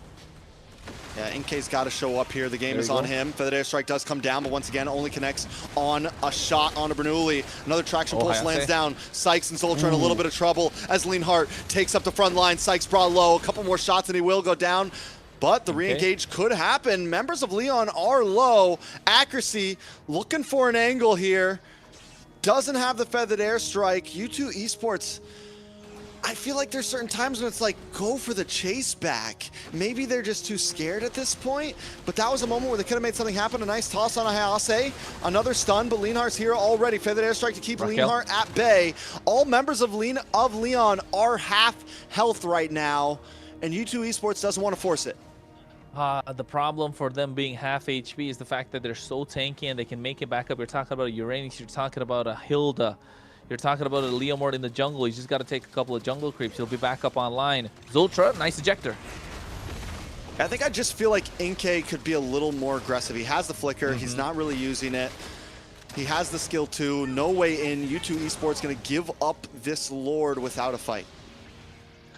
Yeah, NK's got to show up here. The game is on him. Feathered Airstrike does come down, but once again, only connects on a shot onto Bernoulli. Another traction pulse lands down. Sykes and Zoltra in a little bit of trouble as Leonhardt takes up the front line. Sykes brought low. A couple more shots and he will go down. But the re-engage could happen. Members of Leon are low. Accuracy looking for an angle here. Doesn't have the Feathered Airstrike. U2 Esports, I feel like there's certain times when it's like, go for the chase back. Maybe they're just too scared at this point, but that was a moment where they could have made something happen. A nice toss on a Hayase. Another stun, but Leonhardt's here already. Feathered Airstrike to keep Leonhardt at bay. All members of Leon are half health right now, and U2 Esports doesn't want to force it. The problem for them being half HP is the fact that they're so tanky and they can make it back up. You're talking about a Uranus, you're talking about a Hilda, you're talking about a Leomord in the jungle. He's just got to take a couple of jungle creeps. He'll be back up online. Zoltra, nice ejector. I think I just feel like Inke could be a little more aggressive. He has the flicker. He's not really using it. He has the skill too. No way in. U2 Esports going to give up this Lord without a fight.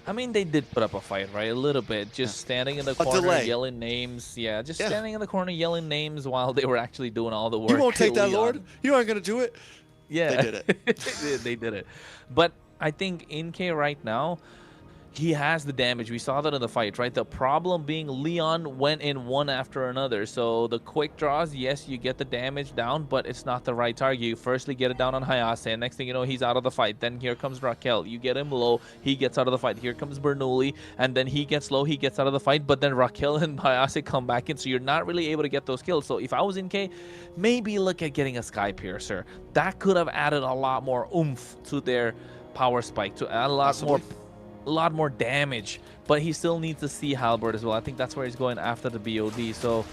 I mean, they did put up a fight, right? A little bit. Just standing in the corner, yelling names. Yeah, just standing in the corner, yelling names while they were actually doing all the work. You won't take that, Lord? You aren't going to do it? Yeah. They did it. They did it. But I think NK right now, he has the damage. We saw that in the fight, right? The problem being Leon went in one after another. So the quick draws, yes, you get the damage down, but it's not the right target. You firstly get it down on Hayase, and next thing you know, he's out of the fight. Then here comes Raquel. You get him low, he gets out of the fight. Here comes Bernoulli, and then he gets low, he gets out of the fight, but then Raquel and Hayase come back in, so you're not really able to get those kills. So if I was in K, maybe look at getting a Sky Piercer. That could have added a lot more oomph to their power spike, to add a lot more damage, but he still needs to see Halberd as well. I think that's where he's going after the BOD. So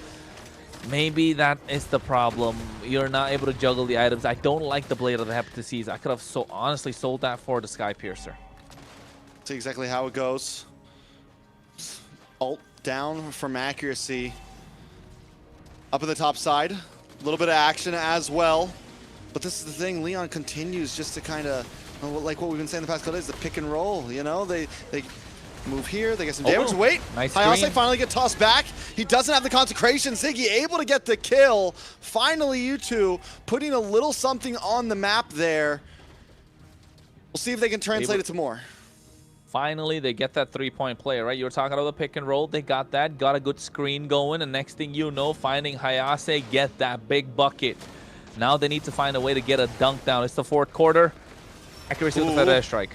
maybe that is the problem. You're not able to juggle the items. I don't like the Blade of the Hepatitis. I could have honestly sold that for the Sky Piercer. See exactly how it goes. Ult down from accuracy. Up in the top side. A little bit of action as well. But this is the thing. Leon continues just to kind of, like what we've been saying the past couple days, the pick and roll. You know, they move here, they get some damage. Wait, nice Hayase finally get tossed back. He doesn't have the consecration. Ziggy able to get the kill. Finally, U2 putting a little something on the map there. We'll see if they can translate it to more. Finally, they get that 3-point play, right? You were talking about the pick and roll. They got that, got a good screen going, and next thing you know, finding Hayase, get that big bucket. Now they need to find a way to get a dunk down. It's the fourth quarter. Accuracy with the Fed airstrike.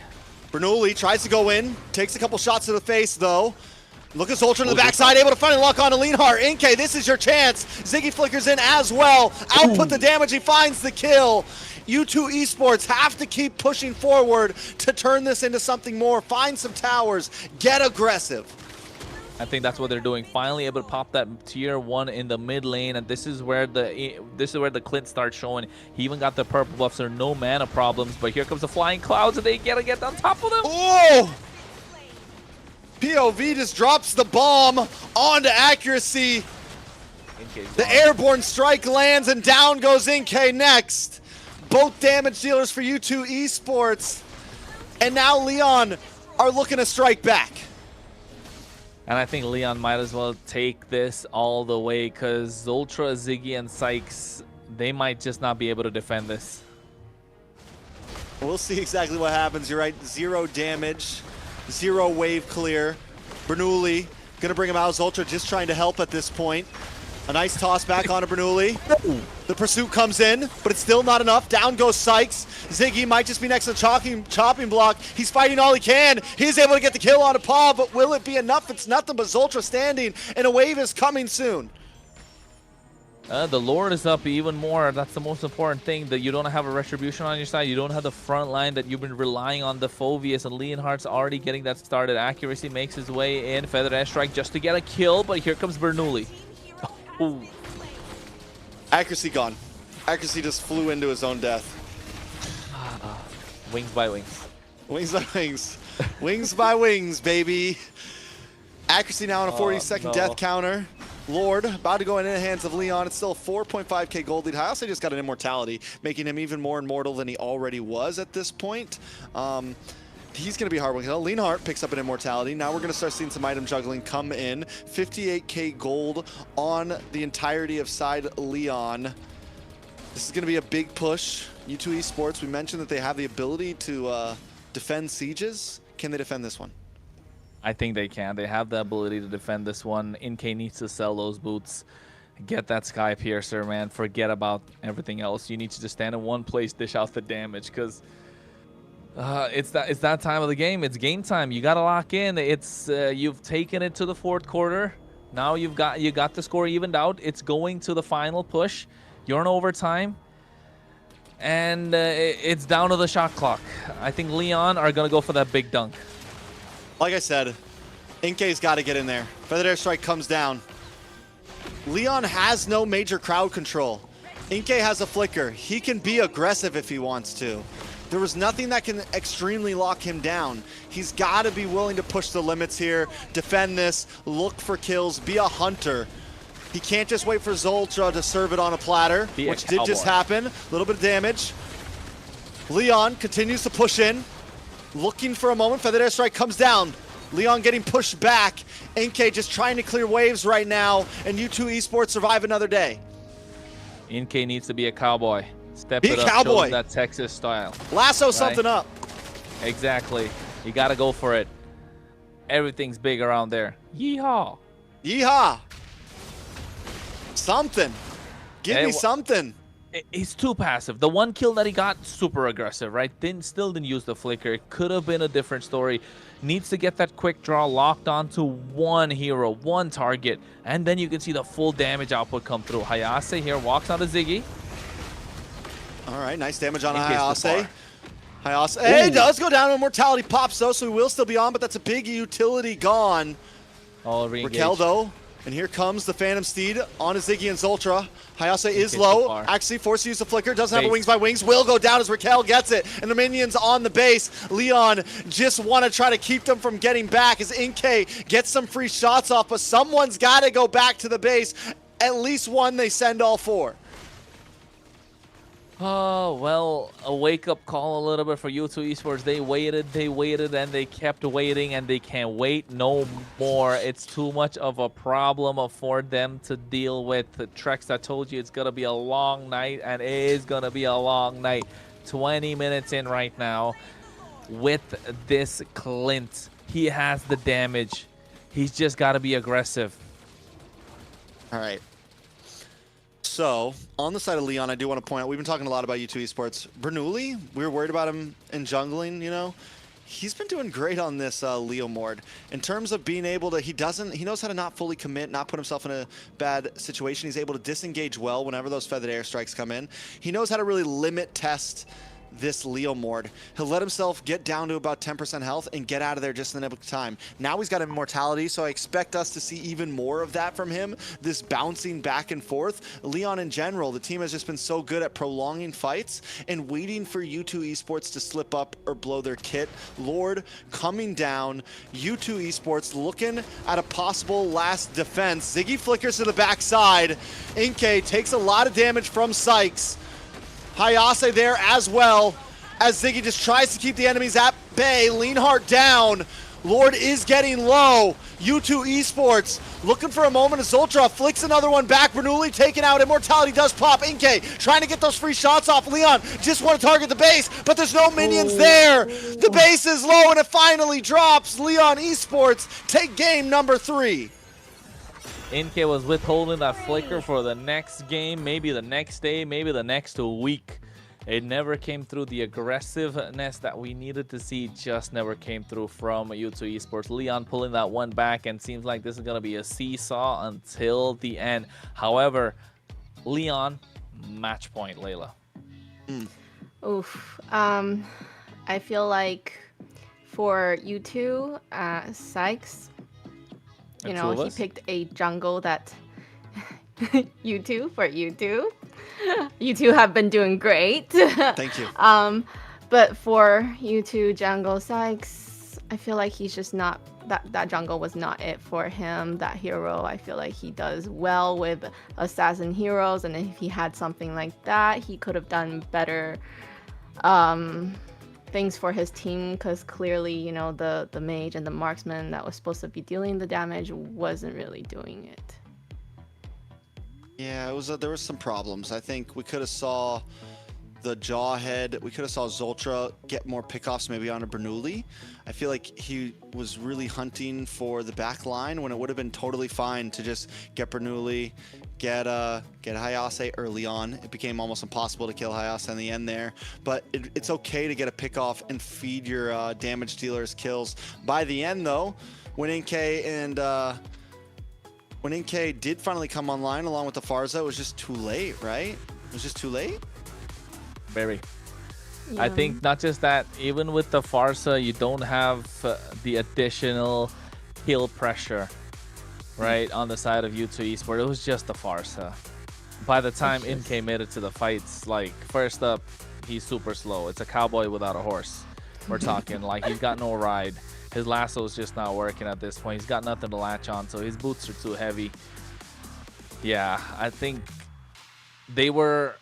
Bernoulli tries to go in, takes a couple shots to the face though. Lucas Ultra on the backside, able to finally lock on to Leonhardt. Inke, this is your chance. Ziggy flickers in as well. Output the damage, he finds the kill. U2 Esports have to keep pushing forward to turn this into something more. Find some towers, get aggressive. I think that's what they're doing. Finally able to pop that tier 1 in the mid lane, and this is where the Clint starts showing. He even got the purple buffs, so no mana problems. But here comes the flying clouds, and they gotta get on top of them. Oh! POV just drops the bomb onto accuracy. The airborne strike lands, and down goes Inke next. Both damage dealers for U2 Esports, and now Leon are looking to strike back. And I think Leon might as well take this all the way, because Ultra, Ziggy, and Sykes, they might just not be able to defend this. We'll see exactly what happens. You're right, 0 damage, 0 wave clear. Bernoulli gonna bring him out. Ultra just trying to help at this point. A nice toss back onto Bernoulli. The pursuit comes in, but it's still not enough. Down goes Sykes. Ziggy might just be next to the chopping block. He's fighting all he can. He's able to get the kill on a paw, but will it be enough? It's nothing but Zoltra standing, and a wave is coming soon. The Lord is up even more. That's the most important thing, that you don't have a Retribution on your side. You don't have the front line that you've been relying on, the Phoveus, and Leonhardt's already getting that started. Accuracy makes his way in. Feather Airstrike just to get a kill, but here comes Bernoulli. Ooh. Accuracy gone. Accuracy just flew into his own death. Wings by wings. Wings by wings. Wings by wings, baby. Accuracy now on a 40-second death counter. Lord about to go into the hands of Leon. It's still a 4.5k gold lead. I also just got an immortality, making him even more immortal than he already was at this point. He's going to be hard one kill. Leonhardt picks up an immortality. Now we're going to start seeing some item juggling come in. 58k gold on the entirety of side Leon. This is going to be a big push. U2 Esports, we mentioned that they have the ability to defend sieges. Can they defend this one? I think they can. They have the ability to defend this one. Inke needs to sell those boots. Get that Sky Piercer, man. Forget about everything else. You need to just stand in one place, dish out the damage, because it's that time of the game. It's game time. You gotta lock in. It's you've taken it to the fourth quarter. Now you got the score evened out. It's going to the final push. You're in overtime, and it's down to the shot clock. I think Leon are gonna go for that big dunk. Like I said, Inke's got to get in there. Feather Airstrike comes down. Leon has no major crowd control. Inke has a flicker. He can be aggressive if he wants to. There was nothing that can extremely lock him down. He's got to be willing to push the limits here, defend this, look for kills, be a hunter. He can't just wait for Zoltra to serve it on a platter, which did just happen. A little bit of damage. Leon continues to push in. Looking for a moment. Feather Airstrike comes down. Leon getting pushed back. Inke just trying to clear waves right now, and U2 Esports survive another day. Inke needs to be a cowboy. Step be it a up, cowboy. show that Texas style. Lasso right? something up. Exactly. You got to go for it. everything's big around there. Yeehaw! Yeehaw! Something. Give me something. He's too passive. The one kill that he got, super aggressive, right? Still didn't use the flicker. It could have been a different story. Needs to get that quick draw locked onto one hero, one target, and then you can see the full damage output come through. Hayase here walks onto Ziggy. All right, nice damage on Hayase. Hayase, hey, does go down. Immortality pops though, so he will still be on, but that's a big utility gone. Oh, re-engage. Raquel though, and here comes the Phantom Steed on a Ziggy and Zoltra. Hayase is low, actually forced to use the flicker, doesn't have a wings by wings, will go down as Raquel gets it, and the minions on the base. Leon just want to try to keep them from getting back as Inkay gets some free shots off, but someone's got to go back to the base. At least one, they send all four. Oh, well, a wake-up call a little bit for U2 Esports. They waited, and they kept waiting, and they can't wait no more. It's too much of a problem for them to deal with. The Trex, I told you it's going to be a long night, and it is going to be a long night. 20 minutes in right now with this Clint. He has the damage. He's just got to be aggressive. All right. So, on the side of Leon, I do want to point out, we've been talking a lot about U2 Esports. Bernoulli, we were worried about him in jungling, you know. He's been doing great on this Leo Mord. In terms of being able to, he knows how to not fully commit, not put himself in a bad situation. He's able to disengage well whenever those feathered airstrikes come in. He knows how to really limit test this Leo Mord. He'll let himself get down to about 10% health and get out of there just in the nick of time. Now he's got immortality, so I expect us to see even more of that from him, this bouncing back and forth. Leon in general, the team has just been so good at prolonging fights and waiting for U2 Esports to slip up or blow their kit. Lord coming down, U2 Esports looking at a possible last defense. Ziggy flickers to the backside. Inkay takes a lot of damage from Sykes. Hayase there as well, as Ziggy just tries to keep the enemies at bay. Leanhart down. Lord is getting low. U2 Esports looking for a moment as Zoltra flicks another one back. Bernoulli taken out. Immortality does pop. Inkay trying to get those free shots off. Leon just want to target the base, but there's no minions there. The base is low and it finally drops. Leon Esports take game number 3. Inkay was withholding that flicker for the next game, maybe the next day, maybe the next week. It never came through. The aggressiveness that we needed to see just never came through from U2 Esports. Leon pulling that one back, and seems like this is going to be a seesaw until the end. However, Leon, match point, Layla. Oof. I feel like for U2, Sykes, you know, he picked a jungle that U2 for U2. U2 have been doing great. Thank you. But for U2 jungle Sykes, I feel like he's just not, that jungle was not it for him. That hero, I feel like he does well with assassin heroes, and if he had something like that, he could have done better things for his team, because clearly, you know, the mage and the marksman that was supposed to be dealing the damage wasn't really doing it. Yeah, it was there was some problems. I think we could have saw the Jawhead. We could have saw Zoltra get more pickoffs maybe on a Bernoulli. I feel like he was really hunting for the back line when it would have been totally fine to just get Bernoulli, get Hayase early on. It became almost impossible to kill Hayase in the end there. But it's okay to get a pickoff and feed your damage dealers kills. By the end though, when Inkay did finally come online along with the Farza, it was just too late, right? It was just too late? Very. Yeah. I think not just that, even with the Farsa, you don't have the additional kill pressure, right, on the side of U2 Esports. It was just the Farsa. By the time Inkay made it to the fights, like, first up, he's super slow. It's a cowboy without a horse. We're talking, like, he's got no ride. His lasso is just not working at this point. He's got nothing to latch on, so his boots are too heavy. Yeah, I think they were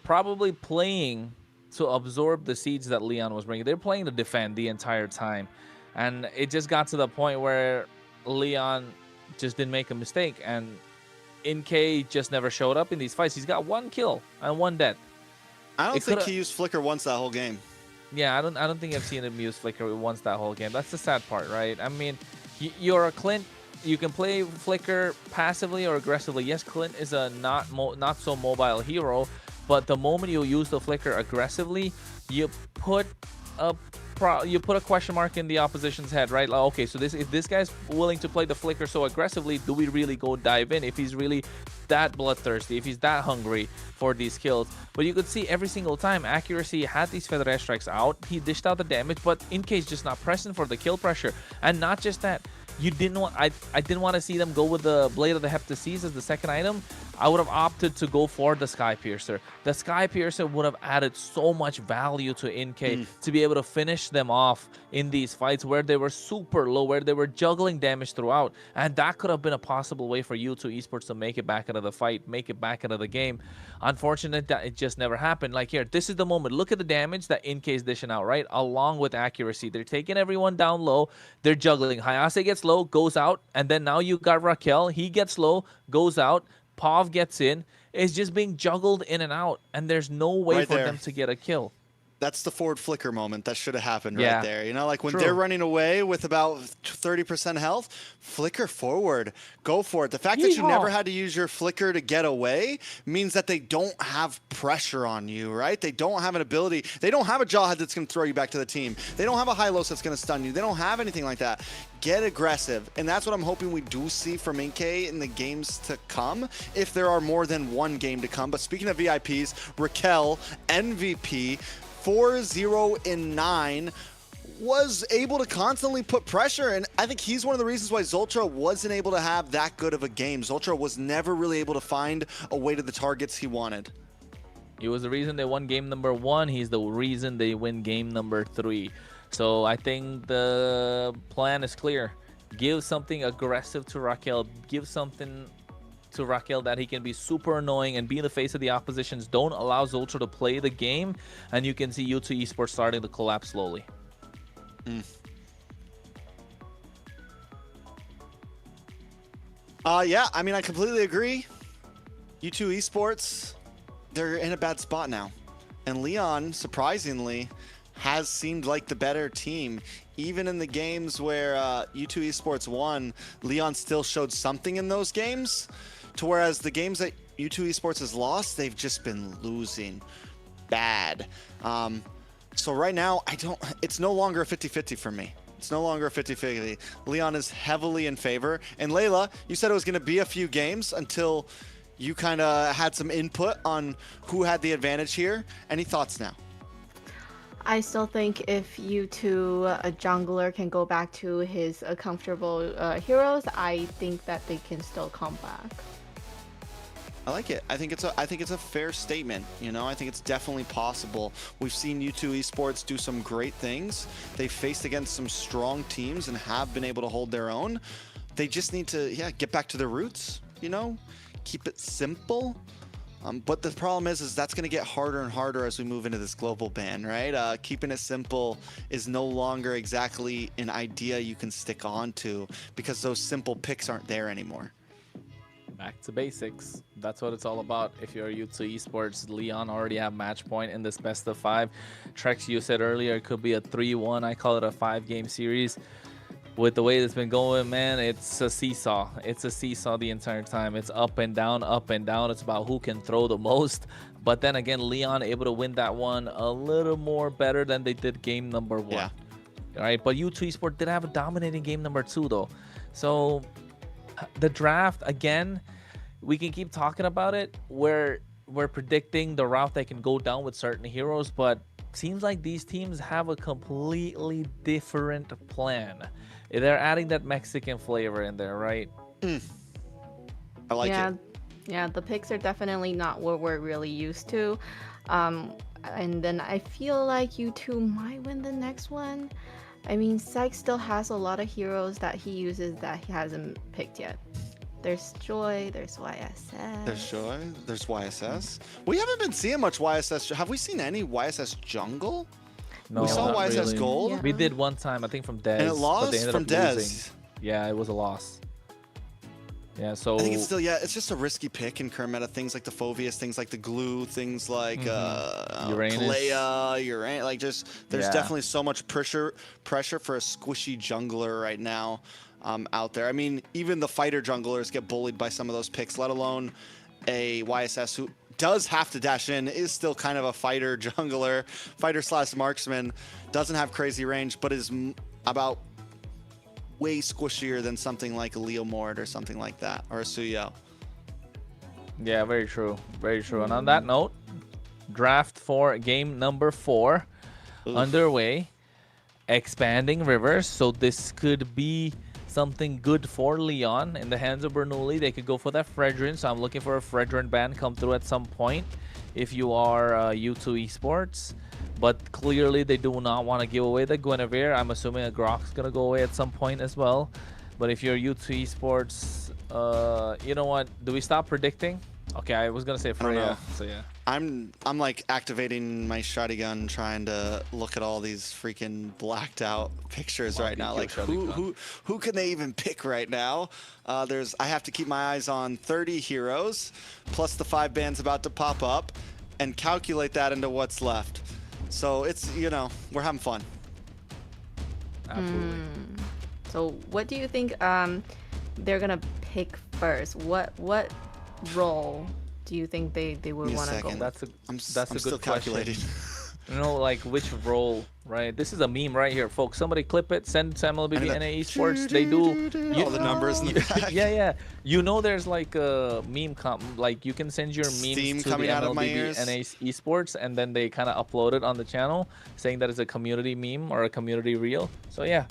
probably playing to absorb the siege that Leon was bringing. They're playing to defend the entire time. And it just got to the point where Leon just didn't make a mistake. And Inkay just never showed up in these fights. He's got one kill and one death. I don't think he used Flicker once that whole game. Yeah, I don't think I've seen him use Flicker once that whole game. That's the sad part, right? I mean, you're a Clint. You can play Flicker passively or aggressively. Yes, Clint is a not so mobile hero, but the moment you use the Flicker aggressively, you put a question mark in the opposition's head, right? Like, okay, so if this guy's willing to play the Flicker so aggressively, do we really go dive in? If he's really that bloodthirsty, if he's that hungry for these kills. But you could see every single time Accuracy had these feather airstrikes out, he dished out the damage, but in case just not pressing for the kill pressure. And not just that, you didn't want I didn't want to see them go with the Blade of the Heptaseas as the second item. I would have opted to go for the Sky Piercer. The Sky Piercer would have added so much value to NK to be able to finish them off in these fights where they were super low, where they were juggling damage throughout. And that could have been a possible way for U2 Esports to make it back into the fight, make it back into the game. Unfortunate that it just never happened. Like here, this is the moment. Look at the damage that NK is dishing out, right? Along with Accuracy. They're taking everyone down low. They're juggling. Hayase gets low, goes out. And then now you got Raquel. He gets low, goes out. Pav gets in. It's just being juggled in and out, and there's no way for them to get a kill. That's the forward flicker moment that should have happened Yeah. right there. You know, like when True. they're running away with about 30% health, flicker forward, go for it. The fact that you never had to use your flicker to get away means that they don't have pressure on you, right? They don't have an ability. They don't have a jawhead that's going to throw you back to the team. They don't have a high-low that's going to stun you. They don't have anything like that. Get aggressive. And that's what I'm hoping we do see from NK in the games to come, if there are more than one game to come. But speaking of VIPs, Raquel, MVP, 4-0-9, was able to constantly put pressure, and I think he's one of the reasons why Zultra wasn't able to have that good of a game. Zultra was never really able to find a way to the targets he wanted. He was the reason they won game number 1. He's the reason they win game number 3. So I think the plan is clear. Give something aggressive to Raquel. Give something to Raquel that he can be super annoying and be in the face of the oppositions. Don't allow Zultra to play the game, and you can see U2 Esports starting to collapse slowly. Yeah, I mean, I completely agree. U2 Esports, they're in a bad spot now. And Leon, surprisingly, has seemed like the better team. Even in the games where U2 Esports won, Leon still showed something in those games. To whereas the games that U2 Esports has lost, they've just been losing bad. So right now, it's no longer a 50-50 for me. It's no longer a 50-50. Leon is heavily in favor. And Layla, you said it was going to be a few games until you kind of had some input on who had the advantage here. Any thoughts now? I still think if U2, a jungler, can go back to his comfortable heroes, I think that they can still come back. I like it. I think it's a fair statement. You know, I think it's definitely possible. We've seen U2 Esports do some great things. They've faced against some strong teams and have been able to hold their own. They just need to, get back to their roots. You know, keep it simple. But the problem is that's going to get harder and harder as we move into this global ban, right? Keeping it simple is no longer exactly an idea you can stick on to because those simple picks aren't there anymore. Back to basics. That's what it's all about. If you're U2 Esports, Leon already have match point in this best of 5. Trex, you said earlier it could be a 3-1. I call it a 5-game series. With the way it's been going, man, it's a seesaw. It's a seesaw the entire time. It's up and down, up and down. It's about who can throw the most. But then again, Leon able to win that one a little more better than they did game number 1. Yeah. All right, but U2 Esports did have a dominating game number 2, though. So the draft, again, we can keep talking about it. We're predicting the route they can go down with certain heroes, but seems like these teams have a completely different plan. They're adding that Mexican flavor in there, right? I like it. Yeah, the picks are definitely not what we're really used to. And then I feel like U2 might win the next one. I mean, Sykes still has a lot of heroes that he uses that he hasn't picked yet. There's Joy, there's YSS. There's Joy, there's YSS. We haven't been seeing much YSS. Have we seen any YSS jungle? No, we saw not YSS really. Gold. Yeah. We did one time, I think, from Dez. And it lost but they ended from up Dez. losing. Yeah, it was a loss. Yeah, so I think it's still, it's just a risky pick in current meta. Things like the Phoveus, things like the Glue, things like Uranus. Kalea, Uranus. Like, there's Yeah. definitely so much pressure for a squishy jungler right now out there. I mean, even the fighter junglers get bullied by some of those picks, let alone a YSS who does have to dash in, is still kind of a fighter jungler, fighter/marksman, doesn't have crazy range, but is about way squishier than something like a Leo Mord or something like that, or a Suyo. Yeah, very true. Very true. And on that note, draft for game number 4 underway. Expanding rivers. So this could be something good for Leon in the hands of Bernoulli. They could go for that Fredrin. So I'm looking for a Fredrin ban come through at some point if you are U2 Esports. But clearly they do not want to give away the Guinevere. I'm assuming a Grok's going to go away at some point as well. But if you're U2 Esports, you know what? Do we stop predicting? Okay, I was going to say Freya. So yeah. I'm like activating my shotgun, trying to look at all these freaking blacked out pictures right now. Like who can they even pick right now? I have to keep my eyes on 30 heroes plus the 5 bans about to pop up and calculate that into what's left. So it's, you know, we're having fun. Absolutely. So what do you think they're gonna pick first? What role do you think they would want to go? That's a I'm good question. You know, like which role, right? This is a meme right here, folks. Somebody clip it, send it to MLBB Esports. They do all the numbers in the back. Yeah. You know, there's like a meme like you can send your memes Steam to coming the out of my MLBB ears. Esports, and then they kind of upload it on the channel, saying that it's a community meme or a community reel. So yeah,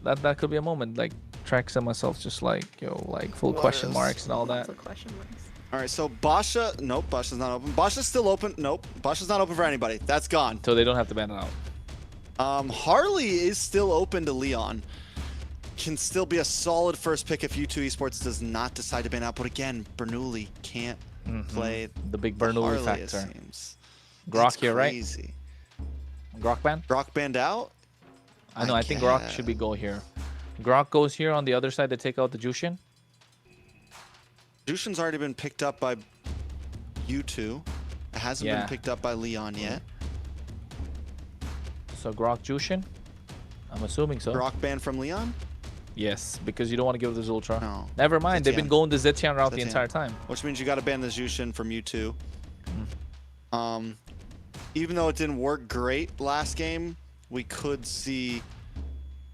that could be a moment. Like Trex and myself, just like like full question marks and all that. Full question marks. All right, so Basha, nope, Basha's not open. Basha's still open. Nope, Basha's not open for anybody. That's gone. So they don't have to ban it out. Harley is still open to Leon. Can still be a solid first pick if U2 Esports does not decide to ban out. But again, Bernoulli can't play the big Bernoulli Harley, it factor. seems. Grok here, right? Crazy. Grok ban? Grok banned out? I know. I think Grok should be go here. Grok goes here on the other side to take out the Jushin. Jushin's already been picked up by U2. It hasn't been picked up by Leon yet. So Grok Jushin? I'm assuming so. Grok ban from Leon? Yes, because you don't want to give the Zultra. No. Never mind. They've been Zetian. going the Zetian route the Zetian. entire time. Which means you got to ban the Jushin from U2. Even though it didn't work great last game, we could see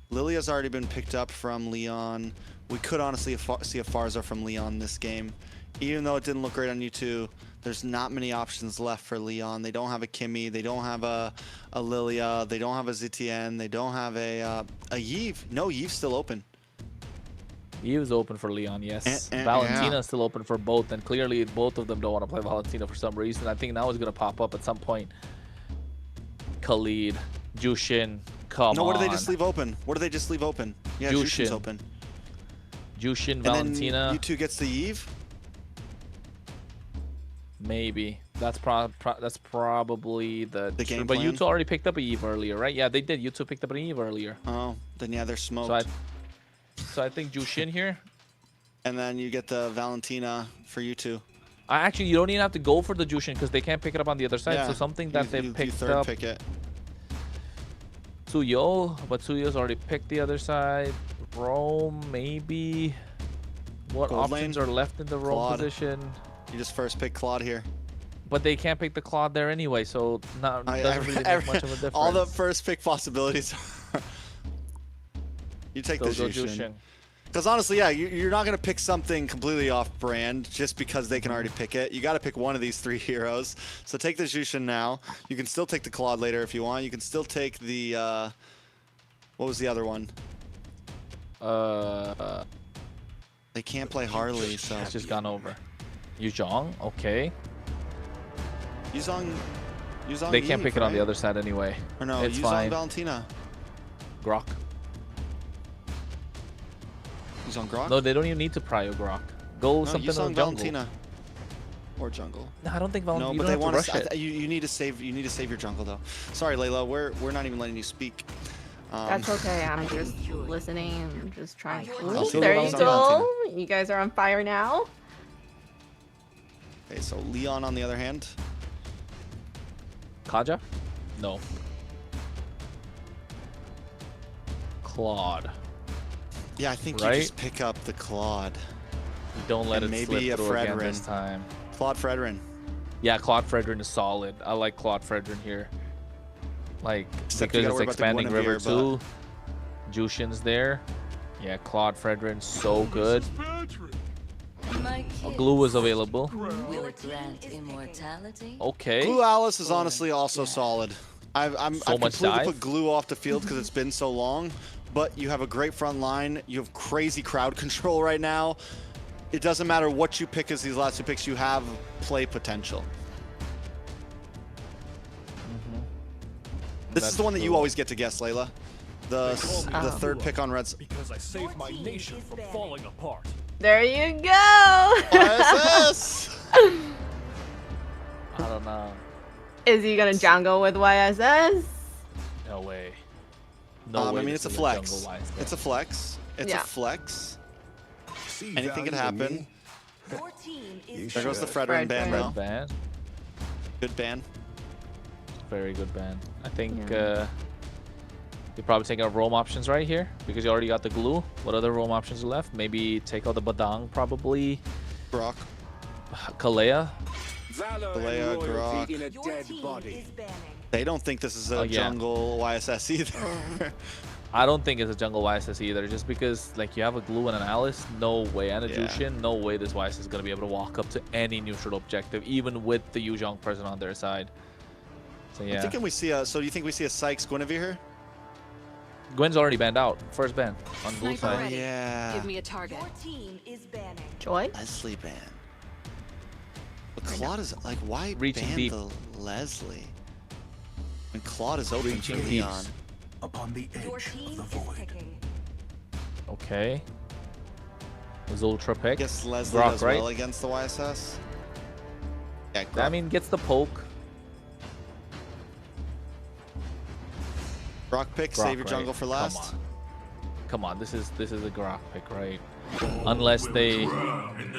Lilia's already been picked up from Leon. We could honestly see a Farza from Leon this game. Even though it didn't look great on U2, there's not many options left for Leon. They don't have a Kimmy. They don't have a Lilia. They don't have a Zitian. They don't have a Yves. No, Yves still open. Yves open for Leon, yes. Valentina's still open for both, and clearly both of them don't want to play Valentina for some reason. I think now it's going to pop up at some point. Khalid, Jushin, come on. No, what do they just leave open? What do they just leave open? Yeah, Jushin's open. Jushin, and Valentina. Then U2 gets the Yves? Maybe. That's probably the game But plan? U2 already picked up a Eve earlier, right? Yeah, they did. U2 picked up an Eve earlier. Oh, then yeah, they're smoked. So I think Jushin here. And then you get the Valentina for U2. Actually, you don't even have to go for the Jushin because they can't pick it up on the other side. Yeah, So something that they picked third up. pick it. Tsuyo, but Tsuyo's already picked the other side. Rome, maybe. What Gold options lane? are left in the Rome Claude. position? You just first pick Claude here. But they can't pick the Claude there anyway, so doesn't really make much of a difference. All the first pick possibilities are you take the Go Jushin. Jushin. Because honestly, yeah, you're not going to pick something completely off-brand just because they can already pick it. You got to pick one of these 3 heroes. So take the Jushin now. You can still take the Claude later if you want. You can still take the... what was the other one? They can't play Harley, so... It's just gone over. Yuzhong, okay. Yuzhong They can't Eve, pick it on the right? other side anyway. Or no, it's Yuzhong fine. Valentina. Grok. Yuzhong Grok? No, they don't even need to prio Grok. Go No, something in Yuzhong the jungle. Valentina. Or jungle. No, I don't think Valentina. No, you but don't they have to want rush to. it. You need to save. You need to save your jungle though. Sorry, Layla. We're not even letting you speak. That's okay. I'm just listening and just trying. I'll Ooh, see there you you on go. You guys are on fire now. Okay, so Leon on the other hand. Kaja? No. Claude. Yeah, I think Right? you just pick up the Claude. You don't let And it maybe slip a through again Fredrin. this time. Claude Fredrin. Yeah, Claude Fredrin is solid. I like Claude Fredrin here. Like, Except you because gotta it's worry about the expanding river Guinevere, too. Jushin's there. Yeah, Claude Fredrin, so good. Glue was available. Will it grant immortality? Okay. Glue Alice is honestly also solid. I've So much completely dive. put Glue off the field because it's been so long, but you have a great front line. You have crazy crowd control right now. It doesn't matter what you pick as these last two picks, you have play potential. This is the one that you always get to guess, Layla. The third pick on Reds. Because I saved my nation from falling apart. There you go. YSS! I don't know. Is he gonna jungle with YSS? No way. No way. I mean, this it's a is flex. jungle wise It's a flex. It's a Yeah. flex. Anything could happen. There goes the Fredrin. Fredrin ban Red now. ban. Good ban. Very good ban. I think you're probably taking out roam options right here because you already got the glue. What other roam options are left? Maybe take out the Badang, probably. Grok. Kalea. Kalea, Grok. They don't think this is a jungle YSS either. I don't think it's a jungle YSS either, just because like you have a glue and an Alice, no way, and a Jushin, no way this YSS is gonna be able to walk up to any neutral objective, even with the Yuzhong present on their side. So yeah. I'm thinking we see a. So do you think we see a Sykes Guinevere here? Gwen's already banned out. First ban on blue side. Yeah. Give me a target. Joy? Leslie ban. But Claude is like, why Reaching ban deep. the Leslie? And Claude is open Reaching for deep. Leon. Upon the edge of the void. Okay. Is Ultra pick. Guess Leslie Grok, does right? well against the YSS. Yeah, Grok. I mean, gets the poke. Grok pick, Grok, save your right? jungle for last. Come on, this is a Grok pick, right? Unless they.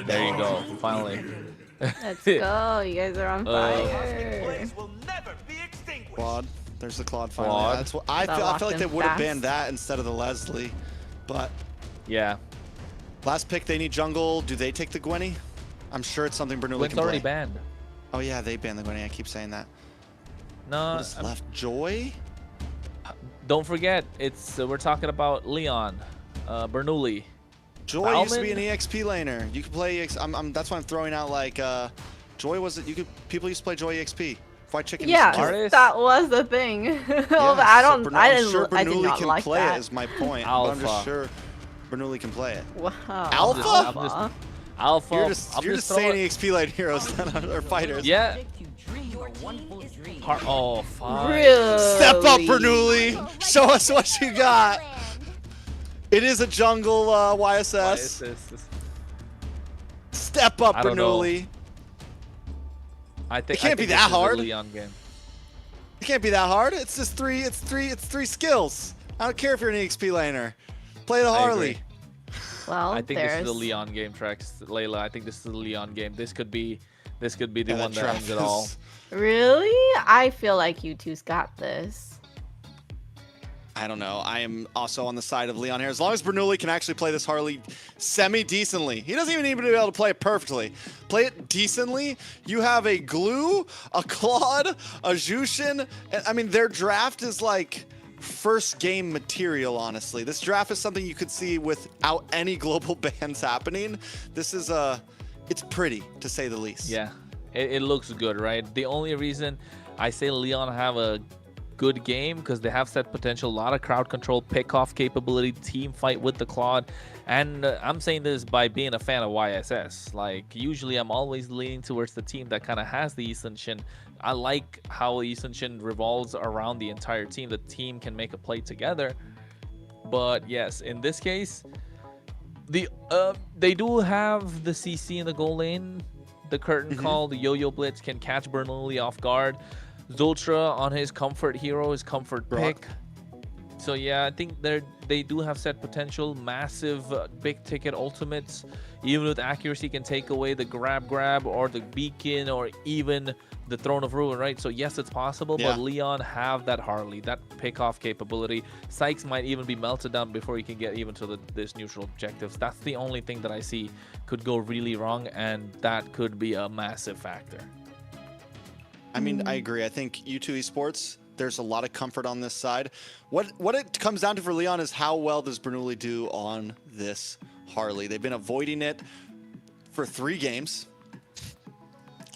There you go. Finally. Let's go. You guys are on fire. Claude. There's the Claude finally. Claude. That's what That I feel locked like they him would have fast. banned that instead of the Leslie. But Yeah. last pick, they need jungle. Do they take the Gwenny? I'm sure it's something Bernoulli Gwen's can already play. banned. Oh yeah, they banned the Gwenny. I keep saying that. No. What is left? Joy? Don't forget, it's we're talking about Leon, Bernoulli. Joy used to be an Bauman? EXP laner. You could play EX. That's why I'm throwing out like Joy was it? You could people used to play Joy EXP. Fried chicken. used to Yeah, kill. Artist? that was the thing. But Yeah, I so don't. Bernoulli- I I'm didn't. sure I did Bernoulli not can like play that. it. Is my point. But I'm just Alpha. sure Bernoulli can play it. Wow. Alpha? Alpha. You're just saying EXP lane heroes that are fighters. Yeah. Oh, fine. Really? Step up, Bernoulli. Show us what you got. It is a jungle YSS. Step up, I don't know. Bernoulli. I think It can't I think be this that is a hard. Leon game. It can't be that hard. It's just three skills. I don't care if you're an EXP laner. Play the I Harley. agree. Well, I think this there's is a Leon game, Trex. Layla, I think this is a Leon game. This could be the Yeah, one that ends it all. really. I feel like you two's got this. I don't know. I am also on the side of Leon here. As long as Bernoulli can actually play this Harley semi-decently. He doesn't even need to be able to play it perfectly. Play it decently. You have a Glue, a Claude, a Jushin. And, I mean, their draft is like first game material, honestly. This draft is something you could see without any global bans happening. This is it's pretty, to say the least. Yeah, it looks good, right? The only reason I say Leon have a good game because they have set potential, a lot of crowd control, pick-off capability, team fight with the Claude. And I'm saying this by being a fan of YSS. Like, usually I'm always leaning towards the team that kind of has the Yi Sun-shin. I like how Yi Sun-shin revolves around the entire team. The team can make a play together. But yes, in this case, they do have the CC in the goal lane. The curtain call, the yo-yo blitz can catch Bernoulli off guard. Zultra on his comfort hero, his comfort pick. So yeah, I think they do have set potential, massive, big ticket ultimates. Even with accuracy, can take away the grab or the beacon or even the Throne of Ruin, right? So yes, it's possible, but Leon have that Harley, that pick-off capability. Sykes might even be melted down before he can get even to this neutral objectives. That's the only thing that I see could go really wrong, and that could be a massive factor. I mean, I agree. I think U2 Esports, there's a lot of comfort on this side. What it comes down to for Leon is how well does Bernoulli do on this Harley. They've been avoiding it for 3 games.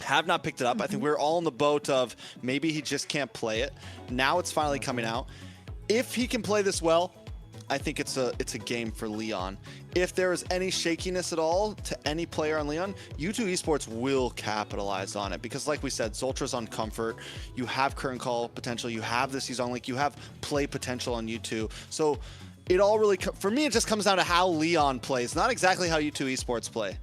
Have not picked it up. I think we're all in the boat of maybe he just can't play it. Now it's finally coming out. If he can play this well, I think it's a game for Leon. If there is any shakiness at all to any player on Leon, U2 Esports will capitalize on it because, like we said, Zoltra's on comfort. You have current call potential. You have the season link. You have play potential on U2. So it all really, for me, it just comes down to how Leon plays, not exactly how U2 Esports play.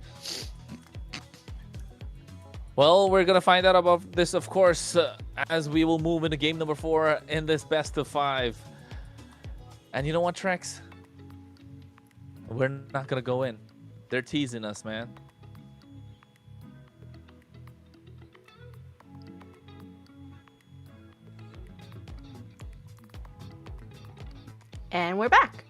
Well, we're going to find out about this, of course, as we will move into game number 4 in this best of 5. And you know what, Trex? We're not going to go in. They're teasing us, man. And we're back.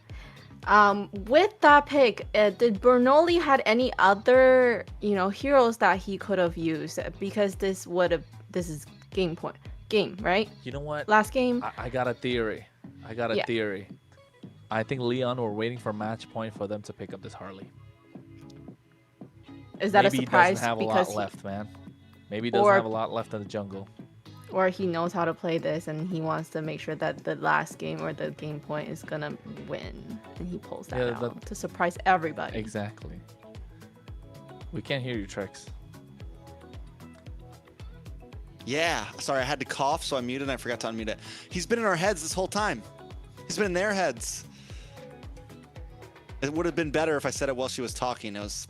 With that pick, did Bernoulli had any other, heroes that he could have used? Because this is game, right? You know what? Last game. I got a theory. Theory. I think Leon were waiting for match point for them to pick up this Harley. Is that Maybe a surprise? He doesn't have a lot left, man. Maybe he doesn't have a lot left in the jungle. Or he knows how to play this and he wants to make sure that the last game or the game point is gonna win, and he pulls that out to surprise everybody. Exactly. We can't hear you, Trex. Yeah, sorry, I had to cough, so I muted and I forgot to unmute it. He's been in our heads this whole time. He's been in their heads. It would have been better if I said it while she was talking. It was,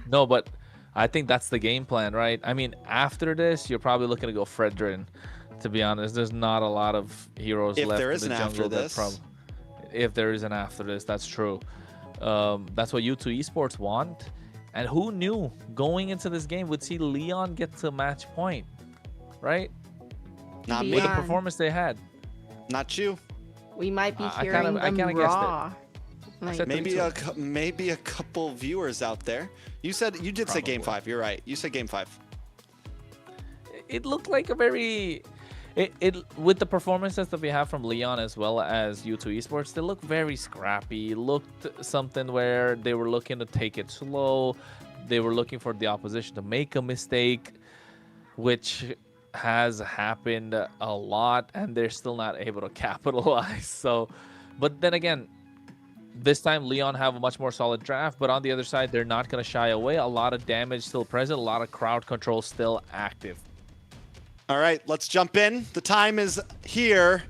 No, but I think that's the game plan, right? I mean, after this, you're probably looking to go Fredrin. To be honest, there's not a lot of heroes left in the jungle. If there is an after this, that's true. That's what U2 Esports want. And who knew going into this game would see Leon get to match point, right? Not me. With the performance they had. Not you. We might be hearing them raw. Like, maybe a couple viewers out there. You did say game 5. You're right. You said game 5. It looked like a very with the performances that we have from Leon as well as U2 Esports, they look very scrappy. Looked something where they were looking to take it slow. They were looking for the opposition to make a mistake, which has happened a lot, and they're still not able to capitalize. So, but then again, this time Leon have a much more solid draft, but on the other side, they're not going to shy away. A lot of damage still present, a lot of crowd control still active. All right, let's jump in. The time is here.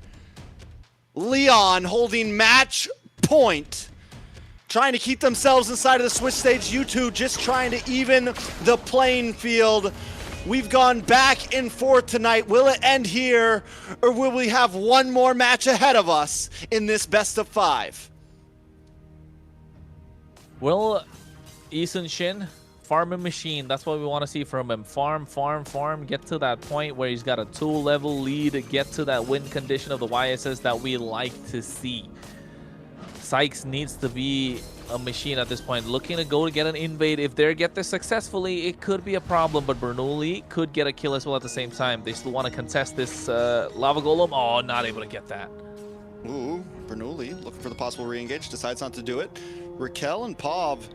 Leon holding match point. Trying to keep themselves inside of the Switch stage. U2 just trying to even the playing field. We've gone back and forth tonight. Will it end here, or will we have one more match ahead of us in this best of 5? Well, Eason Shin, farming machine. That's what we want to see from him. Farm, get to that point where he's got a 2-level lead, get to that win condition of the YSS that we like to see. Sykes needs to be a machine at this point, looking to go to get an invade. If they get this successfully, it could be a problem, but Bernoulli could get a kill as well at the same time. They still want to contest this lava golem. Oh, not able to get that. Ooh, Bernoulli looking for the possible re-engage, decides not to do it. Raquel and Pav,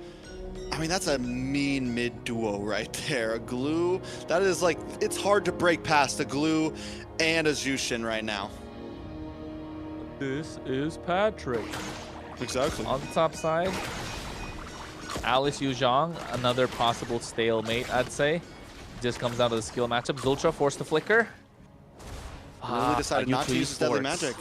I mean, that's a mean mid duo right there. A Glue, that is like, it's hard to break past a Glue and a Jushin right now. This is Patrick. Exactly. On the top side, Alice Yuzhong, another possible stalemate, I'd say. Just comes down to the skill matchup. Zultra forced to flicker. Really decided not to use his deadly magic.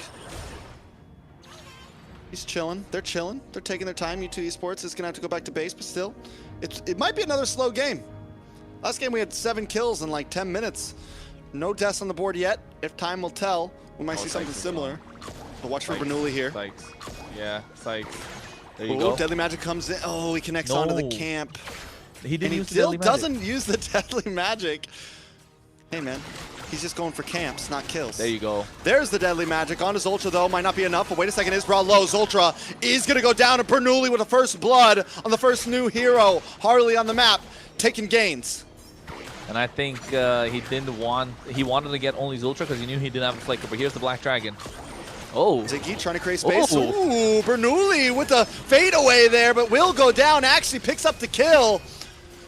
He's chilling. They're chilling. They're taking their time. U2 Esports is going to have to go back to base, but still, it might be another slow game. Last game we had 7 kills in like 10 minutes. No deaths on the board yet. If time will tell, we might see something Sykes is similar. But watch for Sykes. Bernoulli here. Sykes. Yeah, Sykes. There you Ooh, go. Deadly Magic comes in. Oh, he connects onto the No. camp. He didn't And he use the still Deadly Magic. doesn't use the Deadly Magic. Hey, man. He's just going for camps, not kills. There you go. There's the Deadly Magic. On his Ultra, though. Might not be enough. But wait a second. Isbra Lowe's Ultra is going to go down. And Bernoulli with the first blood on the first new hero. Harley on the map, taking gains. And I think he wanted to get only Zultra because he knew he didn't have a flicker. But here's the Black Dragon. Oh. Ziggy trying to create space. Oh. Ooh, Bernoulli with the fadeaway there, but will go down. Actually picks up the kill.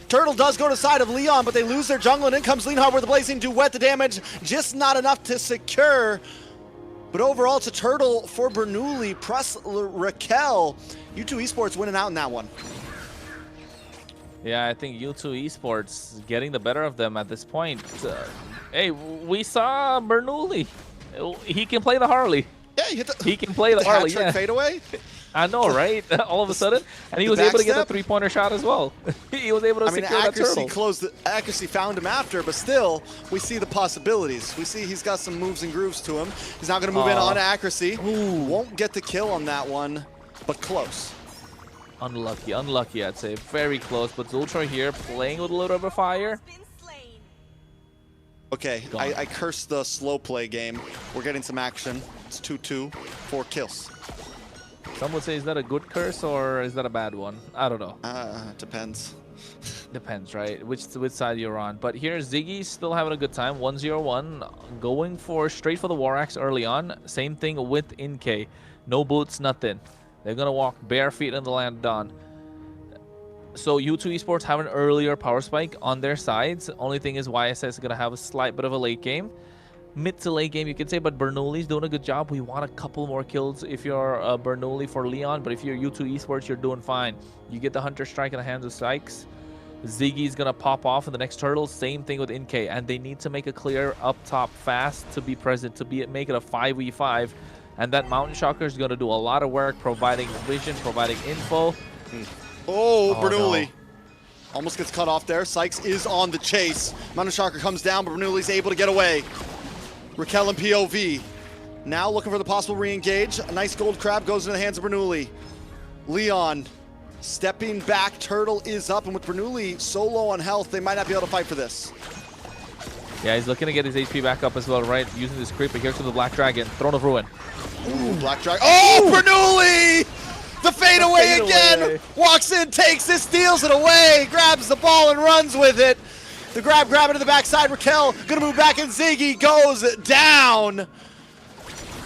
Turtle does go to the side of Leon, but they lose their jungle, and in comes Leonhard with the Blazing Duet. The damage just not enough to secure. But overall, it's a Turtle for Bernoulli, plus Raquel. U2 Esports winning out in that one. Yeah, I think U2 Esports getting the better of them at this point. Hey, we saw Bernoulli. He can play the Harley. Yeah, he can play the Harley. Hat-trick fadeaway. I know, right? All of a sudden, and he was able to get a three-pointer shot as well. He was able to secure that turtle. Accuracy found him after, but still, we see the possibilities. We see he's got some moves and grooves to him. He's not going to move in on accuracy. Ooh. Won't get the kill on that one, but close. Unlucky, I'd say. Very close, but Zultra here playing with a little bit of fire. Okay, I cursed the slow play game. We're getting some action. It's 2-2, 4 kills. Some would say, is that a good curse or is that a bad one? I don't know. Depends. Depends, right? Which side you're on. But here, Ziggy's still having a good time. 1-0-1, going straight for the War Axe early on. Same thing with InK. No boots, nothing. They're going to walk bare feet in the land of dawn. So U2 Esports have an earlier power spike on their sides. Only thing is YSS is going to have a slight bit of a late game. Mid to late game, you could say, but Bernoulli's doing a good job. We want a couple more kills if you're Bernoulli for Leon, but if you're U2 Esports, you're doing fine. You get the Hunter Strike in the hands of Sykes. Ziggy's going to pop off in the next turtle. Same thing with InK, and they need to make a clear up top fast to be present, to make it a 5v5. And that Mountain Shocker is going to do a lot of work, providing vision, providing info. Oh, Bernoulli. No. Almost gets cut off there. Sykes is on the chase. Mountain Shocker comes down, but Bernoulli's able to get away. Raquel and POV. Now looking for the possible re-engage. A nice gold crab goes into the hands of Bernoulli. Leon stepping back. Turtle is up, and with Bernoulli so low on health, they might not be able to fight for this. Yeah, he's looking to get his HP back up as well, right? Using this creep, but here comes the Black Dragon. Throne of Ruin. Ooh, Black Dragon. Oh, Bernoulli! The fadeaway again! Walks in, takes it, steals it away, grabs the ball and runs with it. The grab it to the backside. Raquel gonna move back, and Ziggy goes down.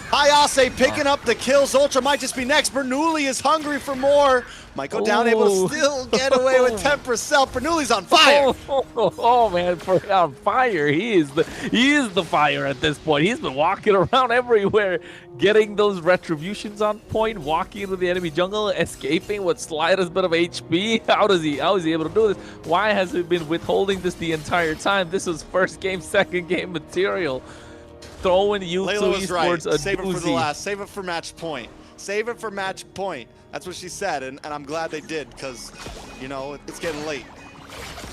Hayase picking up the kills. Ultra might just be next. Bernoulli is hungry for more. Might go down, able to still get away with 10%. Bernoulli's on fire. Oh man, on fire. He is the fire at this point. He's been walking around everywhere, getting those retributions on point, walking into the enemy jungle, escaping with slightest bit of HP. How is he able to do this? Why has he been withholding this the entire time? This was first game, second game material. Throwing U2 Esports a Save doozy. it for the last. Save it for match point. Save it for match point. That's what she said, and I'm glad they did, because, you know, it's getting late.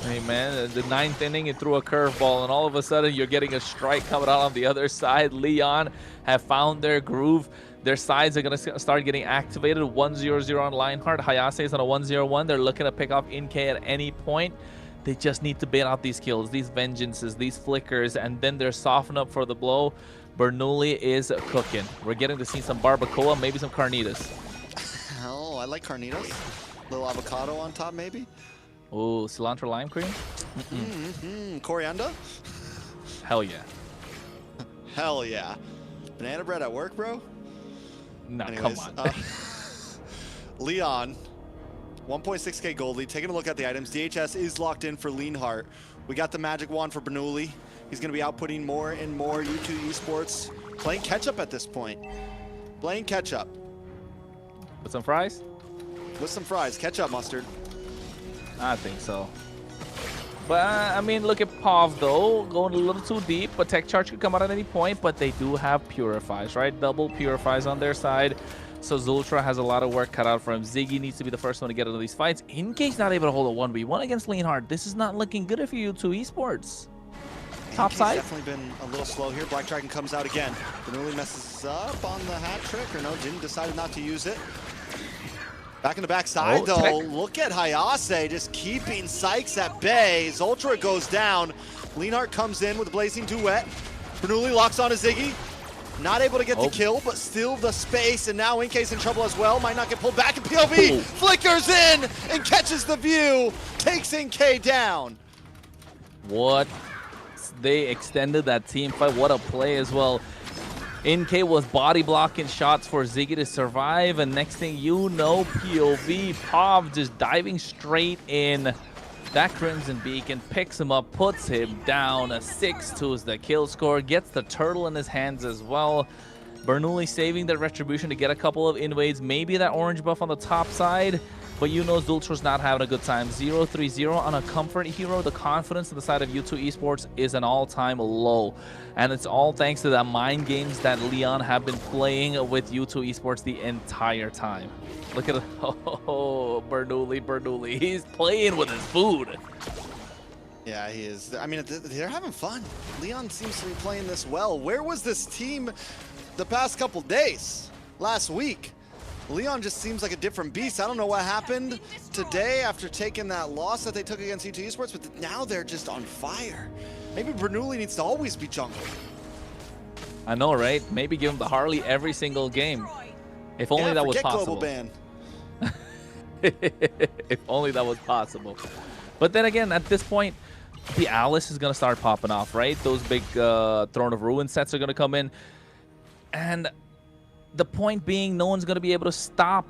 Hey, man, the 9th inning, it threw a curveball, and all of a sudden, you're getting a strike coming out on the other side. Leon have found their groove. Their sides are going to start getting activated. 1-0-0 on Lionheart. Hayase is on a 1-0-1. They're looking to pick off InK at any point. They just need to bait out these kills, these vengeances, these flickers, and then they're softened up for the blow. Bernoulli is cooking. We're getting to see some barbacoa, maybe some carnitas. Oh, I like carnitas. Little avocado on top, maybe. Oh, cilantro lime cream? Coriander? Hell yeah. Hell yeah. Banana bread at work, bro? No, Anyways, come on. Leon, 1.6k gold lead. Taking a look at the items. DHS is locked in for Leonhart. We got the magic wand for Bernoulli. He's going to be outputting more and more. U2 Esports playing catch-up at this point. Playing catch-up. With some fries? With some fries. Ketchup mustard. I think so. But, I mean, look at Pov, though. Going a little too deep. But Tech Charge could come out at any point. But they do have Purifies, right? Double Purifies on their side. So Zultra has a lot of work cut out for him. Ziggy needs to be the first one to get into these fights. InK's not able to hold a 1v1 against Leonhard. This is not looking good if you U2 Esports. top NK's side. definitely been a little slow here. Black Dragon comes out again. Bernoulli messes up on the hat trick, or no, didn't decide not to use it. Back in the backside, though, check. look at Hayase just keeping Sykes at bay. Zoltra goes down. Leonhardt comes in with a blazing duet. Bernoulli locks on a Ziggy. Not able to get the kill, but still the space, and now Inkay's in trouble as well. Might not get pulled back, and POV flickers in and catches the view. Takes Inkay down. What? They extended that team fight. What a play as well. NK was body blocking shots for Ziggy to survive, and next thing you know, POV Pav just diving straight in. That Crimson Beacon picks him up, puts him down. A 6-2 is the kill score. Gets the turtle in his hands as well. Bernoulli saving the retribution to get a couple of invades. Maybe that orange buff on the top side. But you know Zultra's not having a good time. 0-3-0 on a comfort hero. The confidence on the side of U2 Esports is an all-time low. And it's all thanks to the mind games that Leon have been playing with U2 Esports the entire time. Look at it. Oh, Bernoulli. He's playing with his food. Yeah, he is. I mean, they're having fun. Leon seems to be playing this well. Where was this team the past couple days? Last week? Leon just seems like a different beast. I don't know what happened today after taking that loss that they took against U2 Esports, but now they're just on fire. Maybe Bernoulli needs to always be jungle. I know, right? Maybe give him the Harley every single game. If only that was possible. Global ban. If only that was possible. But then again, at this point, the Alice is going to start popping off, right? Those big Throne of Ruin sets are going to come in. And the point being, no one's going to be able to stop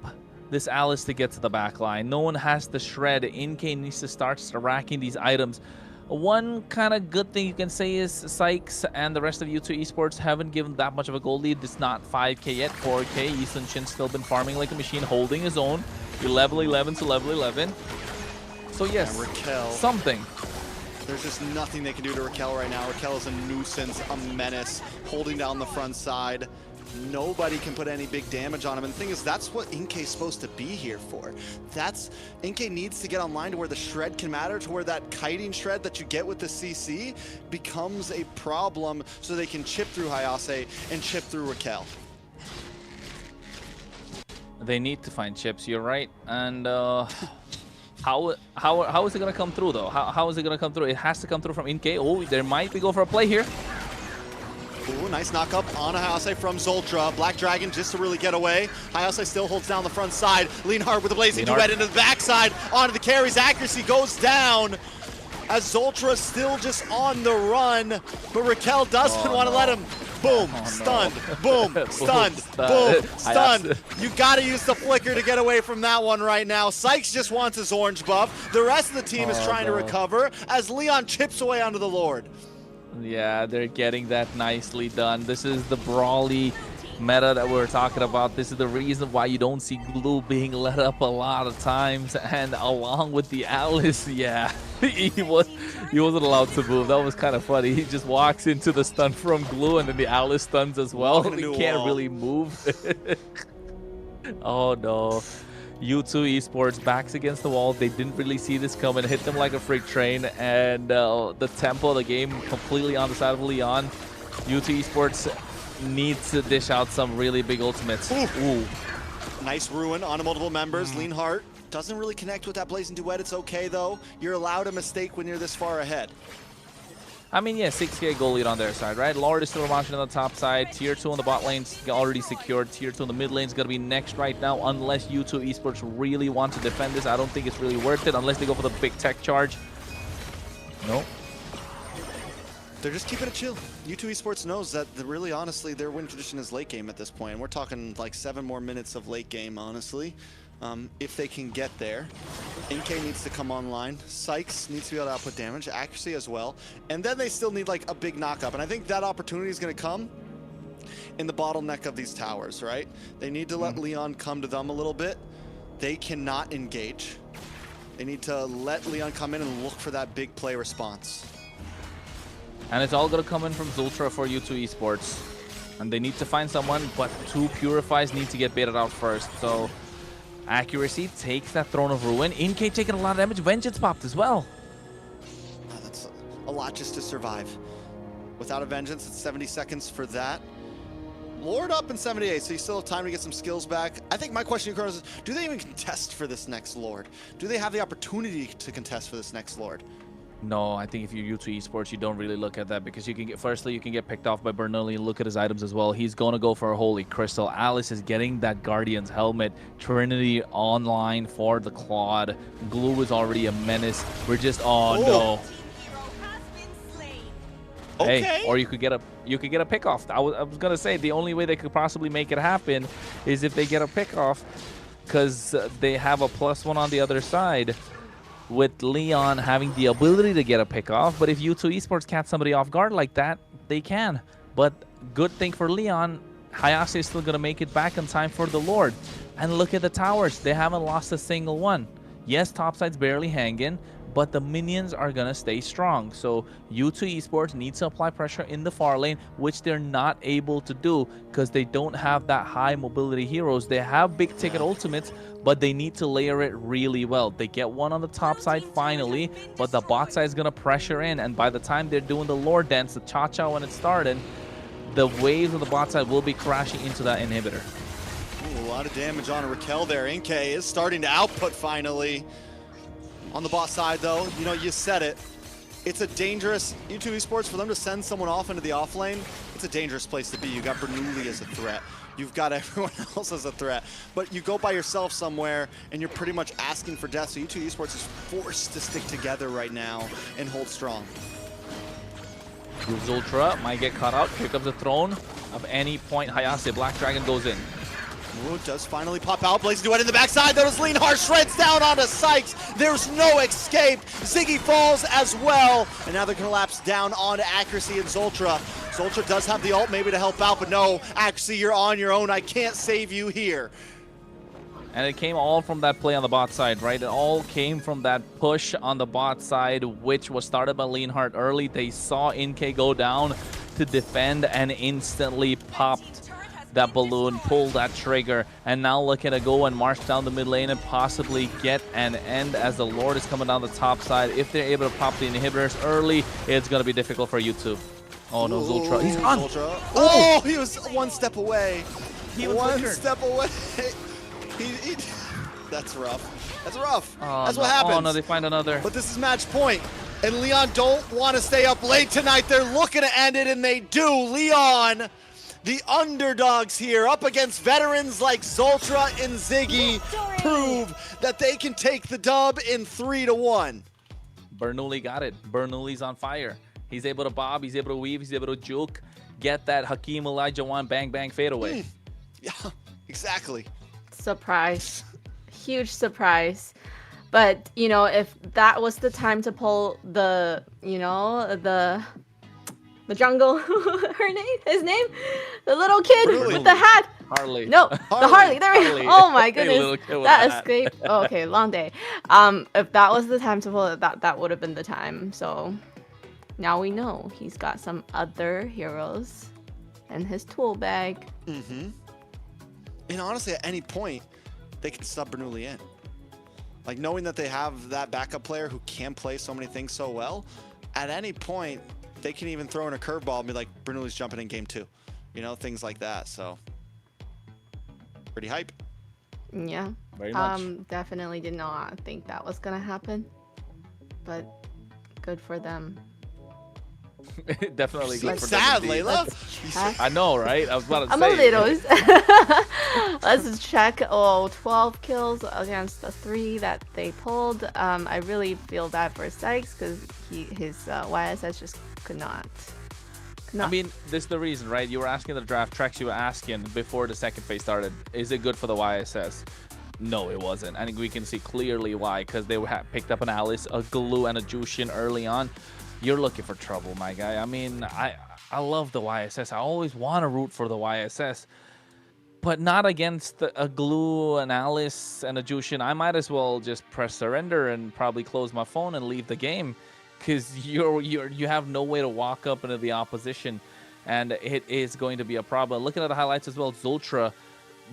this Alice to get to the back line. No one has the shred. NK needs to start racking these items. One kind of good thing you can say is Sykes and the rest of U2 Esports haven't given that much of a goal lead. It's not 5k yet, 4k. Easton Shin's still been farming like a machine, holding his own. You're level 11 to level 11. So yes, Raquel. Something. There's just nothing they can do to Raquel right now. Raquel is a nuisance, a menace, holding down the front side. Nobody can put any big damage on him. And the thing is, that's what Inkay's supposed to be here for. Inkay needs to get online to where the shred can matter, to where that kiting shred that you get with the CC becomes a problem so they can chip through Hayase and chip through Raquel. They need to find chips, you're right. And how is it going to come through, though? How is it going to come through? It has to come through from Inkay. Oh, there might be go for a play here. Ooh, nice knock-up on Hayase from Zoltra. Black Dragon just to really get away. Hayase still holds down the front side. Leonhardt with a blazing duet into the backside. Onto the carries. Accuracy goes down as Zoltra still just on the run. But Raquel doesn't want to let him. Boom, stunned. Boom, stunned. Boom, stunned. You got to use the flicker to get away from that one right now. Sykes just wants his orange buff. The rest of the team is trying to recover as Leon chips away onto the Lord. Yeah, they're getting that nicely done. This is the brawly meta that we're talking about. This is the reason why you don't see Glue being let up a lot of times. And along with the Alice, yeah, he wasn't allowed to move. That was kind of funny. He just walks into the stun from Glue, and then the Alice stuns as well. He can't really move. Oh no. U2 Esports backs against the wall. They didn't really see this coming. Hit them like a freight train, and the tempo of the game completely on the side of Leon. U2 Esports needs to dish out some really big ultimates. Ooh. Nice ruin on multiple members. Leonhardt doesn't really connect with that blazing duet. It's okay though. You're allowed a mistake when you're this far ahead. I mean, yeah, 6k goal lead on their side, right? Lord is still launching on the top side. Tier 2 on the bot lane's already secured. Tier 2 on the mid lane's going to be next right now, unless U2 Esports really want to defend this. I don't think it's really worth it, unless they go for the big tech charge. Nope. They're just keeping it chill. U2 Esports knows that, really, honestly, their win condition is late game at this point. We're talking like 7 more minutes of late game, honestly. If they can get there. NK needs to come online. Sykes needs to be able to output damage, accuracy as well. And then they still need like a big knock-up. And I think that opportunity is going to come in the bottleneck of these towers, right? They need to let Leon come to them a little bit. They cannot engage. They need to let Leon come in and look for that big play response. And it's all going to come in from Zultra for U2 Esports. And they need to find someone, but 2 Purifies need to get baited out first. So accuracy takes that Throne of Ruin. NK taking a lot of damage. Vengeance popped as well. That's a lot just to survive. Without a Vengeance, it's 70 seconds for that. Lord up in 78, so you still have time to get some skills back. I think my question to you is, do they even contest for this next Lord? Do they have the opportunity to contest for this next Lord? No, I think if you're U2 Esports, you don't really look at that because you can get, firstly, you can get picked off by Bernoulli. Look at his items as well. He's going to go for a Holy Crystal. Alice is getting that Guardian's helmet. Trinity online for the Claude. Glue is already a menace. We're just, oh no. Okay. Hey, or you could get a pick off. I was gonna say the only way they could possibly make it happen is if they get a pick off, because they have a +1 on the other side, with Leon having the ability to get a pick off. But if U2 Esports catch somebody off guard like that, they can. But good thing for Leon, Hayase is still gonna make it back in time for the Lord. And look at the towers; they haven't lost a single one. Yes, topside's barely hanging, but the minions are going to stay strong. So U2 Esports needs to apply pressure in the far lane, which they're not able to do because they don't have that high mobility heroes. They have big ticket ultimates, but they need to layer it really well. They get one on the top side finally, but the bot side is going to pressure in. And by the time they're doing the lore dance, the cha-cha when it started, the waves of the bot side will be crashing into that inhibitor. Ooh, a lot of damage on Raquel there. Inkay is starting to output finally. On the bot side, though, you know, you said it. It's a dangerous, U2 Esports, for them to send someone off into the off lane, it's a dangerous place to be. You got Bernoulli as a threat. You've got everyone else as a threat. But you go by yourself somewhere, and you're pretty much asking for death. So U2 Esports is forced to stick together right now and hold strong. Zultra might get caught out. Here comes the throne. Of any point, Hayase, Black Dragon goes in. Ooh, does finally pop out. Blaze Duet in the backside. That was Lean Hard. Shreds down onto Sykes. There's no escape. Ziggy falls as well. And now they're going to collapse down onto Accuracy and Zultra. Zultra does have the ult maybe to help out, but no. Accuracy, you're on your own. I can't save you here. And it came all from that play on the bot side, right? It all came from that push on the bot side, which was started by Leonhardt early. They saw Inkay go down to defend and instantly popped that balloon, pulled that trigger, and now looking to go and march down the mid lane and possibly get an end as the Lord is coming down the top side. If they're able to pop the inhibitors early, it's going to be difficult for U2. Oh no, Zultra. He's on! Oh, he was one step away. He was one flickered. step away. he, that's rough. That's rough. Oh, That's no. what happens. Oh no, they find another. But this is match point. And Leon don't want to stay up late tonight. They're looking to end it, and they do. Leon, the underdogs here, up against veterans like Zultra and Ziggy, prove that they can take the dub in 3-1. Bernoulli got it. Bernoulli's on fire. He's able to bob, he's able to weave, he's able to juke, get that Hakeem Olajuwon bang bang fade away. Yeah, exactly. Surprise. Huge surprise. But, you know, if that was the time to pull the, you know, the jungle, his name? The little kid with the hat. Harley. No, the Harley. There we go. Oh my Hey, goodness. little kid with That the hat. escaped. Oh, okay, long day. If that was the time to pull it, that would have been the time. So now we know he's got some other heroes in his tool bag. Mm-hmm. And honestly, at any point, they can sub Bernoulli in. Like, knowing that they have that backup player who can play so many things so well, at any point, they can even throw in a curveball and be like, Bernoulli's jumping in game 2. You know, things like that. So, pretty hype. Yeah. Very much. Definitely did not think that was gonna happen. But good for them. Definitely good for Sad, them indeed. Layla. I know, right? I was about to I'm say. a little. Let's check. Oh, 12 kills against the 3 that they pulled. I really feel bad for Sykes because his YSS just could not. I mean, this is the reason, right? You were asking the draft tracks you were asking before the second phase started. Is it good for the YSS? No, it wasn't. I think we can see clearly why, because they picked up an Alice, a Glue, and a Jushin early on. You're looking for trouble, my guy. I mean, I love the YSS. I always want to root for the YSS, but not against a Glue, an Alice, and a Jushin. I might as well just press surrender and probably close my phone and leave the game, because you have no way to walk up into the opposition, and it is going to be a problem. Looking at the highlights as well, Zultra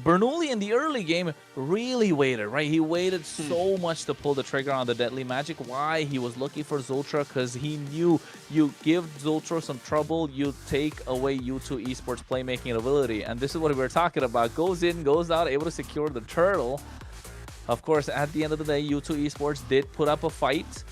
Bernoulli in the early game really waited, right? He waited so much to pull the trigger on the Deadly Magic. Why? He was looking for Zultra because he knew you give Zultra some trouble, you take away U2 Esports playmaking ability. And this is what we were talking about. Goes in, goes out, able to secure the turtle. Of course, at the end of the day, U2 Esports did put up a fight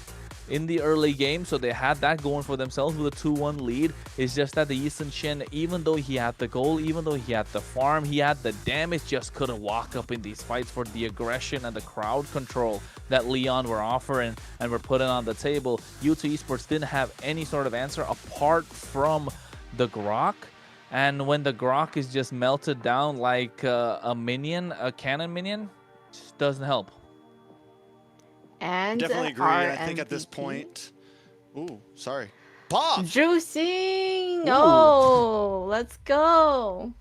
in the early game, so they had that going for themselves with a 2-1 lead. It's just that the Easton Shin, even though he had the goal, even though he had the farm, he had the damage, just couldn't walk up in these fights for the aggression and the crowd control that Leon were offering and were putting on the table. U2 Esports didn't have any sort of answer apart from the Grok. And when the Grok is just melted down like a minion, a cannon minion, just doesn't help. And definitely agree. And I think at this point, ooh, sorry, Bob juicing. Oh, let's go.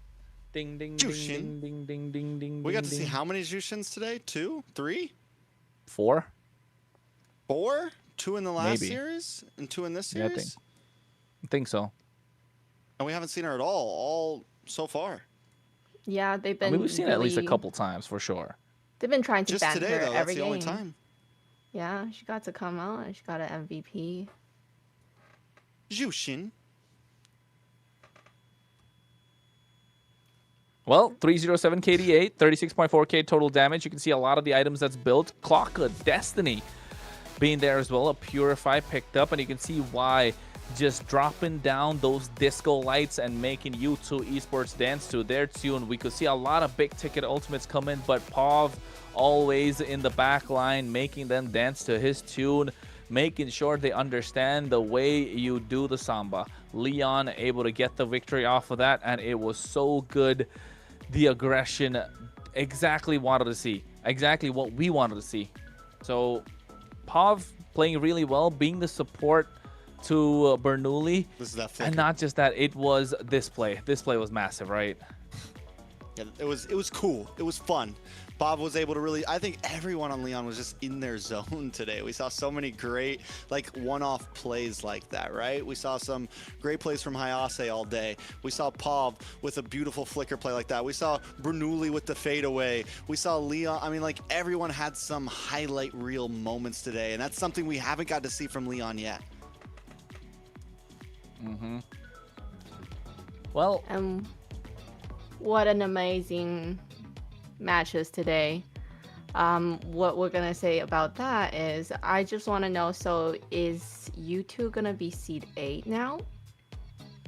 Ding ding Jushin. ding ding ding ding. We got to see how many Jushins today? 2, 3, 4. 4? 2 in the last Maybe. series and 2 in this Yeah, series. I think so. And we haven't seen her at all so far. Yeah, they've been. I mean, we've seen it at least a really- couple times for sure. They've been trying to Just ban today, her though. That's every the game. only time. Yeah, she got to come out and she got an MVP. Jushin. Well, 307 KDA, 36.4k total damage. You can see a lot of the items that's built. Clock of Destiny being there as well. A Purify picked up, and you can see why. Just dropping down those disco lights and making U2 Esports dance to their tune. We could see a lot of big ticket ultimates come in, but Pav always in the back line, making them dance to his tune, making sure they understand the way you do the samba. Leon able to get the victory off of that, and it was so good. The aggression, exactly wanted to see, exactly what we wanted to see. So Pav playing really well, being the support to Bernoulli, This is that and flicker. not just that, it was this play. This play was massive, right? Yeah, it was cool. It was fun. Bob was able to really, I think everyone on Leon was just in their zone today. We saw so many great, like, one-off plays like that, right? We saw some great plays from Hayase all day. We saw Pav with a beautiful flicker play like that. We saw Bernoulli with the fadeaway. We saw Leon. I mean, like, everyone had some highlight reel moments today, and that's something we haven't got to see from Leon yet. Mm-hmm. Well, what an amazing matches today. What we're gonna say about that is, I just want to know, so is U2 gonna be seed 8 now?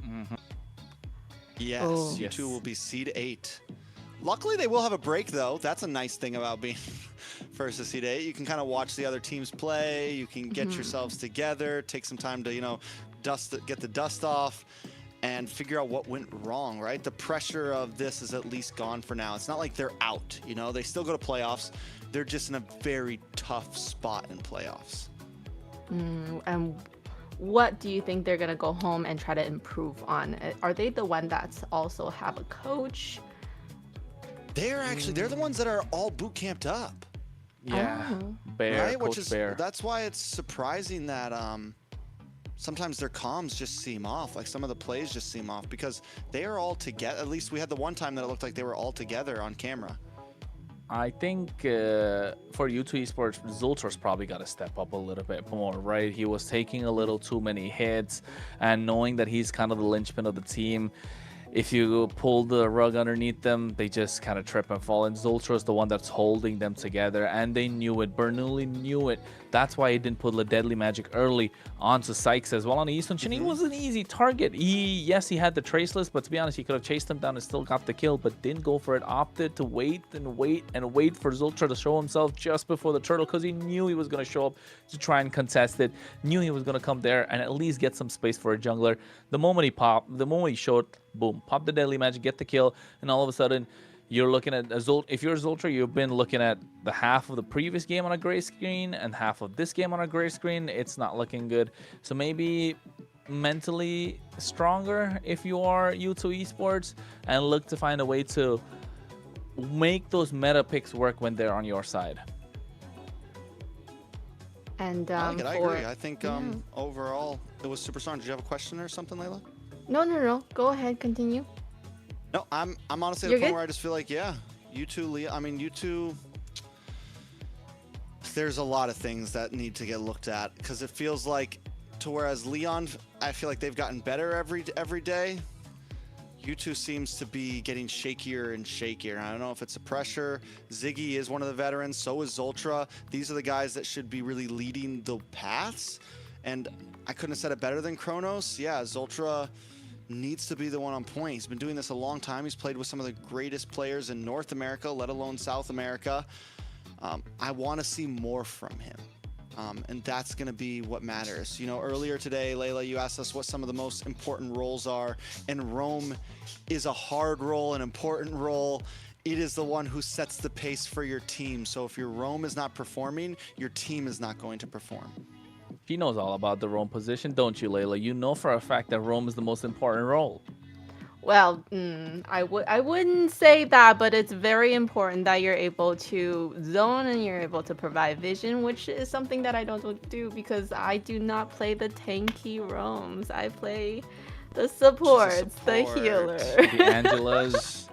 Mm-hmm. Yes, Oh. you two will be seed 8. Luckily, they will have a break, though. That's a nice thing about being first to seed 8. You can kind of watch the other teams play. You can get yourselves together, take some time to, get the dust off, and figure out what went wrong, right? The pressure of this is at least gone for now. It's not like they're out, They still go to playoffs. They're just in a very tough spot in playoffs. And what do you think they're gonna go home and try to improve on? Are they the one that's also have a coach? They're the ones that are all boot camped up. yeah, Oh. Bear, Right? Coach Bear. That's why it's surprising that sometimes their comms just seem off. Like, some of the plays just seem off because they are all together. At least we had the one time that it looked like they were all together on camera. I think for U2 Esports, Zultra's probably got to step up a little bit more, right? He was taking a little too many hits, and knowing that he's kind of the linchpin of the team, if you pull the rug underneath them, they just kind of trip and fall. And Zultra's the one that's holding them together, and they knew it. Bernoulli knew it. That's why he didn't put the Deadly Magic early onto Sykes as well on the Eastern Chin. He was an easy target. Yes, he had the traceless, but to be honest, he could have chased him down and still got the kill, but didn't go for it. Opted to wait and wait and wait for Zultra to show himself just before the turtle, because he knew he was going to show up to try and contest it. Knew he was going to come there and at least get some space for a jungler. The moment he showed, boom, pop the Deadly Magic, get the kill, and all of a sudden, you're looking at if you're Zultra, you've been looking at the half of the previous game on a gray screen and half of this game on a gray screen. It's not looking good. So maybe mentally stronger if you are U2 Esports, and look to find a way to make those meta picks work when they're on your side. And I like it. I agree. I think overall it was super strong. Did you have a question or something, Layla? No. Go ahead, continue. No, I'm honestly at You're the point good? where I just feel like, U2, I mean, U2, there's a lot of things that need to get looked at because it feels like, to whereas Leon, I feel like they've gotten better every day. U2 seems to be getting shakier and shakier. I don't know if it's the pressure. Ziggy is one of the veterans. So is Zoltra. These are the guys that should be really leading the paths. And I couldn't have said it better than Kronos. Yeah, Zoltra needs to be the one on point. He's been doing this a long time. He's played with some of the greatest players in North America, let alone South America. I want to see more from him. And that's going to be what matters. You know, earlier today, Layla, you asked us what some of the most important roles are, and Rome is a hard role, an important role. It is the one who sets the pace for your team. So if your Rome is not performing, your team is not going to perform. She knows all about the Rome position, don't you, Layla? You know for a fact that Rome is the most important role. Well, I wouldn't say that, but it's very important that you're able to zone and you're able to provide vision, which is something that I don't do because I do not play the tanky roams. I play the supports, the healer. The Angelas,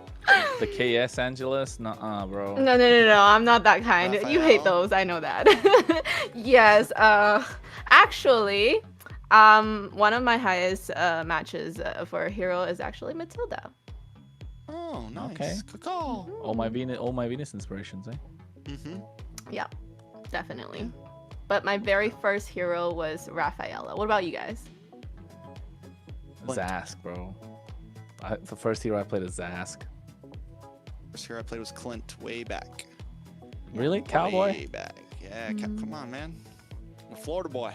the KS Angelas? Nuh-uh, bro. No. I'm not that kind. Raphael? You hate those. I know that. Yes. Actually, one of my highest matches for a hero is actually Matilda. Oh, nice. Okay. Good call. All my Venus inspirations, eh? Mm-hmm. Yeah, definitely. But my very first hero was Rafaela. What about you guys? Zask, bro. The first hero I played is Zask. First hero I played was Clint way back. Really? Cowboy? Way back. Yeah, come on, man. I'm a Florida boy.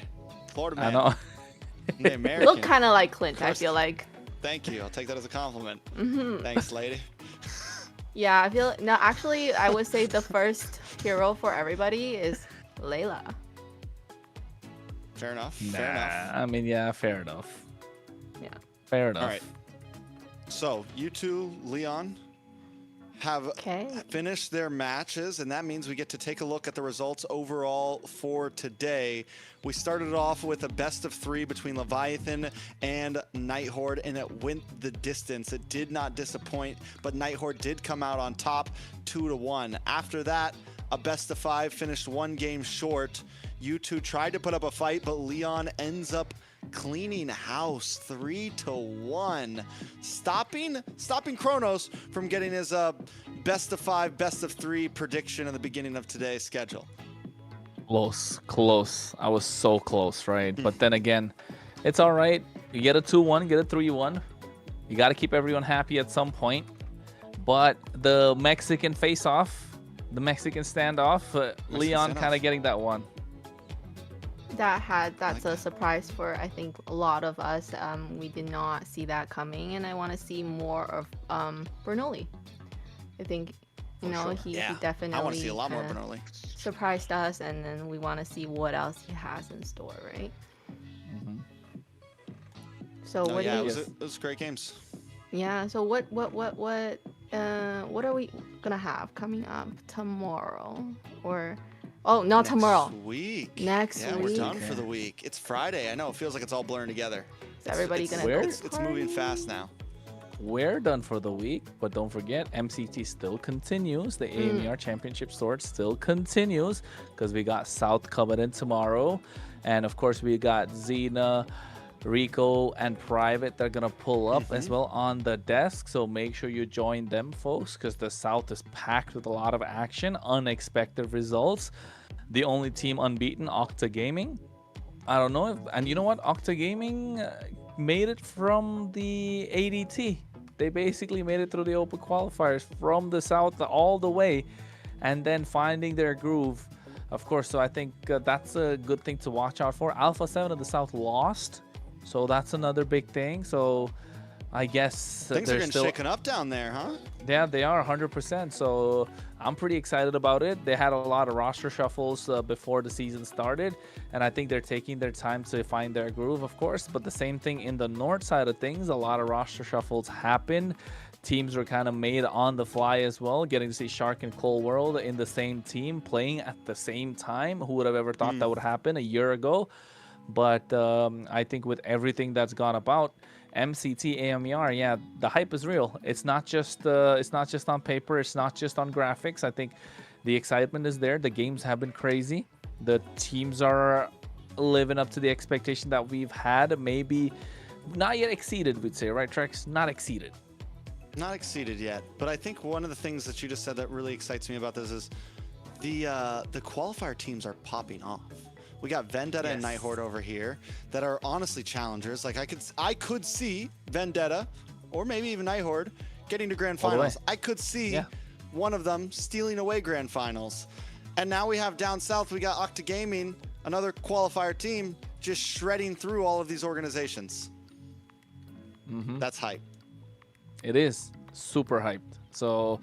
Florida man. I know. The You American. look kind of like Clint, I feel like. Thank you. I'll take that as a compliment. Mhm. Thanks, lady. Yeah, I feel no. Actually, I would say the first hero for everybody is Layla. Fair enough. Nah, Fair enough. I mean, yeah, fair enough. Yeah. Fair enough. All right. So, you two, Leon, have finished their matches, and that means we get to take a look at the results overall for today. We started off with a best of 3 between Leviathan and Nighthorde, and it went the distance. It did not disappoint, but Nighthorde did come out on top 2-1. After that, a best of 5 finished 1 game short. You two tried to put up a fight, but Leon ends up cleaning house 3-1, stopping Kronos from getting his best of 5, best of 3 prediction in the beginning of today's schedule. Close. I was so close, right? But then again, it's all right. You get a 2-1, get a 3-1. You got to keep everyone happy at some point. But the Mexican face-off, the Mexican standoff, Leon kind of getting that one. That's a surprise for I think a lot of us. We did not see that coming, and I want to see more of Bernoulli. I think he definitely I want to see a lot more Bernoulli. Surprised us, and then we want to see what else he has in store, right? Mm-hmm. So what? Yeah, it was great games. Yeah. So what are we gonna have coming up tomorrow or? Oh, not tomorrow. Next week. Yeah, we're done for the week. It's Friday. I know. It feels like it's all blurring together. Is everybody gonna go? It's moving fast now. We're done for the week, but don't forget, MCT still continues. The AMER Championship Sword still continues because we got South coming in tomorrow. And of course, we got Xena, Rico, and Private. They're going to pull up as well on the desk. So make sure you join them, folks, because the South is packed with a lot of action, unexpected results. The only team unbeaten, Octa Gaming. I don't know if, and you know what? Octa Gaming made it from the ADT. They basically made it through the open qualifiers from the South all the way and then finding their groove, of course. So I think that's a good thing to watch out for. Alpha 7 of the South lost, so that's another big thing. So I guess things are getting shaken up down there, huh? Yeah, they are 100%. So I'm pretty excited about it. They had a lot of roster shuffles before the season started, and I think they're taking their time to find their groove, of course. But the same thing in the north side of things, a lot of roster shuffles happened. Teams were kind of made on the fly as well, getting to see Shark and Cold World in the same team playing at the same time. Who would have ever thought that would happen a year ago? But I think with everything that's gone about, MCT AMER, yeah, the hype is real. It's not just on paper. It's not just on graphics. I think the excitement is there. The games have been crazy. The teams are living up to the expectation that we've had. Maybe not yet exceeded, we'd say, right, Trex? Not exceeded. Not exceeded yet, but I think one of the things that you just said that really excites me about this is the qualifier teams are popping off. We got Vendetta and Nighthorde over here that are honestly challengers. Like I could see Vendetta or maybe even Nighthorde getting to grand finals. I could see one of them stealing away grand finals. And now we have down south, we got Octa Gaming, another qualifier team, just shredding through all of these organizations. That's hype. It is super hyped. So,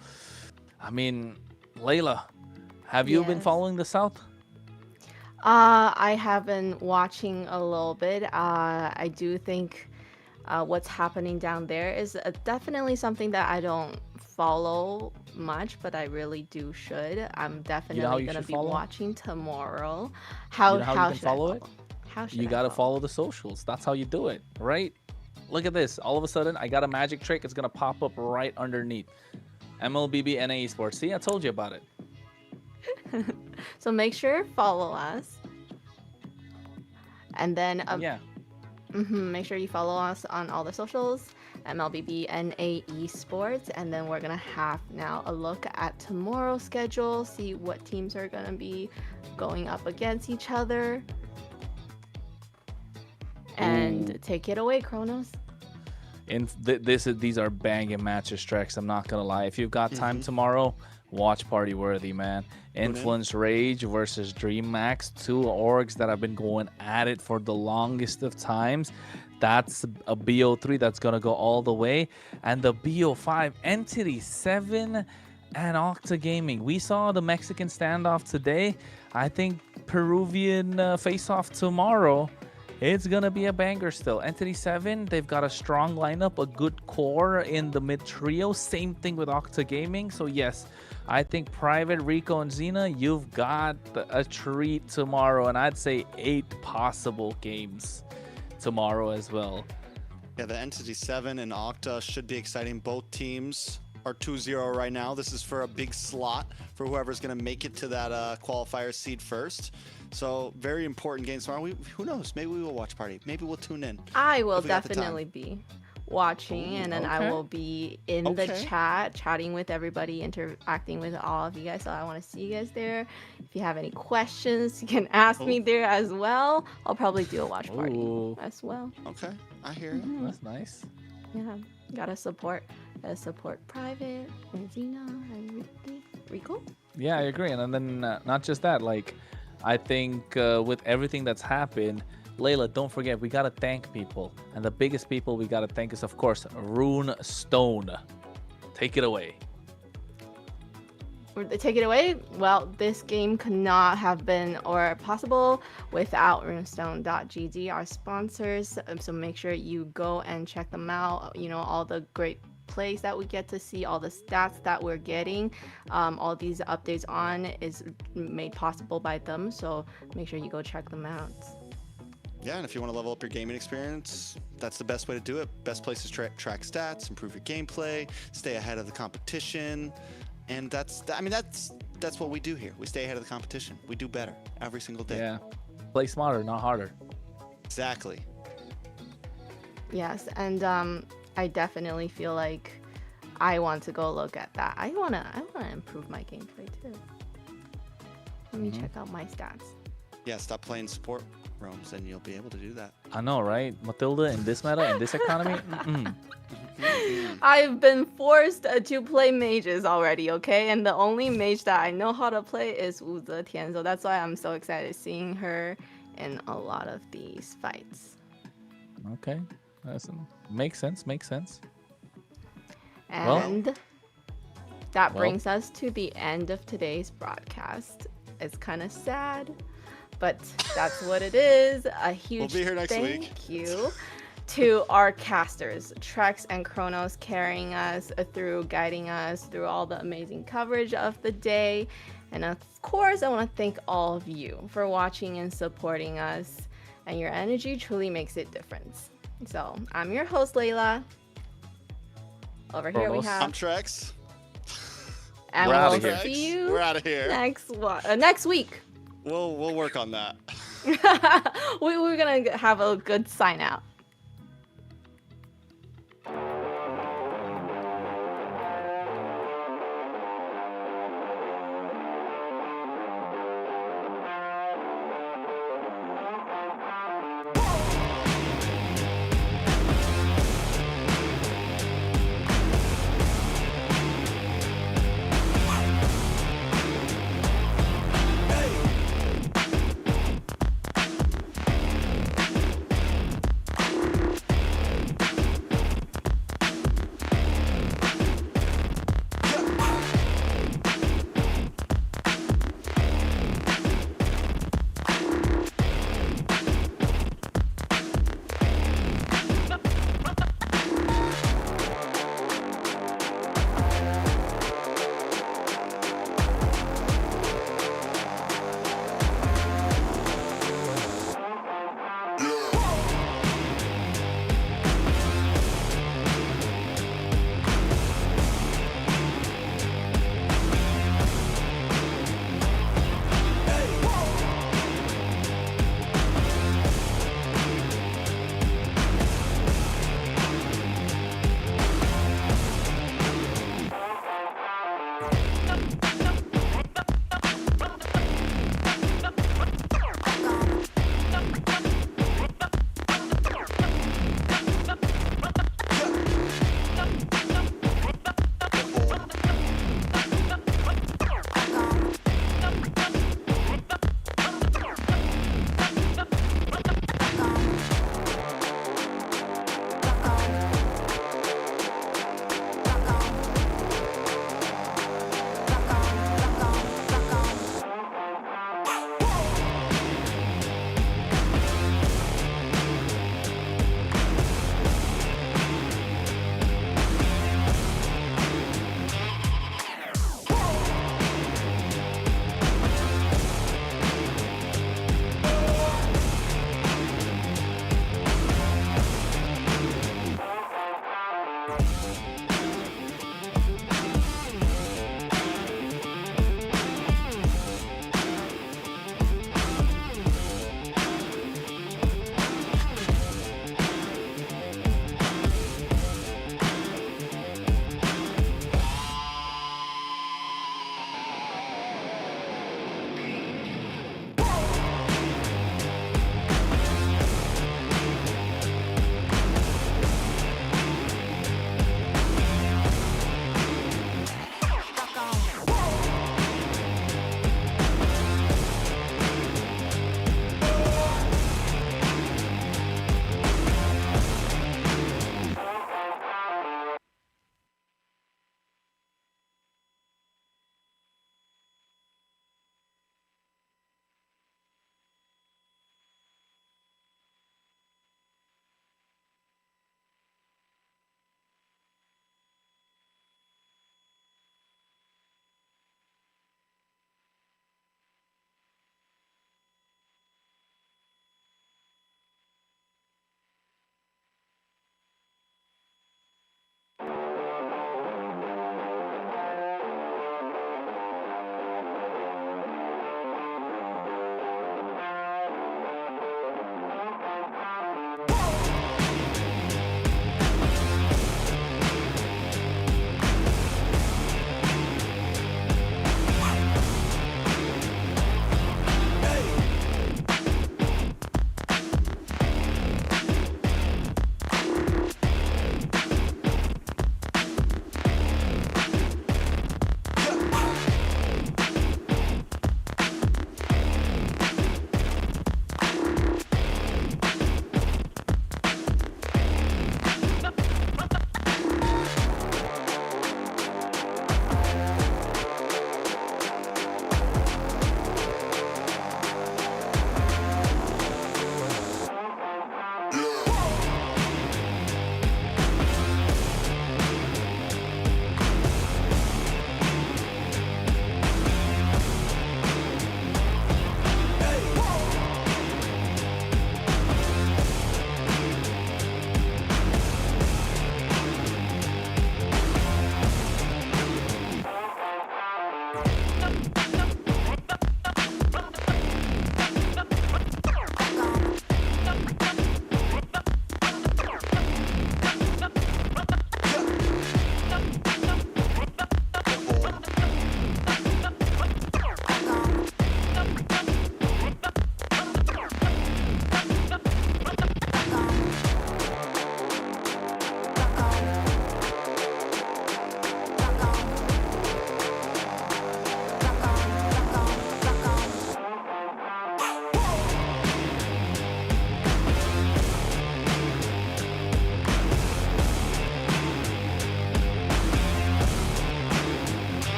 I mean, Layla, have you been following the South? I have been watching a little bit. I do think what's happening down there is definitely something that I don't follow much, but I really do should. I'm definitely going to be watching tomorrow. How should I follow it? How should you got to follow the socials. That's how you do it, right? Look at this. All of a sudden, I got a magic trick. It's going to pop up right underneath. MLBB Esports. See, I told you about it. So make sure follow us. And then make sure you follow us on all the socials, MLBB Esports. And then we're going to have now a look at tomorrow's schedule, see what teams are going to be going up against each other. And take it away, Kronos. And these are banging matches, Trex. I'm not gonna lie. If you've got time tomorrow, watch Party Worthy, man. Influence Rage versus Dream Max, two orgs that have been going at it for the longest of times. That's a BO3 that's gonna go all the way, and the BO5 Entity 7 and Octa Gaming. We saw the Mexican standoff today. I think Peruvian face-off tomorrow. It's going to be a banger still. Entity 7, they've got a strong lineup, a good core in the mid trio. Same thing with Octa Gaming. So yes, I think Private, Rico, and Xena, you've got a treat tomorrow. And I'd say 8 possible games tomorrow as well. Yeah, the Entity 7 and Octa should be exciting. Both teams are 2-0 right now. This is for a big slot for whoever's going to make it to that qualifier seed first. So very important games tomorrow. Who knows? Maybe we will watch Party. Maybe we'll tune in. I will definitely be watching, and then I will be in the chat, chatting with everybody, interacting with all of you guys. So I want to see you guys there. If you have any questions, you can ask me there as well. I'll probably do a watch party as well. Okay, I hear you. That's nice. Yeah, gotta support Private and Xena and Rico. Yeah, I agree. And then not just that, like, I think with everything that's happened, Layla, don't forget, we got to thank people. And the biggest people we got to thank is, of course, Rune Stone. Take it away. Take it away? Well, this game could not have been or possible without runestone.gg, our sponsors. So make sure you go and check them out. You know, all the great plays that we get to see, all the stats that we're getting, all these updates on is made possible by them. So make sure you go check them out. Yeah, and if you want to level up your gaming experience, that's the best way to do it. Best place to track stats, improve your gameplay, stay ahead of the competition. And that's what we do here. We stay ahead of the competition. We do better every single day. Yeah. Play smarter, not harder. Exactly. Yes, and I definitely feel like I want to go look at that. I wanna improve my gameplay too. Let me check out my stats. Yeah, stop playing support roams and you'll be able to do that. I know, right? Matilda, in this meta, in this economy? I've been forced to play mages already, okay? And the only mage that I know how to play is Wu Zetian, so that's why I'm so excited seeing her in a lot of these fights. Okay. Makes sense. And that brings us to the end of today's broadcast. It's kind of sad, but that's what it is. A huge thank you to our casters, Trex and Kronos, carrying us through, guiding us through all the amazing coverage of the day. And of course, I want to thank all of you for watching and supporting us. And your energy truly makes a difference. So I'm your host, Layla. Over here we Promos. have I'm Trex. and We're outta we'll here. see you We're out of here. next week. We'll work on that. We're gonna have a good sign out.